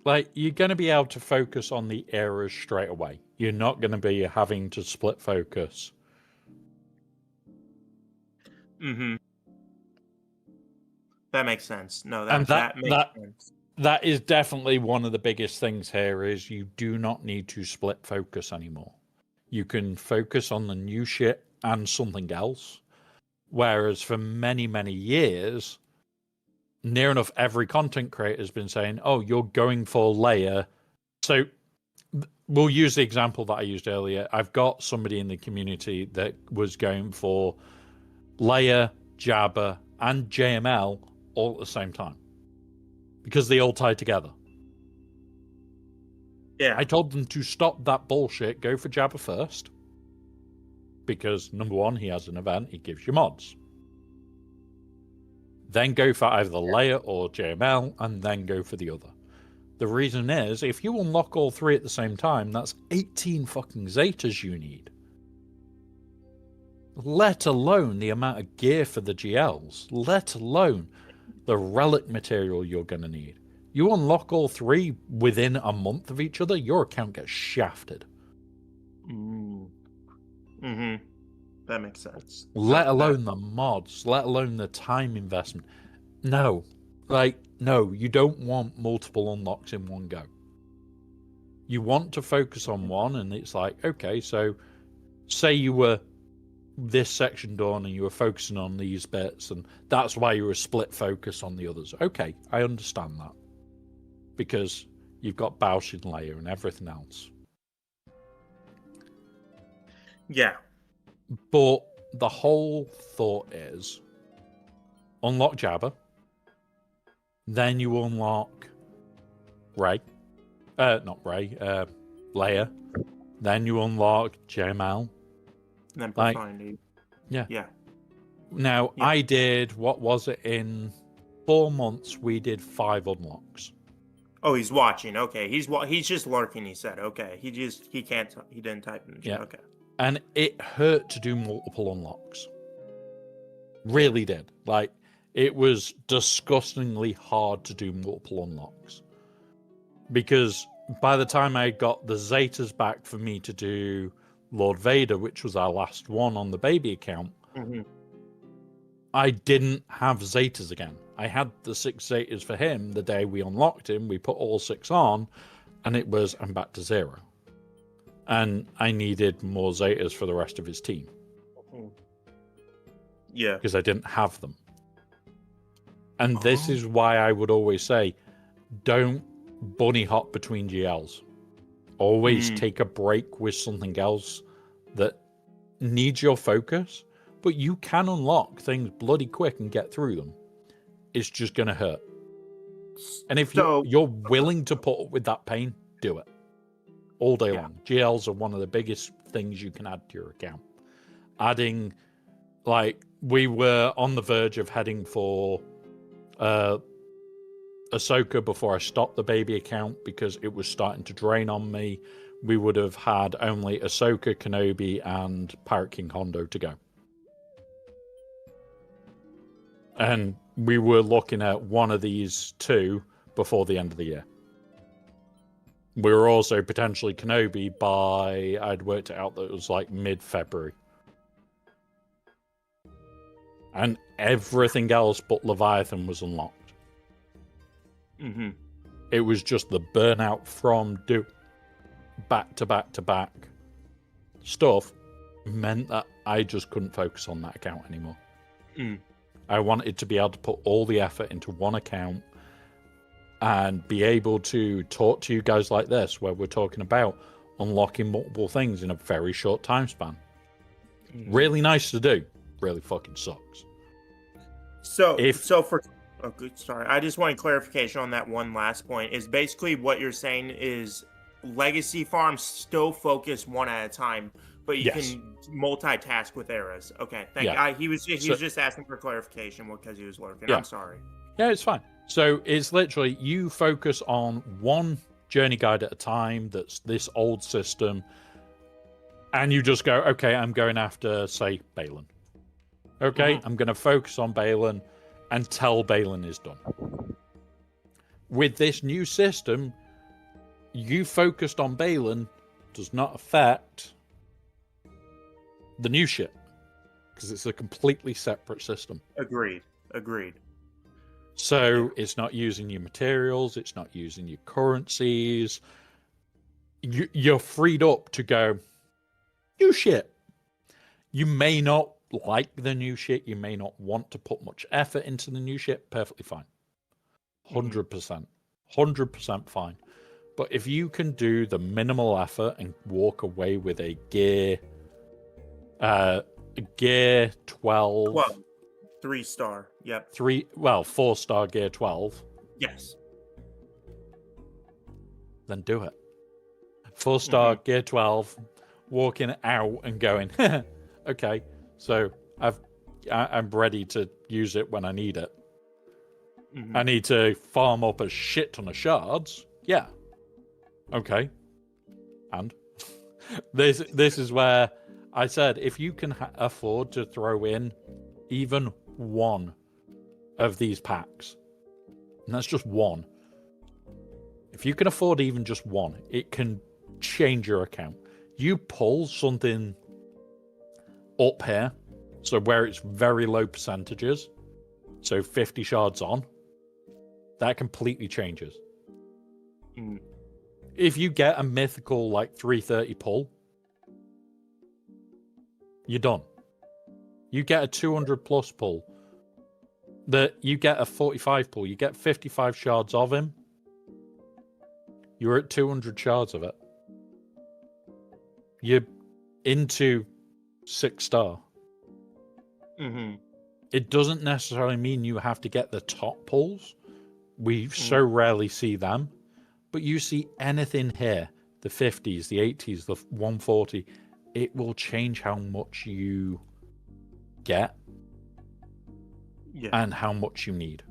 B: Like, you're going to be able to focus on the eras straight away. You're not going to be having to split focus.
C: That makes sense. No, that makes sense.
B: That is definitely one of the biggest things here, is you do not need to split focus anymore. You can focus on the new shit and something else. Whereas for many, many years, near enough every content creator has been saying, oh, you're going for Leia. So we'll use the example that I used earlier. I've got somebody in the community that was going for Leia, Jabba, and JML all at the same time, because they all tie together.
C: Yeah.
B: I told them to stop that bullshit, go for Jabba first, because number one, he has an event, he gives you mods. Then go for either Leia or JML, and then go for the other. The reason is, if you unlock all 3 at the same time, that's 18 fucking Zetas you need. Let alone the amount of gear for the GLs. Let alone the relic material you're going to need. You unlock all 3 within a month of each other, your account gets shafted.
C: Mm-hmm. That makes sense.
B: Let alone the mods, let alone the time investment. No. No, you don't want multiple unlocks in one go. You want to focus on one, and it's like, okay, so say you were this section done and you were focusing on these bits, and that's why you were split focus on the others. Okay, I understand that. Because you've got Baoshin Layer and everything else.
C: Yeah.
B: But the whole thought is unlock Jabba, then you unlock Ray. Not Ray, Leia. Then you unlock Jamal.
C: And then Profundity.
B: Yeah.
C: Yeah.
B: Now,
C: Yeah.
B: I did, what was it, in 4 months, we did 5 unlocks.
C: Oh, he's watching. Okay. He's just lurking, he said. Okay. He didn't type in the chat.
B: Yeah.
C: Okay.
B: And it hurt to do multiple unlocks. Really did. Like, it was disgustingly hard to do multiple unlocks. Because by the time I got the Zetas back for me to do Lord Vader, which was our last one on the baby account, I didn't have Zetas again. I had the 6 Zetas for him the day we unlocked him. We put all 6 on, and it was, I'm back to 0. And I needed more Zetas for the rest of his team.
C: Yeah.
B: Because I didn't have them. And this is why I would always say, don't bunny hop between GLs. Always take a break with something else that needs your focus, but you can unlock things bloody quick and get through them. It's just going to hurt. And if you're willing to put up with that pain, do it. All day long. GLs are one of the biggest things you can add to your account. Adding, like, we were on the verge of heading for Ahsoka before I stopped the baby account because it was starting to drain on me. We would have had only Ahsoka, Kenobi, and Pirate King Hondo to go. And we were looking at one of these 2 before the end of the year. We were also potentially Kenobi by, I'd worked it out that it was like mid-February. And everything else but Leviathan was unlocked. It was just the burnout from back to back to back stuff meant that I just couldn't focus on that account anymore. I wanted to be able to put all the effort into one account and be able to talk to you guys like this, where we're talking about unlocking multiple things in a very short time span. Really nice to do. Really fucking sucks.
C: Sorry. I just wanted clarification on that one last point. Is basically what you're saying is legacy farms still focus one at a time, but you can multitask with eras. Okay, thank you. He was just asking for clarification because he was lurking. I'm sorry.
B: Yeah, it's fine. So it's literally you focus on one journey guide at a time that's this old system, and you just go, okay, I'm going after, say, Balin. Okay, I'm going to focus on Balin until Balin is done. With this new system, you focused on Balin does not affect the new shit, because it's a completely separate system.
C: Agreed.
B: So it's not using your materials, it's not using your currencies. You're freed up to go, new shit. You may not like the new shit, you may not want to put much effort into the new shit, perfectly fine. 100%. 100% fine. But if you can do the minimal effort and walk away with a gear 12
C: 3-star. Yep.
B: 4-star gear 12.
C: Yes.
B: Then do it. 4-star gear 12, walking out and going, okay, so I'm ready to use it when I need it. I need to farm up a shit ton of shards. Yeah. Okay. And this is where I said, if you can afford to throw in even one of these packs, and that's just one. If you can afford even just one, it can change your account. You pull something up here, so where it's very low percentages, so 50 shards on, that completely changes.
C: Mm.
B: If you get a mythical like 330 pull, you're done. You get a 200 plus pull, you get a 45 pull, you get 55 shards of him, you're at 200 shards of it. You're into 6-star.
C: Mm-hmm.
B: It doesn't necessarily mean you have to get the top pulls. We so rarely see them. But you see anything here, the 50s, the 80s, the 140, it will change how much you get and how much you need.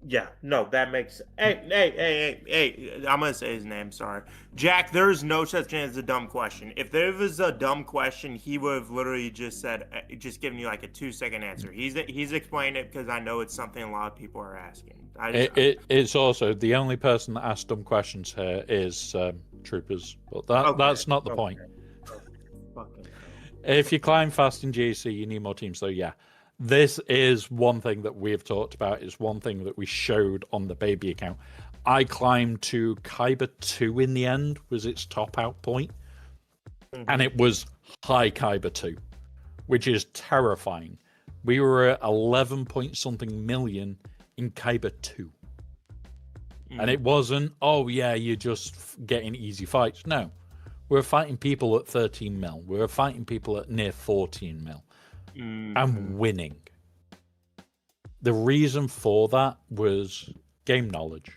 C: Yeah, no, that makes. Hey! I'm gonna say his name. Sorry, Jack. There's no such thing as a dumb question. If there was a dumb question, he would have literally just said, just given you like a 2-second answer. He's explained it because I know it's something a lot of people are asking.
B: It's also the only person that asks dumb questions here is Troopers, but that's not the point. If you climb fast in GC, you need more teams. So yeah. This is one thing that we've talked about. It's one thing that we showed on the baby account. I climbed to Kyber 2 in the end, was its top out point. And it was high Kyber 2, which is terrifying. We were at 11 point something million in Kyber 2. And it wasn't, oh yeah, you're just getting easy fights. No, we're fighting people at 13 mil. We're fighting people at near 14 mil. And winning. The reason for that was game knowledge.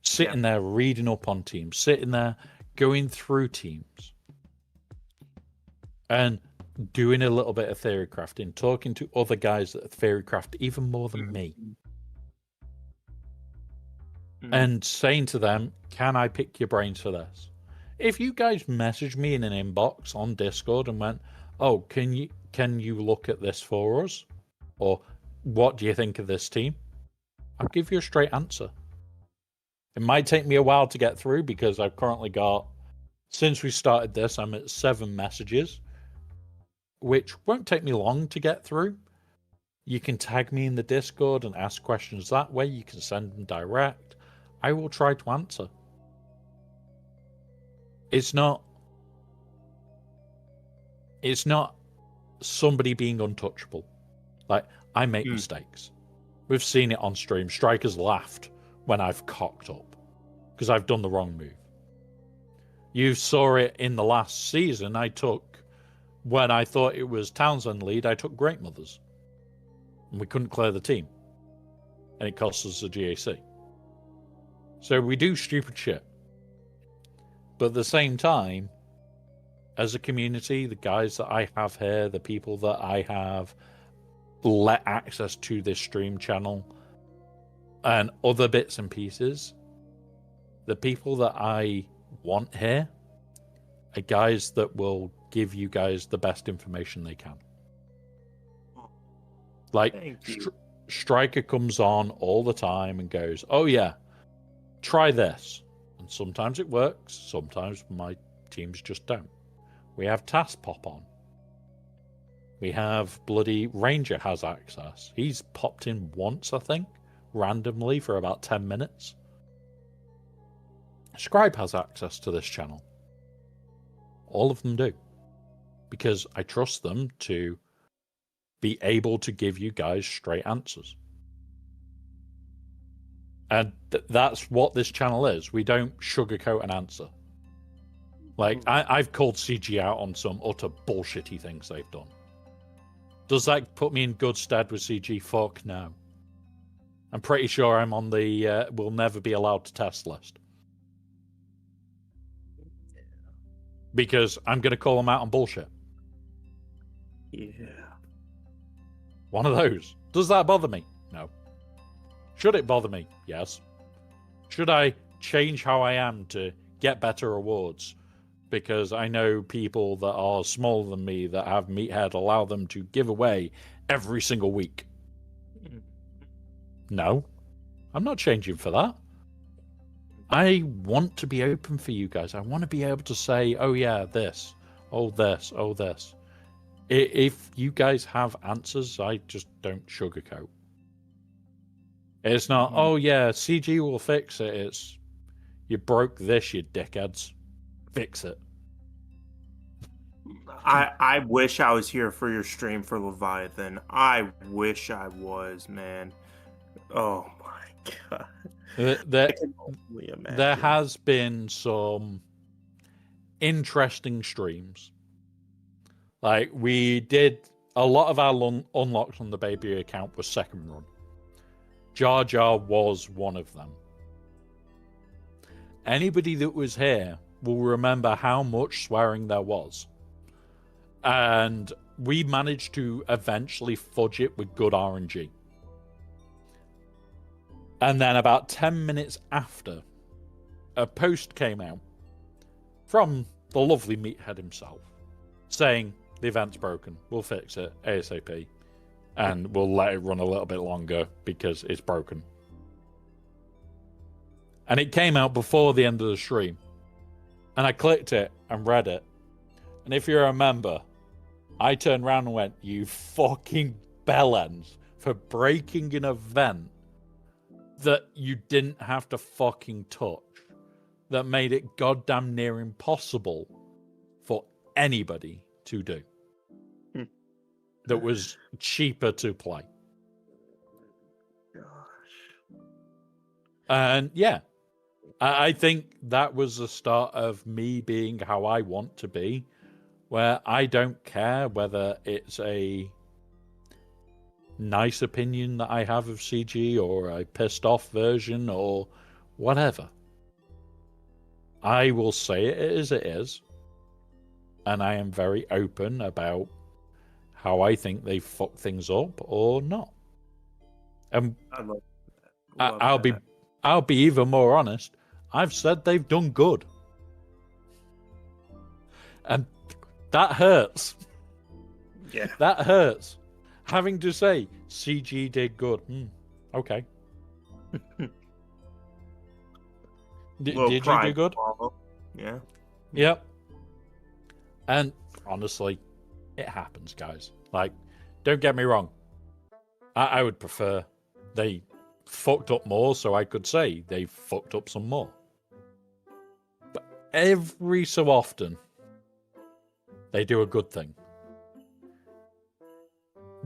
B: Sitting there reading up on teams, sitting there going through teams, and doing a little bit of theory crafting, talking to other guys that theory craft even more than me. And saying to them, can I pick your brains for this? If you guys messaged me in an inbox on Discord and went, oh, can you look at this for us? Or what do you think of this team? I'll give you a straight answer. It might take me a while to get through because I've currently got, since we started this, I'm at 7 messages, which won't take me long to get through. You can tag me in the Discord and ask questions that way. You can send them direct. I will try to answer. It's not somebody being untouchable. Like, I make mistakes. We've seen it on stream. Strikers laughed when I've cocked up because I've done the wrong move. You saw it in the last season. When I thought it was Townsend lead, I took Great Mothers. And we couldn't clear the team. And it cost us the GAC. So we do stupid shit. But at the same time, as a community, the guys that I have here, the people that I have let access to this stream channel and other bits and pieces, the people that I want here are guys that will give you guys the best information they can. Like, Striker comes on all the time and goes, oh yeah, try this. And sometimes it works, sometimes my teams just don't. We have Task pop on. We have bloody Ranger has access. He's popped in once, I think, randomly for about 10 minutes. Scribe has access to this channel. All of them do. Because I trust them to be able to give you guys straight answers. And that's what this channel is. We don't sugarcoat an answer. Like, I've called CG out on some utter bullshitty things they've done. Does that put me in good stead with CG? Fuck no. I'm pretty sure I'm on the will never be allowed to test list. Because I'm going to call them out on bullshit.
C: Yeah.
B: One of those. Does that bother me? No. Should it bother me? Yes. Should I change how I am to get better awards? Because I know people that are smaller than me that have meathead allow them to give away every single week. No. I'm not changing for that. I want to be open for you guys. I want to be able to say, oh yeah, this, oh this, oh this. If you guys have answers, I just don't sugarcoat. It's not, oh yeah, CG will fix it. It's, you broke this, you dickheads. Fix it.
C: I wish I was here for your stream for Leviathan. I wish I was, man. Oh my god. I can only imagine.
B: There has been some interesting streams. Like, we did a lot of our unlocks on the baby account was second run. Jar Jar was one of them. Anybody that was here will remember how much swearing there was. And we managed to eventually fudge it with good RNG. And then about 10 minutes after, a post came out from the lovely meathead himself saying, the event's broken, we'll fix it ASAP, and we'll let it run a little bit longer because it's broken. And it came out before the end of the stream. And I clicked it and read it. And if you remember, I turned around and went, you fucking bellends for breaking an event that you didn't have to fucking touch, that made it goddamn near impossible for anybody to do. That was cheaper to play.
C: Gosh.
B: And yeah, I think that was the start of me being how I want to be, where I don't care whether it's a nice opinion that I have of CG or a pissed off version or whatever. I will say it as it is, and I am very open about how I think they fuck things up or not. And I'll be even more honest. I've said they've done good, and that hurts.
C: Yeah,
B: that hurts. Having to say CG did good. Okay. Did you do good?
C: Yeah.
B: Yep. And honestly, it happens, guys. Like, don't get me wrong. I would prefer they fucked up more so I could say they fucked up some more. But every so often, they do a good thing.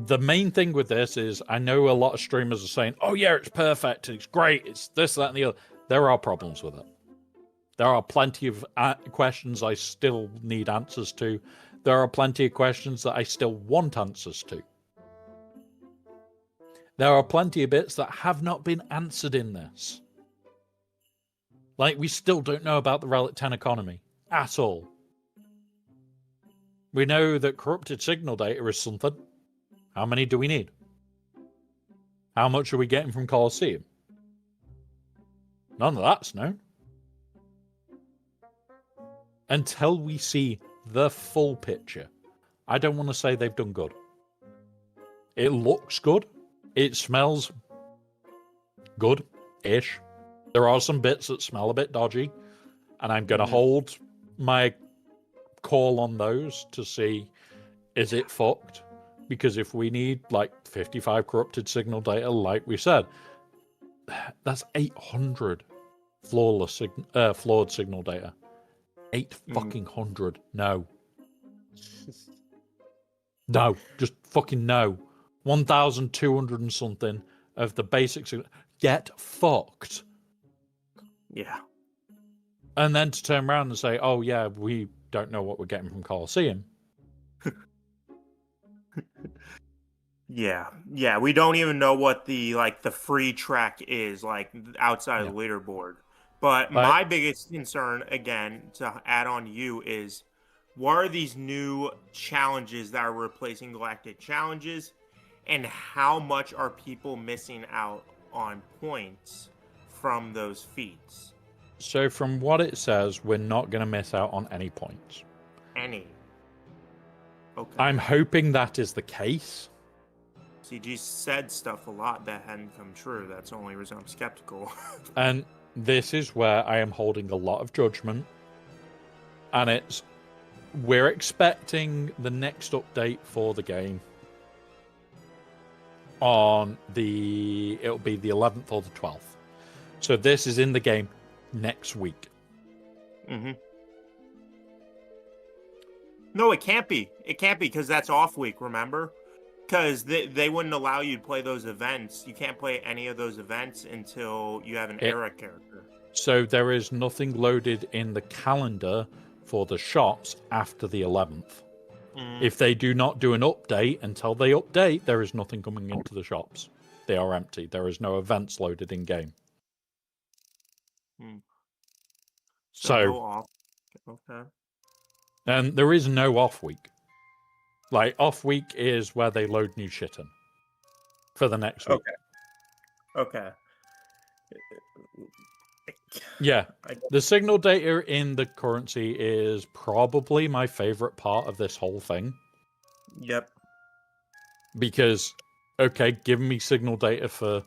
B: The main thing with this is I know a lot of streamers are saying, oh yeah, it's perfect, it's great, it's this, that, and the other. There are problems with it. There are plenty of questions I still need answers to. There are plenty of questions that I still want answers to. There are plenty of bits that have not been answered in this. Like, we still don't know about the Relic 10 economy at all. We know that corrupted signal data is something. How many do we need? How much are we getting from Colosseum? None of that's known. Until we see the full picture, I don't want to say they've done good. It looks good. It smells good-ish. There are some bits that smell a bit dodgy, and I'm going to hold my call on those to see, is it fucked? Because if we need like 55 corrupted signal data, like we said, that's 800 flawed signal data. 800. No. No, just fucking no. 1,200 and something of the basics. Get fucked.
C: Yeah.
B: And then to turn around and say, oh yeah, we don't know what we're getting from Colosseum.
C: Yeah, we don't even know what the free track is, like, outside of the leaderboard. But my biggest concern, again, to add on to you, is what are these new challenges that are replacing Galactic Challenges, and how much are people missing out on points from those feats?
B: So from what it says, we're not going to miss out on any points.
C: Any. Okay.
B: I'm hoping that is the case.
C: CG said stuff a lot that hadn't come true. That's the only reason I'm skeptical.
B: And this is where I am holding a lot of judgment. And it's we're expecting the next update for the game on it'll be the 11th or the 12th. So this is in the game next week.
C: Mm-hmm. No, it can't be. It can't be because that's off week, remember? Because they wouldn't allow you to play those events. You can't play any of those events until you have an era character.
B: So there is nothing loaded in the calendar for the shops after the 11th. If they do not do an update, until they update, there is nothing coming into the shops. They are empty. There is no events loaded in game. So
C: no off. Okay.
B: And there is no off week. Like, off week is where they load new shit in for the next week.
C: Okay.
B: Yeah. The signal data in the currency is probably my favorite part of this whole thing.
C: Yep.
B: Because, okay, give me signal data for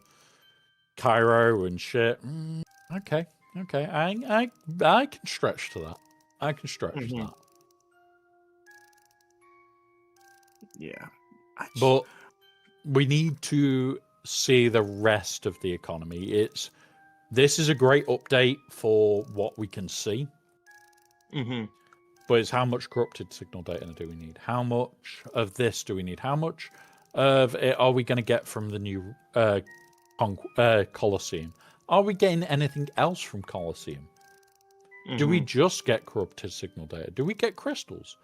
B: Cairo and shit. Okay. I can stretch to that. I can stretch to that.
C: Yeah.
B: But we need to see the rest of the economy. This is a great update for what we can see. But it's how much corrupted signal data do we need? How much of this do we need? How much of it are we going to get from the new Colosseum? Are we getting anything else from Colosseum? Do we just get corrupted signal data? Do we get crystals?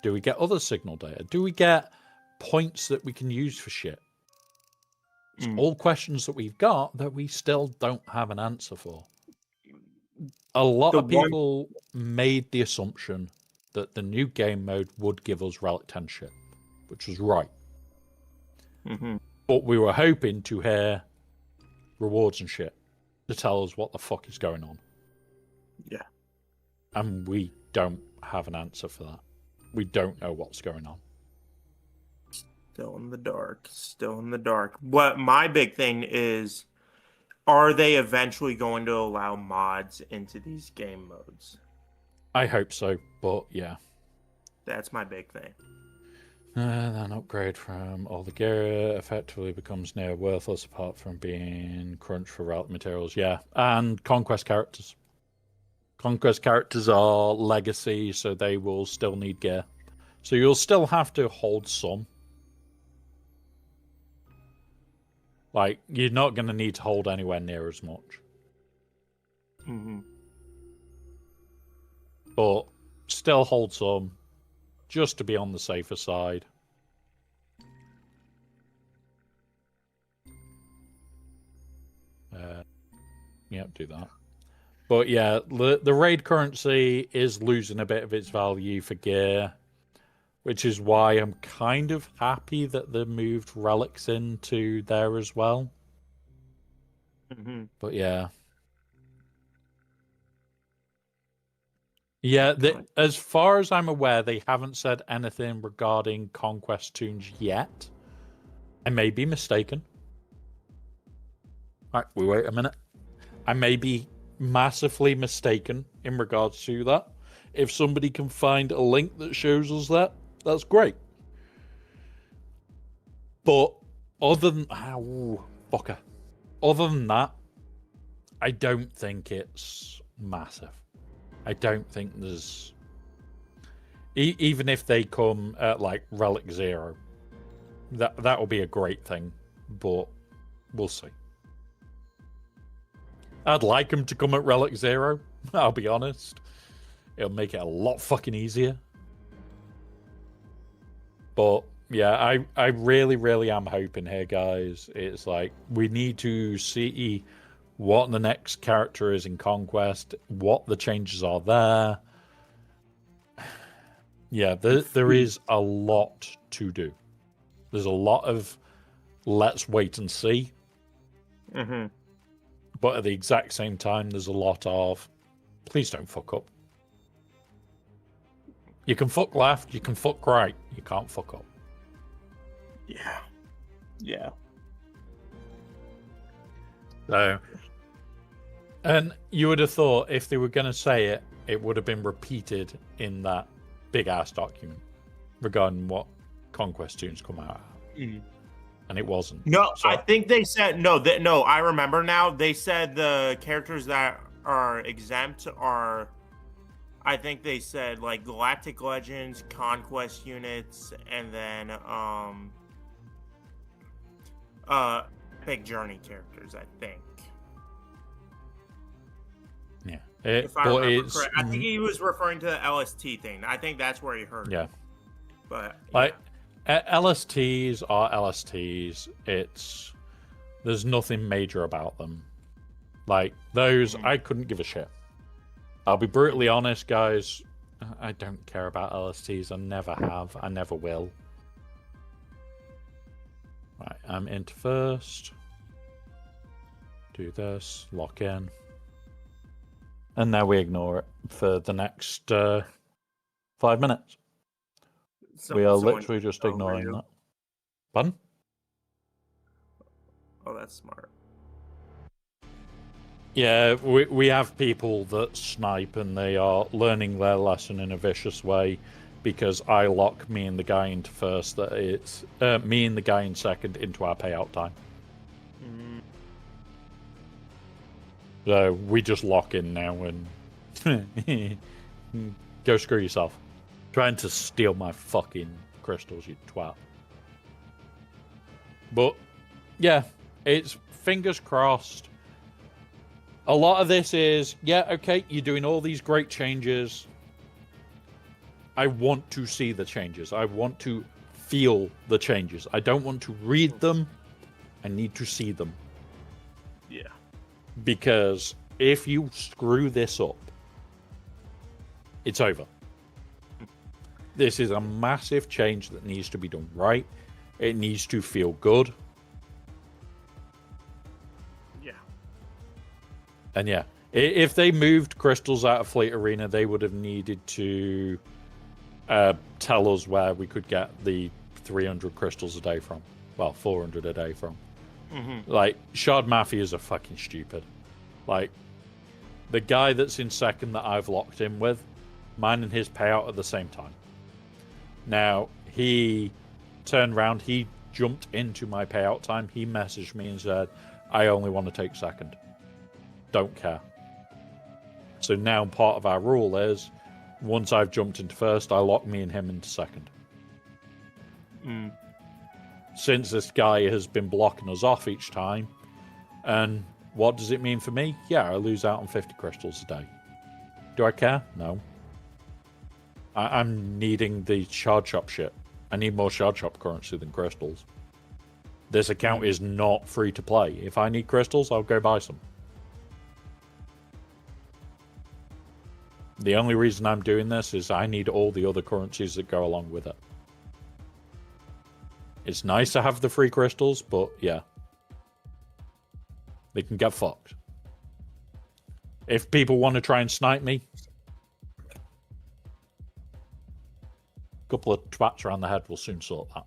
B: Do we get other signal data? Do we get points that we can use for shit? It's all questions that we've got that we still don't have an answer for. A lot of people made the assumption that the new game mode would give us Relic 10 shit, which was right. But we were hoping to hear rewards and shit to tell us what the fuck is going on.
C: Yeah.
B: And we don't have an answer for that. We don't know what's going on.
C: Still in the dark. What my big thing is, are they eventually going to allow mods into these game modes?
B: I hope so, but yeah.
C: That's my big thing.
B: An upgrade from all the gear effectively becomes near worthless apart from being crunched for relic materials. Yeah, and conquest characters. Conquest characters are legacy, so they will still need gear. So you'll still have to hold some. Like, you're not going to need to hold anywhere near as much. But still hold some, just to be on the safer side. Yep, do that. But yeah, the raid currency is losing a bit of its value for gear, which is why I'm kind of happy that they moved relics into there as well. But yeah. Yeah, as far as I'm aware, they haven't said anything regarding Conquest Toons yet. I may be mistaken. All right, we wait a minute. I may be massively mistaken in regards to that. If somebody can find a link that shows us that, that's great. But other than other than that, I don't think it's massive. I don't think there's even if they come at like Relic 0, that will be a great thing, but we'll see. I'd like them to come at Relic 0, I'll be honest. It'll make it a lot fucking easier. But yeah, I really, really am hoping here, guys. It's like we need to see what the next character is in Conquest, what the changes are there. Yeah, there is a lot to do. There's a lot of let's wait and see. But at the exact same time, there's a lot of please don't fuck up. You can fuck left, you can fuck right, you can't fuck up.
C: Yeah.
B: So, and you would have thought if they were going to say it, it would have been repeated in that big ass document regarding what Conquest tunes come out, and it wasn't.
C: No,
B: So,
C: I think they said no. No, I remember now. They said the characters that are exempt are. I think they said like Galactic Legends, Conquest units, and then Big Journey characters. I think.
B: yeah,
C: If I remember correct, I think he was referring to the LST thing. I think that's where he heard it.
B: Yeah,
C: But
B: like LSTs are LSTs. There's nothing major about them. Like those, I couldn't give a shit. I'll be brutally honest, guys. I don't care about LSTs. I never have. I never will. Right, I'm into first. Do this. Lock in. And now we ignore it for the next 5 minutes. We are literally just ignoring that. Pardon?
C: Oh, that's smart.
B: Yeah, we have people that snipe and they are learning their lesson in a vicious way because I lock me and the guy into first, that it's me and the guy in second into our payout time. So we just lock in now and go screw yourself. Trying to steal my fucking crystals, you twat. But yeah, it's fingers crossed. A lot of this is, yeah, okay, you're doing all these great changes. I want to see the changes. I want to feel the changes. I don't want to read them. I need to see them.
C: Yeah.
B: Because if you screw this up, it's over. This is a massive change that needs to be done right. It needs to feel good.
C: Yeah.
B: And yeah, if they moved crystals out of Fleet Arena, they would have needed to tell us where we could get the 300 crystals a day from. Well, 400 a day from. Like, Shard Mafias are fucking stupid. Like, the guy that's in second that I've locked in with, mine and his payout at the same time. Now, he turned around, he jumped into my payout time, he messaged me and said, I only want to take second. Don't care. So now part of our rule is, once I've jumped into first, I lock me and him into second. Since this guy has been blocking us off each time, and what does it mean for me? Yeah, I lose out on 50 crystals a day. Do I care? No. I'm needing the shard shop shit. I need more shard shop currency than crystals. This account is not free to play. If I need crystals, I'll go buy some. The only reason I'm doing this is I need all the other currencies that go along with it. It's nice to have the free crystals, but yeah. They can get fucked. If people want to try and snipe me, a couple of twats around the head will soon sort that.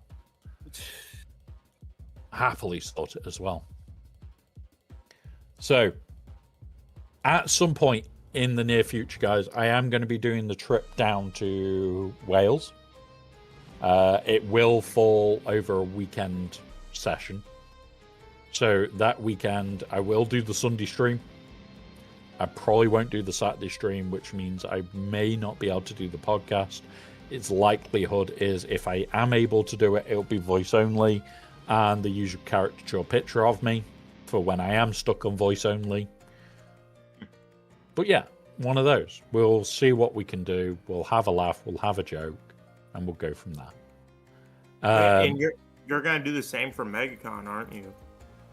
B: Happily sort it as well. So, at some point in the near future, guys, I am going to be doing the trip down to Wales. It will fall over a weekend session. So that weekend, I will do the Sunday stream. I probably won't do the Saturday stream, which means I may not be able to do the podcast. Its likelihood is if I am able to do it, it'll be voice only and the usual caricature picture of me for when I am stuck on voice only. But yeah, one of those. We'll see what we can do. We'll have a laugh. We'll have a joke. And we'll go from there.
C: And you're going to do the same for MegaCon, aren't you?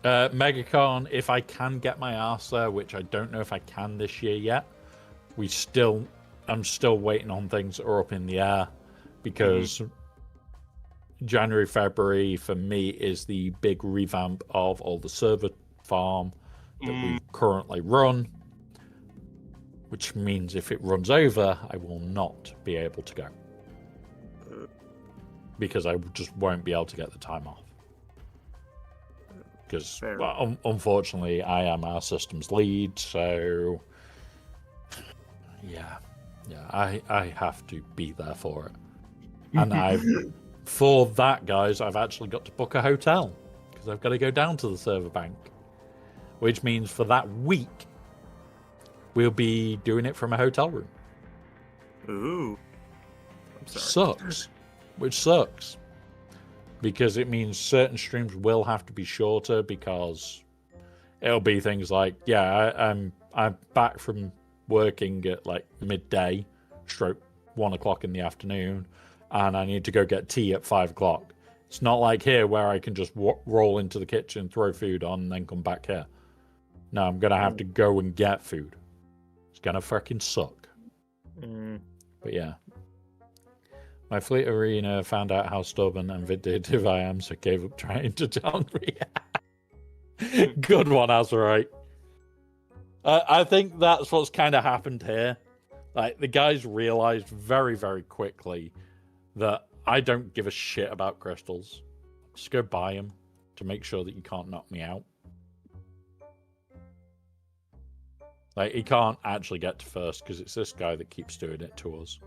B: MegaCon, if I can get my ass there, which I don't know if I can this year yet. I'm still waiting on things that are up in the air because January, February for me is the big revamp of all the server farm that we currently run, which means if it runs over, I will not be able to go because I just won't be able to get the time off. Because, well, unfortunately, I am our systems lead, so yeah. Yeah, I have to be there for it. And for that, guys, I've actually got to book a hotel because I've got to go down to the server bank, which means for that week, we'll be doing it from a hotel room.
C: Ooh. I'm sorry.
B: Which sucks. Because it means certain streams will have to be shorter because it'll be things like, I'm back from working at like midday, stroke 1 o'clock in the afternoon, and I need to go get tea at 5 o'clock. It's not like here where I can just roll into the kitchen, throw food on, and then come back here. No, I'm going to have to go and get food. It's going to freaking suck. But yeah. My Fleet Arena found out how stubborn and vindictive I am, so gave up trying to challenge me. Good one, Azurite. I think that's what's kind of happened here. Like, the guys realized very, very quickly that I don't give a shit about crystals. Just go buy them to make sure that you can't knock me out. Like, he can't actually get to first because it's this guy that keeps doing it to us.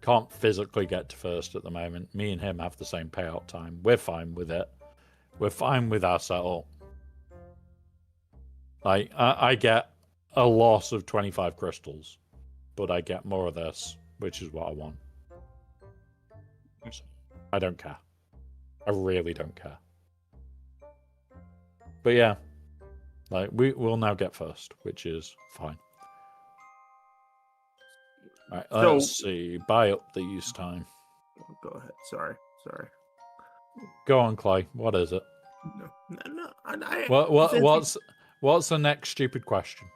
B: Can't physically get to first at the moment. Me and him have the same payout time. We're fine with it. We're fine with our setup. Like, I get a loss of 25 crystals, but I get more of this, which is what I want. So, I don't care. I really don't care. But yeah, like we'll now get first, which is fine. All right, let's see. Buy up these time.
C: Go ahead. Sorry.
B: Go on, Clay. What is it?
C: No.
B: What's the next stupid question?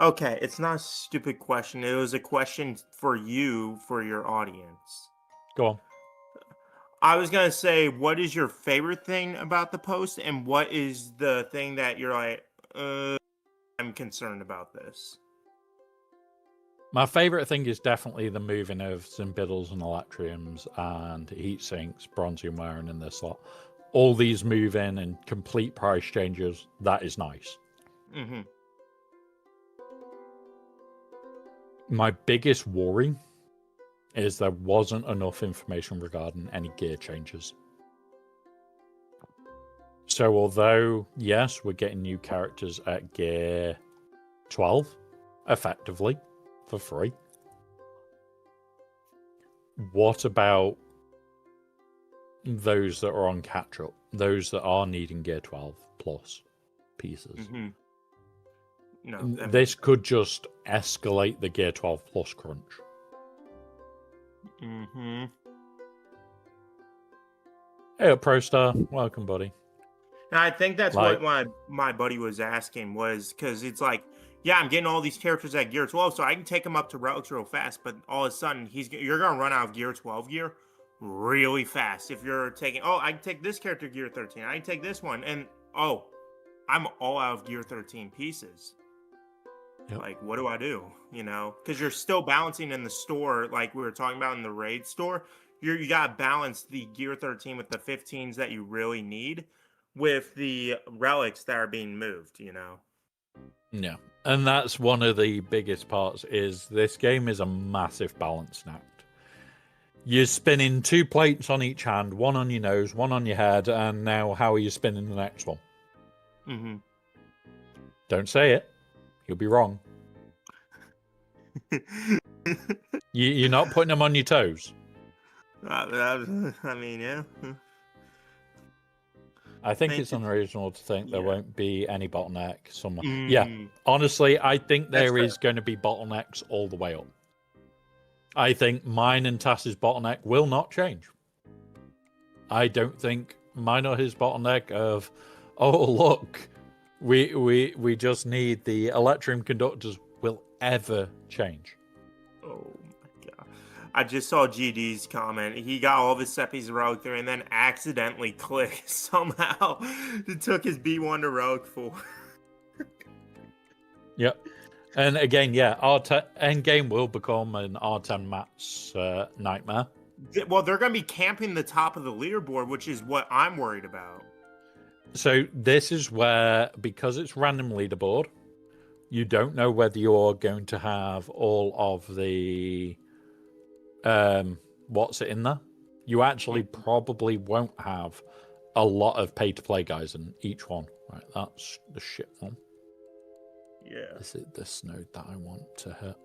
C: Okay, it's not a stupid question. It was a question for you, for your audience.
B: Go on.
C: I was going to say, what is your favorite thing about the post, and what is the thing that you're like, I'm concerned about this?
B: My favorite thing is definitely the moving of Zimbiddles and Electriums and heat sinks, Bronzium wearing in this lot. All these move in and complete price changes. That is nice.
C: Mm-hmm.
B: My biggest worry is there wasn't enough information regarding any gear changes. So although, yes, we're getting new characters at gear 12, effectively, for free. What about those that are on catch-up? Those that are needing gear 12 plus pieces?
C: Mm-hmm. No,
B: this could just escalate the gear 12 plus crunch.
C: Mm-hmm.
B: Hey, ProStar. Welcome, buddy.
C: And I think that's what my buddy was asking, was because it's like, yeah, I'm getting all these characters at gear 12, so I can take them up to relics real fast, but all of a sudden, you're going to run out of gear 12 gear really fast. If you're taking, I can take this character gear 13, I can take this one, and I'm all out of gear 13 pieces. Yep. Like, what do I do? You know, because you're still balancing in the store, like we were talking about in the raid store. You got to balance the gear 13 with the 15s that you really need with the relics that are being moved, you know?
B: Yeah. And that's one of the biggest parts, is this game is a massive balancing act. You're spinning 2 plates on each hand, one on your nose, one on your head, and now how are you spinning the next one?
C: Mm-hmm.
B: Don't say it. You'll be wrong. You're not putting them on your toes.
C: I mean, yeah.
B: I think it's unreasonable to think there won't be any bottleneck somewhere. Yeah, honestly, I think there is going to be bottlenecks all the way up. I think mine and Tass's bottleneck will not change. I don't think mine or his bottleneck of, look, we just need the Electrum conductors will ever change.
C: Oh my god. I just saw GD's comment. He got all of his Seppies to Relic 3 and then accidentally clicked somehow. It took his B1 to Relic 4.
B: Yep. And again, yeah, endgame will become an R10 max nightmare.
C: Well, they're going to be camping the top of the leaderboard, which is what I'm worried about.
B: So this is where, because it's random leaderboard, you don't know whether you're going to have all of the what's it in there. You actually probably won't have a lot of pay-to-play guys in each one. Right, that's the shit one.
C: Yeah.
B: Is it this node that I want to hit?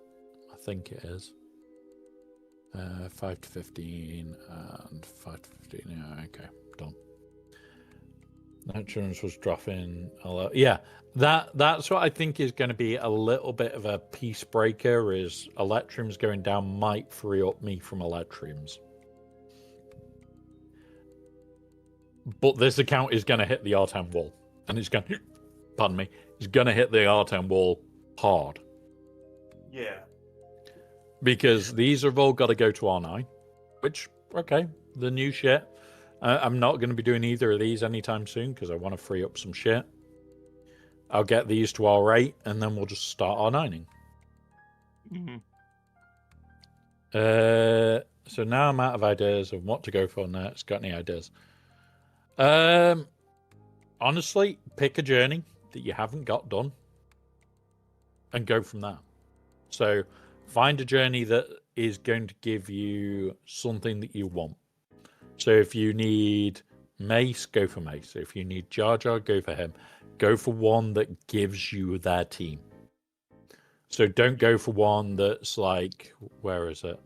B: I think it is. 5 to 15 and 5 to 15. Yeah, okay, done. Naturals was dropping a lot. Yeah, that's what I think is going to be a little bit of a peace breaker. Is Electrium's going down might free up me from Electrium's. But this account is going to hit the R10 wall, and it's going to, pardon me, it's going to hit the R10 wall hard.
E: Yeah.
B: Because these have all got to go to R9, which, okay, the new shit. I'm not going to be doing either of these anytime soon because I want to free up some shit. I'll get these to R8, and then we'll just start R9ing. So now I'm out of ideas of what to go for next. Got any ideas? Honestly, pick a journey that you haven't got done and go from there. So find a journey that is going to give you something that you want. So if you need Mace, go for Mace. If you need Jar Jar, go for him. Go for one that gives you their team. So don't go for one that's like, where is it?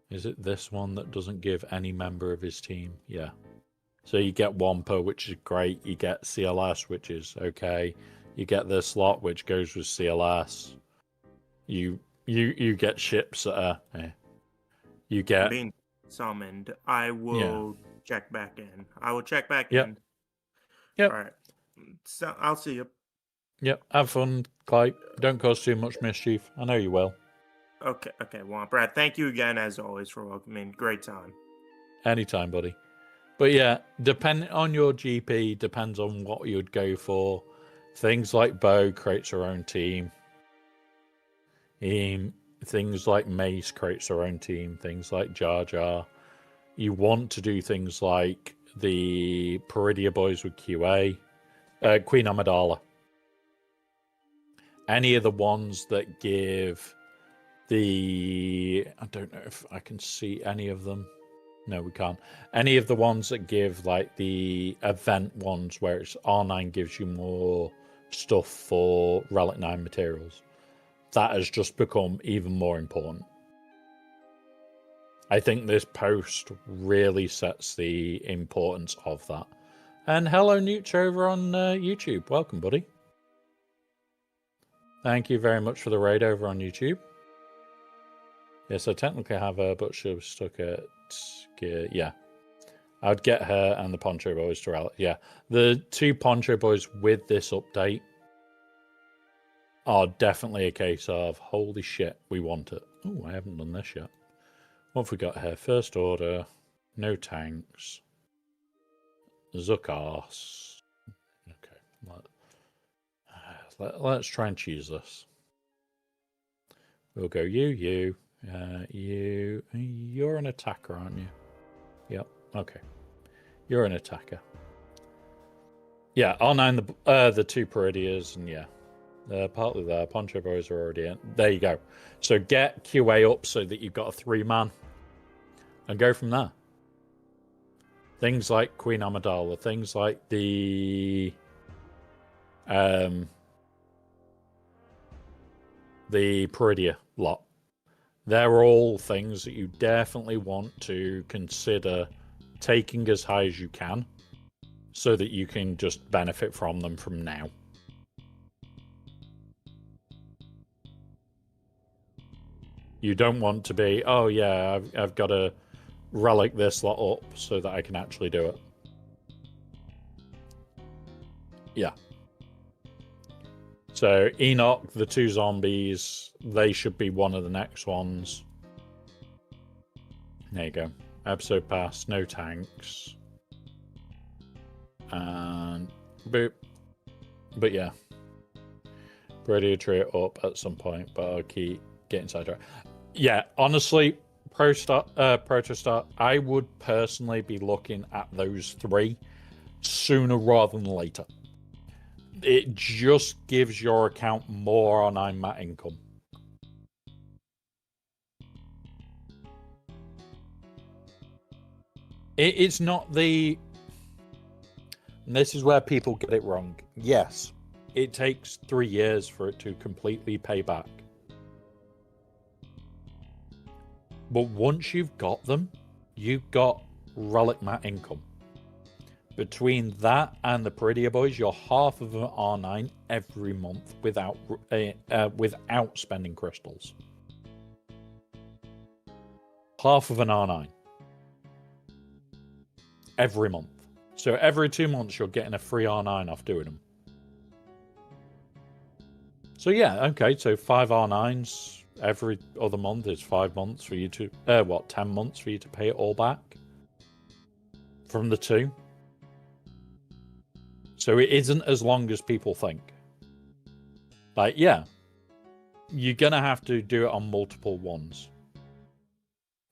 B: Is it this one that doesn't give any member of his team? Yeah. So you get Wampa, which is great. You get CLS, which is okay. You get this slot, which goes with CLS. You get ships that are... You get...
C: Being summoned. I will check back in. I will check back in.
B: Yep.
C: All right. So I'll see you.
B: Yep. Have fun, Clyde. Don't cause too much mischief. I know you will.
C: Okay. Well, Brad, thank you again, as always, for welcoming. Great time.
B: Anytime, buddy. But yeah, depending on your GP, depends on what you'd go for. Things like Bo creates her own team. Things like Mace creates her own team. Things like Jar Jar. You want to do things like the Peridia boys with QA. Queen Amidala. Any of the ones that give the... I don't know if I can see any of them. No, we can't. Any of the ones that give like the event ones where it's R9 gives you more stuff for Relic 9 materials. That has just become even more important. I think this post really sets the importance of that. And hello, Nooch, over on YouTube. Welcome, buddy. Thank you very much for the raid over on YouTube. Yes, I technically have her, but she was stuck at gear. Yeah. I'd get her and the Poncho Boys to rally. Yeah. The two Poncho Boys with this update are definitely a case of, holy shit, we want it. Oh, I haven't done this yet. What have we got here? First Order, no tanks, Zukas. Okay, let's try and choose this. We'll go you. You're an attacker, aren't you? Yep. Okay. You're an attacker. Yeah, R9 the two Peridias, and yeah. They're partly there. Poncho Boys are already in. There you go. So get QA up so that you've got a 3-man. And go from there. Things like Queen Amidala. Things like the Peridia lot. They're all things that you definitely want to consider taking as high as you can so that you can just benefit from them from now. You don't want to be, oh yeah, I've got to relic this lot up so that I can actually do it. Yeah. So Enoch, the two zombies, they should be one of the next ones. There you go. Episode pass, no tanks. And boop. But yeah. Ready to trade it up at some point, but I'll keep getting sidetracked. Yeah, honestly, Protostar, I would personally be looking at those three sooner rather than later. It just gives your account more R9 mat income. It's not the... And this is where people get it wrong. Yes, it takes 3 years for it to completely pay back. But once you've got them, you've got relic mat income. Between that and the Peridia Boys, you're half of an R9 every month without spending crystals. Half of an R9 every month. So every 2 months, you're getting a free R9 off doing them. So yeah, okay, so 5 R9s every other month is 5 months for you to... 10 months for you to pay it all back? From the 2? So it isn't as long as people think. Like, yeah, you're going to have to do it on multiple ones.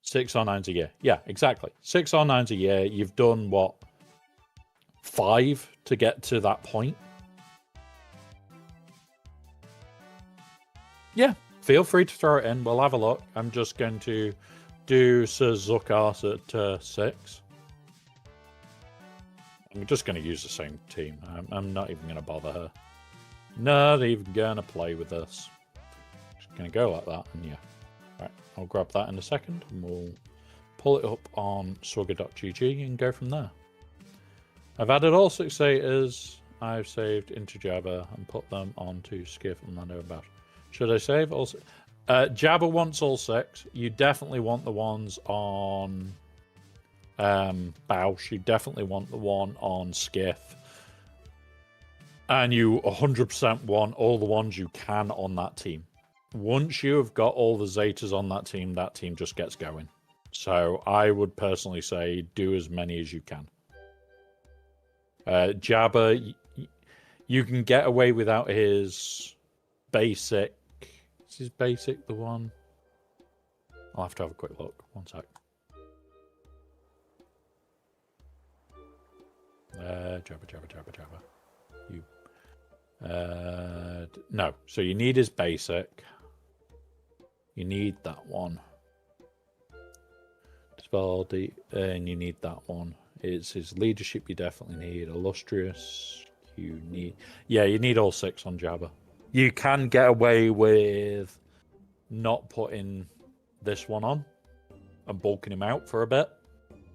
B: 6 R9s a year. Yeah, exactly. 6 R9s a year. You've done, what, 5 to get to that point? Yeah, feel free to throw it in. We'll have a look. I'm just going to do SWGOH at 6. I'm just going to use the same team. I'm not even going to bother her. Not even going to play with this. Just going to go like that, and yeah. Right, I'll grab that in a second, and we'll pull it up on SWGOH.gg and go from there. I've added all 6 Zetas I've saved into Jabba and put them onto Skiff and Lando and Bash. Should I save all 6? Jabba wants all 6. You definitely want the ones on... Bausch, you definitely want the one on Skiff, and you 100% want all the ones you can on that team. Once you have got all the Zetas on that team just gets going. So I would personally say do as many as you can. Jabba, you can get away without his basic. Is his basic the one? I'll have to have a quick look. One sec. Jabba. You. No. So you need his basic. You need that one. Spaldi, and you need that one. It's his leadership you definitely need. Illustrious. You need... Yeah, you need all 6 on Jabba. You can get away with not putting this one on and bulking him out for a bit.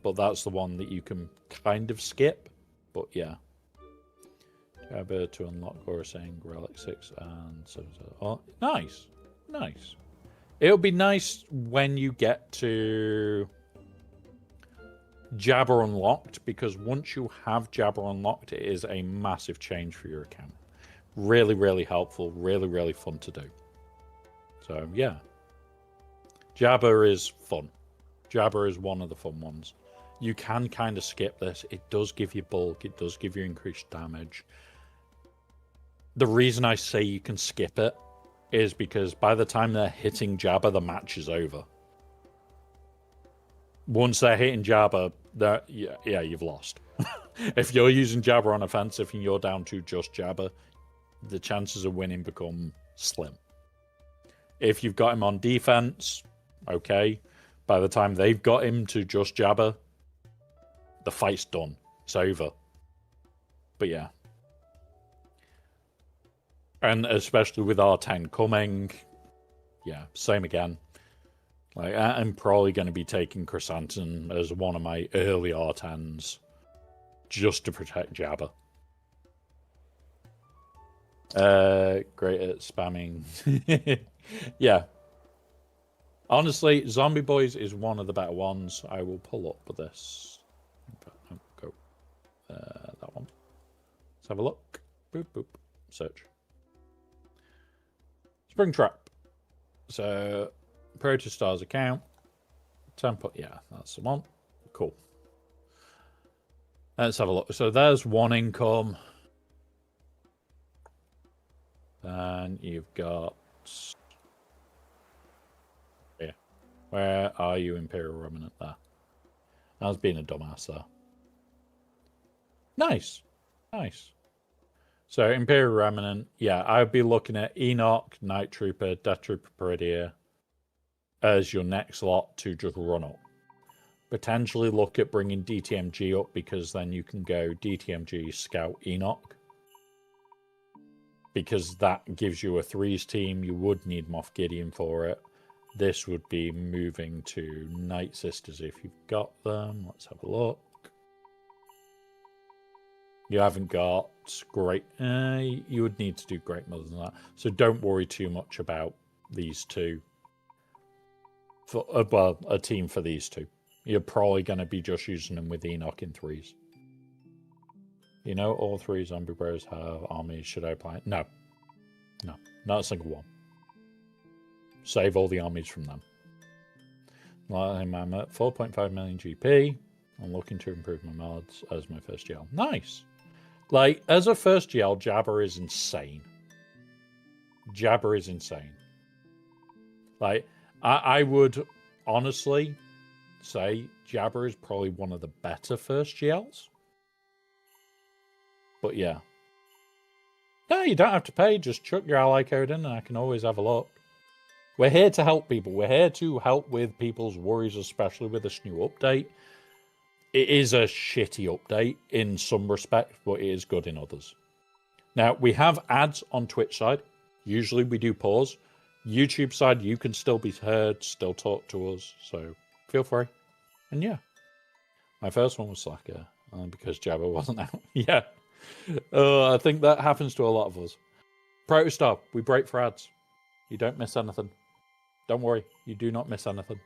B: But that's the one that you can kind of skip. But yeah. Jabba to unlock Coruscant, Relic 6 and so. Oh, nice. Nice. It'll be nice when you get to Jabba unlocked, because once you have Jabba unlocked, it is a massive change for your account. Really, really helpful. Really, really fun to do. So yeah. Jabba is fun. Jabba is one of the fun ones. You can kind of skip this. It does give you bulk. It does give you increased damage. The reason I say you can skip it is because by the time they're hitting Jabba, the match is over. Once they're hitting Jabba, yeah, you've lost. If you're using Jabba on offensive and you're down to just Jabba, the chances of winning become slim. If you've got him on defense, okay. By the time they've got him to just Jabba, the fight's done. It's over. But yeah. And especially with R10 coming, yeah, same again. Like, I'm probably going to be taking Chrysanthemum as one of my early R10s just to protect Jabba. Great at spamming. Yeah. Honestly, Zombie Boys is one of the better ones. I will pull up with this. Go. That one. Let's have a look. Boop, boop. Search. Springtrap. So, Protostars account. Tempo. Yeah, that's the one. Cool. Let's have a look. So, there's one income. And you've got... Yeah. Where are you, Imperial Remnant, there? I was being a dumbass there. Nice. Nice. So Imperial Remnant, yeah, I'd be looking at Enoch, Night Trooper, Death Trooper Peridia as your next lot to just run up. Potentially look at bringing DTMG up, because then you can go DTMG, Scout, Enoch. Because that gives you a 3s team. You would need Moff Gideon for it. This would be moving to Night Sisters if you've got them. Let's have a look. You haven't got great... you would need to do Great Mother than that. So don't worry too much about these two. For, well, a team for these two. You're probably going to be just using them with Enoch in 3s. You know, all 3 zombie bros have armies. Should I apply it? No. No. Not a single one. Save all the armies from them. I'm at 4.5 million GP. I'm looking to improve my mods as my first GL. Nice. Like, as a first GL, Jabba is insane. Jabba is insane. Like, I would honestly say Jabba is probably one of the better first GLs. But yeah. No, you don't have to pay. Just chuck your ally code in and I can always have a look. We're here to help people. We're here to help with people's worries, especially with this new update. It is a shitty update in some respects, but it is good in others. Now, we have ads on Twitch side. Usually we do pause. YouTube side, you can still be heard, still talk to us, so feel free. And yeah, my first one was Slacker, because Jabba wasn't out. Yeah, I think that happens to a lot of us. Protostar, we break for ads. You don't miss anything. Don't worry, you do not miss anything.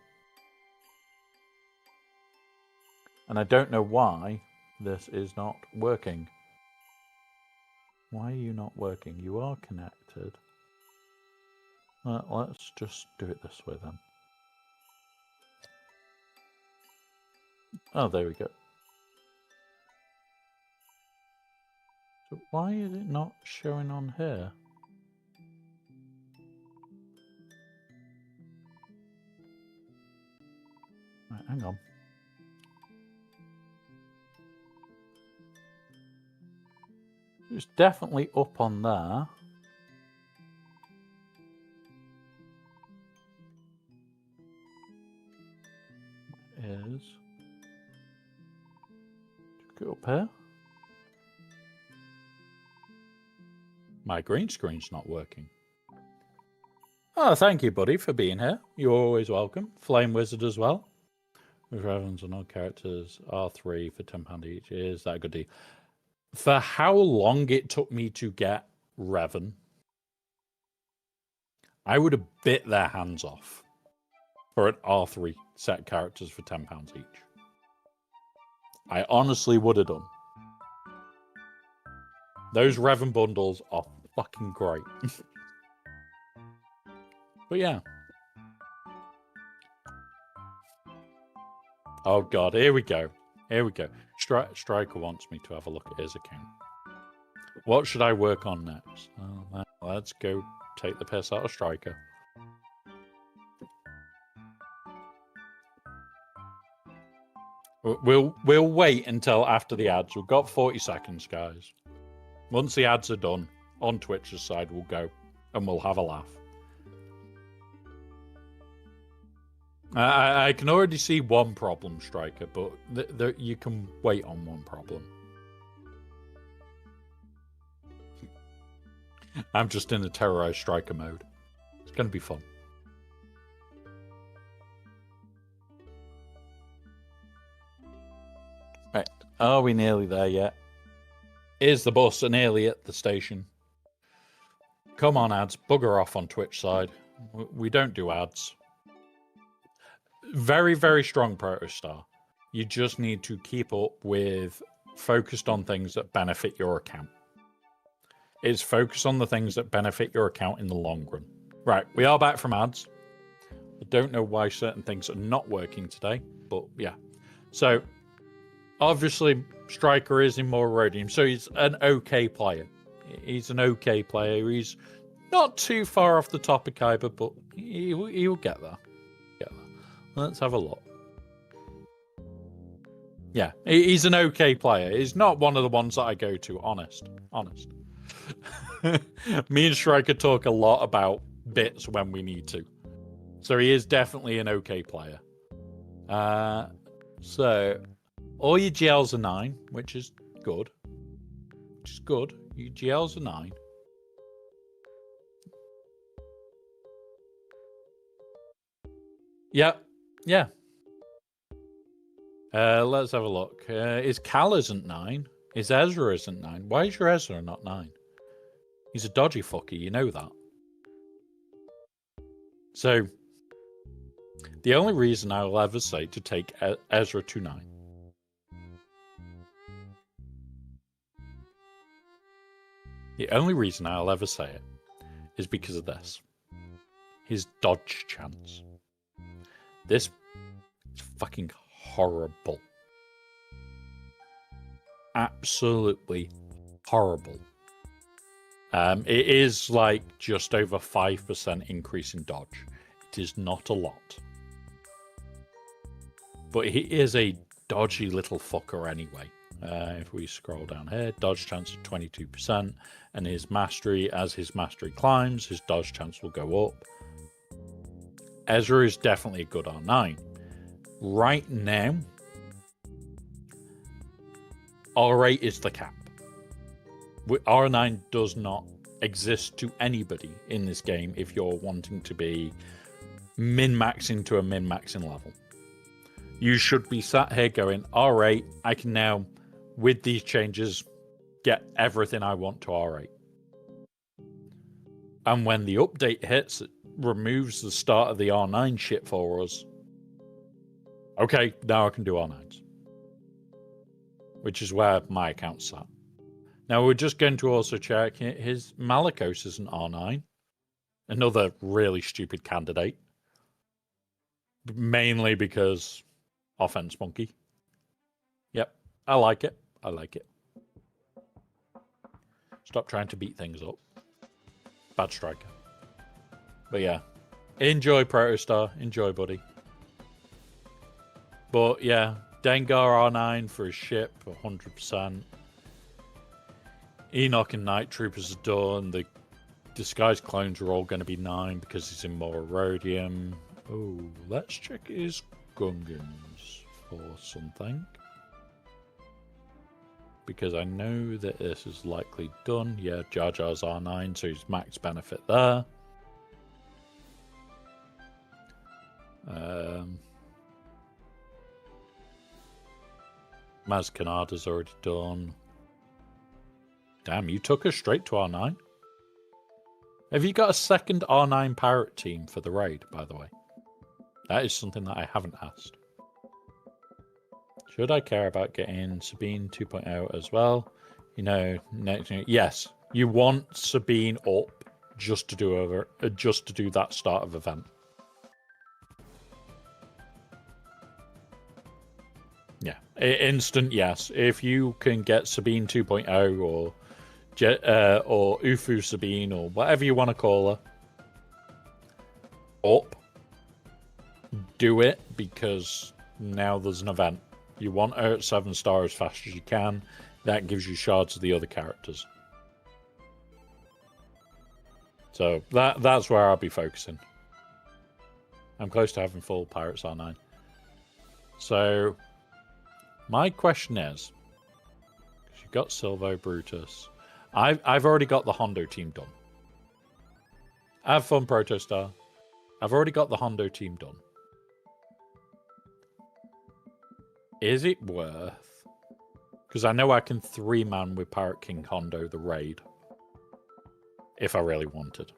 B: And I don't know why this is not working. Why are you not working? You are connected. Let's just do it this way then. Oh, there we go. So why is it not showing on here? Right, hang on. It's definitely up on there. Is go up here. My green screen's not working. Oh, thank you, buddy, for being here. You're always welcome. Flame Wizard as well. With Revens and all characters, R3 for £10 each. Is that a good deal? For how long it took me to get Revan, I would have bit their hands off for an R3 set characters for £10 each. I honestly would have done. Those Revan bundles are fucking great. But yeah. Oh god, here we go. Here we go. Striker wants me to have a look at his account. What should I work on next? Oh, let's go take the piss out of Striker. We'll wait until after the ads. We've got 40 seconds, guys. Once the ads are done, on Twitch's side, we'll go and we'll have a laugh. I can already see one problem, Striker, but you can wait on one problem. I'm just in the terrorized Striker mode. It's going to be fun. Right. Are we nearly there yet? Is the bus nearly at the station? Come on, ads. Bugger off on Twitch side. We don't do ads. Very, very strong Protostar. You just need to keep up with focused on things that benefit your account. It's focused on the things that benefit your account in the long run. Right, we are back from ads. I don't know why certain things are not working today, but yeah. So, obviously, Striker is in more Rhodium, so he's an okay player. He's an okay player. He's not too far off the top of Kyber, but he'll get there. Let's have a look. Yeah, he's an okay player. He's not one of the ones that I go to, honest. Me and Striker talk a lot about bits when we need to. So he is definitely an okay player. So all your GLs are 9, which is good. Your GLs are 9. Yeah. Let's have a look. Is Cal isn't 9? Is Ezra isn't 9? Why is your Ezra not 9? He's a dodgy fucker, you know that. So, the only reason I will ever say to take Ezra to 9. The only reason I'll ever say it is because of this. His dodge chance. This is fucking horrible. Absolutely horrible. It is like just over 5% increase in dodge. It is not a lot. But he is a dodgy little fucker anyway. If we scroll down here, dodge chance of 22%, and his mastery, as his mastery climbs, his dodge chance will go up. Ezra is definitely a good R9. Right now, R8 is the cap. R9 does not exist to anybody in this game if you're wanting to be min-maxing to a min-maxing level. You should be sat here going, R8, I can now, with these changes, get everything I want to R8. And when the update hits, it removes the start of the R9 shit for us. Okay, now I can do R9s. Which is where my account's at. Now we're just going to also check his Malicos is an R9. Another really stupid candidate. Mainly because offense monkey. Yep, I like it. Stop trying to beat things up. Bad striker. But yeah. Enjoy Protostar. Enjoy, buddy. But yeah, Dengar R9 for his ship, 100%. Enoch and Night Troopers are done. The Disguised Clones are all going to be 9 because he's in more Rhodium. Oh, let's check his Gungans for something. Because I know that this is likely done. Yeah, Jar Jar's R9, so he's max benefit there. Maz Kanada's already done. Damn, you took us straight to R9. Have you got a second R9 pirate team for the raid, by the way? That is something that I haven't asked. Should I care about getting Sabine 2.0 as well? You know, next yes, you want Sabine up just to do that start of event. Yeah, instant yes. If you can get Sabine 2.0 or Ufu Sabine or whatever you want to call her up, do it because now there's an event. You want her at 7 star as fast as you can. That gives you shards of the other characters. So that's where I'll be focusing. I'm close to having full Pirates R9. So my question is, because you've got Silvo, Brutus. I've already got the Hondo team done. Have fun, Protostar. I've already got the Hondo team done. Is it worth? Because I know I can 3-man with Pirate King Hondo the raid. If I really wanted.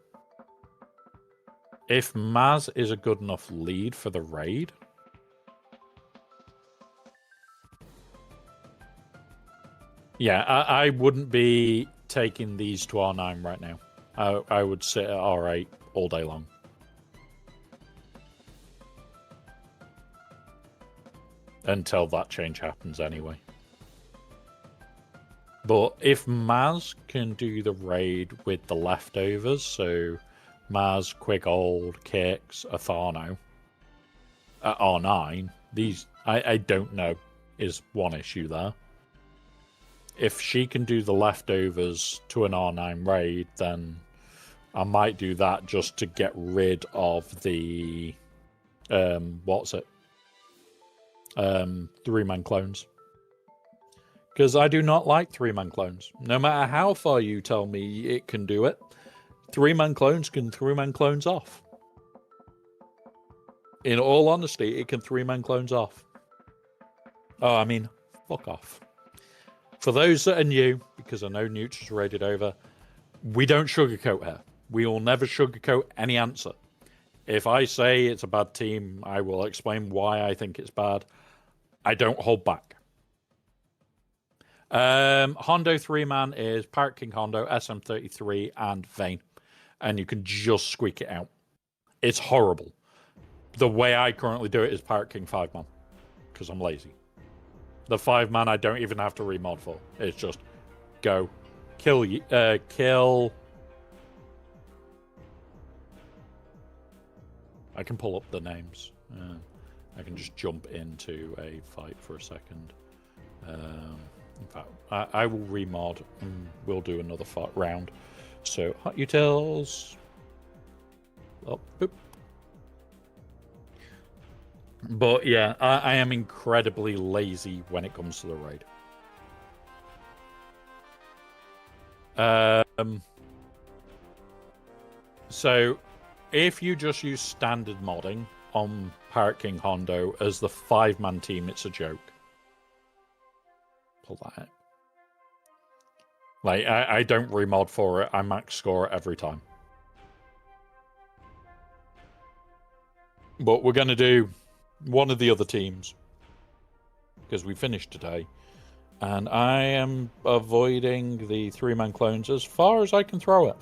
B: If Maz is a good enough lead for the raid. Yeah, I wouldn't be taking these to R9 right now. I would sit at R8 all day long. Until that change happens anyway. But if Maz can do the raid with the leftovers, so Maz, Quigold, Kix, Athano at R9, these I don't know is one issue there. if she can do the leftovers to an R9 raid, then I might do that just to get rid of the what's it? 3-man clones. Because I do not like 3-man clones. No matter how far you tell me it can do it, 3-man clones can 3-man clones off. In all honesty, it can 3-man clones off. Oh, I mean, fuck off. For those that are new, because I know Newt is raided over, we don't sugarcoat here. We will never sugarcoat any answer. If I say it's a bad team, I will explain why I think it's bad. I don't hold back. Hondo 3-man is Pirate King Hondo, SM33, and Vayne. And you can just squeak it out. It's horrible. The way I currently do it is Pirate King 5-man. Because I'm lazy. The 5-man I don't even have to remod for. It's just go. Kill. I can pull up the names. I can just jump into a fight for a second. In fact, I will remod and we'll do another round. So, hot utils. Up, boop. But yeah, I am incredibly lazy when it comes to the raid. So, if you just use standard modding on Pirate King Hondo as the 5-man team, it's a joke. Pull that out. Like, I don't remod for it. I max score it every time. But we're going to do one of the other teams. Because we finished today. And I am avoiding the 3-man clones as far as I can throw it.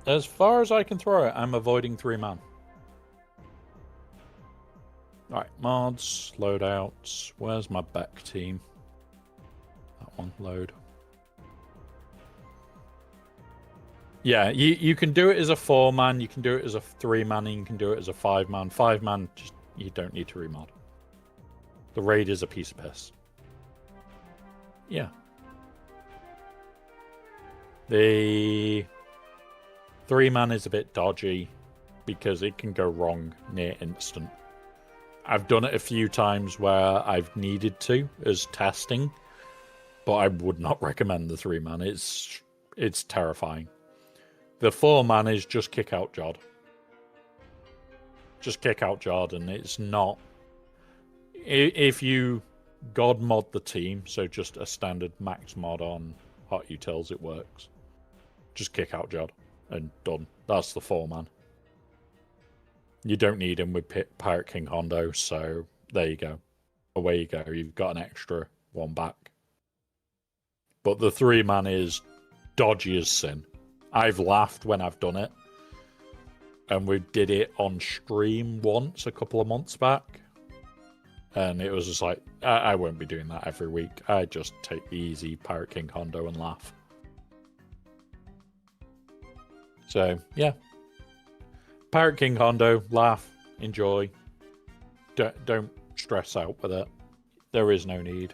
B: As far as I can throw it, I'm avoiding 3-man. Alright, mods, loadouts. Where's my Beck team? That one, load. Yeah, you can do it as a 4-man, you can do it as a 3-man, and you can do it as a 5-man. 5-man, just you don't need to remod. The raid is a piece of piss. Yeah. The 3-man is a bit dodgy because it can go wrong near instant. I've done it a few times where I've needed to as testing, but I would not recommend the 3-man. It's terrifying. The 4-man is just kick out Jod. Just kick out Jod, and it's not. If you god mod the team, so just a standard max mod on hot utils, it works. Just kick out Jod and done. That's the 4-man. You don't need him with Pirate King Hondo, so there you go. Away you go. You've got an extra one back. But the 3-man is dodgy as sin. I've laughed when I've done it. And we did it on stream once a couple of months back. And it was just like, I won't be doing that every week. I just take the easy Pirate King Hondo and laugh. So, yeah. Pirate King Hondo, laugh, enjoy. Don't stress out with it. There is no need.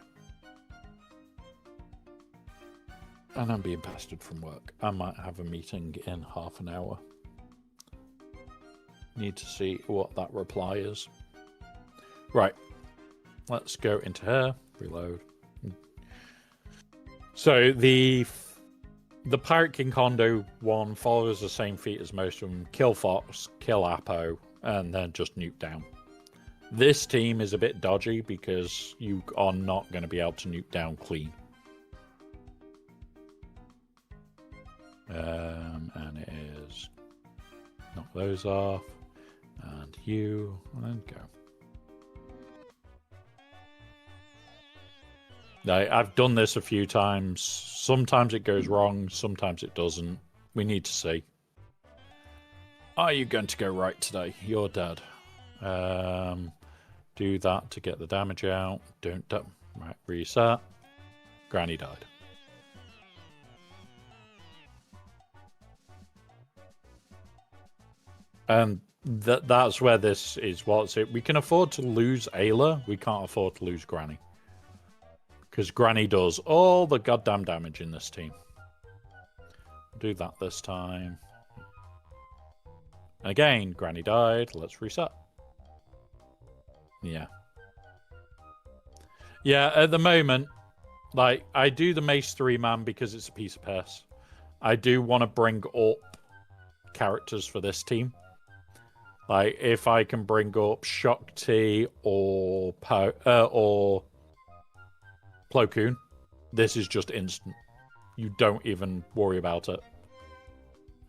B: And I'm being pestered from work. I might have a meeting in half an hour. Need to see what that reply is. Right. Let's go into her. Reload. So the Pirate King Hondo one follows the same feat as most of them. Kill Fox, kill Apo, and then just nuke down. This team is a bit dodgy because you are not going to be able to nuke down clean. And it is knock those off, and you, and go. I've done this a few times. Sometimes it goes wrong, sometimes it doesn't. We need to see. Are you going to go right today? You're dead. Do that to get the damage out. Don't. Right, reset. Granny died. And that's where this is. What's it? We can afford to lose Ayla. We can't afford to lose Granny. Because Granny does all the goddamn damage in this team. Do that this time. And again, Granny died. Let's reset. Yeah. Yeah, at the moment, like, I do the Mace 3-man because it's a piece of piss. I do want to bring up characters for this team. Like, if I can bring up Shakti or Plo Koon, this is just instant. You don't even worry about it.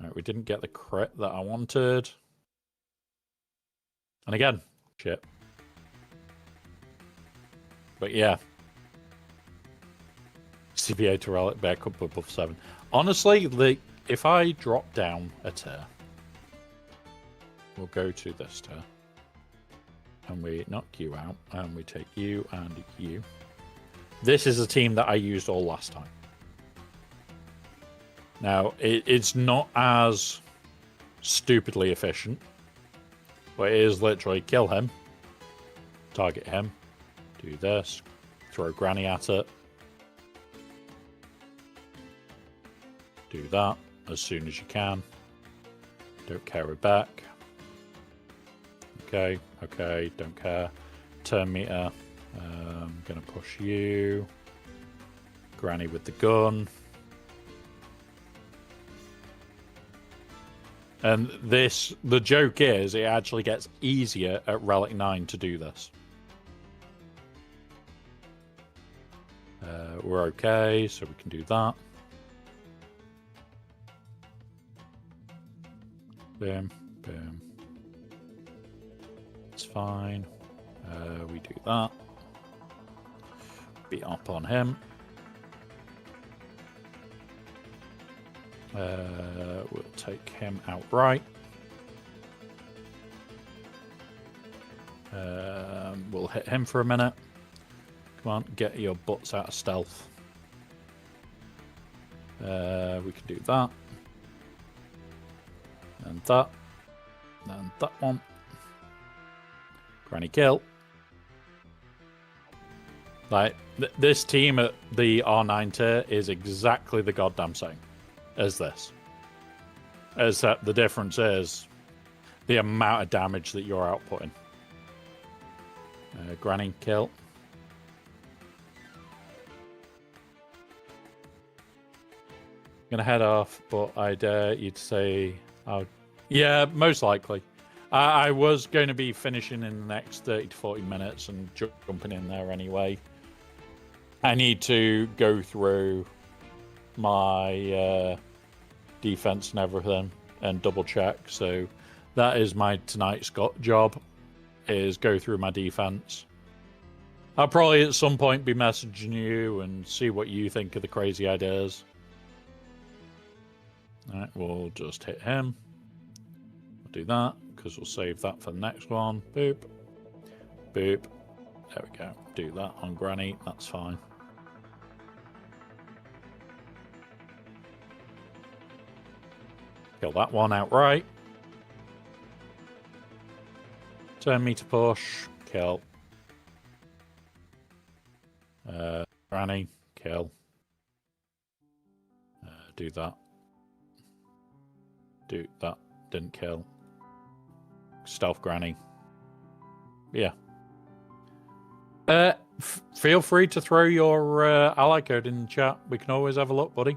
B: Alright, we didn't get the crit that I wanted. And again, shit. But yeah. CVA to relic back up above 7. Honestly, if I drop down a tier, we'll go to this tier. And we knock you out. And we take you and you. This is a team that I used all last time. Now, it's not as stupidly efficient. But it is literally kill him. Target him. Do this. Throw Granny at it. Do that as soon as you can. Don't care we're back. Okay, okay, don't care. Turn meter. I'm gonna push you. Granny with the gun. And this, the joke is, it actually gets easier at Relic 9 to do this. We're okay, so we can do that. Boom, boom. It's fine. We do that. Beat up on him. We'll take him outright. We'll hit him for a minute. Come on, get your butts out of stealth. We can do that. And that. And that one. Granny kill. Like, this team at the R9 tier is exactly the goddamn same as this. Except the difference is the amount of damage that you're outputting. Granny kill. I'm gonna head off, but I dare you to say, yeah, most likely. I was going to be finishing in the next 30 to 40 minutes and jumping in there anyway. I need to go through my defense and everything and double check. So that is my tonight's job, is go through my defense. I'll probably at some point be messaging you and see what you think of the crazy ideas. Alright, we'll just hit him. We'll do that, because we'll save that for the next one. Boop. Boop. There we go. Do that on Granny. That's fine. Kill that one outright. Turn me to push. Kill. Granny. Kill. Do that. Do that. Didn't kill. Stealth Granny. Yeah. Feel free to throw your ally code in the chat. We can always have a look, buddy.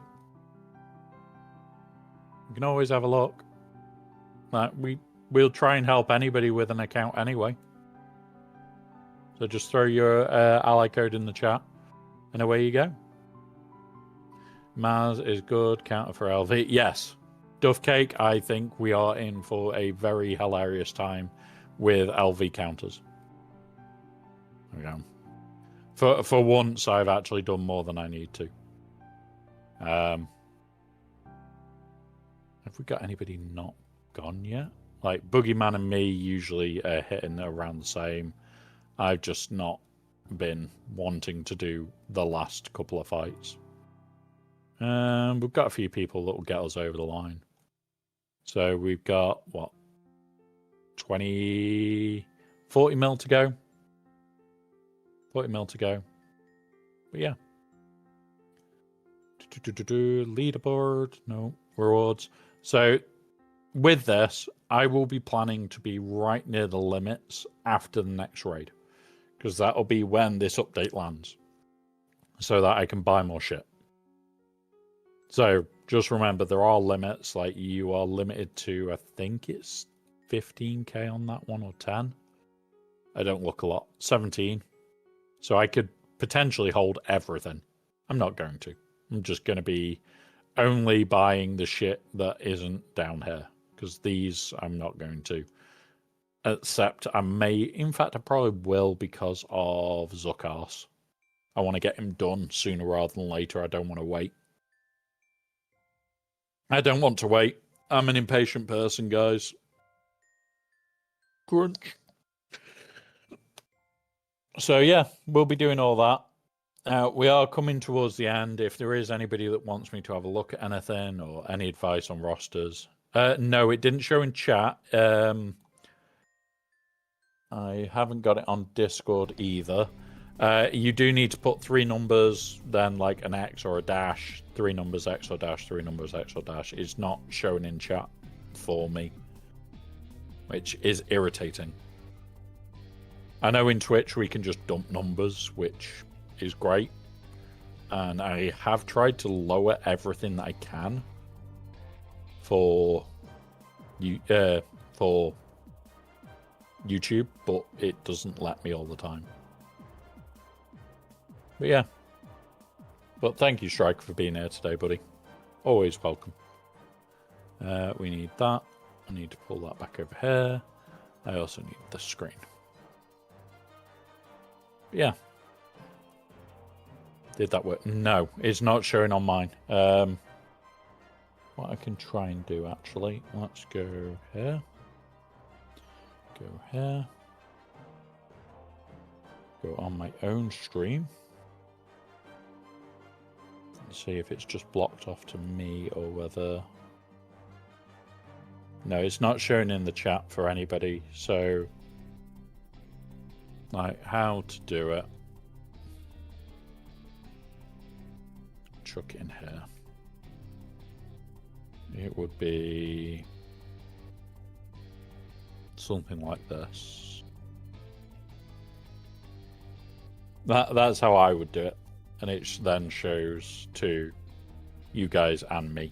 B: We can always have a look. We'll try and help anybody with an account anyway. So just throw your ally code in the chat, and away you go. Maz is good. Counter for LV. Yes. Duff Cake, I think we are in for a very hilarious time with LV counters. There we go. For once, I've actually done more than I need to. Have we got anybody not gone yet? Like, Boogeyman and me usually are hitting around the same. I've just not been wanting to do the last couple of fights. We've got a few people that will get us over the line. So we've got, what, 40 mil to go? 40 mil to go. But yeah. Leaderboard, no rewards. So with this, I will be planning to be right near the limits after the next raid, because that'll be when this update lands, so that I can buy more shit. So just remember, there are limits. Like, you are limited to, I think it's 15k on that one, or 10. I don't look a lot. 17. So I could potentially hold everything. I'm not going to. I'm just going to be only buying the shit that isn't down here, because these I'm not going to. Except I may, in fact, I probably will, because of SWGOH. I want to get him done sooner rather than later. I don't want to wait. I don't want to wait. I'm an impatient person, guys. Crunch. So yeah, we'll be doing all that. We are coming towards the end. If there is anybody that wants me to have a look at anything or any advice on rosters. No, it didn't show in chat. I haven't got it on Discord either. You do need to put 3 numbers, then like an X or a dash, 3 numbers X or dash, 3 numbers X or dash. It's not showing in chat for me, which is irritating. I know in Twitch we can just dump numbers, which is great. And I have tried to lower everything that I can for YouTube, but it doesn't let me all the time. But yeah. But thank you, Striker, for being here today, buddy. Always welcome. We need that. I need to pull that back over here. I also need the screen. Yeah. Did that work? No, it's not showing on mine. What I can try and do, actually, let's go here. Go here. Go on my own stream. See if it's just blocked off to me or whether... No, it's not showing in the chat for anybody, so... Like, how to do it. Chuck it in here. It would be... something like this. That's how I would do it. And it then shows to you guys and me.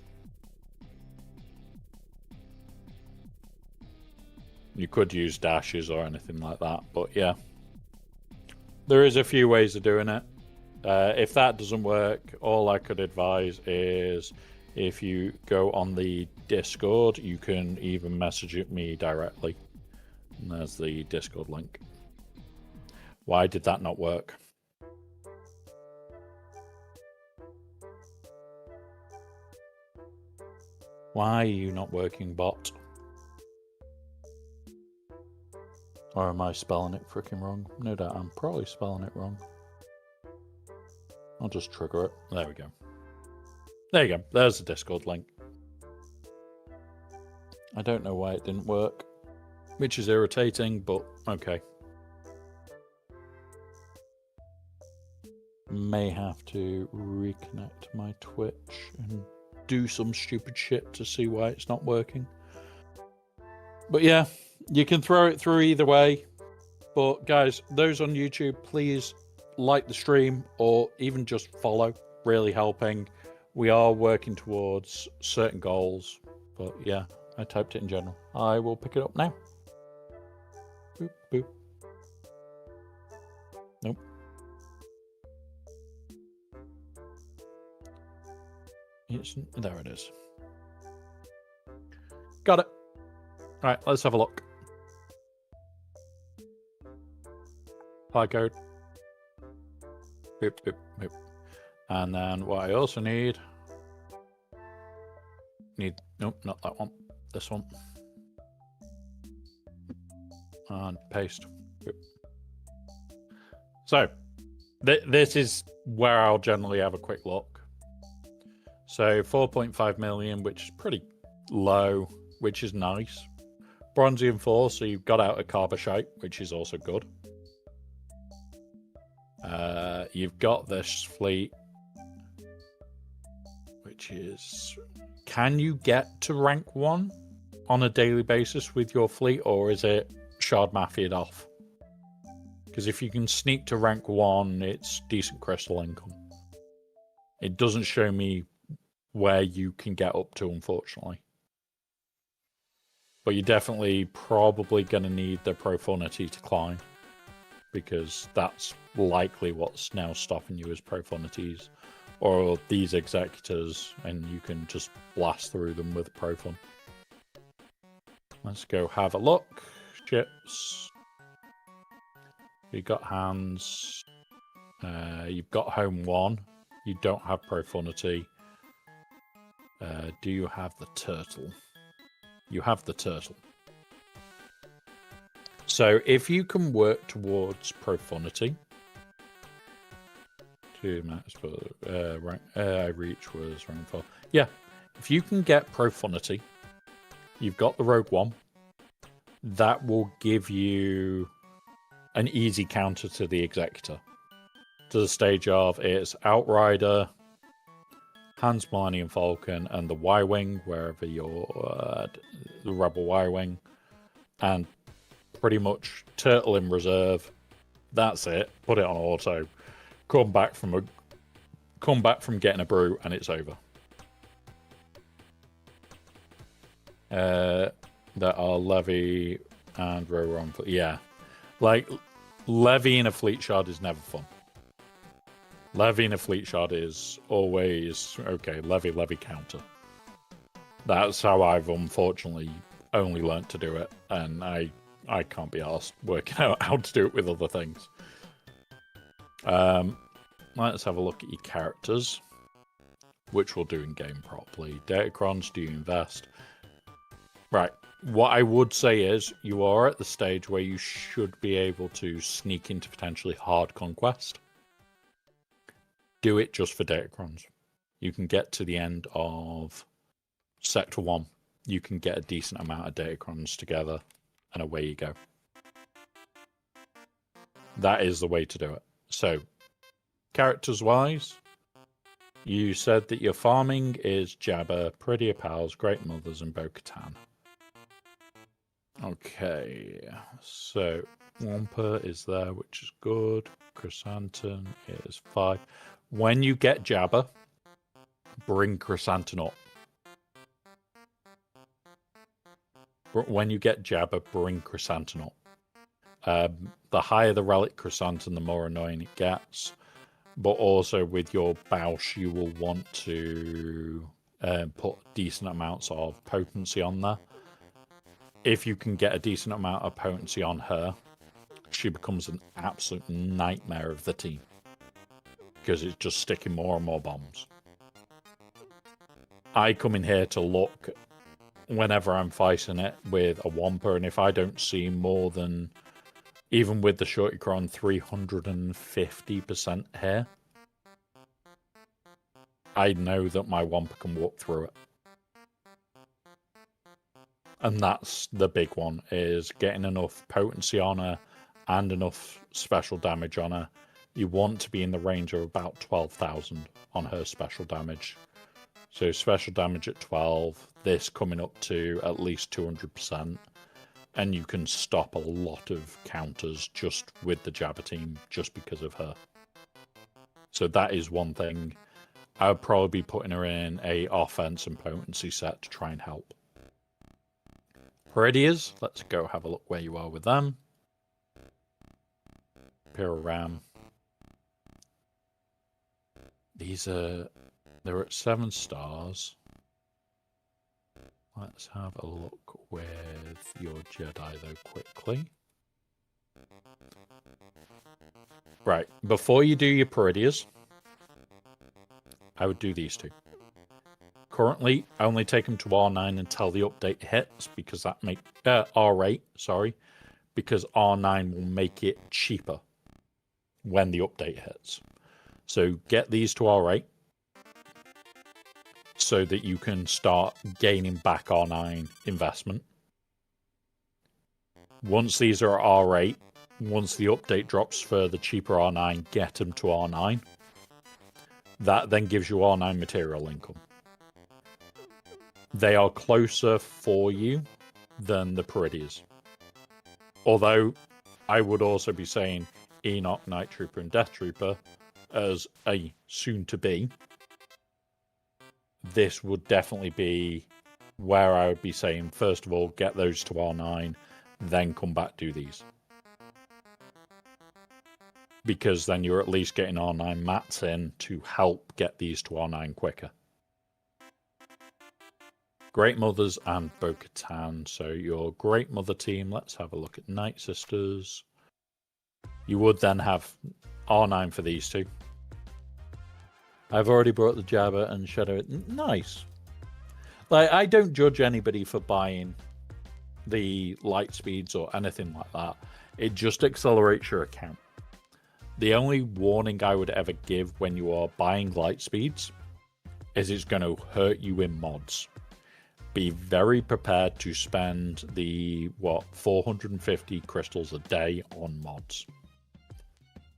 B: You could use dashes or anything like that, but yeah. There is a few ways of doing it. If that doesn't work, all I could advise is if you go on the Discord, you can even message me directly. And there's the Discord link. Why did that not work? Why are you not working, bot? Or am I spelling it freaking wrong? No doubt I'm probably spelling it wrong. I'll just trigger it. There we go. There you go. There's the Discord link. I don't know why it didn't work, which is irritating, but okay. May have to reconnect my Twitch and do some stupid shit to see why it's not working. But yeah, you can throw it through either way. But guys, those on YouTube, please like the stream or even just follow. Really helping. We are working towards certain goals. But yeah, I typed it in general. I will pick it up now. Boop, boop. Nope. There it is. Got it. All right, let's have a look. Apply code. Boop, boop, boop. And then what I also need... Nope, not that one. This one. And paste. Boop. So, this is where I'll generally have a quick look. So 4.5 million, which is pretty low, which is nice. Bronzium 4, so you've got out a Carbashite, which is also good. You've got this fleet, which is... Can you get to rank 1 on a daily basis with your fleet, or is it shard mafia'd off? Because if you can sneak to rank 1, it's decent crystal income. It doesn't show me where you can get up to, unfortunately. But you're definitely probably going to need the profundity to climb, because that's likely what's now stopping you is profunities or these executors, and you can just blast through them with profun. Let's go have a look. Ships. You got hands. You've got home 1. You don't have profundity. Do you have the turtle? You have the turtle. So if you can work towards profundity, to max reach was rank 4. Yeah, if you can get profundity, you've got the rogue 1. That will give you an easy counter to the executor. To the stage of it's Outrider, Hans Millennium Falcon, and the Y-Wing, wherever you're the Rebel Y-Wing, and pretty much Turtle in reserve. That's it. Put it on auto. Come back from getting a brew, and it's over. There are Levy and Rowan. Yeah, like Levy in a fleet shard is never fun. Levy in a fleet shard is always okay. Levy counter. That's how I've unfortunately only learnt to do it, and I can't be asked working out how to do it with other things. Let's have a look at your characters, which we'll do in game properly. Datacrons, do you invest? Right. What I would say is you are at the stage where you should be able to sneak into potentially hard conquest. Do it just for Datacrons. You can get to the end of Sector 1. You can get a decent amount of Datacrons together, and away you go. That is the way to do it. So, characters-wise, you said that your farming is Jabba, Prettier Pals, Great Mothers, and Bo-Katan. Okay, so Wampa is there, which is good. Chrysanthemum is 5. When you get Jabba, bring Chrysanthemum up. When you get Jabba, bring Chrysanthemum up. The higher the relic Chrysanthemum, the more annoying it gets. But also with your Bausch, you will want to put decent amounts of potency on there. If you can get a decent amount of potency on her, she becomes an absolute nightmare of the team. Because it's just sticking more and more bombs. I come in here to look whenever I'm fighting it with a Wampa, and if I don't see more than, even with the Shortycron, 350% hair, I know that my Wampa can walk through it. And that's the big one, is getting enough potency on her and enough special damage on her. You want to be in the range of about 12,000 on her special damage. So special damage at 12, this coming up to at least 200%. And you can stop a lot of counters just with the Jabba team, just because of her. So that is one thing. I would probably be putting her in a offense and potency set to try and help. Peridias, let's go have a look where you are with them. Imperial Ram. They're at 7 stars. Let's have a look with your Jedi though quickly. Right, before you do your Peridias, I would do these two. Currently, I only take them to R9 until the update hits, because that make R8, sorry, because R9 will make it cheaper when the update hits. So get these to R8 so that you can start gaining back R9 investment. Once these are R8, once the update drops for the cheaper R9, get them to R9. That then gives you R9 material income. They are closer for you than the Peridias. Although, I would also be saying Enoch, Night Trooper, and Death Trooper as a soon-to-be. This would definitely be where I would be saying, first of all, get those to R9, then come back do these. Because then you're at least getting R9 mats in to help get these to R9 quicker. Great Mothers and Bo-Katan. So your Great Mother team, let's have a look at Night Sisters. You would then have R9 for these two. I've already brought the Jabba and Shadow. Nice. Like, I don't judge anybody for buying the light speeds or anything like that. It just accelerates your account. The only warning I would ever give when you are buying light speeds is it's going to hurt you in mods. Be very prepared to spend the, 450 crystals a day on mods.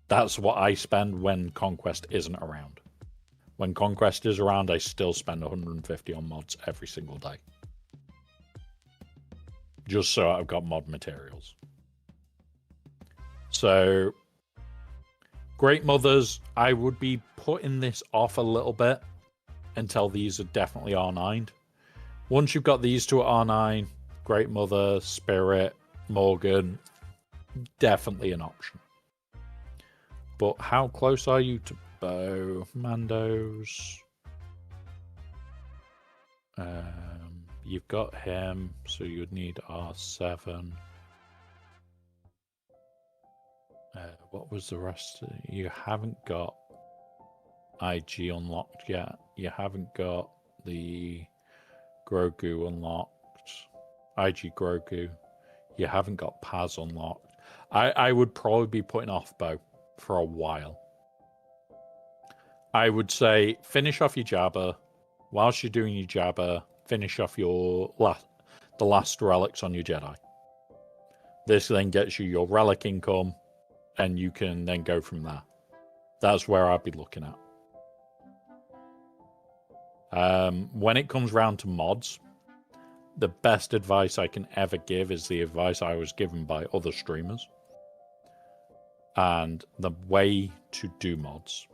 B: That's what I spend when Conquest isn't around. When Conquest is around, I still spend 150 on mods every single day. Just so I've got mod materials. So, Great Mothers, I would be putting this off a little bit until these are definitely R9'd. Once you've got these two at R9, Great Mother, Spirit, Morgan, definitely an option. But how close are you to Bo? Mandos? You've got him, so you'd need R7. What was the rest? You haven't got IG unlocked yet. You haven't got the Grogu unlocked. IG Grogu. You haven't got Paz unlocked. I would probably be putting off Bo for a while. I would say finish off your Jabba. Whilst you're doing your Jabba, finish off your the last relics on your Jedi. This then gets you your relic income, and you can then go from there. That's where I'd be looking at. When it comes round to mods, the best advice I can ever give is the advice I was given by other streamers. And the way to do mods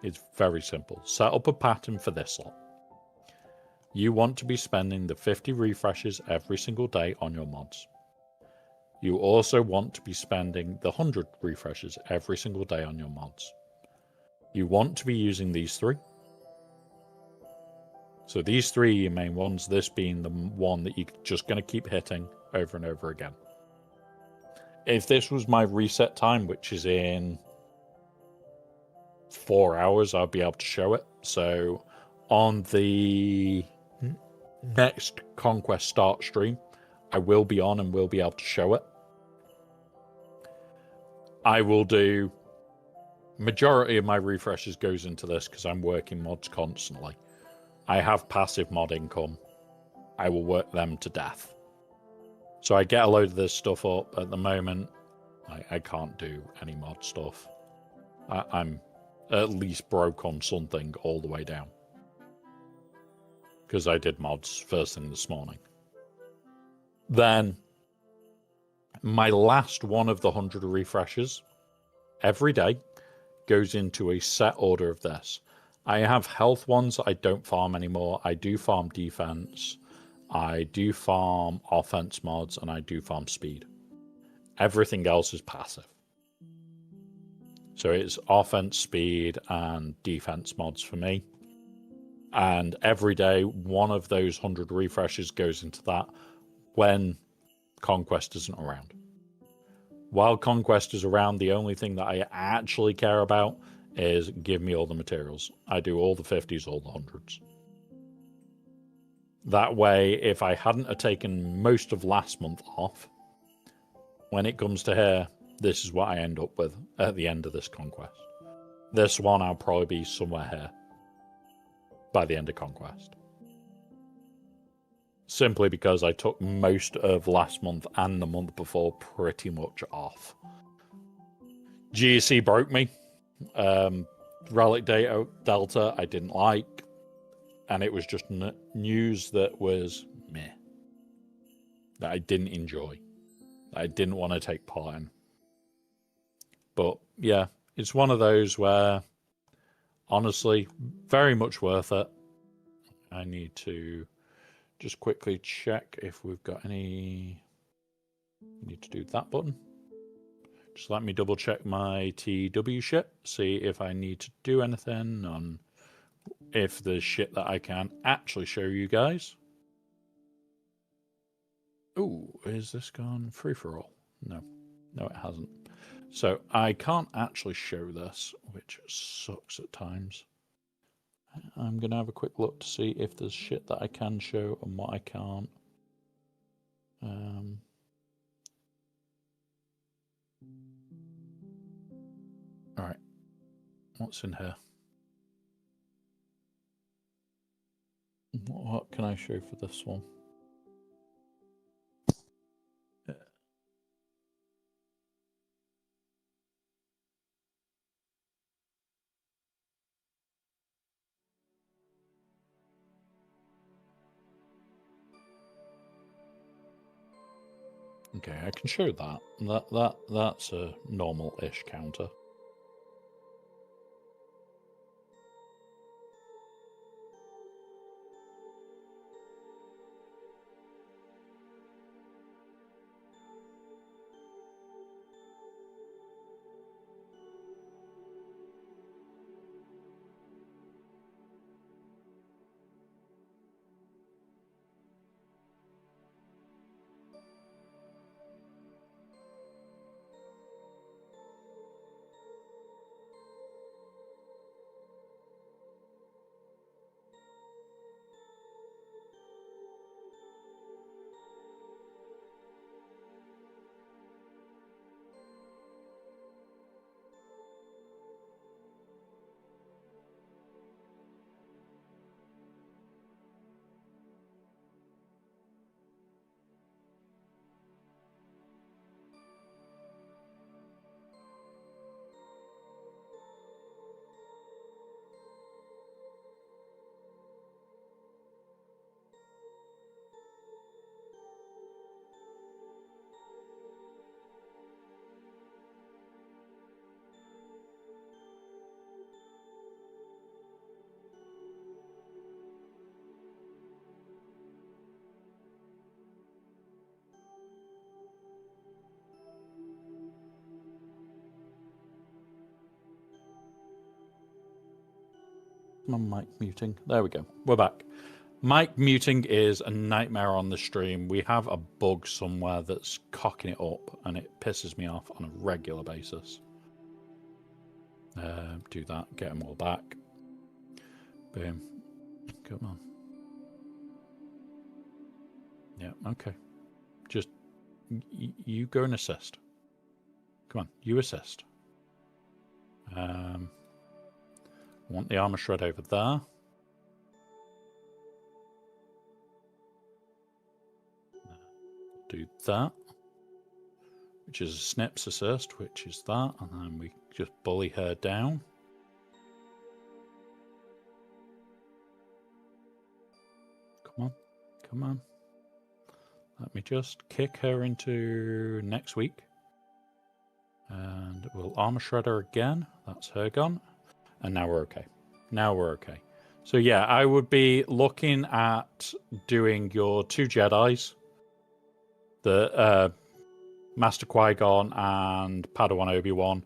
B: is very simple. Set up a pattern for this lot. You want to be spending the 50 refreshes every single day on your mods. You also want to be spending the 100 refreshes every single day on your mods. You want to be using these three. So these three are your main ones, this being the one that you're just going to keep hitting over and over again. If this was my reset time, which is in 4 hours, I'll be able to show it. So on the next Conquest start stream, I will be on and will be able to show it. I will do majority of my refreshes goes into this because I'm working mods constantly. I have passive mod income. I will work them to death. So I get a load of this stuff up. At the moment, I can't do any mod stuff. I'm at least broke on something all the way down. Because I did mods first thing this morning. Then, my last one of the 100 refreshes, every day, goes into a set order of this. I have health ones I don't farm anymore. I do farm defense. I do farm offense mods, and I do farm speed. Everything else is passive. So it's offense, speed, and defense mods for me. And every day, one of those 100 refreshes goes into that when Conquest isn't around. While Conquest is around, the only thing that I actually care about is give me all the materials. I do all the 50s, all the 100s. That way, if I hadn't have taken most of last month off, when it comes to here, this is what I end up with at the end of this Conquest. This one, I'll probably be somewhere here by the end of Conquest. Simply because I took most of last month and the month before pretty much off. GEC broke me. Relic Delta I didn't like, and it was just news that was meh, that I didn't enjoy, that I didn't want to take part in. But yeah, it's one of those where, honestly, very much worth it. I need to just quickly check if we've got any. We need to do that button. Just let me double check my TW shit, see if I need to do anything on if there's shit that I can actually show you guys. Ooh, is this gone free for all? No, it hasn't. So I can't actually show this, which sucks at times. I'm going to have a quick look to see if there's shit that I can show and what I can't. Alright. What's in here? What can I show for this one? Okay, I can show that. That's a normal-ish counter. My mic muting. There we go. We're back. Mic muting is a nightmare on the stream. We have a bug somewhere that's cocking it up, and it pisses me off on a regular basis. Do that. Get them all back. Boom. Come on. Yeah, okay. Just, you go and assist. Come on, you assist. Want the armor shred over there. Do that, which is a snips assist, which is that, and then we just bully her down. Come on, come on. Let me just kick her into next week. And we'll armor shred her again. That's her gone. And now we're okay. Now we're okay. So yeah, I would be looking at doing your 2 Jedis. The Master Qui-Gon and Padawan Obi-Wan.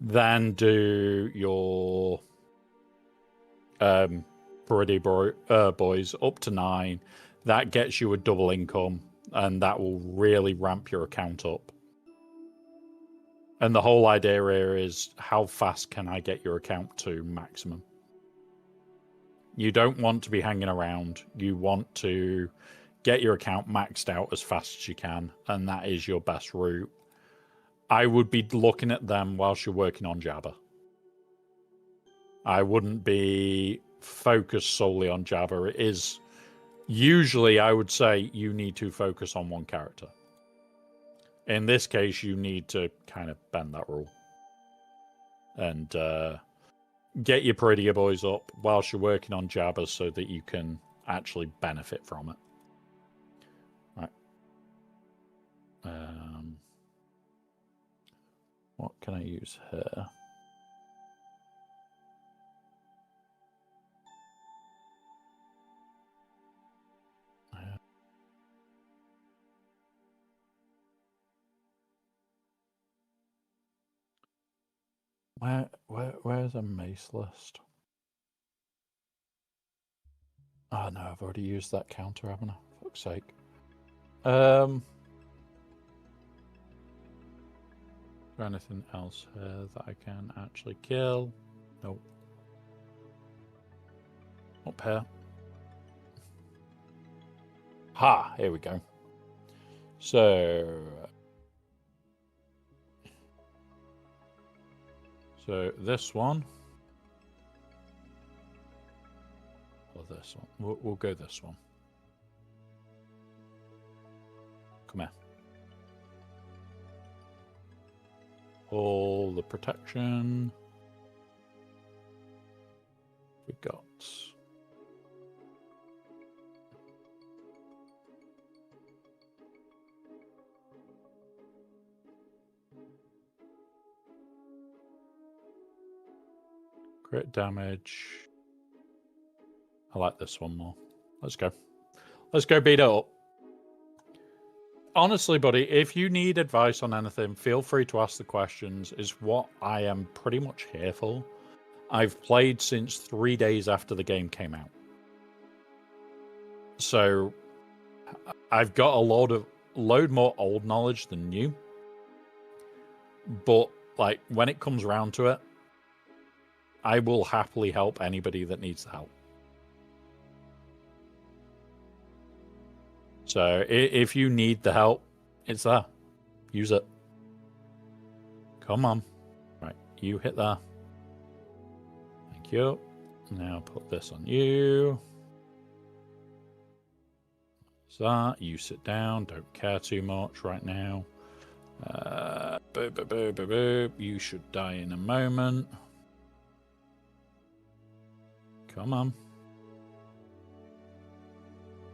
B: Then do your Brody boys up to 9. That gets you a double income, and that will really ramp your account up. And the whole idea here is, how fast can I get your account to maximum? You don't want to be hanging around. You want to get your account maxed out as fast as you can, and that is your best route. I would be looking at them whilst you're working on Jabba. I wouldn't be focused solely on Jabba. It is usually, I would say, you need to focus on one character. In this case, you need to kind of bend that rule. and get your prettier boys up whilst you're working on jabbers so that you can actually benefit from it. Right. What can I use here? Where's a mace list? Oh no, I've already used that counter, haven't I? For fuck's sake. Is there anything else here that I can actually kill? Nope. Up here. Ha! Here we go. So this one. Or this one. We'll go this one. Come here. All the protection. We got. Crit damage. I like this one more. Let's go. Let's go beat it up. Honestly, buddy, if you need advice on anything, feel free to ask the questions. Is what I am pretty much here for. I've played since 3 days after the game came out. So I've got a load more old knowledge than new. But like when it comes around to it, I will happily help anybody that needs the help. So if you need the help, it's there. Use it. Come on. Right, you hit there. Thank you. Now put this on you. So that. You sit down. Don't care too much right now. Boop, boop, boop, boop, boop. You should die in a moment. Come on.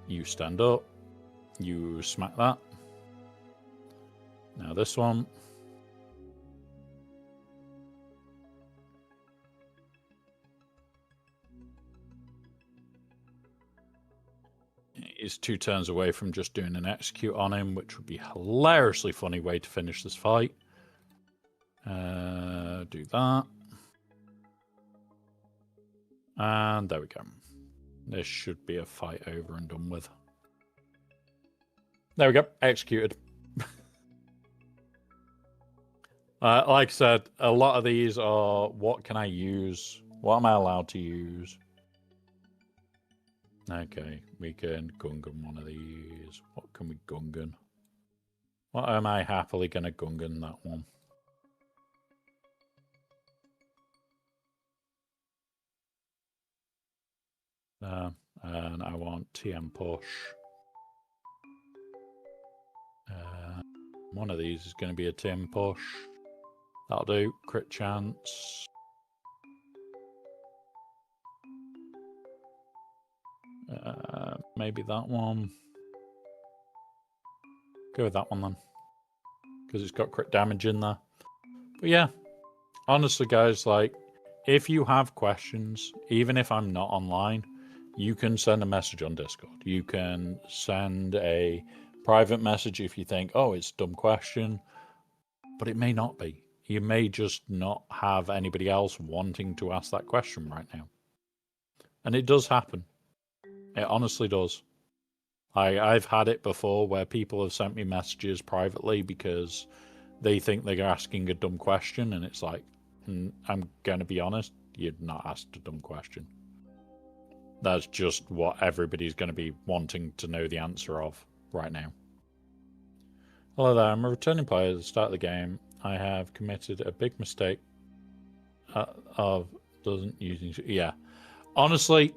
B: You stand up. You smack that. Now this one. He's 2 turns away from just doing an execute on him, which would be a hilariously funny way to finish this fight. Do that. And there we go. This should be a fight over and done with. There we go. Executed. Like I said, a lot of these are what can I use? What am I allowed to use? Okay, we can Gungan one of these. What can we Gungan? What am I happily going to Gungan that one? And I want TM push. One of these is going to be a TM push. That'll do. Crit chance. Maybe that one. Go with that one then. Because it's got crit damage in there. But yeah, honestly guys, like, if you have questions, even if I'm not online, you can send a message on Discord. You can send a private message if you think, oh, it's a dumb question. But it may not be. You may just not have anybody else wanting to ask that question right now. And it does happen. It honestly does. I've had it before where people have sent me messages privately because they think they're asking a dumb question, and it's like, I'm going to be honest, you're not asked a dumb question. That's just what everybody's going to be wanting to know the answer of right now. Hello there, I'm a returning player at the start of the game. I have committed a big mistake of doesn't using... Yeah. Honestly,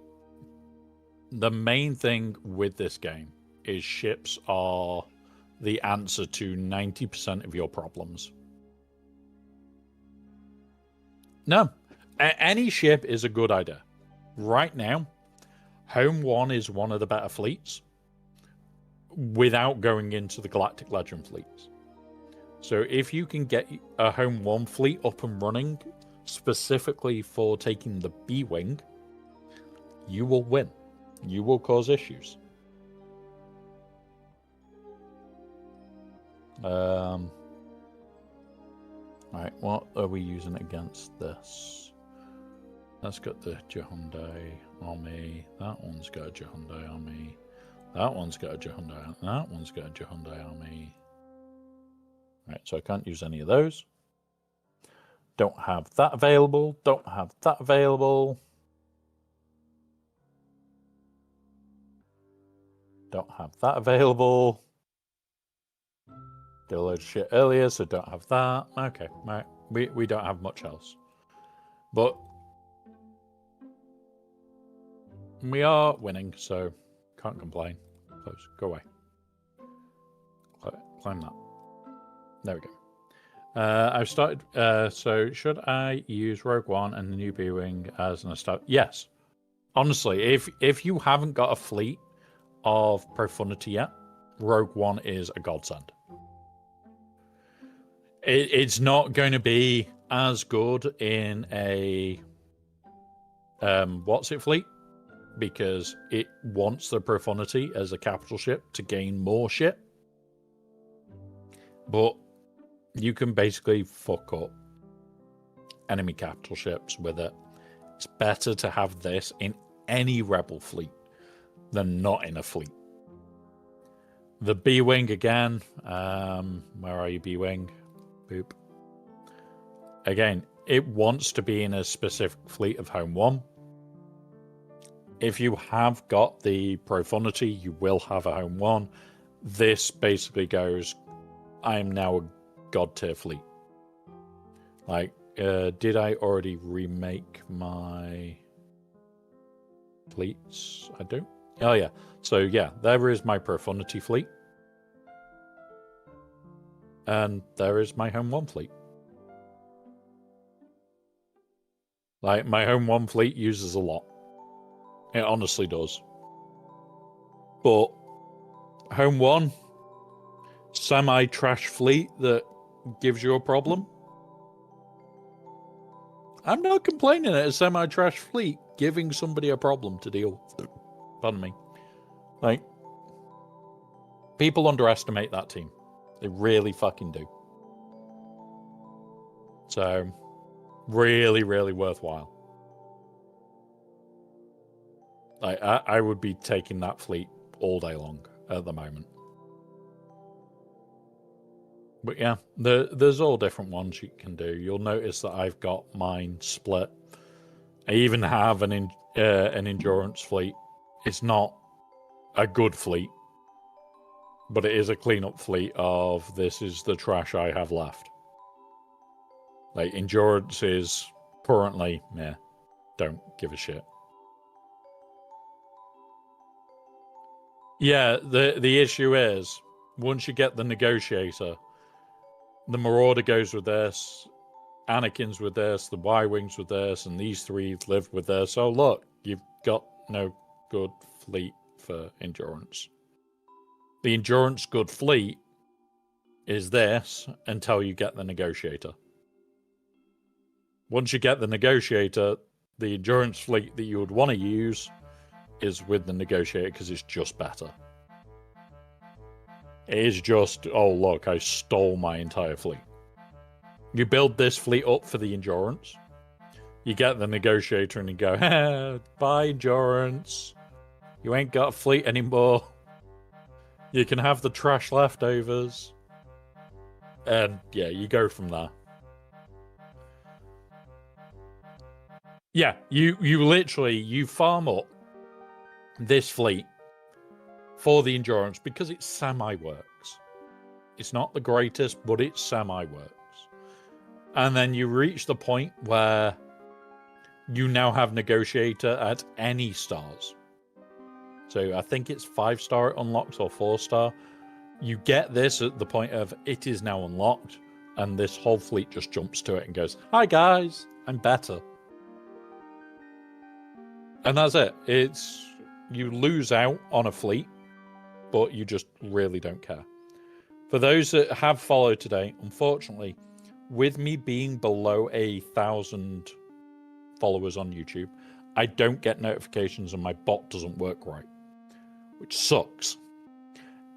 B: the main thing with this game is ships are the answer to 90% of your problems. No. Any ship is a good idea. Right now, Home 1 is one of the better fleets without going into the Galactic Legend fleets. So if you can get a Home 1 fleet up and running specifically for taking the B-Wing, you will win. You will cause issues. Right, what are we using against this? That's got the Jehundai army. That one's got a Jehundai army. That one's got a Jehundai. That one's got a Jehundai army. Right, so I can't use any of those. Don't have that available. Don't have that available. Don't have that available. Did a load of shit earlier, so don't have that. Okay, right. We don't have much else. But we are winning, so can't complain. Close. Go away. Climb that. There we go. I've started. So should I use Rogue One and the new B-Wing as an start? Yes. Honestly, if you haven't got a fleet of Profundity yet, Rogue One is a godsend. It's not going to be as good in a what's it fleet, because it wants the Profundity as a capital ship to gain more shit. But you can basically fuck up enemy capital ships with it. It's better to have this in any rebel fleet than not in a fleet. The B-Wing again. Where are you, B-Wing? Boop. Again, it wants to be in a specific fleet of Home 1. If you have got the Profundity, you will have a Home 1. This basically goes, I am now a god tier fleet. Like, did I already remake my fleets? I don't. Oh, yeah. So, yeah, there is my Profundity fleet. And there is my Home 1 fleet. Like, my Home 1 fleet uses a lot. It honestly does. But Home 1, semi-trash fleet that gives you a problem. I'm not complaining at a semi-trash fleet giving somebody a problem to deal with. Pardon me. Like, people underestimate that team. They really fucking do. So, really, really worthwhile. Like, I would be taking that fleet all day long at the moment. But yeah, there's all different ones you can do. You'll notice that I've got mine split. I even have an endurance fleet. It's not a good fleet, but it is a cleanup fleet of this is the trash I have left. Like, endurance is currently, meh, don't give a shit. Yeah, the issue is, once you get the Negotiator, the Marauder goes with this, Anakin's with this, the Y-Wings with this, and these three live with this. So look, you've got no good fleet for endurance. The endurance good fleet is this until you get the Negotiator. Once you get the Negotiator, the endurance fleet that you would want to use is with the Negotiator because it's just better. It is just, oh look, I stole my entire fleet. You build this fleet up for the endurance. You get the Negotiator and you go, hey, bye endurance. You ain't got a fleet anymore. You can have the trash leftovers. And yeah, you go from there. Yeah, you literally, you farm up this fleet for the endurance because it semi-works. It's not the greatest, but it semi-works. And then you reach the point where you now have Negotiator at any stars. So I think it's 5-star it unlocks or 4-star. You get this at the point of it is now unlocked. and this whole fleet just jumps to it and goes, "Hi guys, I'm better." And that's it. You lose out on a fleet, but you just really don't care. For those that have followed today, unfortunately, with me being below 1,000 followers on YouTube, I don't get notifications and my bot doesn't work right, which sucks.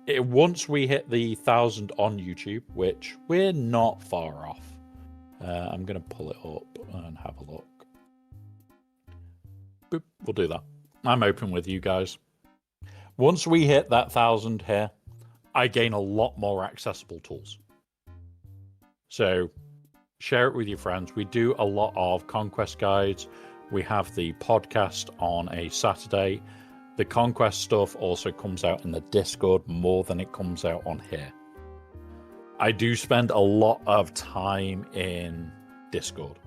B: Once we hit the 1,000 on YouTube, which we're not far off, I'm going to pull it up and have a look. Boop, we'll do that. I'm open with you guys. Once we hit that 1,000 here, I gain a lot more accessible tools. So share it with your friends. We do a lot of conquest guides. We have the podcast on a Saturday. The conquest stuff also comes out in the Discord more than it comes out on here. I do spend a lot of time in Discord.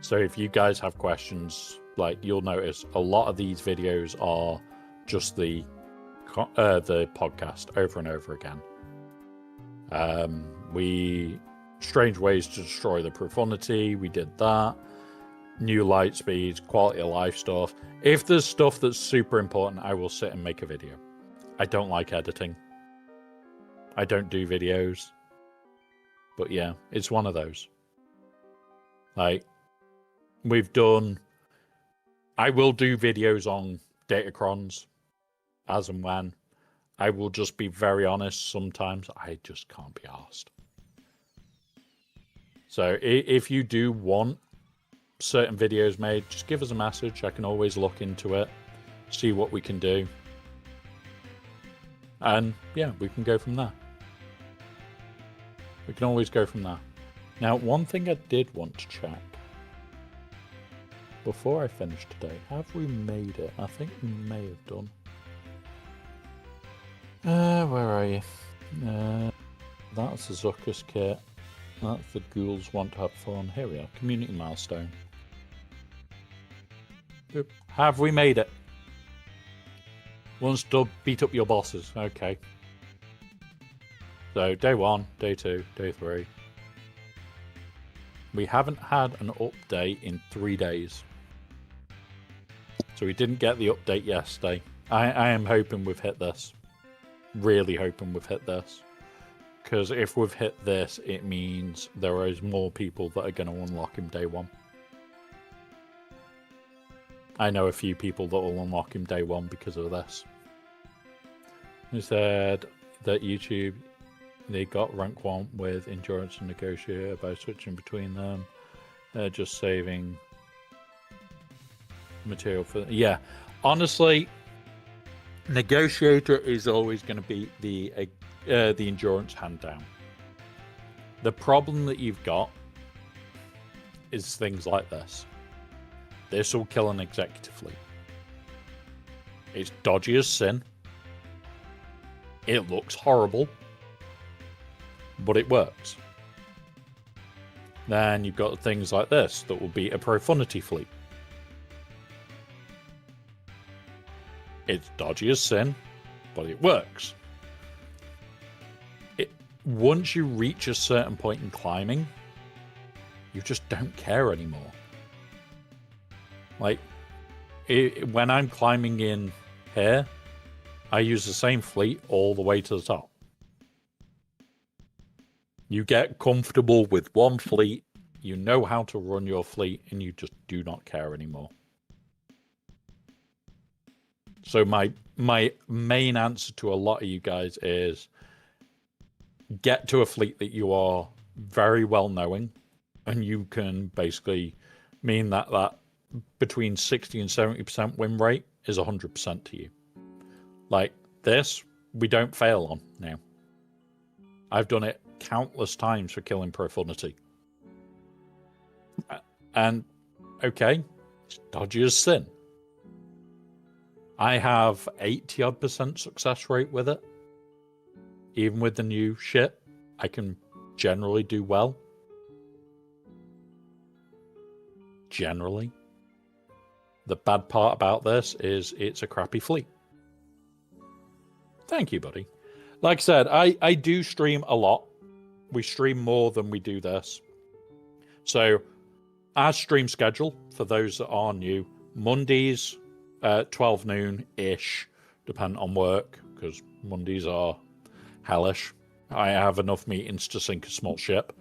B: So if you guys have questions, like you'll notice a lot of these videos are just the podcast over and over again. Strange ways to destroy the profundity, we did that. New light speeds, quality of life stuff. If there's stuff that's super important, I will sit and make a video. I don't like editing. I don't do videos. But yeah, it's one of those. Like, I will do videos on Datacrons as and when. I will just be very honest, sometimes I just can't be arsed. So if you do want certain videos made, just give us a message. I can always look into it, see what we can do. And yeah, we can go from there. We can always go from there. Now, one thing I did want to check before I finish today, have we made it? I think we may have done. Where are you? That's the Zuckus kit. That's the Ghouls Want to Have Fun. Here we are. Community milestone. Boop. Have we made it? Once done, beat up your bosses. Okay. So, day 1, day 2, day 3. We haven't had an update in 3 days. So we didn't get the update yesterday. I am hoping we've hit this. Really hoping we've hit this. Because if we've hit this, it means there is more people that are going to unlock him day 1. I know a few people that will unlock him day 1 because of this. He said that YouTube, they got rank 1 with endurance and negotiator by switching between them. They're just saving material for... Yeah, honestly, negotiator is always going to be the endurance hand down. The problem that you've got is things like this. This will kill an executive fleet. It's dodgy as sin. It looks horrible, but it works. Then you've got things like this that will beat a profundity fleet. It's dodgy as sin, but it works. Once you reach a certain point in climbing, you just don't care anymore. Like, when I'm climbing in here, I use the same fleet all the way to the top. You get comfortable with one fleet, you know how to run your fleet, and you just do not care anymore. So my main answer to a lot of you guys is get to a fleet that you are very well knowing, and you can basically mean that between 60 and 70% win rate is 100% to you. Like this, we don't fail on now. I've done it countless times for killing profundity. And okay, it's dodgy as sin. I have 80-odd% success rate with it. Even with the new shit, I can generally do well. Generally. The bad part about this is it's a crappy fleet. Thank you, buddy. Like I said, I do stream a lot. We stream more than we do this. So our stream schedule, for those that are new, Mondays, 12 noon-ish, depending on work, because Mondays are hellish. I have enough meetings to sink a small ship.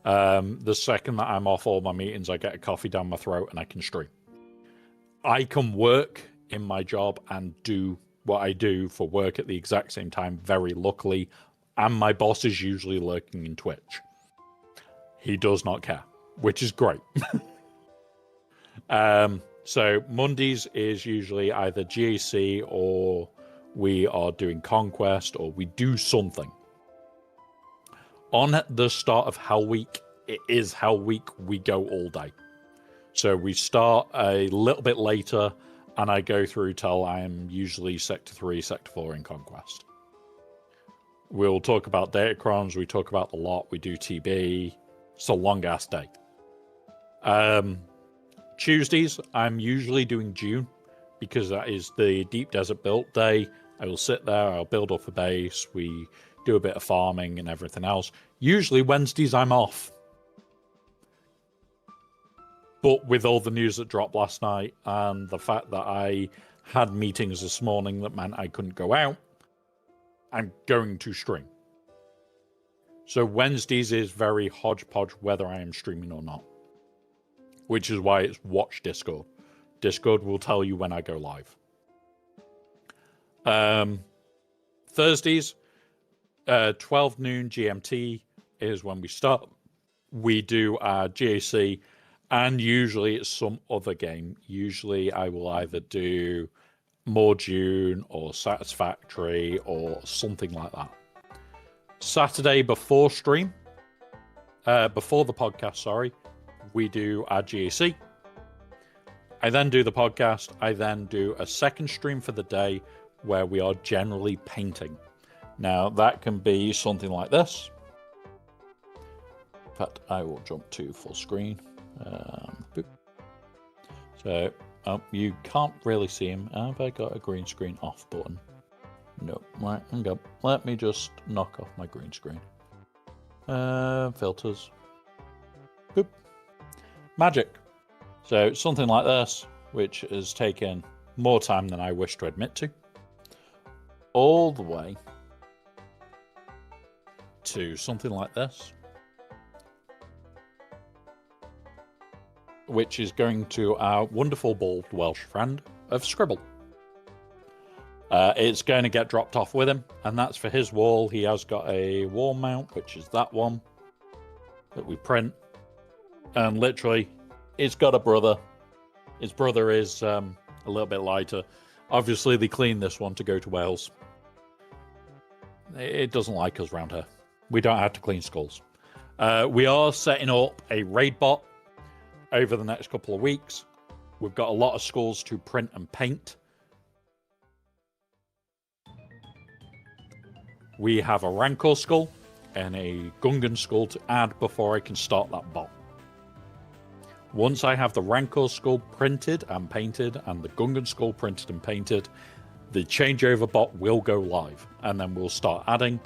B: The second that I'm off all my meetings, I get a coffee down my throat and I can stream. I can work in my job and do what I do for work at the exact same time, very luckily, and my boss is usually lurking in Twitch. He does not care, which is great. So Mondays is usually either GAC or we are doing Conquest or we do something. On the start of Hell Week, it is Hell Week, we go all day. So we start a little bit later and I go through till I am usually Sector 3, Sector 4 in Conquest. We'll talk about Datacrons, we talk about the lot, we do TB. It's a long-ass day. Tuesdays, I'm usually doing June because that is the Deep Desert Built Day. I will sit there, I'll build up a base, we do a bit of farming and everything else. Usually Wednesdays I'm off. But with all the news that dropped last night and the fact that I had meetings this morning that meant I couldn't go out, I'm going to stream. So Wednesdays is very hodgepodge whether I am streaming or not. Which is why it's watch Discord. Discord will tell you when I go live. Thursdays, 12 noon GMT is when we start. We do our GAC, and usually it's some other game. Usually I will either do More June or Satisfactory or something like that. Saturday before stream, before the podcast, sorry, we do our GAC. I then do the podcast. I then do a second stream for the day where we are generally painting. Now, that can be something like this. In fact, I will jump to full screen. So, you can't really see him. Have I got a green screen off button? No. Right, hang on. Let me just knock off my green screen. Filters. Boop. Magic. So something like this, which has taken more time than I wish to admit to, all the way to something like this, which is going to our wonderful bald Welsh friend of Scribble. It's going to get dropped off with him, and that's for his wall. He has got a wall mount, which is that one that we print. And literally, it's got a brother. His brother is a little bit lighter. Obviously, they cleaned this one to go to Wales. It doesn't like us round here. We don't have to clean skulls. We are setting up a raid bot over the next couple of weeks. We've got a lot of skulls to print and paint. We have a Rancor skull and a Gungan skull to add before I can start that bot. Once I have the Rancor skull printed and painted and the Gungan skull printed and painted, the changeover bot will go live and then we'll start adding.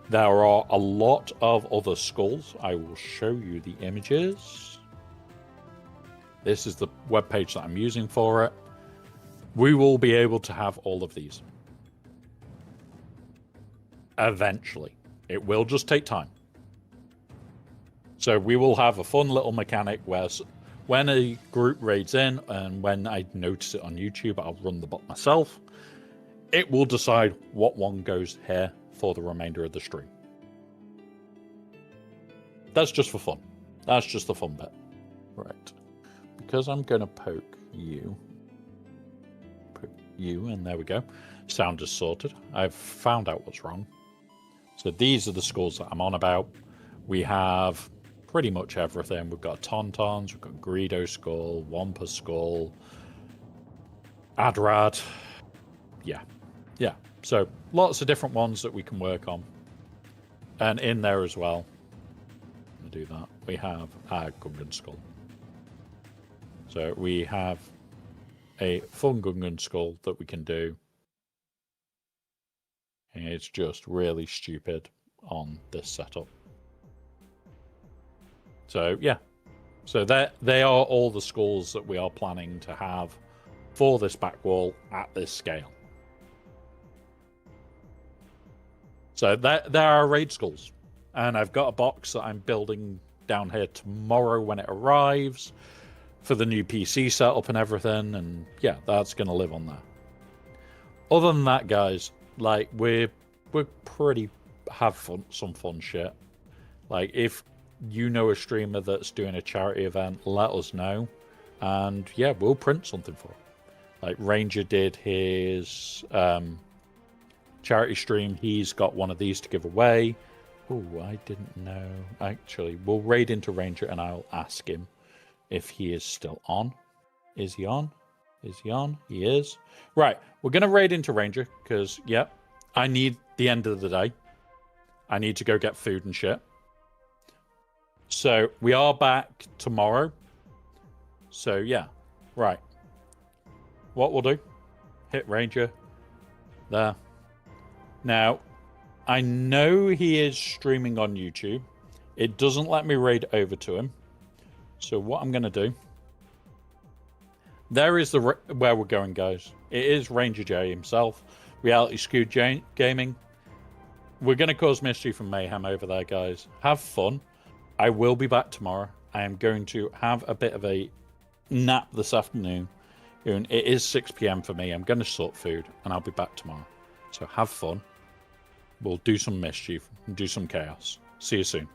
B: There are a lot of other skulls. I will show you the images. This is the webpage that I'm using for it. We will be able to have all of these. Eventually. It will just take time. So we will have a fun little mechanic where when a group raids in and when I notice it on YouTube, I'll run the bot myself. It will decide what one goes here for the remainder of the stream. That's just for fun. That's just the fun bit. Right. Because I'm going to poke you. And there we go. Sound is sorted. I've found out what's wrong. So these are the skulls that I'm on about. We have pretty much everything. We've got Tauntauns, we've got Greedo skull, Wampa skull, Adrad. Yeah. So lots of different ones that we can work on. And in there as well, to do that, we have our Gungan skull. So we have a fun Gungan skull that we can do. And it's just really stupid on this setup. So yeah, so they are all the schools that we are planning to have for this back wall at this scale. So there are raid schools, and I've got a box that I'm building down here tomorrow when it arrives for the new PC setup and everything, and yeah, that's going to live on there. Other than that, guys, like we're pretty have some fun shit. Like if you know a streamer that's doing a charity event, let us know, and yeah, we'll print something for it. Like Ranger did his charity stream. He's got one of these to give away. Oh, I didn't know. Actually, we'll raid into Ranger and I'll ask him if he is still on. Is he on? Is he on? He is. Right, we're going to raid into Ranger because, yeah, I need the end of the day. I need to go get food and shit. So we are back tomorrow. So, yeah, right. What we'll do, hit Ranger there. Now, I know he is streaming on YouTube. It doesn't let me raid over to him. So what I'm going to do, there is where we're going, guys. It is Ranger J himself, Reality SWGOH Gaming. We're going to cause mischief and mayhem over there, guys. Have fun. I will be back tomorrow. I am going to have a bit of a nap this afternoon. It is 6 p.m. for me. I'm going to sort food, and I'll be back tomorrow. So have fun. We'll do some mischief and do some chaos. See you soon.